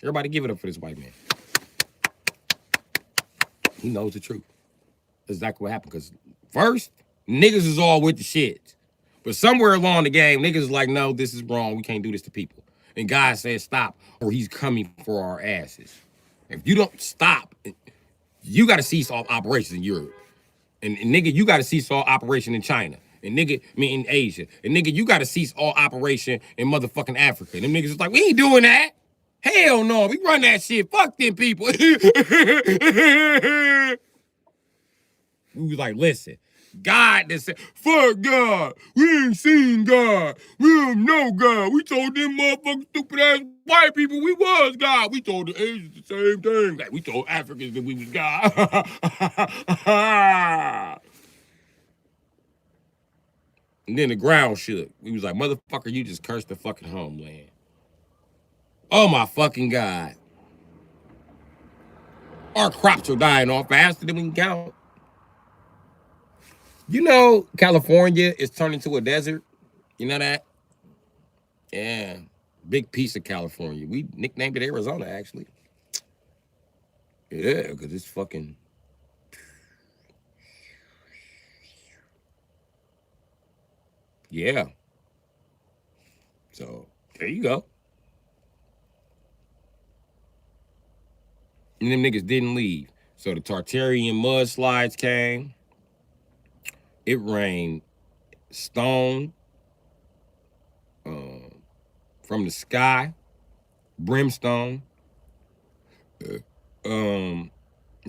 Everybody give it up for this white man. He knows the truth. That's exactly what happened. Because first, niggas is all with the shit. But somewhere along the game, niggas is like, no, this is wrong. We can't do this to people. And God says stop, or he's coming for our asses. If you don't stop, you got to cease all operations in Europe. And nigga, you got to cease all operation in China. And nigga, in Asia. And nigga, you got to cease all operation in motherfucking Africa. And them niggas is like, we ain't doing that. Hell no, we run that shit. Fuck them people. We was like, listen, God that said, fuck God. We ain't seen God. We don't know God. We told them motherfucking stupid ass white people we was God. We told the Asians the same thing. Like, we told Africans that we was God. And then the ground shook. We was like, motherfucker, you just cursed the fucking homeland. Oh my fucking God. Our crops are dying off faster than we can count. You know, California is turning to a desert. You know that? Yeah. Big piece of California. We nicknamed it Arizona, actually. Yeah, because it's fucking... Yeah. So, there you go. And them niggas didn't leave. So the Tartarian mudslides came. It rained stone from the sky, brimstone. Those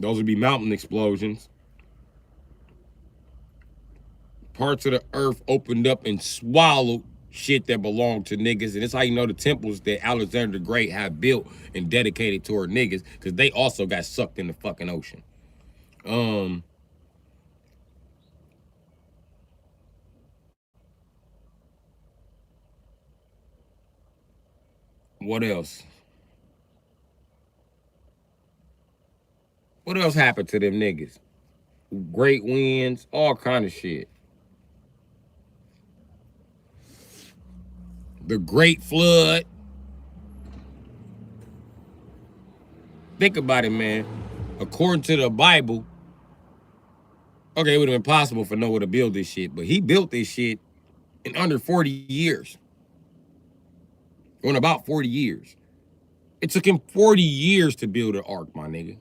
would be mountain explosions. Parts of the earth opened up and swallowed shit that belonged to niggas. And it's how you know the temples that Alexander the Great had built and dedicated toward niggas, because they also got sucked in the fucking ocean. What else? What else happened to them niggas? Great winds, all kind of shit. The Great Flood. Think about it, man. According to the Bible, okay, it would have been possible for Noah to build this shit, but he built this shit in under 40 years. Or in about 40 years. It took him 40 years to build an ark, my nigga.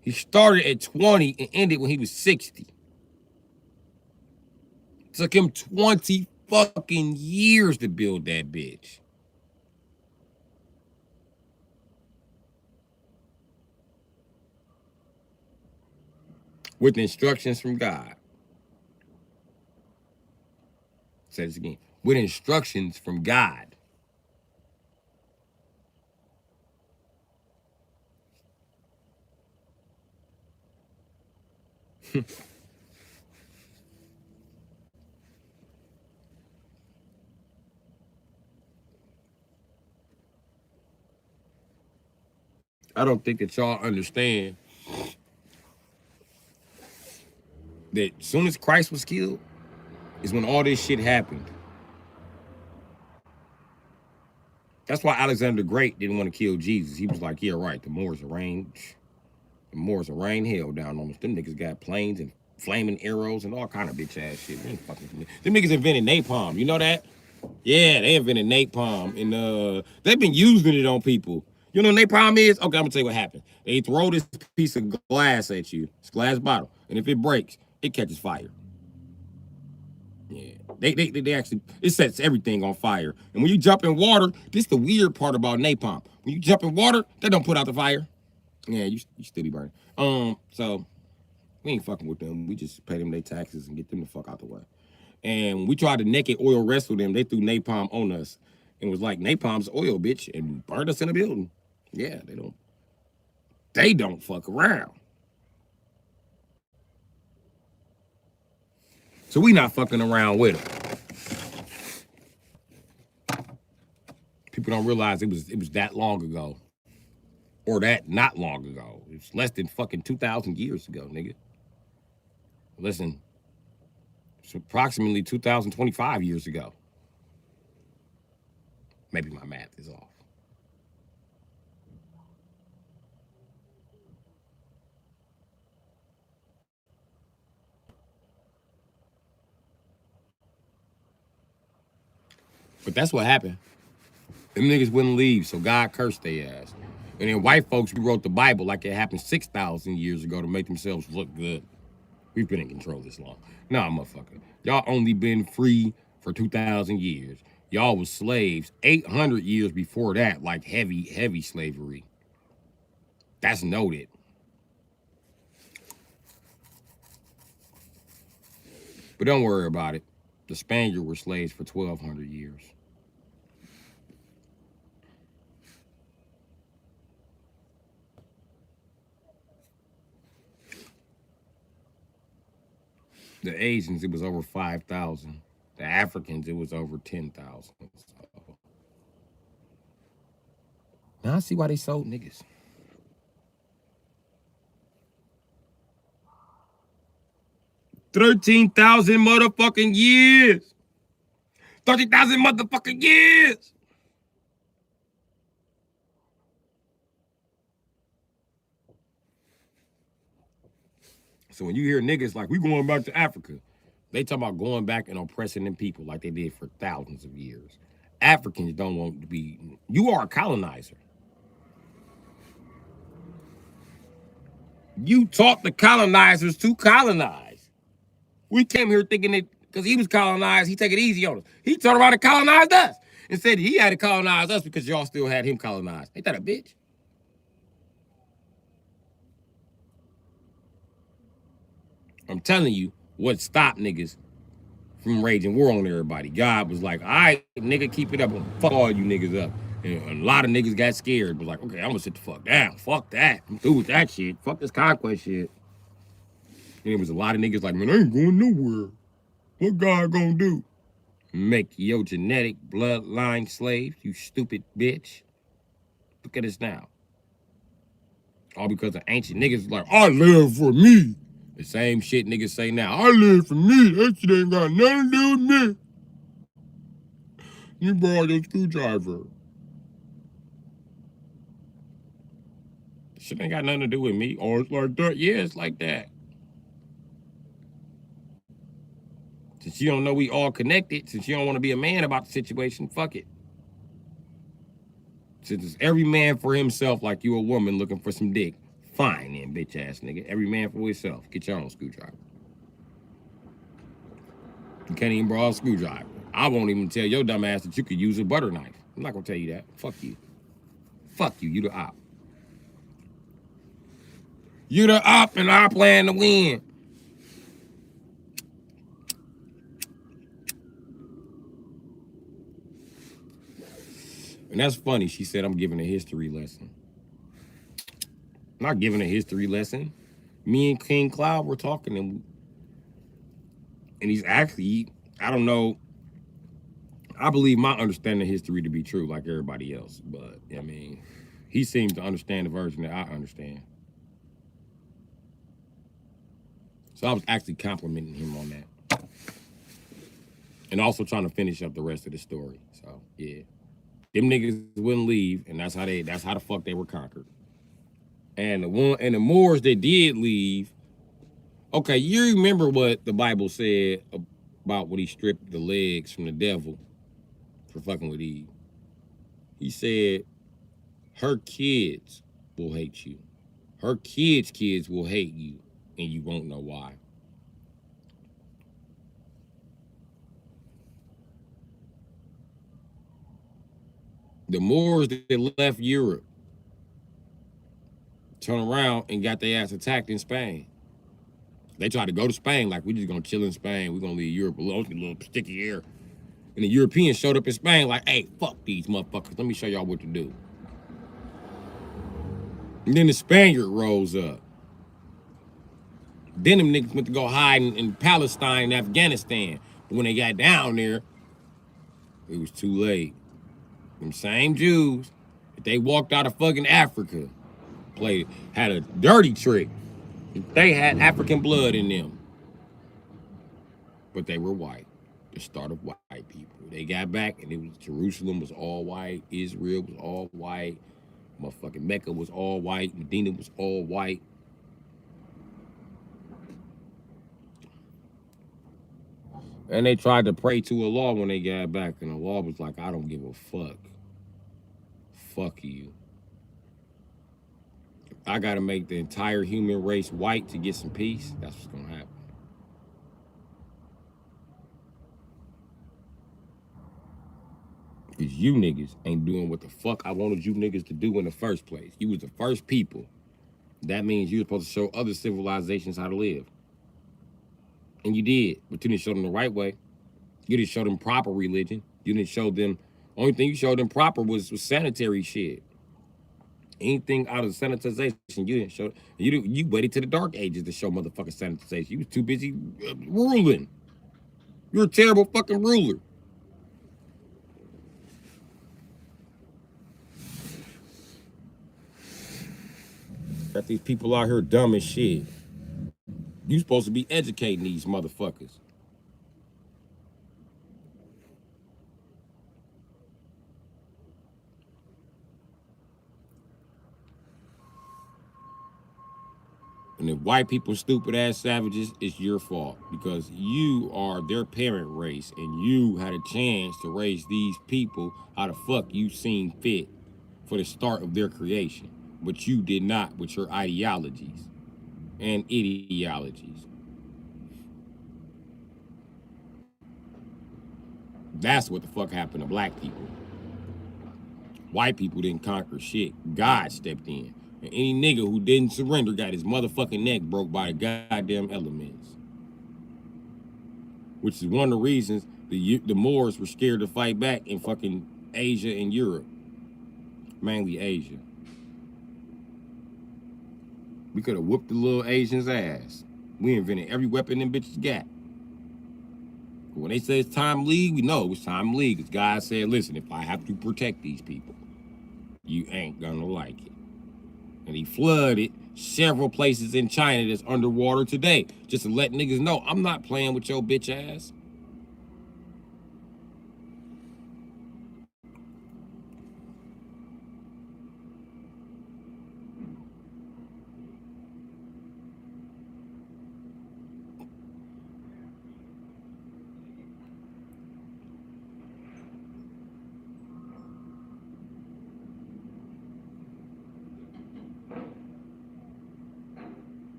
He started at 20 and ended when he was 60. It took him 20 fucking years to build that bitch. With instructions from God. Say this again. With instructions from God. I don't think that y'all understand that as soon as Christ was killed is when all this shit happened. That's why Alexander the Great didn't want to kill Jesus. He was like, yeah, right, the Moors will rain hell down on us. Them niggas got planes and flaming arrows and all kind of bitch ass shit. Them niggas invented napalm. You know that? Yeah, they invented napalm, and they've been using it on people. You know what napalm is? Okay, I'm gonna tell you what happened. They throw this piece of glass at you. It's a glass bottle, and if it breaks, it catches fire. Yeah, they actually, it sets everything on fire. And when you jump in water, this is the weird part about napalm. When you jump in water, that don't put out the fire. Yeah, you still be burning. So we ain't fucking with them. We just pay them their taxes and get them the fuck out the way. And we tried to naked oil wrestle them. They threw napalm on us and was like, napalm's oil, bitch, and burned us in the building. Yeah, they don't fuck around. So we not fucking around with them. People don't realize it was that long ago. Or that not long ago. It's less than fucking 2,000 years ago, nigga. Listen, it's approximately 2,025 years ago. Maybe my math is off. But that's what happened. Them niggas wouldn't leave, so God cursed their ass. And then white folks rewrote the Bible like it happened 6,000 years ago to make themselves look good. We've been in control this long. Nah, motherfucker. Y'all only been free for 2,000 years. Y'all was slaves 800 years before that, like heavy slavery. That's noted. But don't worry about it. The Spaniards were slaves for 1,200 years. The Asians, it was over 5,000. The Africans, it was over 10,000. So. Now I see why they sold niggas. $13,000 motherfucking years. 30,000 motherfucking years. So when you hear niggas like, we going back to Africa, they talk about going back and oppressing them people like they did for thousands of years. Africans don't want to be, you are a colonizer. You taught the colonizers to colonize. We came here thinking that because he was colonized, he take it easy on us. He turned around and colonized us and said he had to colonize us because y'all still had him colonized. Ain't that a bitch? I'm telling you what stopped niggas from raging war on everybody. God was like, all right, nigga, keep it up and fuck all you niggas up. And a lot of niggas got scared, but like, okay, I'm gonna sit the fuck down. Fuck that. I'm through with that shit. Fuck this conquest shit. And it was a lot of niggas like, man, I ain't going nowhere. What God gonna do? Make your genetic bloodline slaves, you stupid bitch. Look at us now. All because of ancient niggas like, I live for me. The same shit niggas say now. I live for me. That shit ain't got nothing to do with me. You borrowed your screwdriver. Shit ain't got nothing to do with me. Or it's like that. Yeah, it's like that. Since you don't know we all connected, since you don't want to be a man about the situation, fuck it. Since it's every man for himself like you a woman looking for some dick. Fine then, bitch ass nigga. Every man for himself. Get your own screwdriver. You can't even borrow a screwdriver. I won't even tell your dumb ass that you could use a butter knife. I'm not gonna tell you that. Fuck you. Fuck you. You the op. You the op and I plan to win. And that's funny. She said I'm giving a history lesson. I'm not giving a history lesson. Me and King Cloud were talking and he's actually, I don't know, I believe my understanding of history to be true like everybody else. But, I mean, he seems to understand the version that I understand. So I was actually complimenting him on that. And also trying to finish up the rest of the story. So, yeah. Them niggas wouldn't leave, and that's how the fuck they were conquered. And the Moors that did leave, okay, you remember what the Bible said about when he stripped the legs from the devil for fucking with Eve. He said, her kids will hate you. Her kids will hate you, and you won't know why. The Moors that left Europe turned around and got their ass attacked in Spain. They tried to go to Spain like, we just gonna chill in Spain. We're gonna leave Europe alone, a little sticky air. And the Europeans showed up in Spain like, hey, fuck these motherfuckers. Let me show y'all what to do. And then the Spaniard rose up. Then them niggas went to go hide in Palestine and Afghanistan. But when they got down there, it was too late. Them same Jews, if they walked out of fucking Africa, had a dirty trick. They had African blood in them. But they were white. The start of white people. They got back and it was Jerusalem was all white. Israel was all white. Motherfucking Mecca was all white. Medina was all white. And they tried to pray to Allah when they got back. And Allah was like, I don't give a fuck. Fuck you. I gotta make the entire human race white to get some peace. That's what's gonna happen. Because you niggas ain't doing what the fuck I wanted you niggas to do in the first place. You was the first people. That means you were supposed to show other civilizations how to live. And you did, but you didn't show them the right way. You didn't show them proper religion. You didn't show them, only thing you showed them proper was sanitary shit. Anything out of sanitization, you didn't show. You waited to the dark ages to show motherfucking sanitization. You was too busy ruling. You're a terrible fucking ruler. Got these people out here dumb as shit. You supposed to be educating these motherfuckers. And if white people stupid ass savages, it's your fault because you are their parent race and you had a chance to raise these people how the fuck you seen fit for the start of their creation. But you did not with your ideologies and ideologies. That's what the fuck happened to black people. White people didn't conquer shit. God stepped in. And any nigga who didn't surrender got his motherfucking neck broke by the goddamn elements. which is one of the reasons the Moors were scared to fight back in fucking Asia and Europe, mainly Asia. We could have whooped the little Asians' ass. We invented every weapon them bitches got. But when they say it's time to leave, we know it's time to leave. Because God said, listen, if I have to protect these people, you ain't gonna like it. And he flooded several places in China that's underwater today, just to let niggas know, I'm not playing with your bitch ass.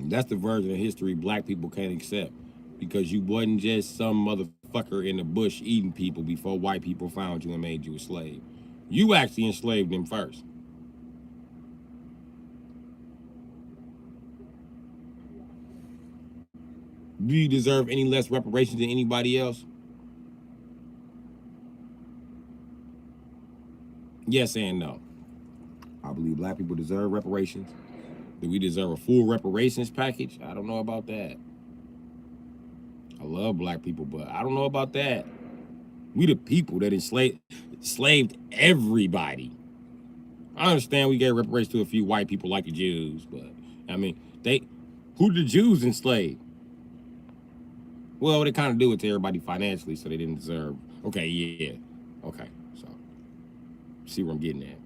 That's the version of history black people can't accept. Because you wasn't just some motherfucker in the bush eating people before white people found you and made you a slave. You actually enslaved them first. Do you deserve any less reparations than anybody else? Yes and no. I believe black people deserve reparations. Do we deserve a full reparations package? I don't know about that. I love black people, but I don't know about that. We the people that enslaved everybody. I understand we gave reparations to a few white people like the Jews, but I mean, who did the Jews enslave? Well, they kind of do it to everybody financially, so they didn't deserve. Okay, yeah. Okay, so see where I'm getting at.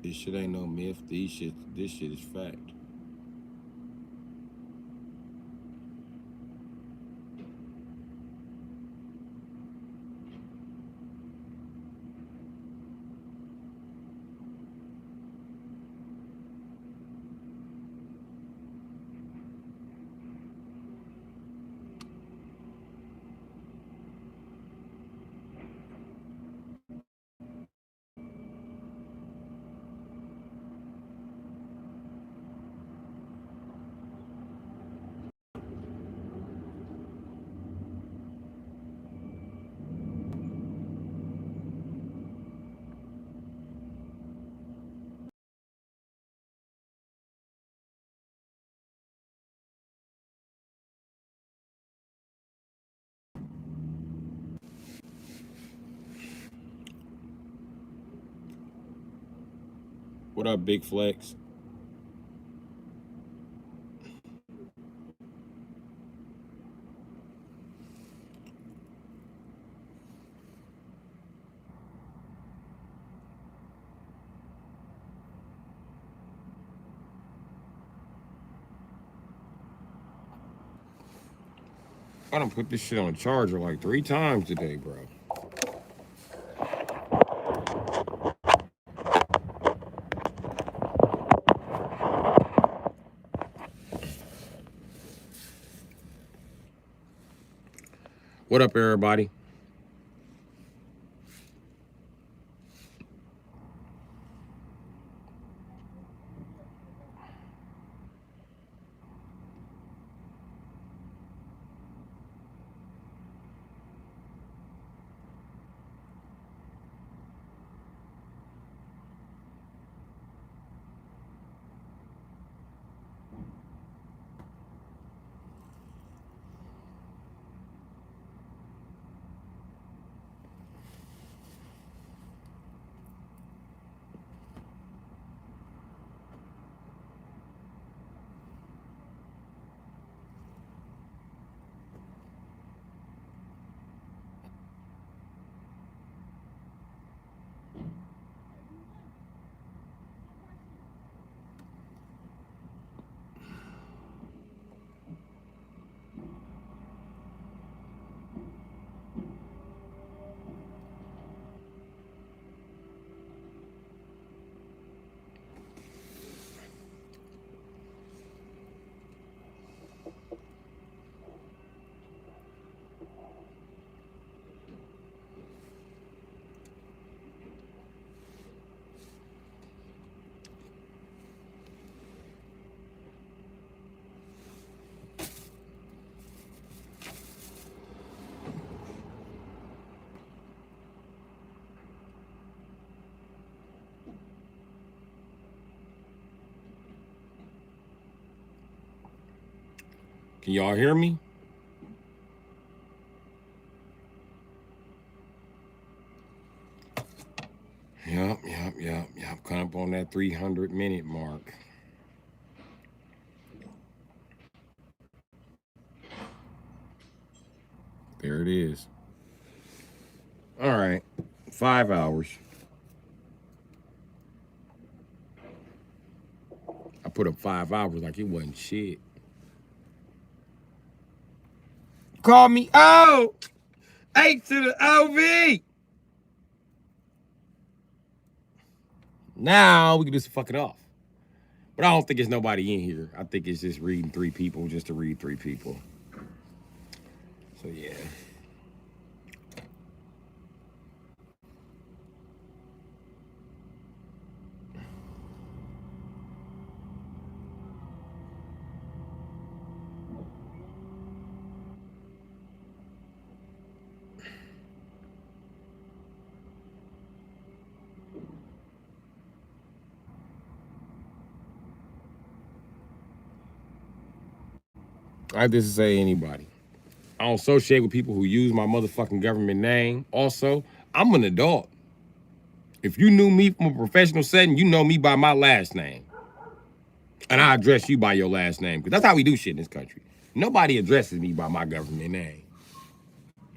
This shit ain't no myth. This shit is fact. What up, Big Flex? I done put this shit on the charger like 3 times today, bro. What up, everybody? Can y'all hear me? Yep. Coming up on that 300-minute mark. There it is. All right. 5 hours. I put up 5 hours like it wasn't shit. Call me O. H to the OV. Now we can just fuck it off. But I don't think there's nobody in here. I think it's just reading 3 people just to read 3 people. So yeah. I just say anybody. I don't associate with people who use my motherfucking government name. Also, I'm an adult. If you knew me from a professional setting, you know me by my last name. And I address you by your last name, because that's how we do shit in this country. Nobody addresses me by my government name.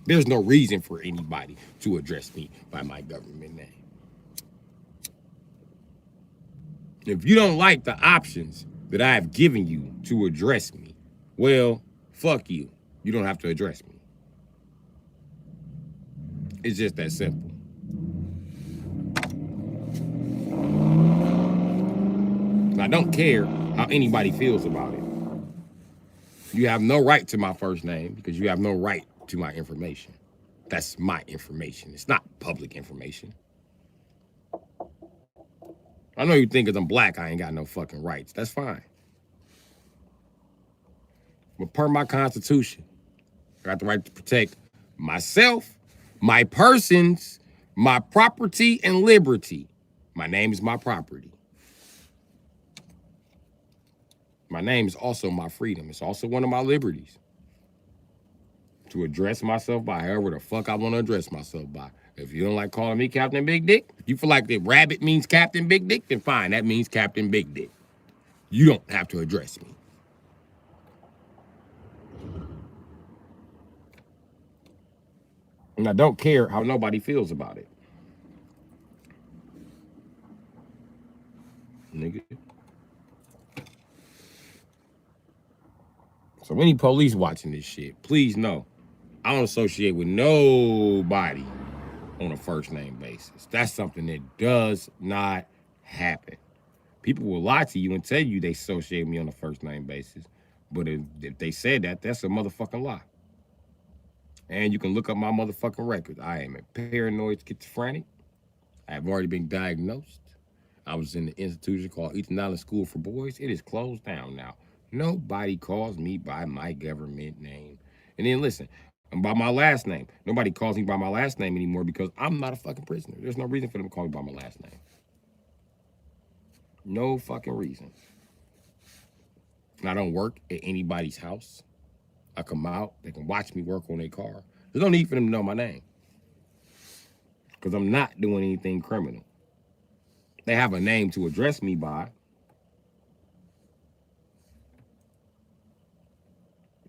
There's no reason for anybody to address me by my government name. If you don't like the options that I have given you to address me, well, fuck you. You don't have to address me. It's just that simple. I don't care how anybody feels about it. You have no right to my first name because you have no right to my information. That's my information. It's not public information. I know you think because I'm black, I ain't got no fucking rights. That's fine. But per my constitution, I got the right to protect myself, my persons, my property, and liberty. My name is my property. My name is also my freedom. It's also one of my liberties. To address myself by however the fuck I want to address myself by. If you don't like calling me Captain Big Dick, if you feel like the rabbit means Captain Big Dick, then fine, that means Captain Big Dick. You don't have to address me. And I don't care how nobody feels about it. Nigga. So any police watching this shit, please know, I don't associate with nobody on a first name basis. That's something that does not happen. People will lie to you and tell you they associate with me on a first name basis. But if they said that, that's a motherfucking lie. And you can look up my motherfucking records. I am a paranoid schizophrenic. I have already been diagnosed. I was in the institution called Ethan Allen School for Boys. It is closed down now. Nobody calls me by my government name. And then listen, by my last name. Nobody calls me by my last name anymore because I'm not a fucking prisoner. There's no reason for them to call me by my last name. No fucking reason. And I don't work at anybody's house. I come out, they can watch me work on their car. There's no need for them to know my name. Because I'm not doing anything criminal. They have a name to address me by.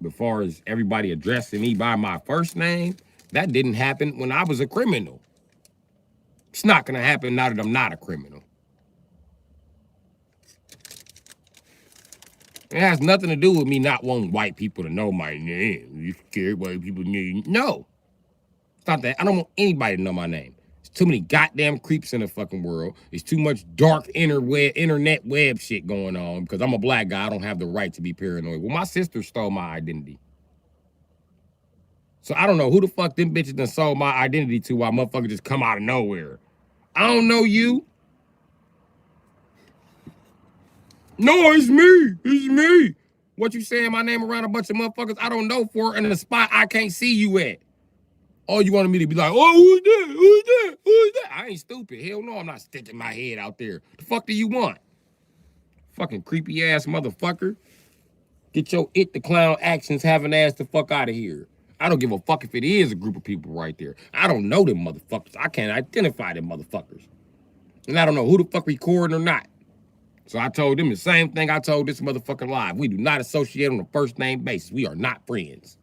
As far as everybody addressing me by my first name, that didn't happen when I was a criminal. It's not gonna happen now that I'm not a criminal. It has nothing to do with me not wanting white people to know my name. You scared white people know? No. It's not that. I don't want anybody to know my name. There's too many goddamn creeps in the fucking world. There's too much dark internet web shit going on. Because I'm a black guy, I don't have the right to be paranoid. Well, my sister stole my identity. So I don't know who the fuck them bitches done sold my identity to while motherfuckers just come out of nowhere. I don't know you. No, it's me. It's me. What you saying my name around a bunch of motherfuckers I don't know for in a spot I can't see you at? Oh, you wanted me to be like, oh, who's that? Who's that? Who's that? I ain't stupid. Hell no, I'm not sticking my head out there. The fuck do you want? Fucking creepy ass motherfucker. Get your it the clown actions having ass the fuck out of here. I don't give a fuck if it is a group of people right there. I don't know them motherfuckers. I can't identify them motherfuckers. And I don't know who the fuck recording or not. So I told them the same thing I told this motherfucker live. We do not associate on a first name basis. We are not friends.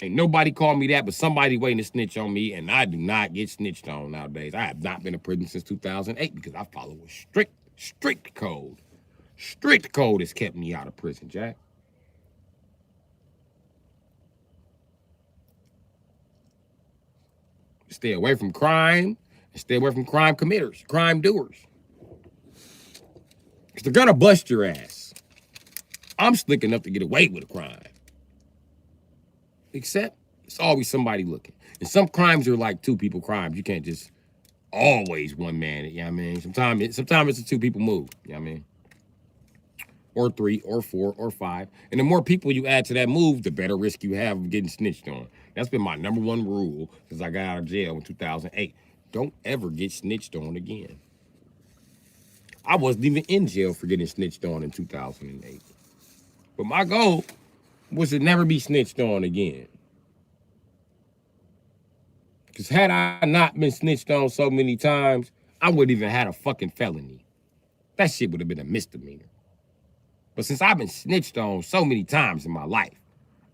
Ain't nobody called me that, but somebody waiting to snitch on me, and I do not get snitched on nowadays. I have not been in prison since 2008 because I follow a strict code. Strict code has kept me out of prison, Jack. Stay away from crime and stay away from crime committers, crime doers. Because they're going to bust your ass. I'm slick enough to get away with a crime. Except it's always somebody looking. And some crimes are like two people crimes. You can't just always one man it, you know what I mean? Sometimes it's a two people move, you know what I mean? Or 3 or 4 or 5. And the more people you add to that move, the better risk you have of getting snitched on. That's been my number one rule since I got out of jail in 2008. Don't ever get snitched on again. I wasn't even in jail for getting snitched on in 2008. But my goal was to never be snitched on again. Because had I not been snitched on so many times, I wouldn't even had a fucking felony. That shit would have been a misdemeanor. But since I've been snitched on so many times in my life,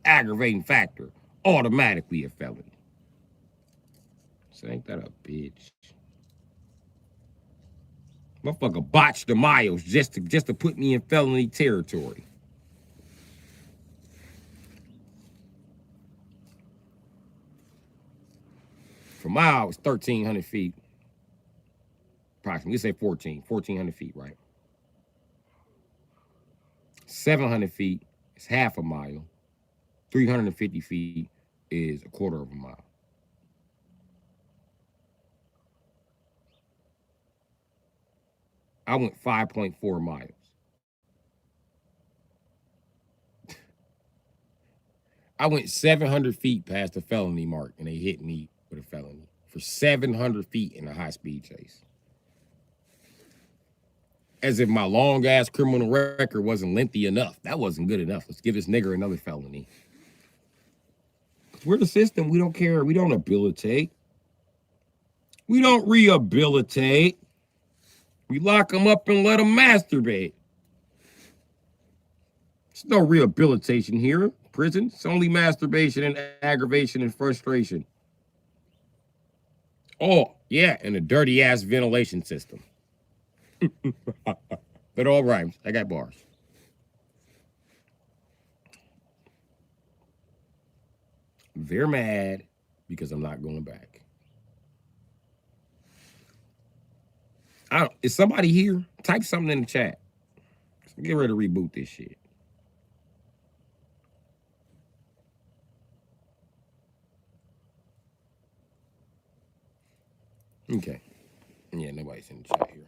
aggravating factor, automatically a felony. So ain't that a bitch? Motherfucker botched the miles just to put me in felony territory. For mile, it's 1,300 feet. Approximately, let's say 1,400 feet, right? 700 feet is half a mile. 350 feet is a quarter of a mile. I went 5.4 miles. I went 700 feet past the felony mark, and they hit me with a felony for 700 feet in a high-speed chase. As if my long-ass criminal record wasn't lengthy enough. That wasn't good enough. Let's give this nigger another felony. We're the system. We don't care. We don't rehabilitate. We don't rehabilitate. We lock them up and let them masturbate. There's no rehabilitation here. Prison. It's only masturbation and aggravation and frustration. Oh, yeah, and a dirty-ass ventilation system. But all rhymes. I got bars. They're mad because I'm not going back. Is somebody here? Type something in the chat. Get ready to reboot this shit. Okay. Yeah, nobody's in the chat here.